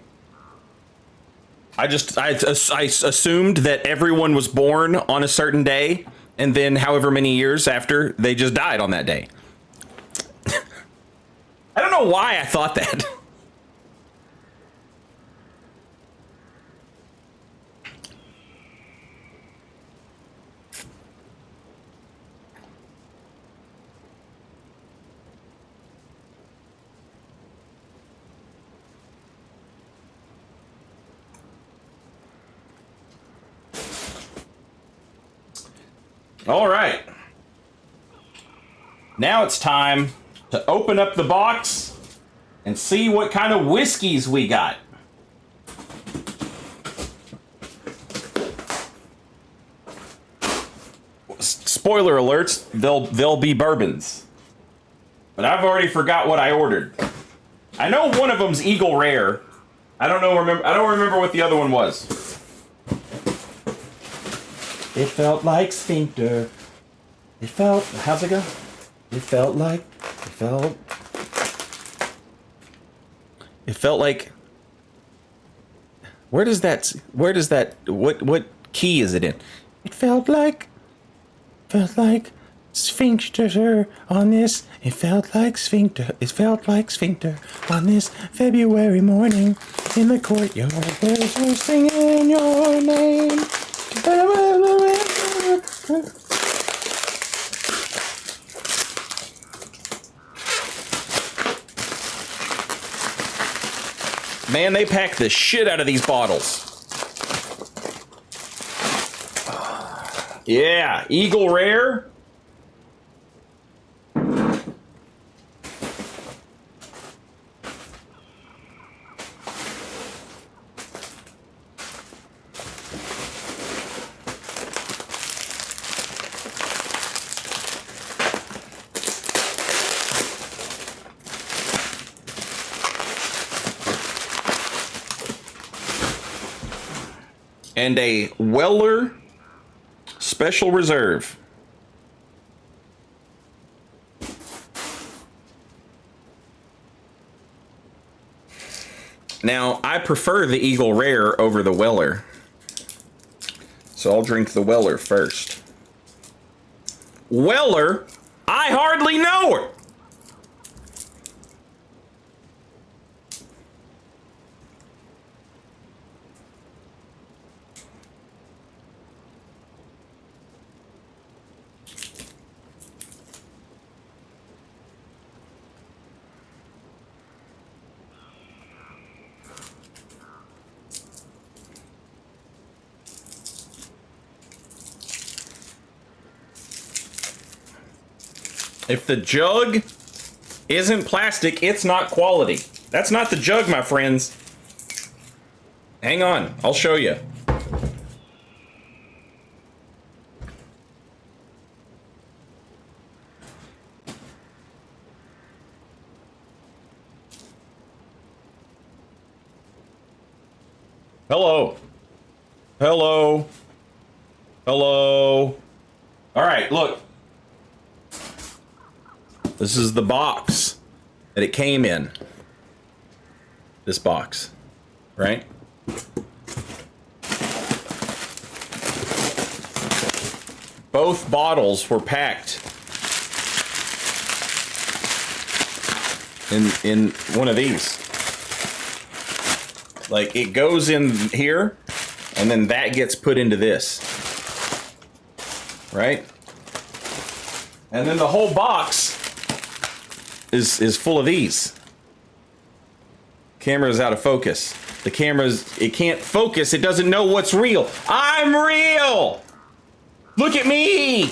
I assumed that everyone was born on a certain day And then however many years after, they just died on that day. I don't know why I thought that. All right. Now it's time to open up the box and see what kind of whiskeys we got. Spoiler alerts, they'll be bourbons. But I've already forgot what I ordered. I know one of them's Eagle Rare. I don't remember what the other one was. It felt like sphincter. How's it go? It felt like where does that, what key is it in? It felt like sphincter on this. It felt like sphincter on this February morning in the courtyard. Birds were singing your name. Man, they pack the shit out of these bottles. Yeah, Eagle Rare. And a Weller Special Reserve. Now, I prefer the Eagle Rare over the Weller. So I'll drink the Weller first. Weller? I hardly know her! If the jug isn't plastic, it's not quality. That's not the jug, my friends. Hang on, I'll show you. Hello. Hello. Hello. All right, look. This is the box that it came in. This box, right? Both bottles were packed in one of these. Like, it goes in here, and then that gets put into this, right? And then the whole box is full of these. Camera's out of focus. The it can't focus. It doesn't know what's real. I'm real! Look at me!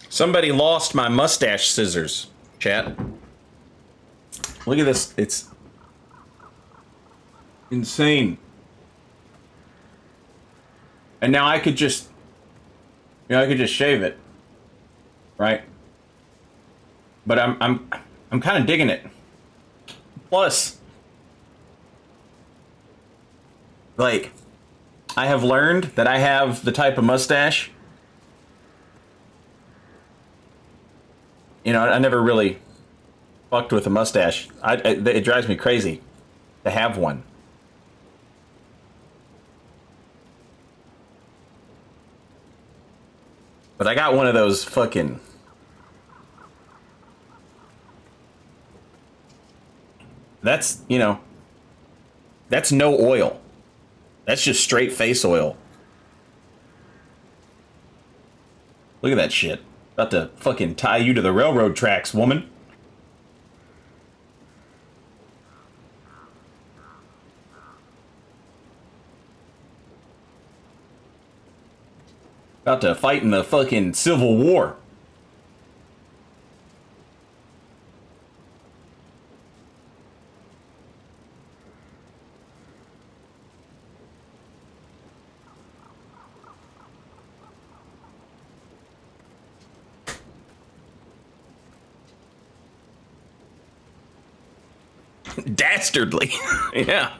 Somebody lost my mustache scissors, chat. Look at this. It's insane. And now I could just, You know, I could just shave it, right? But I'm kind of digging it. Plus, like, I have learned that I have the type of mustache. You know, I never really fucked with a mustache. It drives me crazy to have one. But I got one of those fucking... That's, you know, that's no oil. That's just straight face oil. Look at that shit. About to fucking tie you to the railroad tracks, woman. About to fight in the fucking Civil War. Dastardly. Yeah.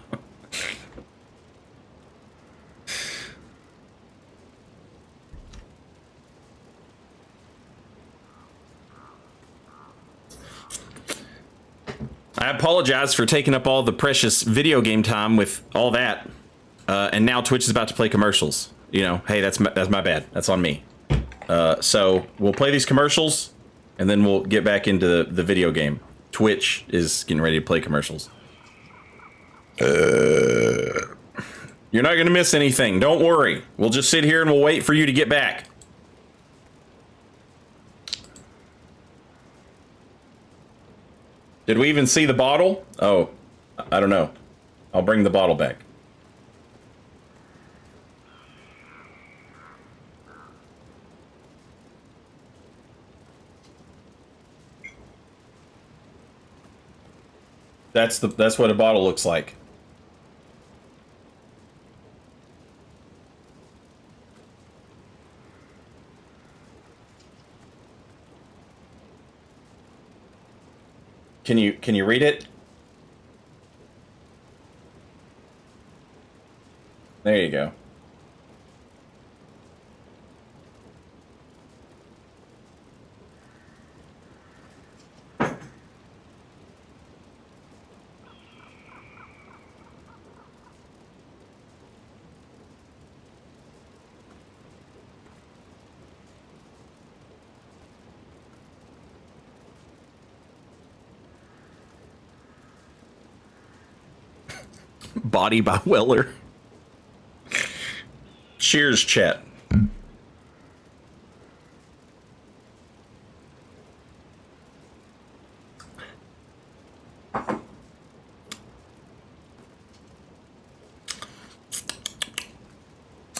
I apologize for taking up all the precious video game time with all that. And now Twitch is about to play commercials. You know, hey, that's my bad. That's on me. So we'll play these commercials and then we'll get back into the video game. Twitch is getting ready to play commercials. You're not going to miss anything. Don't worry. We'll just sit here and we'll wait for you to get back. Did we even see the bottle? Oh, I don't know. I'll bring the bottle back. That's what a bottle looks like. Can you read it? There you go. Body by Weller. Cheers, chat.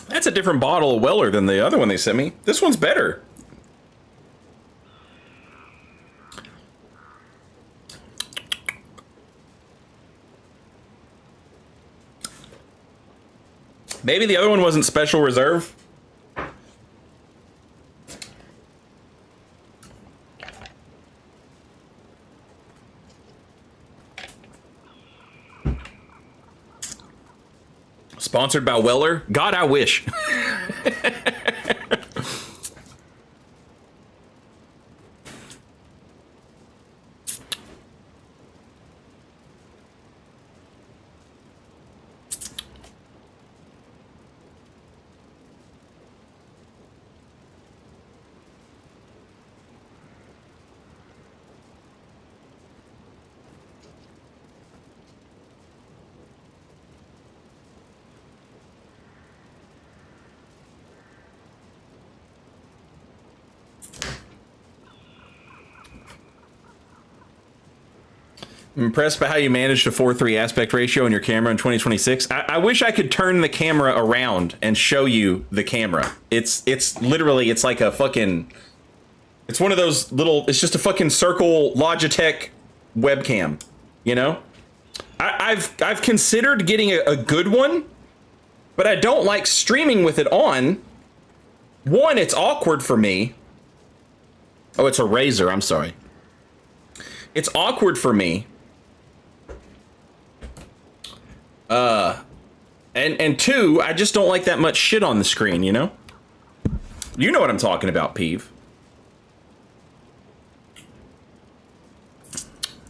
That's a different bottle of Weller than the other one they sent me. This one's better. Maybe the other one wasn't special reserve. Sponsored by Weller? God, I wish. I'm impressed by how you managed a 4:3 aspect ratio in your camera in 2026. I wish I could turn the camera around and show you the camera. It's literally, it's like a fucking, it's one of those little, it's just a fucking circle Logitech webcam, you know? I've considered getting a good one, but I don't like streaming with it on One, it's awkward for me. Oh, it's a razor. I'm sorry. It's awkward for me. And two, I just don't like that much shit on the screen, you know? You know what I'm talking about, Peeve.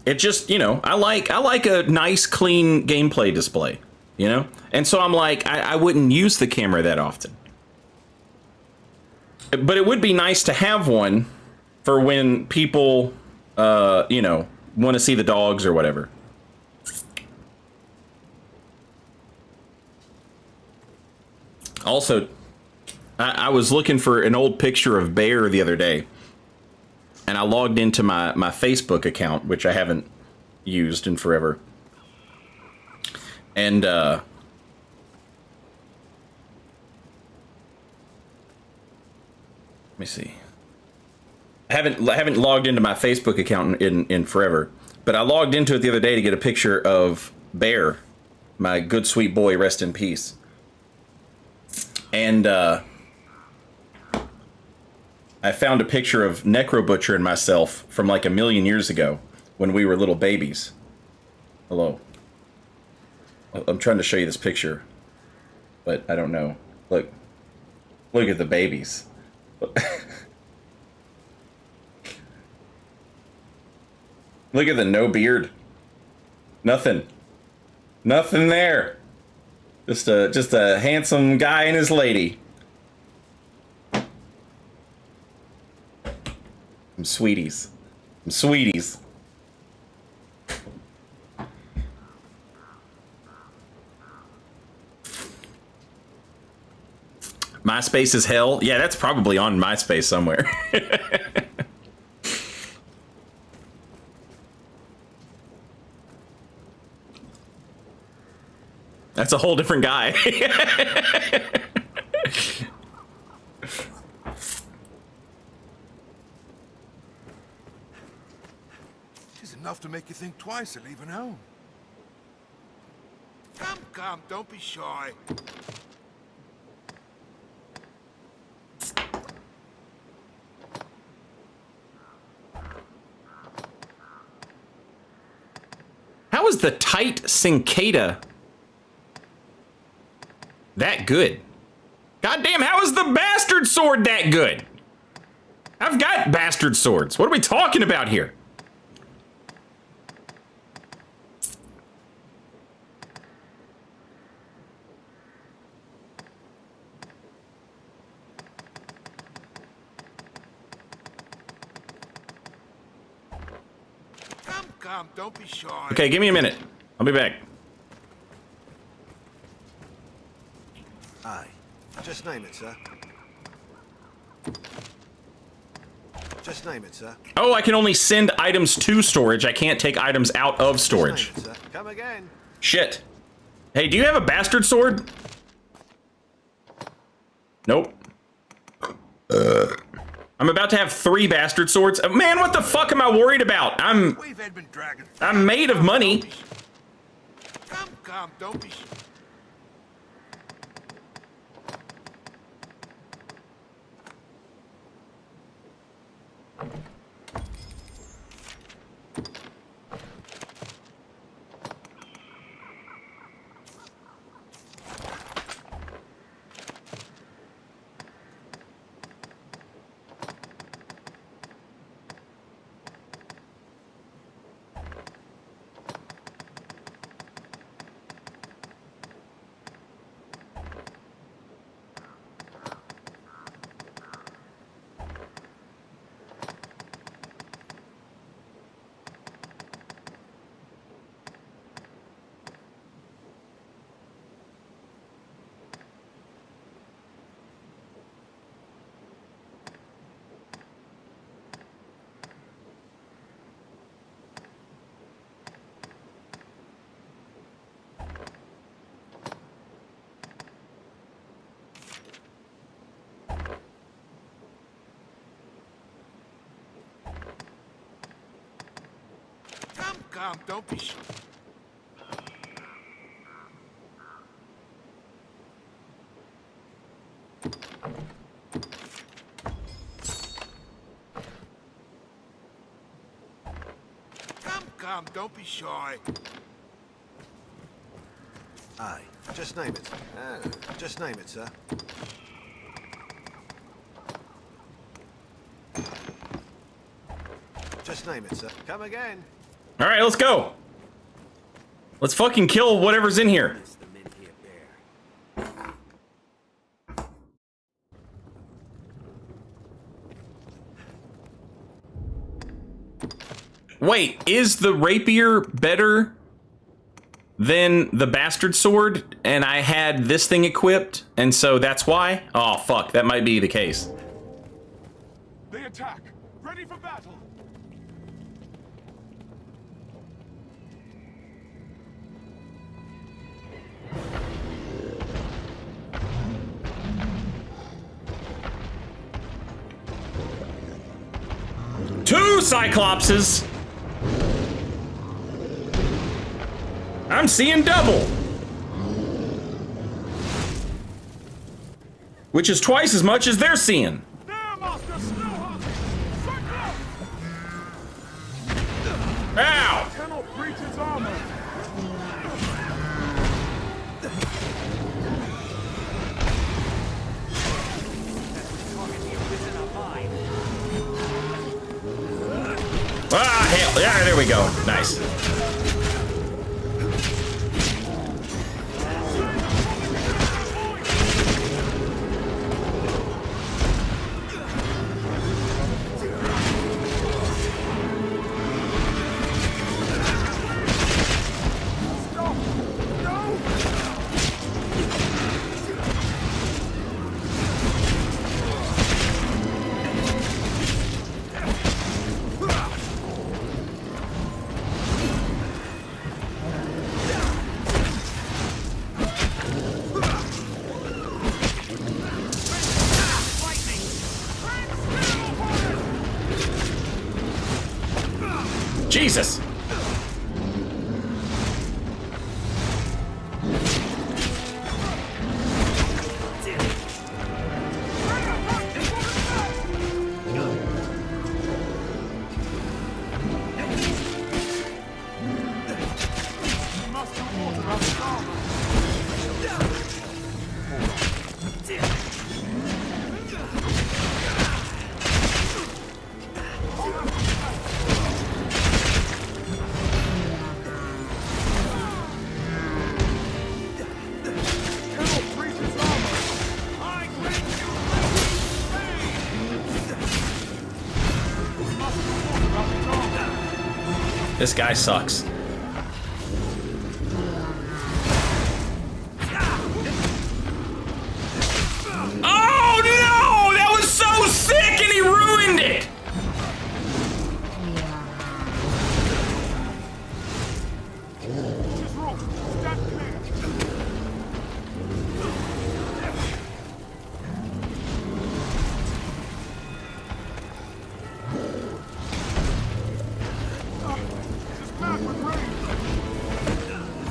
It just, you know, I like a nice, clean gameplay display, you know? And so I'm like, I wouldn't use the camera that often. But it would be nice to have one for when people, you know, want to see the dogs or whatever. Also, I was looking for an old picture of Bear the other day, and I logged into my Facebook account, which I haven't used in forever. And let me see. I haven't logged into my Facebook account in forever, but I logged into it the other day to get a picture of Bear, my good sweet boy, rest in peace. And I found a picture of Necro Butcher and myself from like 1,000,000 years ago when we were little babies. Hello. I'm trying to show you this picture, but I don't know. Look at the babies. Look at the no beard. Nothing there. Just a handsome guy and his lady. Some sweeties. MySpace is hell? Yeah, that's probably on MySpace somewhere. That's a whole different guy. It's enough to make you think twice of leaving home. Come, don't be shy. How is the tight cicada that good? Goddamn, how is the bastard sword that good? I've got bastard swords. What are we talking about here? Come, don't be shy. Okay, give me a minute. I'll be back. Aye. Just name it, sir. Just name it, sir. Oh, I can only send items to storage. I can't take items out of storage. Just name it, sir. Come again. Shit. Hey, do you have a bastard sword? Nope. I'm about to have 3 bastard swords. Man, what the fuck am I worried about? I'm made of money. Come, don't be shy. Come, don't be shy. come. Don't be shy. Aye, just name it. Just name it, sir. Just name it, sir. Come again. All right, let's go. Let's fucking kill whatever's in here. Wait, is the rapier better than the bastard sword? And I had this thing equipped, and so that's why? Oh, fuck, that might be the case. They attack. Ready for battle. Two Cyclopses! I'm seeing double! Which is twice as much as they're seeing. Ow! Cannot breach its armor. Ah, hell. Yeah, there we go. Nice. Jesus! This guy sucks. Oh no! That was so sick and he ruined it!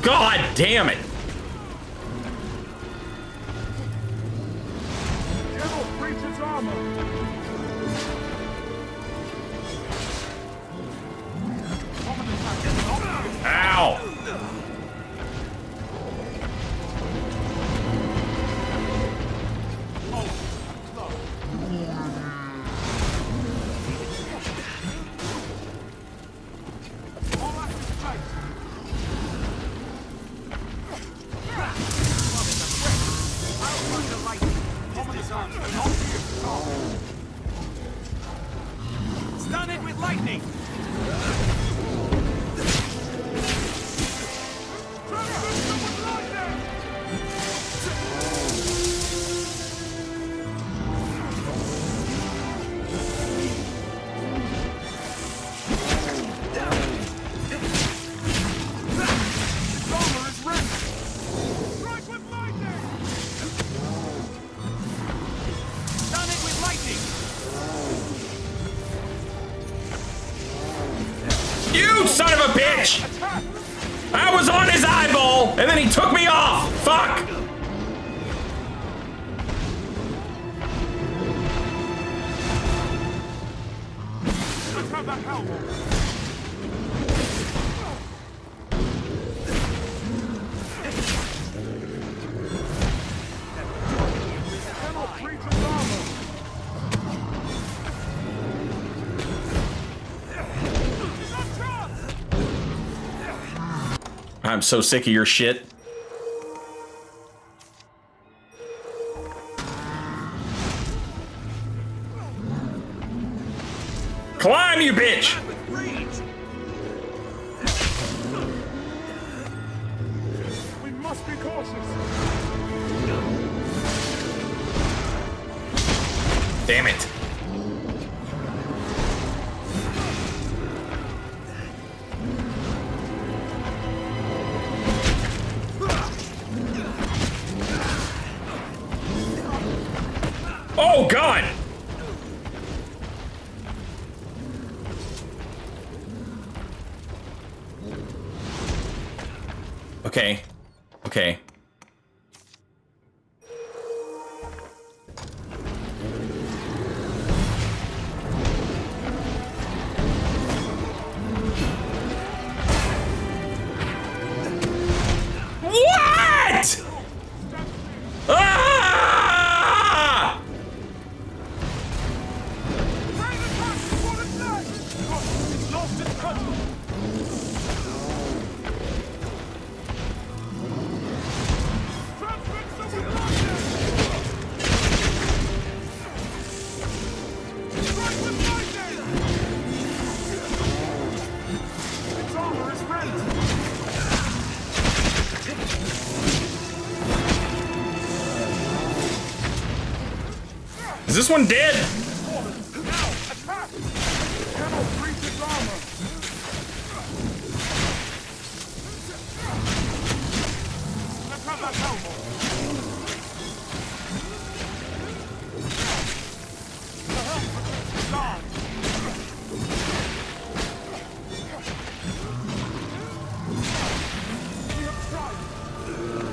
God damn it! Cannot breach its armor. Ow! Stun it with lightning! You son of a bitch! I was on his eyeball, and then he took me off! Fuck! Let's have that help. I'm so sick of your shit. Climb, you bitch! We must be cautious. Damn it. Oh, God! Okay. Okay. What? Ah! Is this one dead?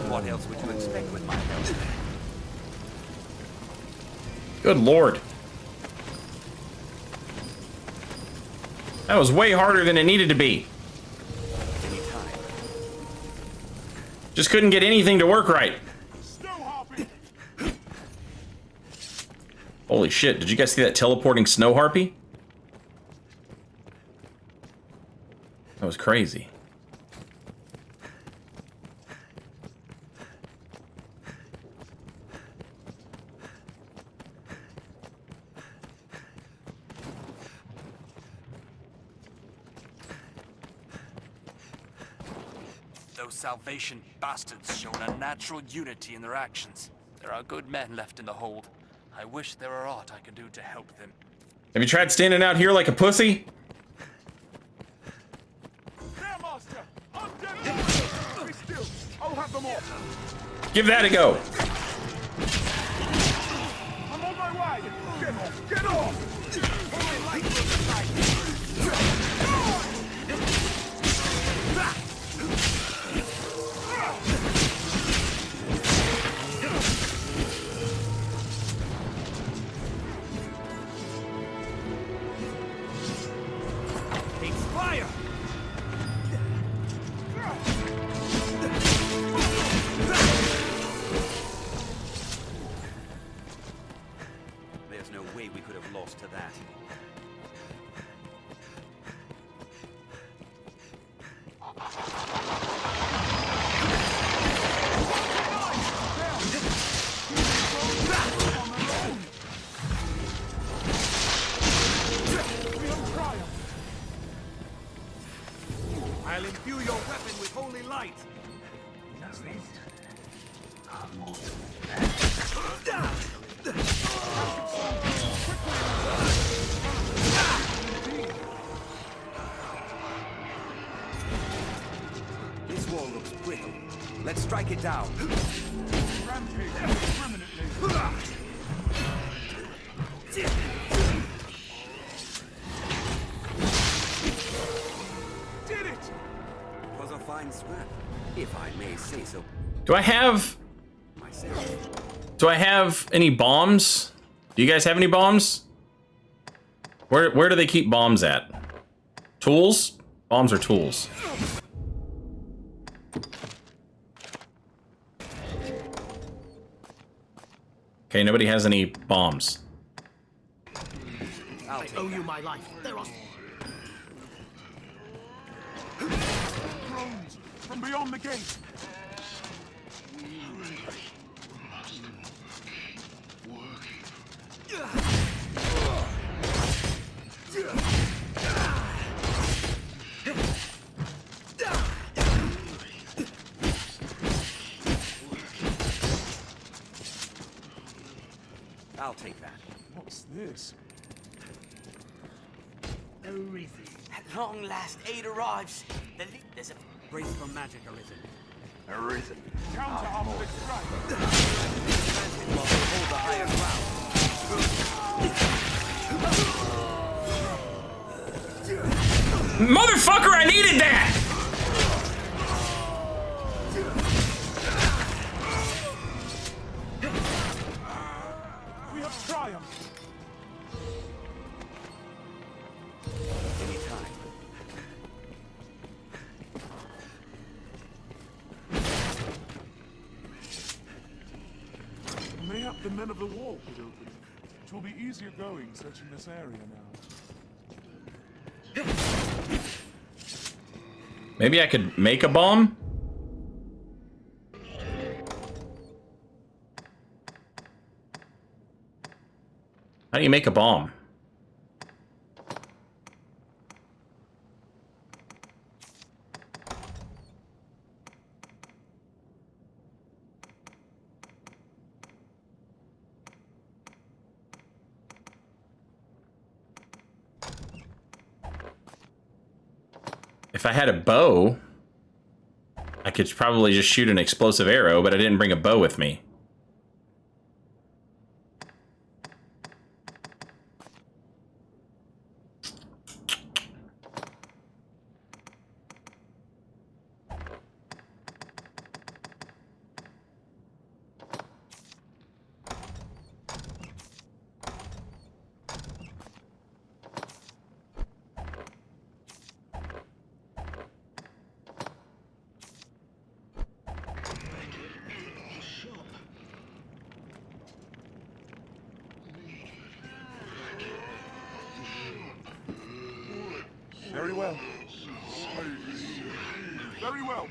What else would you expect with my help? Good Lord. That was way harder than it needed to be. Just couldn't get anything to work right. Holy shit, did you guys see that teleporting snow harpy? That was crazy. Those Salvation bastards shown unnatural unity in their actions. There are good men left in the hold. I wish there were aught I could do to help them. Have you tried standing out here like a pussy? Give that a go. I'm on my way. Get off! Get off! Fire! There's no way we could have lost to that. I'll imbue your weapon with holy light. This wall looks brittle. Let's strike it down. Did it! It was a fine scrap, if I may say so Do I have myself. any bombs? Do you guys have any bombs? Where do they keep bombs at? Tools? Bombs are tools. Okay, nobody has any bombs. I owe you my life. There are... from beyond the gate. I'll take that. What's this? At long last, aid arrives. There's a Brace for magic arisen. Arisen. Counter optic strike. While they hold the higher ground. Motherfucker, I needed that! We have triumphed. Anytime. Mayhap the men of the wall could open it. It will be easier going searching this area now. Maybe I could make a bomb? How do you make a bomb? If I had a bow, I could probably just shoot an explosive arrow, but I didn't bring a bow with me. Very well. Very well.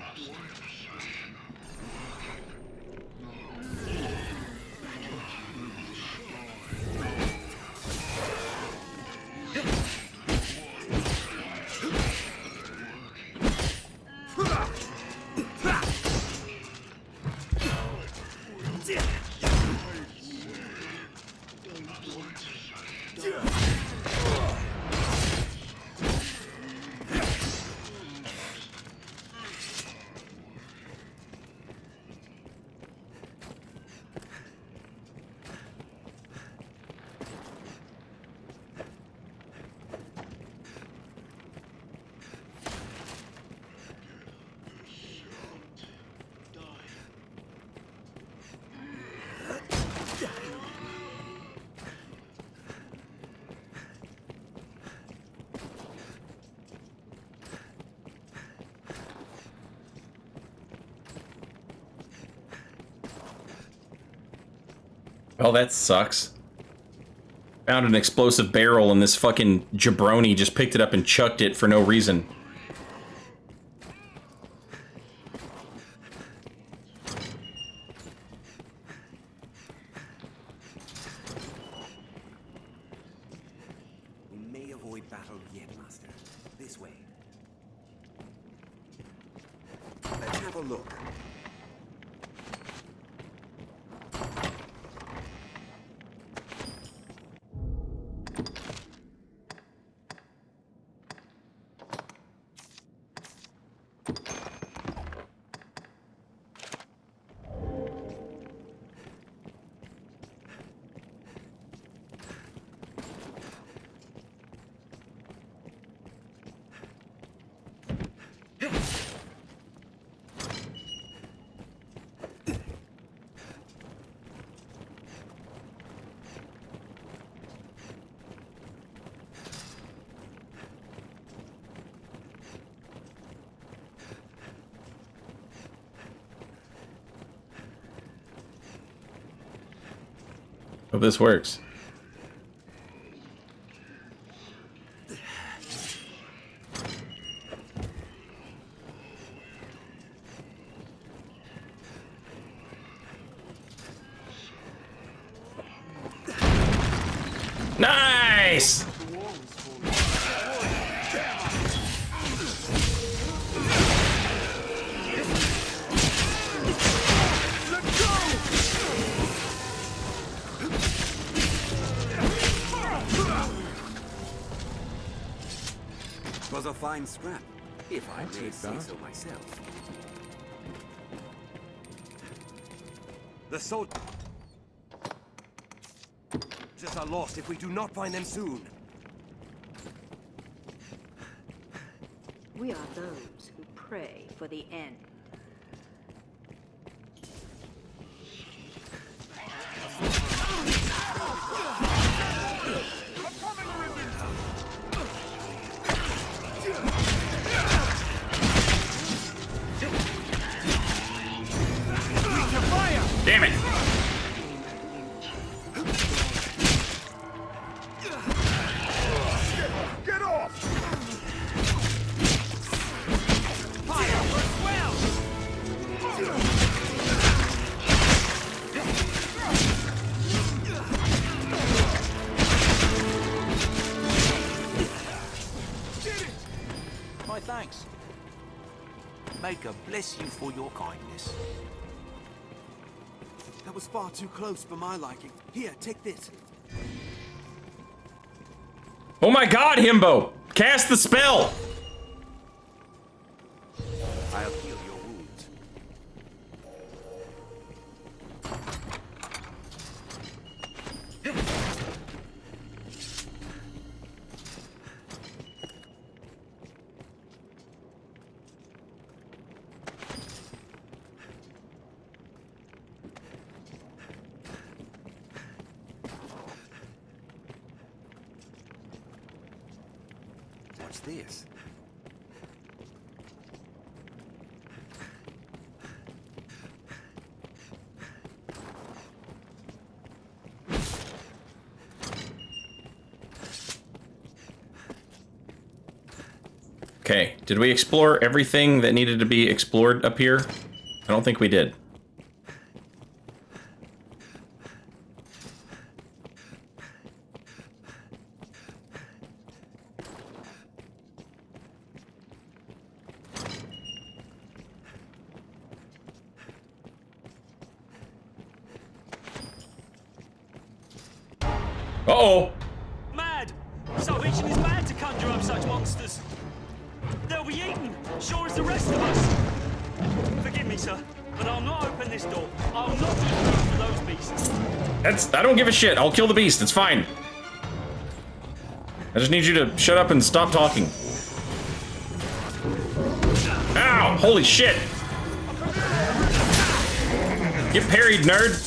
Well, that sucks. Found an explosive barrel and this fucking jabroni just picked it up and chucked it for no reason. We may avoid battle yet, Master. This way. Let's have a look. Hope this works. fine scrap, if I I'll may take say that. so myself. The soldiers are lost if we do not find them soon. We are those who pray for the end. Damn it! Get off! Fire works well! My thanks. Maker bless you for your kindness. That was far too close for my liking. Here, take this. Oh my god, Himbo! Cast the spell! I'll heal your wounds. What's this? Okay, did we explore everything that needed to be explored up here? I don't think we did. Uh-oh! Mad! Salvation is mad to conjure up such monsters. They'll be eaten, sure as the rest of us. Forgive me, sir, but I'll not open this door. I'll not do food for those beasts. I don't give a shit. I'll kill the beast. It's fine. I just need you to shut up and stop talking. Ow! Holy shit! Get parried, nerd!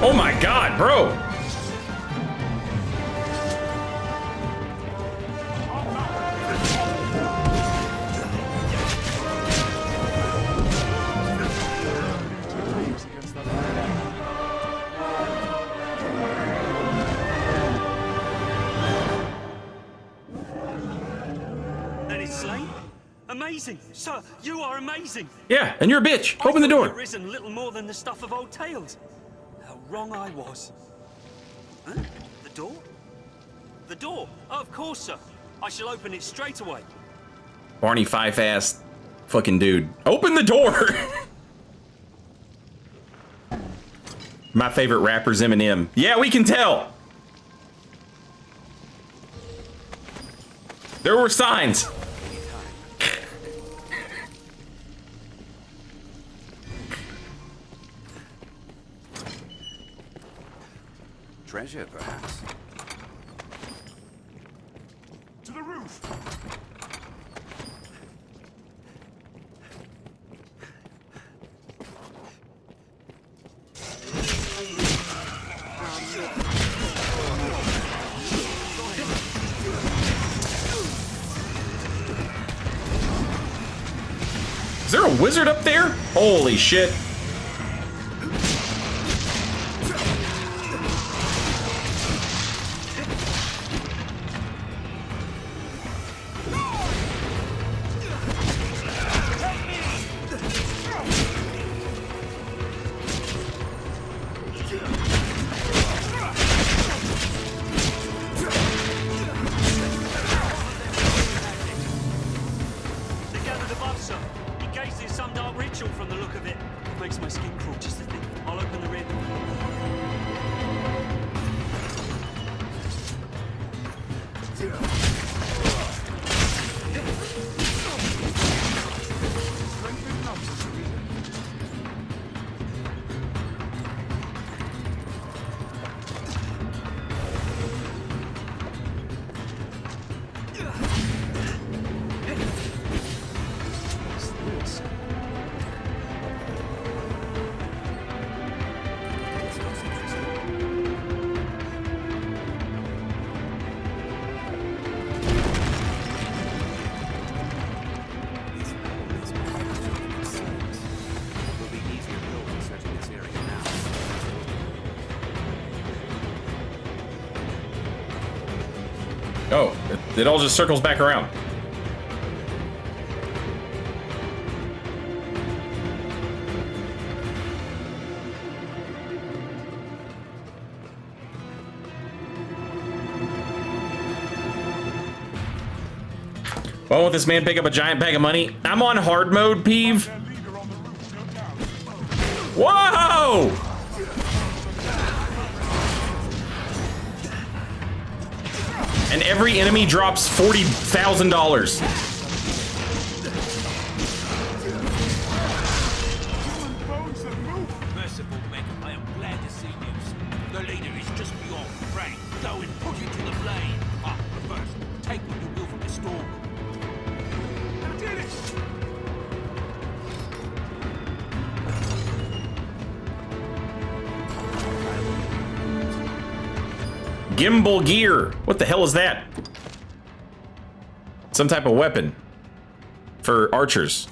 Oh my god, bro! And it's slain? Amazing! Sir, you are amazing! Yeah, and you're a bitch. Open the door. I've risen little more than the stuff of old tales. How wrong I was. Huh? The door? The door? Oh, of course, sir. I shall open it straight away. Barney Fife-ass fucking dude. Open the door! My favorite rapper's Eminem. Yeah, we can tell! There were signs. Treasure, perhaps. To the roof! wizard up there? Holy shit. Oh, it all just circles back around. Why won't this man pick up a giant bag of money? I'm on hard mode, Peeve. Whoa! And every enemy drops $40,000. Merciful men, I am glad to see you. The leader is just beyond Frank. Go and put it to the blade. Ah, but first, take what you will from the storm. I did it! Gimbal gear. What the hell is that? Some type of weapon for archers.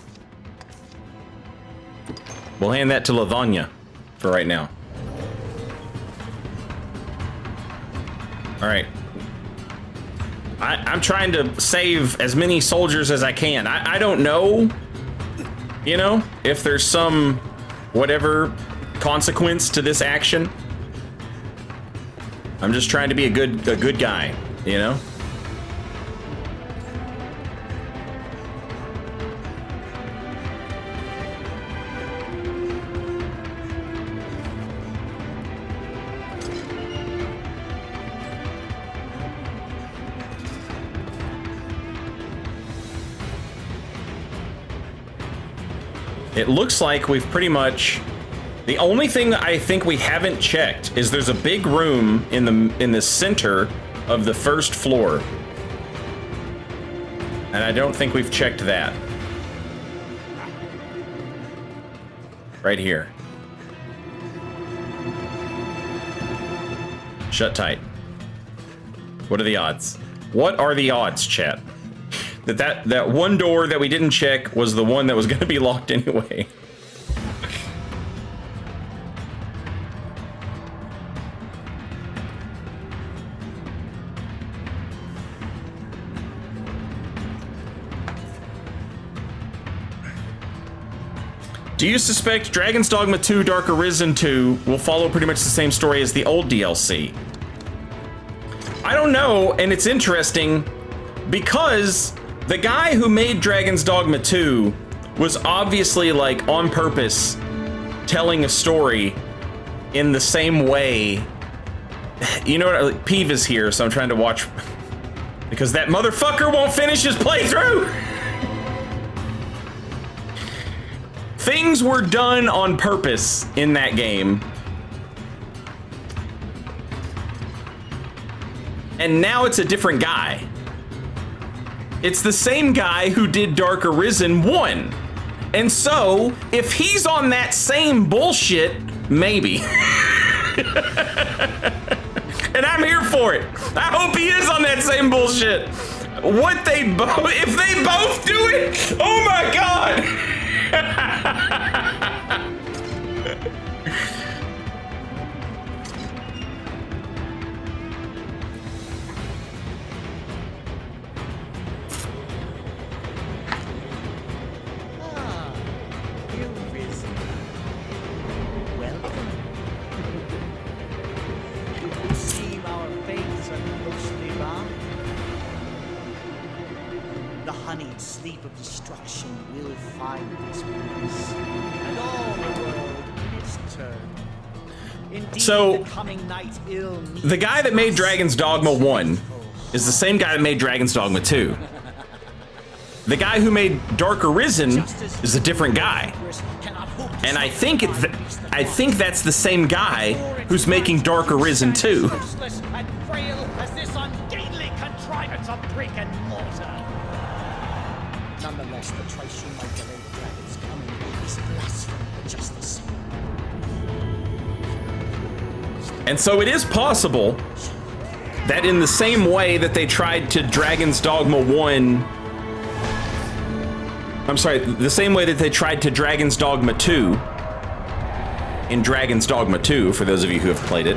We'll hand that to Lavanya for right now. All right. I'm trying to save as many soldiers as I can. I don't know, you know, if there's some whatever consequence to this action. I'm just trying to be a good guy, you know? It looks like we've pretty much... The only thing I think we haven't checked is there's a big room in the center of the first floor. And I don't think we've checked that. Right here. Shut tight. What are the odds? What are the odds, chat? That one door that we didn't check was the one that was going to be locked anyway. Do you suspect Dragon's Dogma 2 Dark Arisen 2 will follow pretty much the same story as the old DLC? I don't know, and it's interesting because the guy who made Dragon's Dogma 2 was obviously, like, on purpose telling a story in the same way. You know what? Like, Peeve is here, so I'm trying to watch because that motherfucker won't finish his playthrough. Things were done on purpose in that game. And now it's a different guy. It's the same guy who did Dark Arisen 1. And so, if he's on that same bullshit, maybe. And I'm here for it. I hope he is on that same bullshit. If they both do it, oh my God. You've risen. Welcome. It would seem our fates are closely bound. The honeyed sleep of destruction will find this place, and all the world in its turn. Indeed, So, the coming night ill the guy that made Dragon's Dogma 1 is the same guy that made Dragon's Dogma 2. The guy who made Dark Arisen is a different guy. And I think that's the same guy who's making Dark Arisen 2. useless and frail as this ungainly contrivance of brick and mortar. Nonetheless, the thrice you might delay the dragon's coming is blasphemy just the same. And so it is possible that in the same way that they tried to Dragon's Dogma 1... I'm sorry, the same way that they tried to Dragon's Dogma 2 in Dragon's Dogma 2, for those of you who have played it,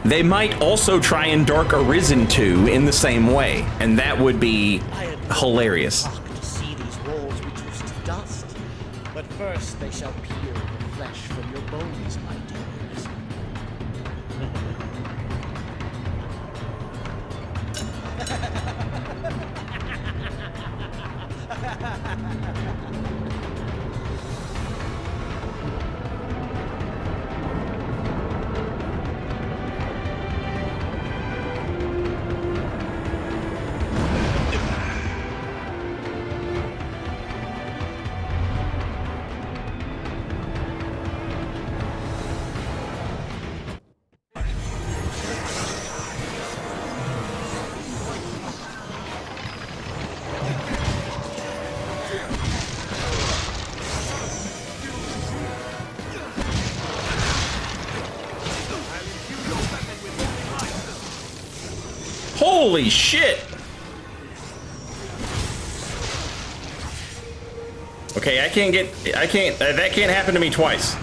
they might also try and Dark Arisen 2 in the same way, and that would be hilarious. To see these walls reduced to dust, but first they shall peel the flesh from your bones, my dears. Holy shit! Okay, that can't happen to me twice.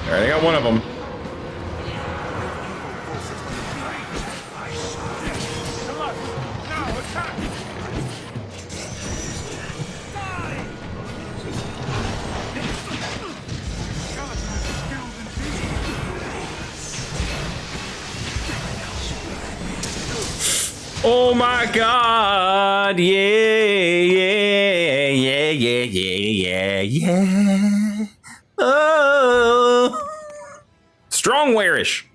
Alright, I got one of them. Oh my God! Yeah, yeah, yeah, yeah, yeah, yeah, yeah. Oh, strong wearish.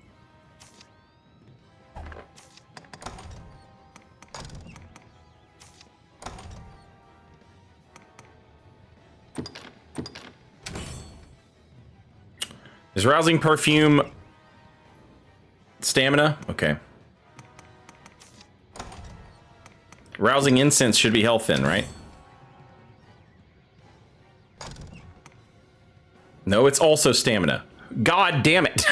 Is rousing perfume stamina? Okay. Rousing incense should be health then, right? No, it's also stamina. God damn it.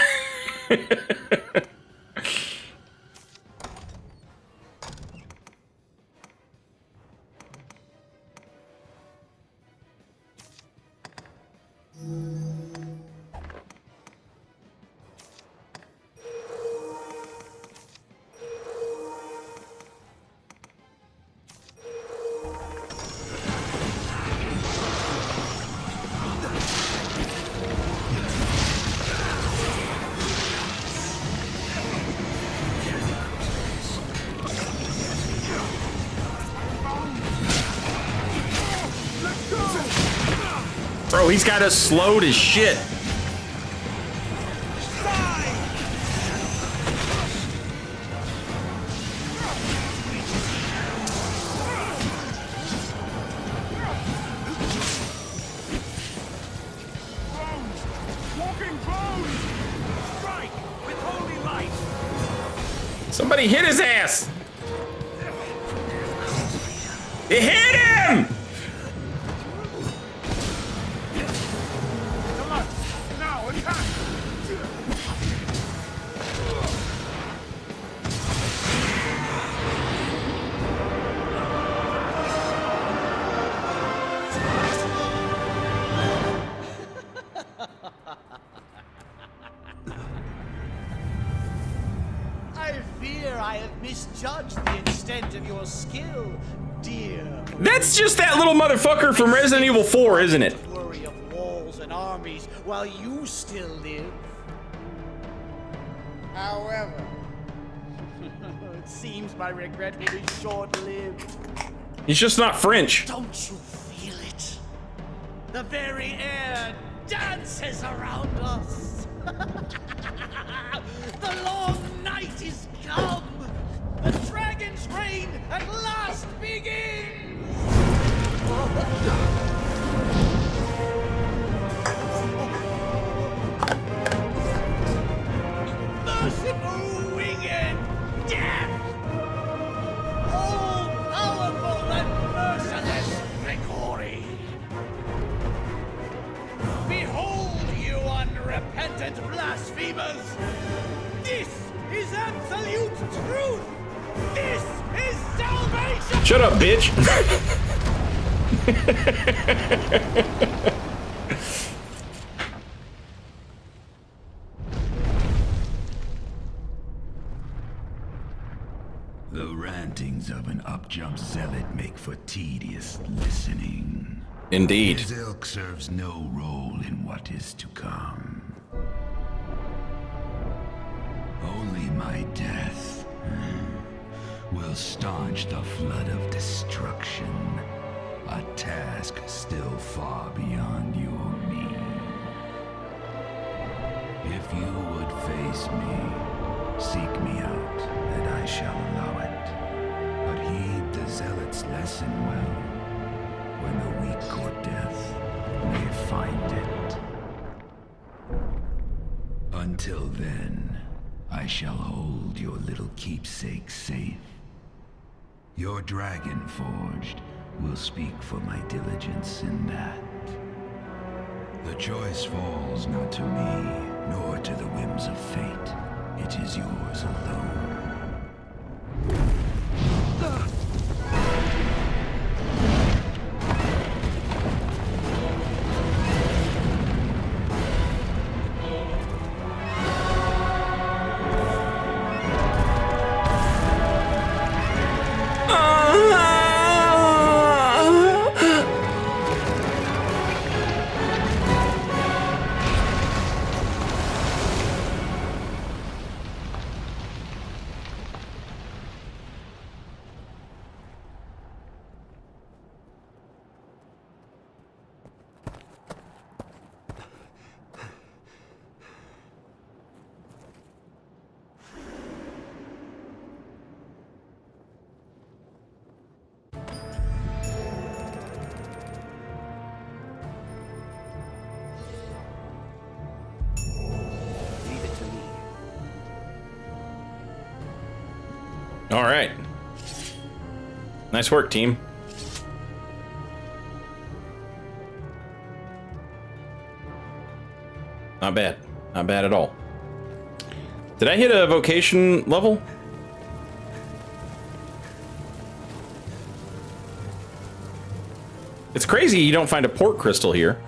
Bro, he's got us slowed as shit. Somebody hit his ass! It hit him! Come on, now, attack! I fear I have misjudged the extent of your skill, dear. That's just that little motherfucker from Resident Evil 4, isn't it? Worry of walls and armies while you still live. However, it seems my regret will be short-lived. He's just not French. Don't you feel it? The very air dances around us. The long night is come. The dragon's reign at last begins. Merciful winged death! All powerful and merciless Gregory! Behold, you unrepentant blasphemers! This is absolute truth! This is salvation! Shut up, bitch. The rantings of an up-jump zealot make for tedious listening. Indeed. His ilk serves no role in what is to come. Only my death will staunch the flood of destruction. A task still far beyond your means. If you would face me, seek me out, and I shall allow it. But heed the zealot's lesson well, when the weak court death may find it. Until then, I shall hold your little keepsake safe. Your dragon forged will speak for my diligence in that. The choice falls not to me, nor to the whims of fate. It is yours alone. All right. Nice work, team. Not bad. Not bad at all. Did I hit a vocation level? It's crazy you don't find a port crystal here.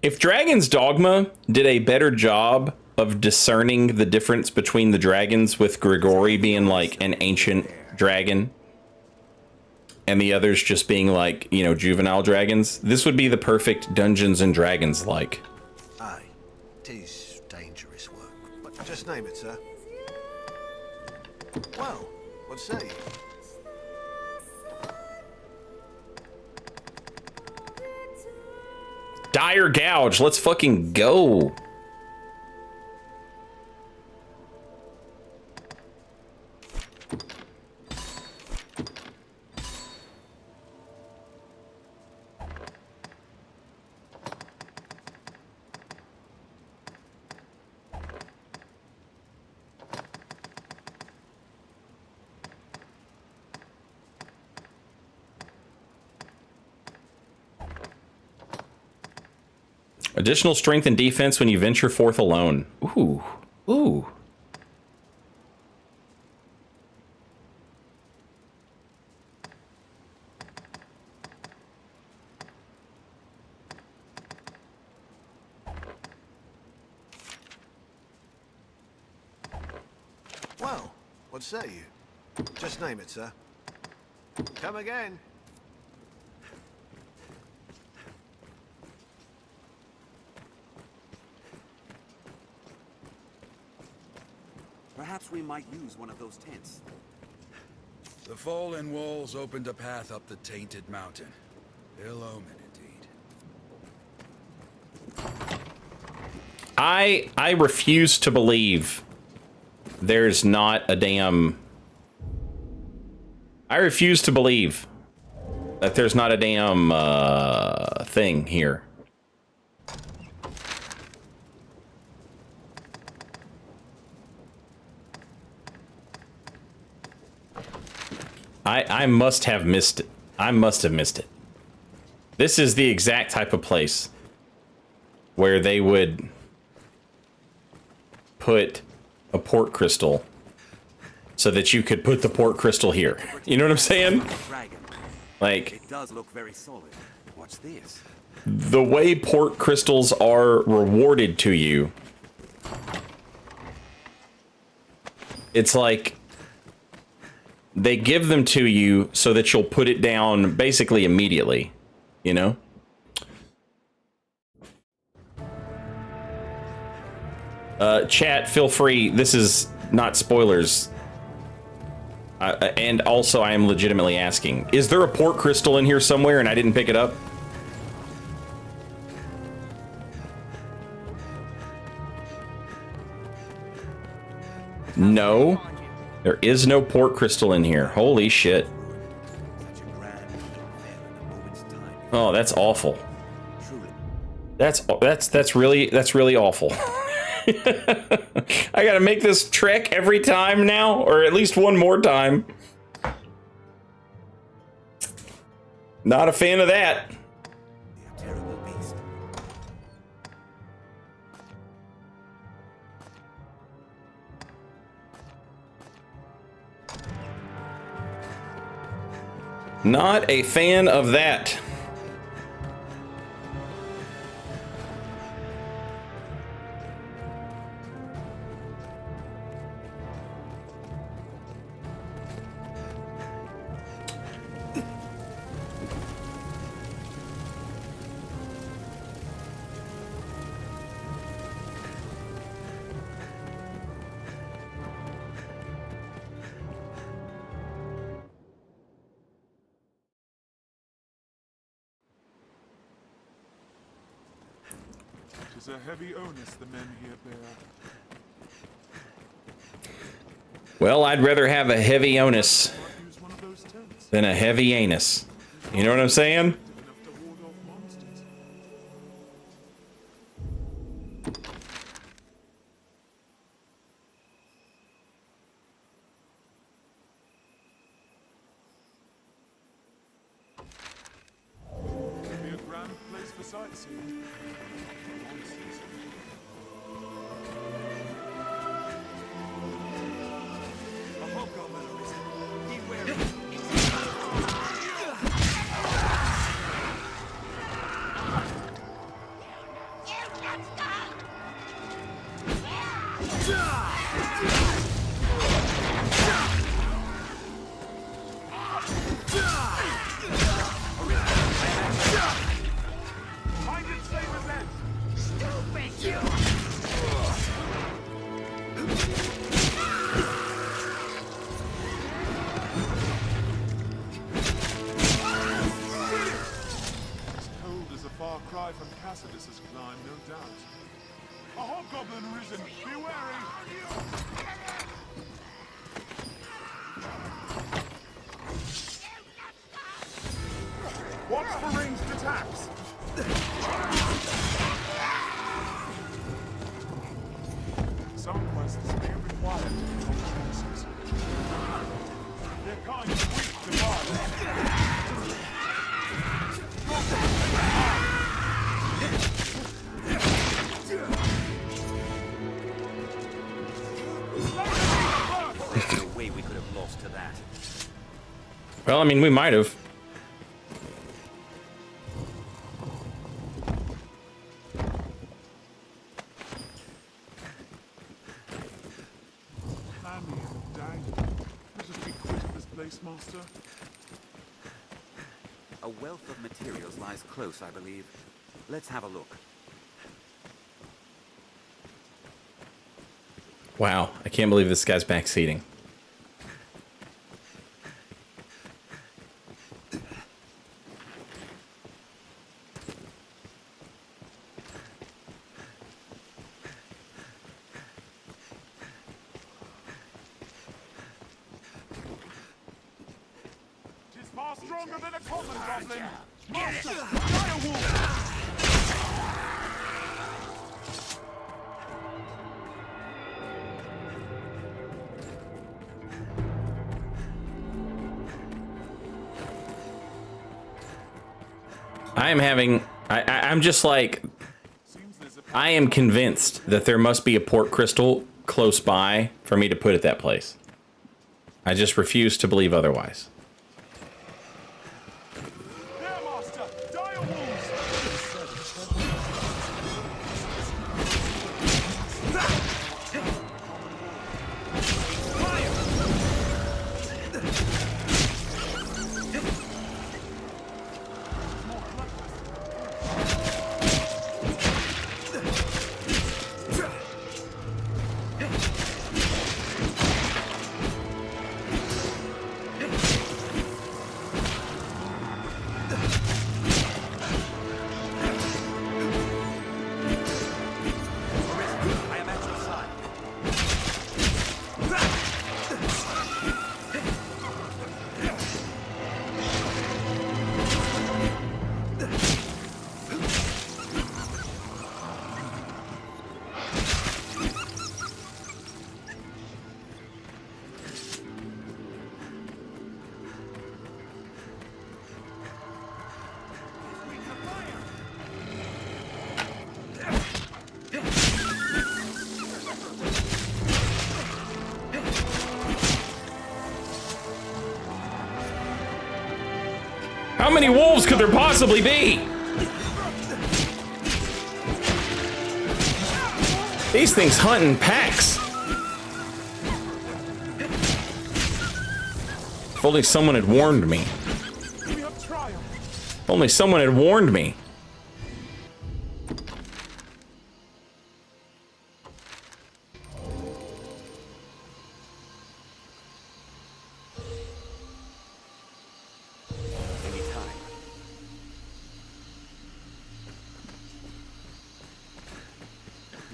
If Dragon's Dogma did a better job of discerning the difference between the dragons, with Grigori being like an ancient dragon and the others just being like, you know, juvenile dragons, this would be the perfect Dungeons and Dragons like. Aye, 'tis dangerous work, but just name it, sir. Well, what say you? Dire Gouge, let's fucking go. Additional strength and defense when you venture forth alone. Ooh. Ooh. Well, what say you? Just name it, sir. Come again. Perhaps we might use one of those tents. The fallen walls opened a path up the tainted mountain. Ill omen indeed. I refuse to believe there's not a damn... I refuse to believe that there's not a damn thing here. I must have missed it. I must have missed it. This is the exact type of place where they would put a port crystal so that you could put the port crystal here. You know what I'm saying? Like, it does look very solid. What's this? The way port crystals are rewarded to you, it's like they give them to you so that you'll put it down basically immediately, you know? Chat, feel free. This is not spoilers. And also, I am legitimately asking, is there a port crystal in here somewhere and I didn't pick it up? No, there is no port crystal in here. Holy shit. Oh, that's awful. That's really awful. I gotta make this trek every time now, or at least one more time. Not a fan of that. Not a fan of that. Tis a heavy onus the men here bear. Well, I'd rather have a heavy onus than a heavy anus. You know what I'm saying? Be a grand place for sightseeing. This climb, no doubt. A hobgoblin risen! Be wary! Watch for ranged attacks! Some quests may require difficult choices. Their kind is weak to violence. There's no way we could have lost to that. Well, I mean, we might have. Mammy and Daddy. Let's just be quit of this place, Master. A wealth of materials lies close, I believe. Let's have a look. Wow, I can't believe this guy's backseating. Tis far stronger than a common goblin. Master, direwolf! I'm just like, I am convinced that there must be a port crystal close by for me to put at that place. I just refuse to believe otherwise. How many wolves could there possibly be? These things hunt in packs. If only someone had warned me. If only someone had warned me.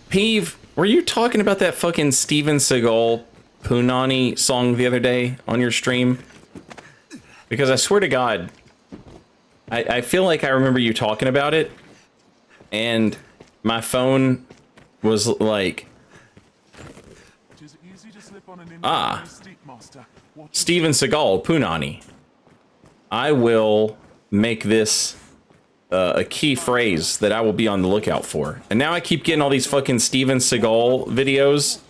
Peeve, were you talking about that fucking Steven Seagal Punani song the other day on your stream? Because I swear to God, I feel like I remember you talking about it, and my phone was like, Steven Seagal Punani. I will make this a key phrase that I will be on the lookout for. And now I keep getting all these fucking Steven Seagal videos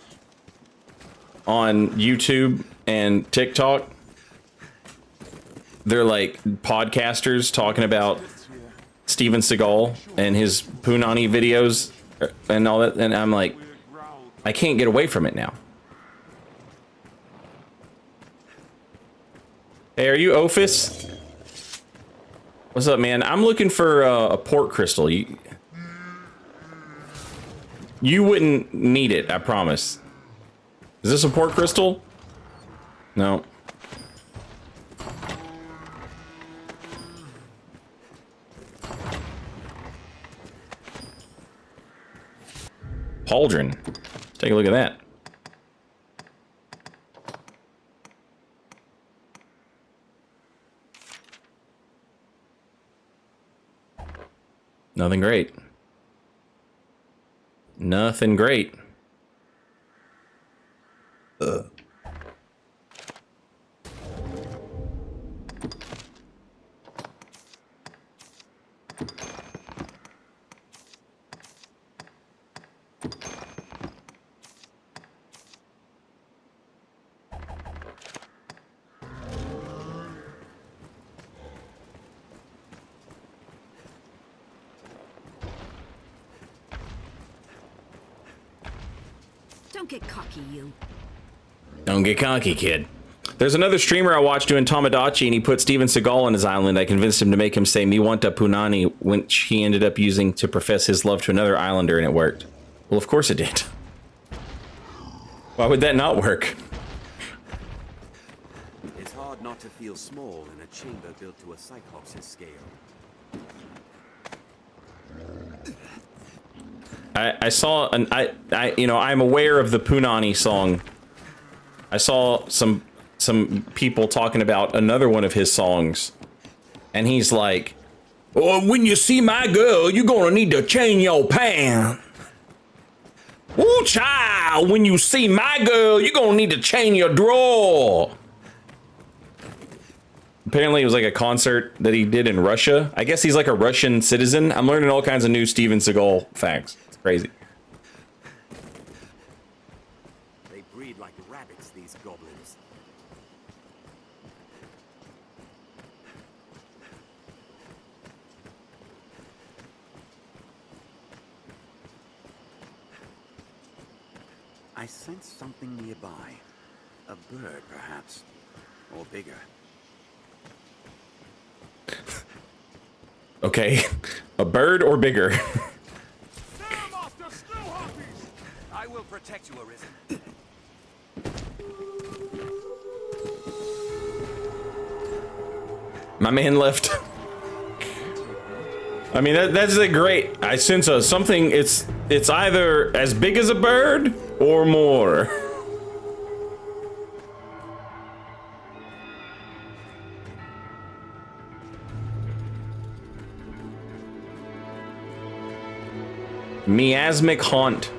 on YouTube and TikTok. They're like podcasters talking about Steven Seagal and his Punani videos and all that. And I'm like, I can't get away from it now. Hey, are you Ophis? What's up, man? I'm looking for a port crystal. You wouldn't need it, I promise. Is this a port crystal? No. Pauldron. Take a look at that. Nothing great. Nothing great. get cocky, you. Don't get cocky, kid. There's another streamer I watched doing Tamagotchi, and he put Steven Seagal on his island. I convinced him to make him say "Mi wanta punani," which he ended up using to profess his love to another islander, and it worked. Well, of course it did. Why would that not work? It's hard not to feel small in a chamber built to a Cyclops' scale. I saw an I'm aware of the Punani song. I saw some people talking about another one of his songs, and he's like, "Oh, when you see my girl, you're gonna need to change your pants. Ooh, child, when you see my girl, you're gonna need to change your drawer." Apparently it was like a concert that he did in Russia. I guess he's like a Russian citizen. I'm learning all kinds of new Steven Seagal facts. It's crazy. They breed like rabbits, these goblins. I sense something nearby. A bird, perhaps. Or bigger. Okay, a bird or bigger? I will protect you, Arisen. My man left. I mean, that's a great. I sense something. It's either as big as a bird or more. Miasmic haunt.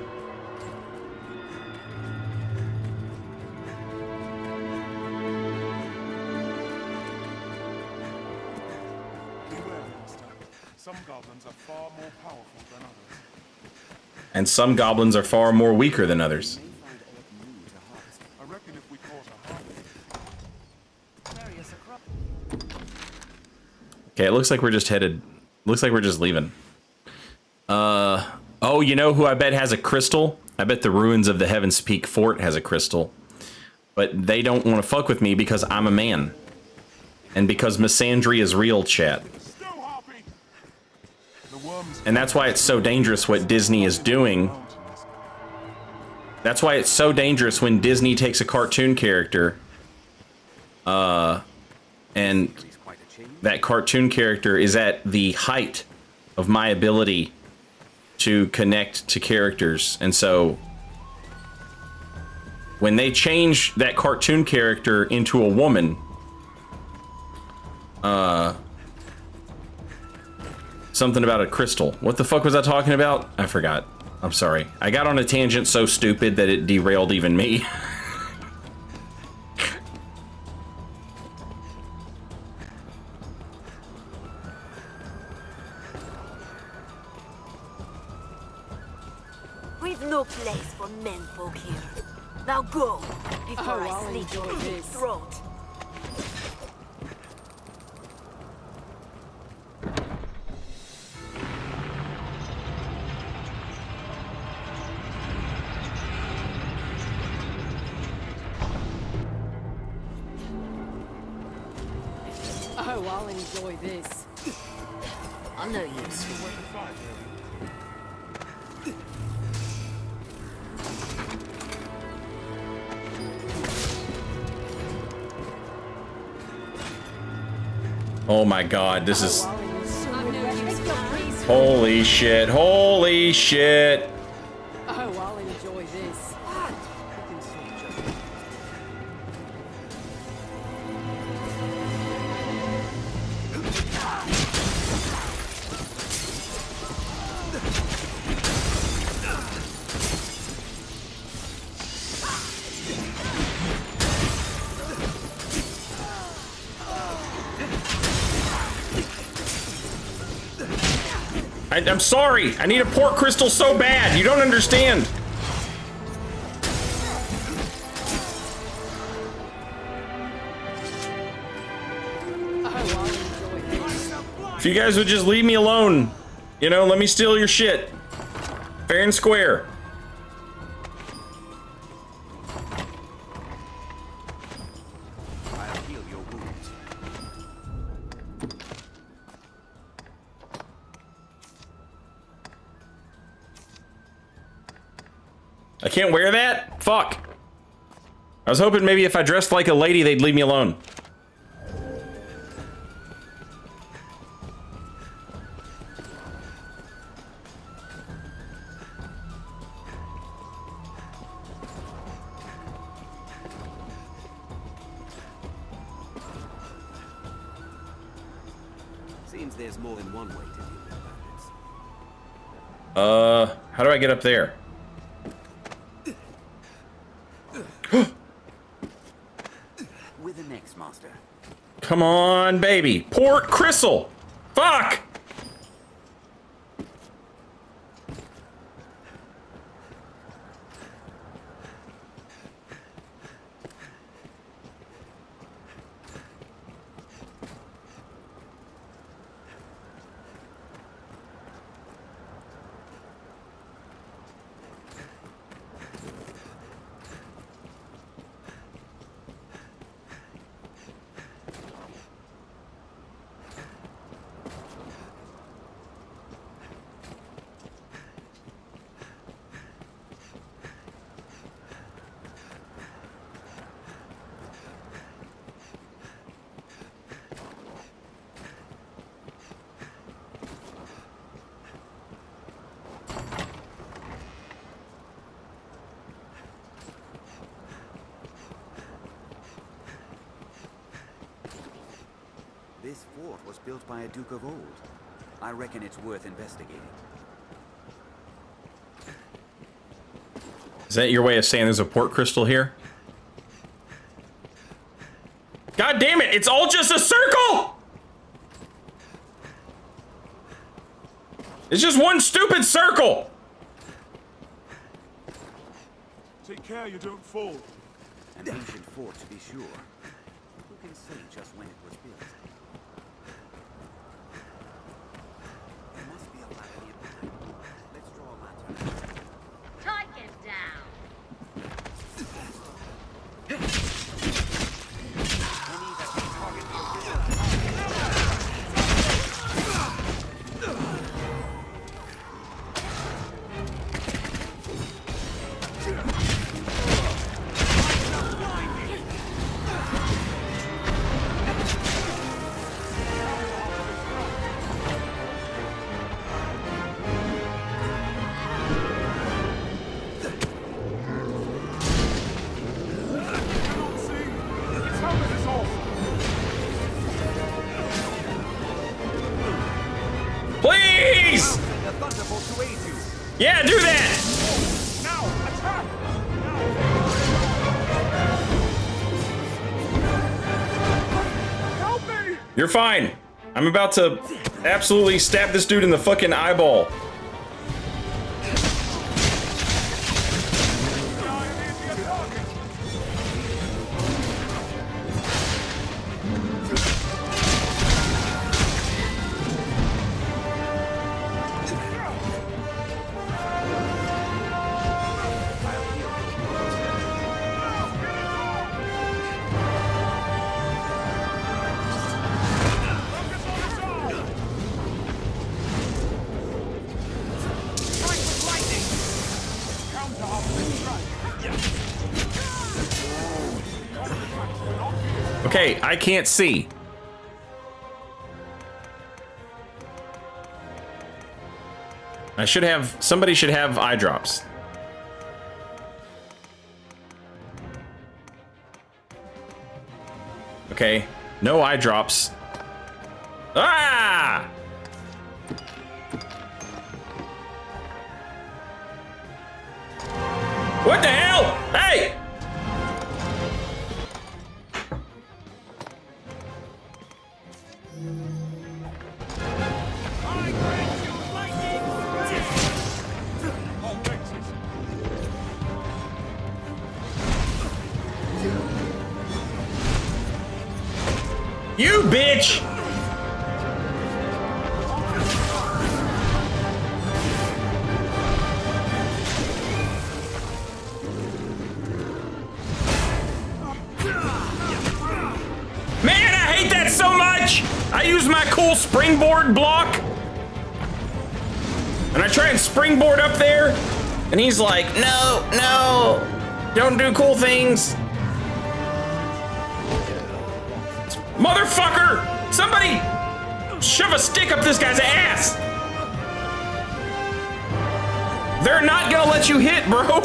Some goblins are far more powerful than others. And some goblins are far more weaker than others. I reckon if we caught a harvest. Okay, it looks like we're just headed. Looks like we're just leaving. Oh, you know who I bet has a crystal? I bet the ruins of the Heaven's Peak Fort has a crystal. But they don't want to fuck with me because I'm a man. And because misandry is real, chat. And that's why it's so dangerous what Disney is doing. That's why it's so dangerous when Disney takes a cartoon character, and that cartoon character is at the height of my ability to connect to characters. And so when they change that cartoon character into a woman, something about a crystal. What the fuck was I talking about? I forgot. I'm sorry. I got on a tangent so stupid that it derailed even me. We've no place for menfolk here. Now go, before I slit your big throat. Oh, I'll enjoy this. I'm no use. Oh my god, this is... Holy shit, holy shit. Oh, I'll enjoy this. I'm sorry. I need a port crystal so bad. You don't understand. If you guys would just leave me alone, you know, let me steal your shit. Fair and square. boots. I can't wear that? Fuck. I was hoping maybe if I dressed like a lady, they'd leave me alone. Seems there's more than one way to deal with bandits. How do I get up there? With the next master. Come on, baby. Port Crystal. Fuck! This fort was built by a Duke of old. I reckon it's worth investigating. Is that your way of saying there's a port crystal here? God damn it, it's all just a circle! It's just one stupid circle! Take care you don't fall. An ancient fort, to be sure. Who can say just when it was built? There must be a ladder nearby. Let's draw a lantern. Take it down. Please! Yeah, do that! Now, attack! Help me! You're fine. I'm about to absolutely stab this dude in the fucking eyeball. Okay, I can't see. Somebody should have eye drops. Okay, no eye drops. Ah! What the hell? Hey! You bitch! Man, I use my cool springboard block. And I try and springboard up there. And he's like, no, no, don't do cool things. Motherfucker! Somebody shove a stick up this guy's ass. They're not gonna let you hit, bro.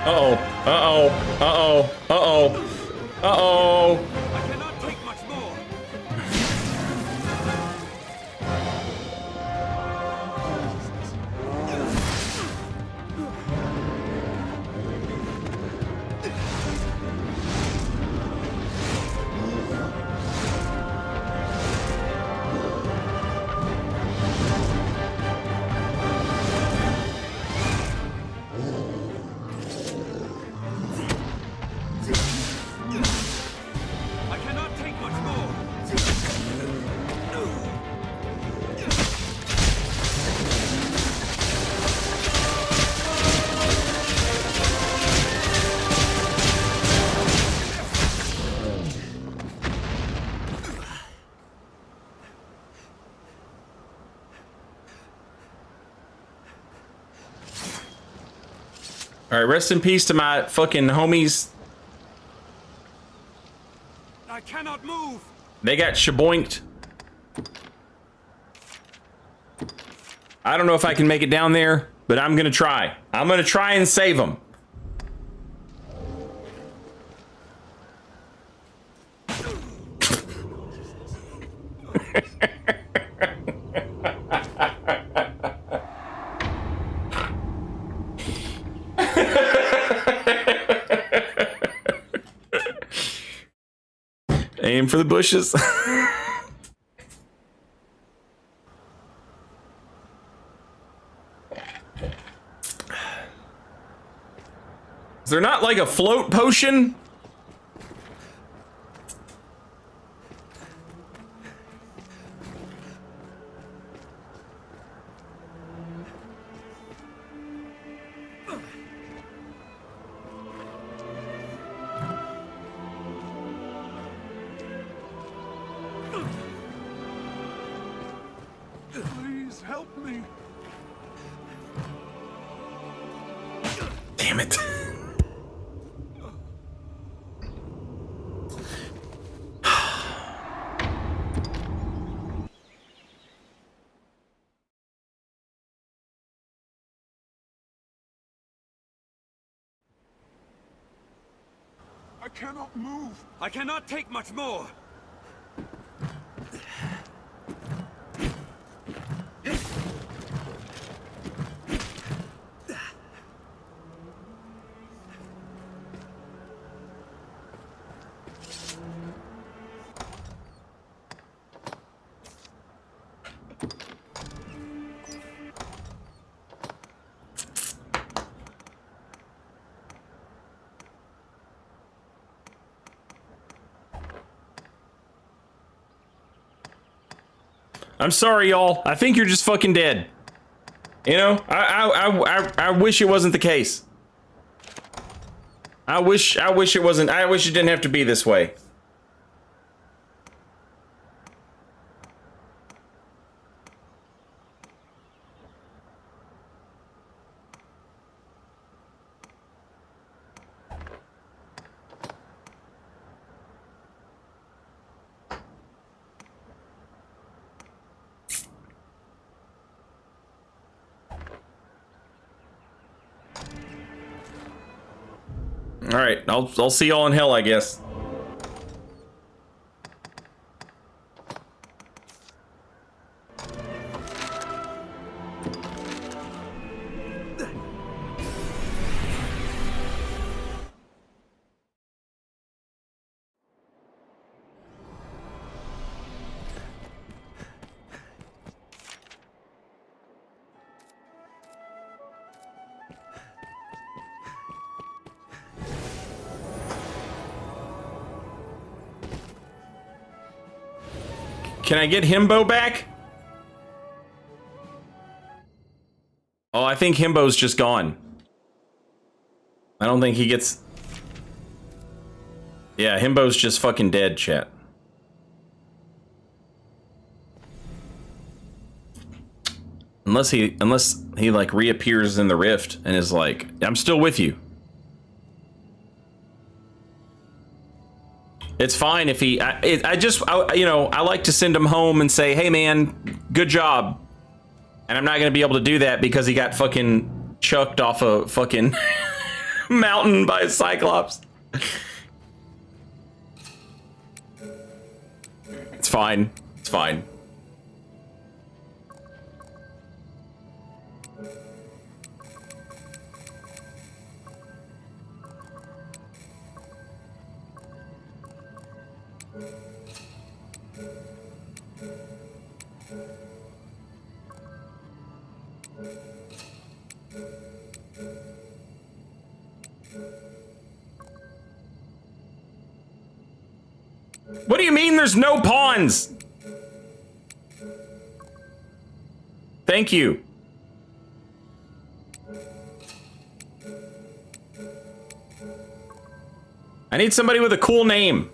Uh-oh, uh-oh, uh-oh, uh-oh, uh-oh. I cannot take much more. I cannot take much more. All right, rest in peace to my fucking homies. I cannot move. They got shaboinked. I don't know if I can make it down there, but I'm gonna try. I'm gonna try and save them. Aim for the bushes. Is there not like a float potion? Please help me. Damn it. I cannot move. I cannot take much more. I'm sorry, y'all. I think you're just fucking dead. You know, I wish it wasn't the case. I wish it wasn't. I wish it didn't have to be this way. All right, I'll see y'all in hell, I guess. Can I get Himbo back? Oh, I think Himbo's just gone. I don't think he gets... Yeah, Himbo's just fucking dead, chat. Unless he like reappears in the rift and is like, I'm still with you. It's fine if he, you know, I like to send him home and say, hey man, good job. And I'm not going to be able to do that because he got fucking chucked off a fucking mountain by a Cyclops. It's fine. It's fine. What do you mean there's no pawns? Thank you. I need somebody with a cool name.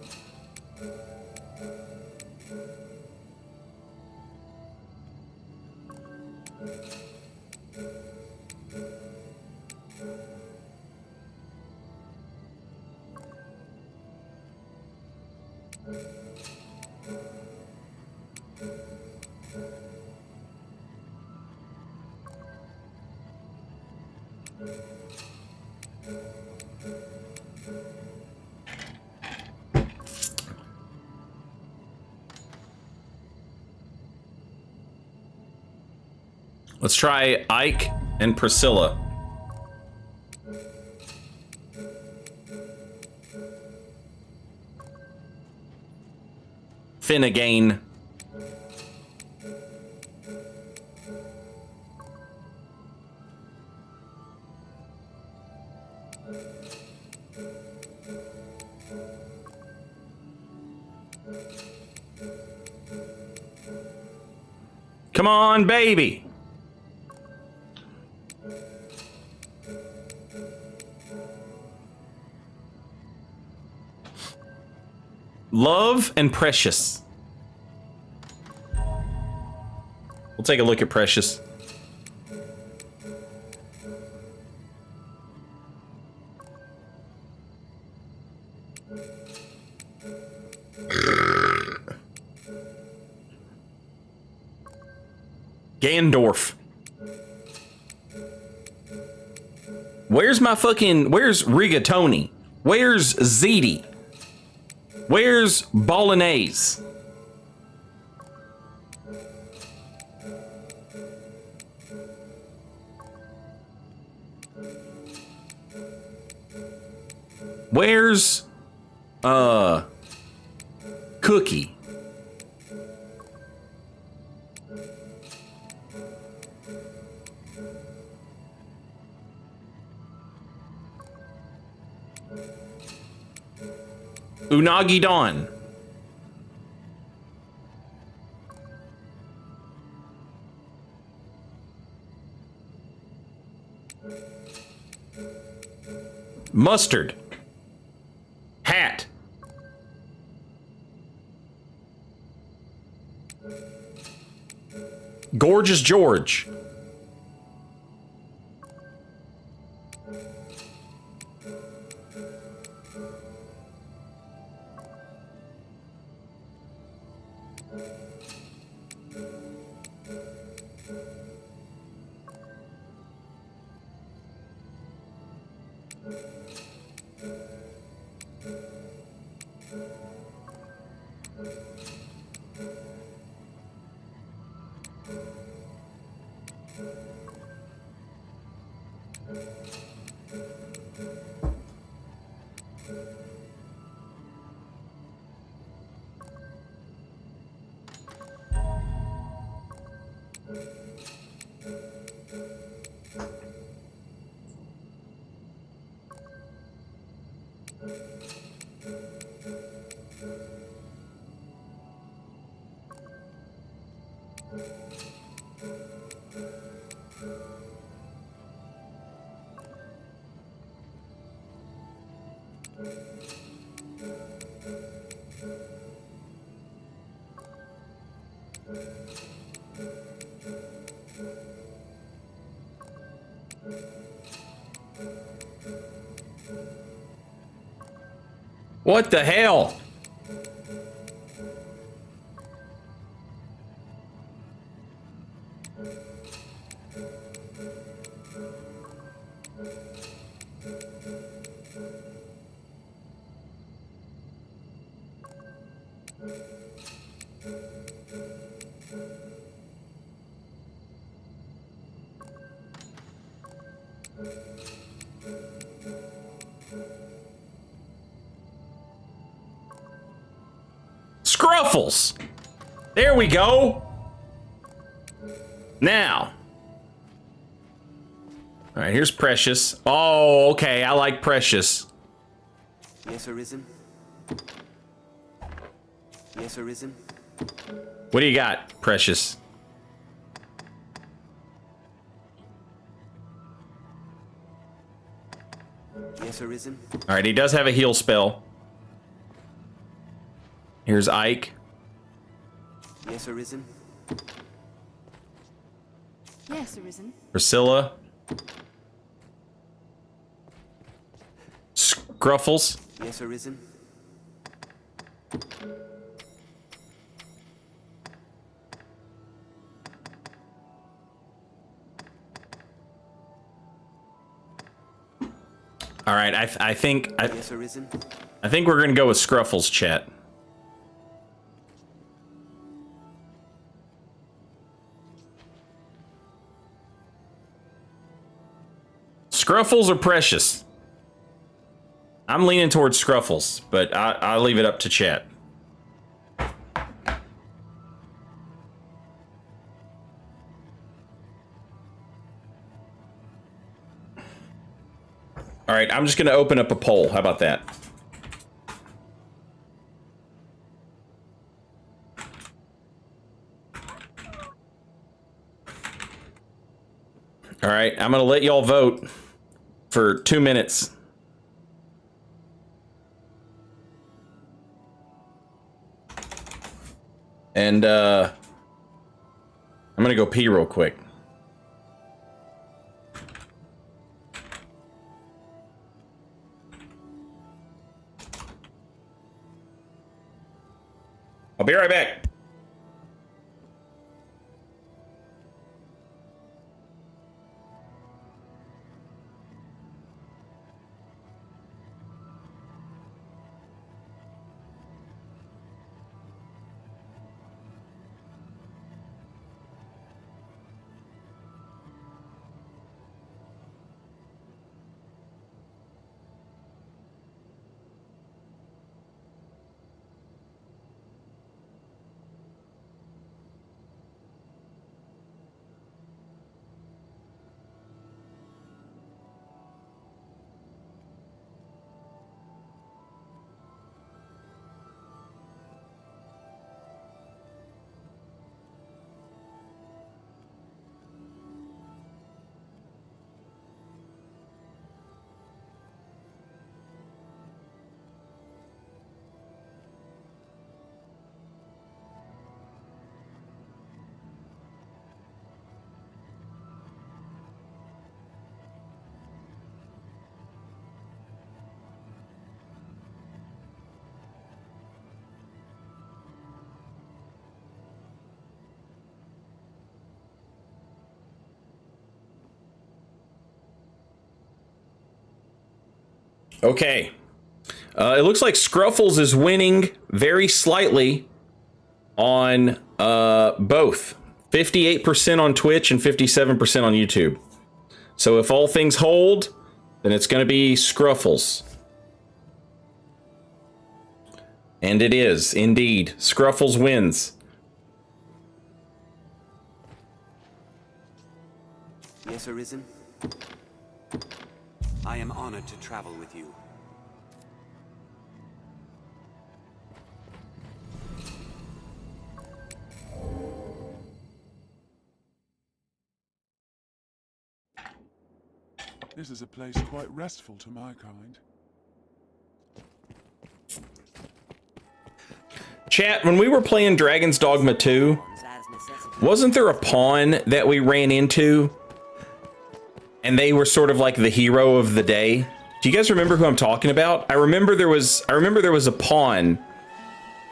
Let's try Ike and Priscilla. Finnegan. Come on, baby. Love and Precious. We'll take a look at Precious. Gandorf. Where's Rigatoni? Where's Ziti? Where's Bolognese? Where's Cookie? Unagi Don. Mustard. Hat. Gorgeous George. What the hell? Scruffles! There we go! Now. Alright, here's Precious. Oh, okay, I like Precious. Yes, Arisen? Yes, Arisen? What do you got, Precious? Yes, Arisen? Alright, he does have a heal spell. Here's Ike. Yes, Arisen? Yes, Arisen. Priscilla. Scruffles. Yes, Arisen? All right, I think Yes, Arisen? I think we're gonna go with Scruffles, chat. Scruffles or Precious? I'm leaning towards Scruffles, but I'll leave it up to chat. All right, I'm just going to open up a poll. How about that? All right, I'm going to let y'all vote for 2 minutes. And I'm going to go pee real quick. I'll be right back. Okay. It looks like Scruffles is winning very slightly on both. 58% on Twitch and 57% on YouTube. So if all things hold, then it's going to be Scruffles. And it is, indeed. Scruffles wins. Yes, Arisen? I am honored to travel with you. This is a place quite restful to my kind. Chat, when we were playing Dragon's Dogma 2, wasn't there a pawn that we ran into? And they were sort of like the hero of the day. Do you guys remember who I'm talking about? I remember there was a pawn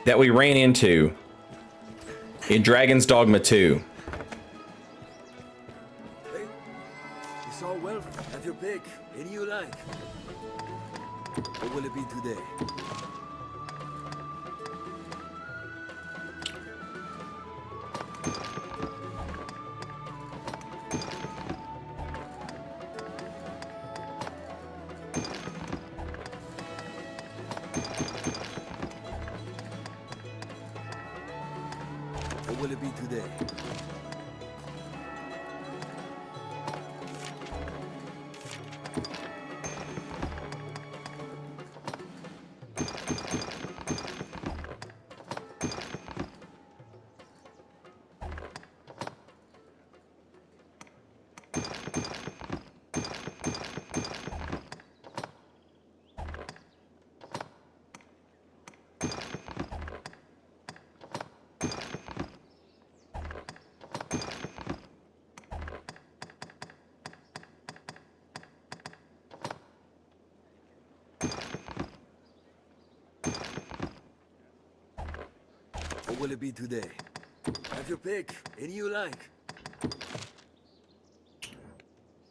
that we ran into in Dragon's Dogma 2. It's all well. Have your pick. Any you like. What will it be today? What will it be today? What will it be today? Have your pick. Any you like.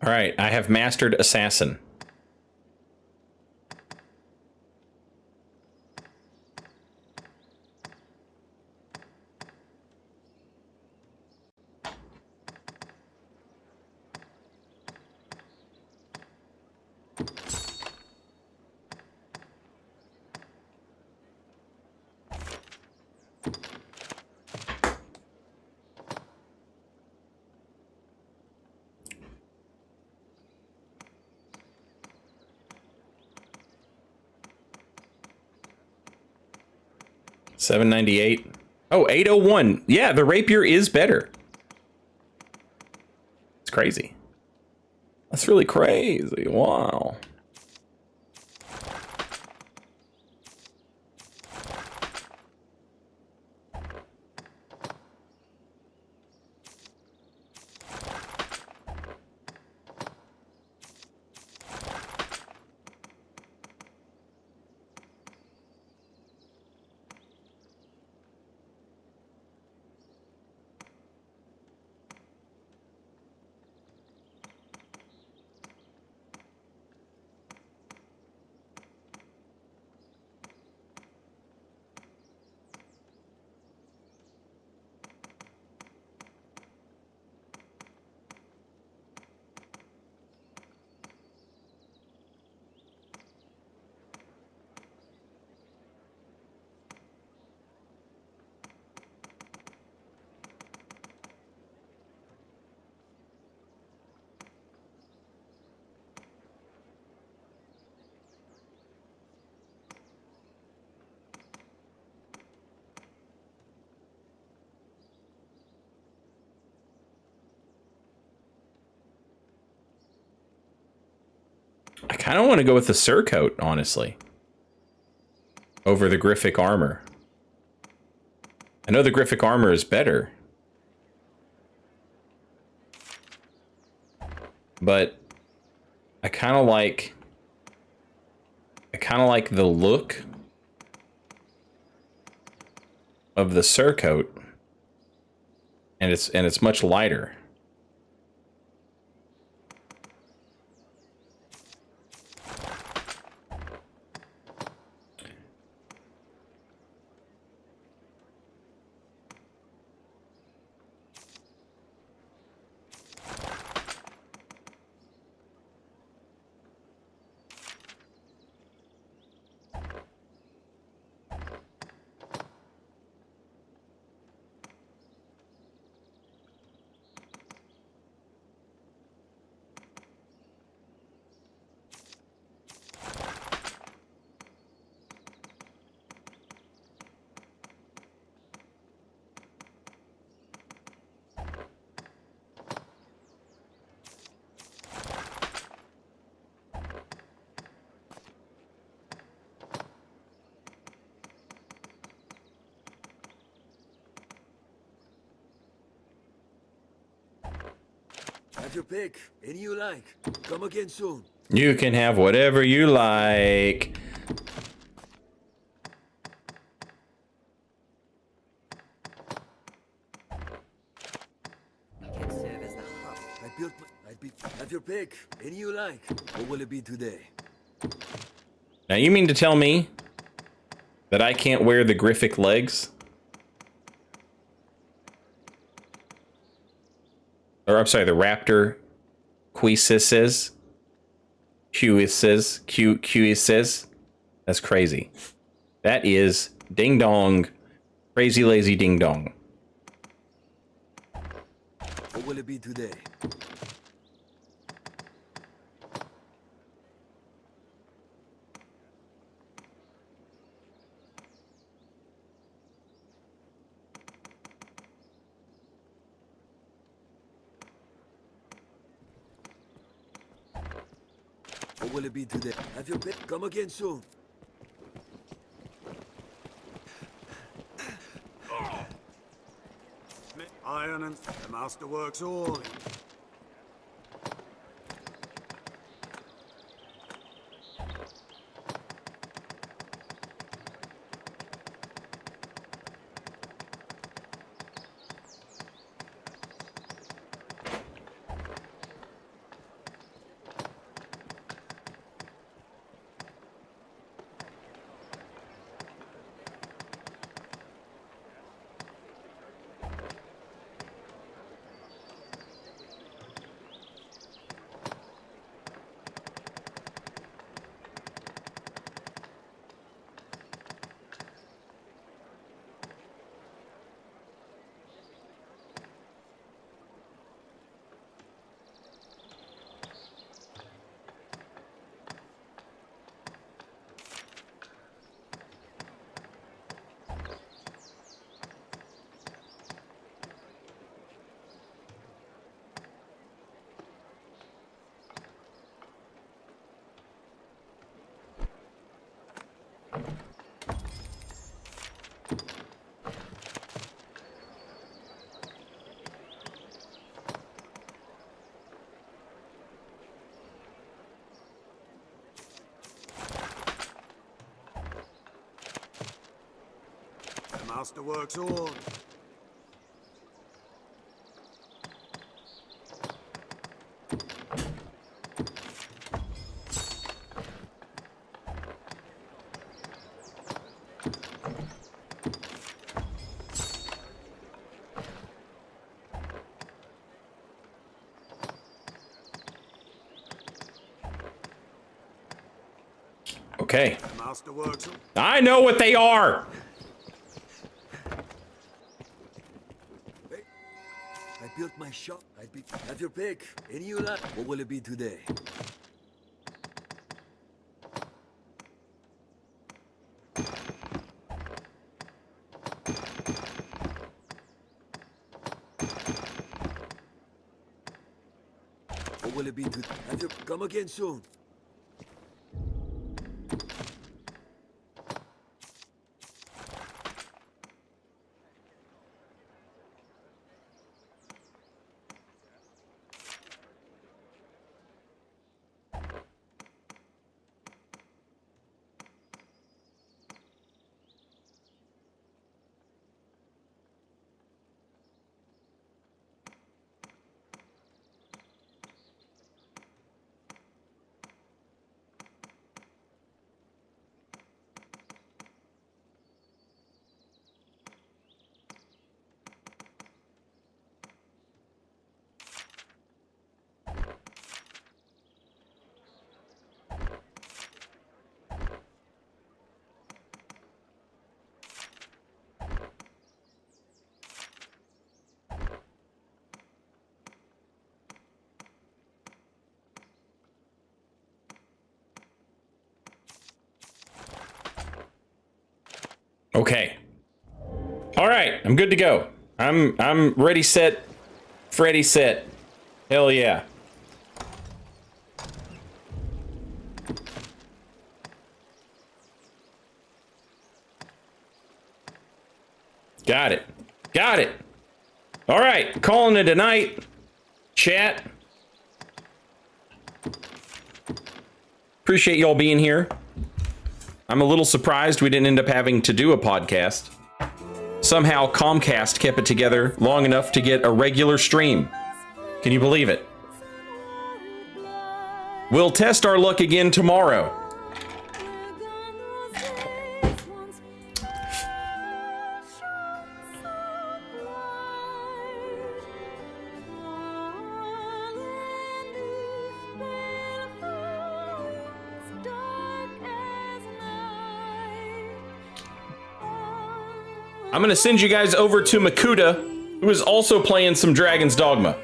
All right, I have mastered Assassin. $798. Oh, $801. Yeah, the rapier is better. It's crazy. That's really crazy. Wow. I kind of want to go with the surcoat, honestly, over the Griffic armor. I know the Griffic armor is better, but I kind of like the look of the surcoat, and it's much lighter. Have your pick. Any you like. Come again soon. You can have whatever you like. Have your pick. Any you like. What will it be today? Now you mean to tell me that I can't wear the Griffic legs? Or I'm sorry, the Raptor Cuises. Cuises. That's crazy. That is ding dong. Crazy lazy ding dong. What will it be today? What will it be today? Have your pick. Come again soon. Iron and the master works all. The master works all. Okay. The master works all. I know what they are. I built my shop. Have your pick. Any you like. What will it be today? What will it be today? Have your come again soon. Okay. All right, I'm good to go. I'm ready, set, Freddy set. Hell yeah. Got it. Got it. All right, calling it a night. Chat. Appreciate y'all being here. I'm a little surprised we didn't end up having to do a podcast. Somehow Comcast kept it together long enough to get a regular stream. Can you believe it? We'll test our luck again tomorrow. I'm gonna send you guys over to Makuta, who is also playing some Dragon's Dogma.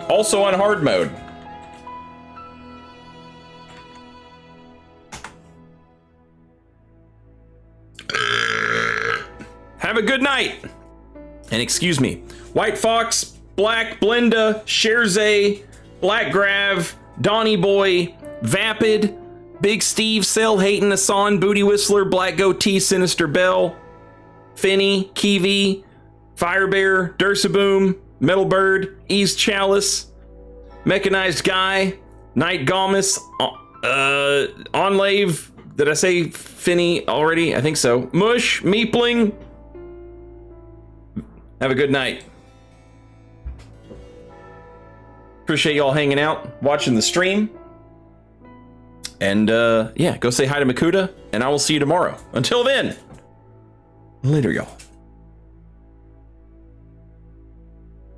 Also on hard mode. Have a good night. And excuse me, White Fox, Black, Blenda, Sherzay, Black Grav, Donny Boy, Vapid, Big Steve, Cell Hatin, Asan, Booty Whistler, Black Goatee, Sinister Bell, Finny, Kiwi, Firebear, Dursaboom, Metalbird, Ease Chalice, Mechanized Guy, Night Galmus, Onlave, did I say Finny already? I think so. Mush, Meepling. Have a good night. Appreciate y'all hanging out, watching the stream. And yeah, go say hi to Makuta, and I will see you tomorrow. Until then, later, y'all.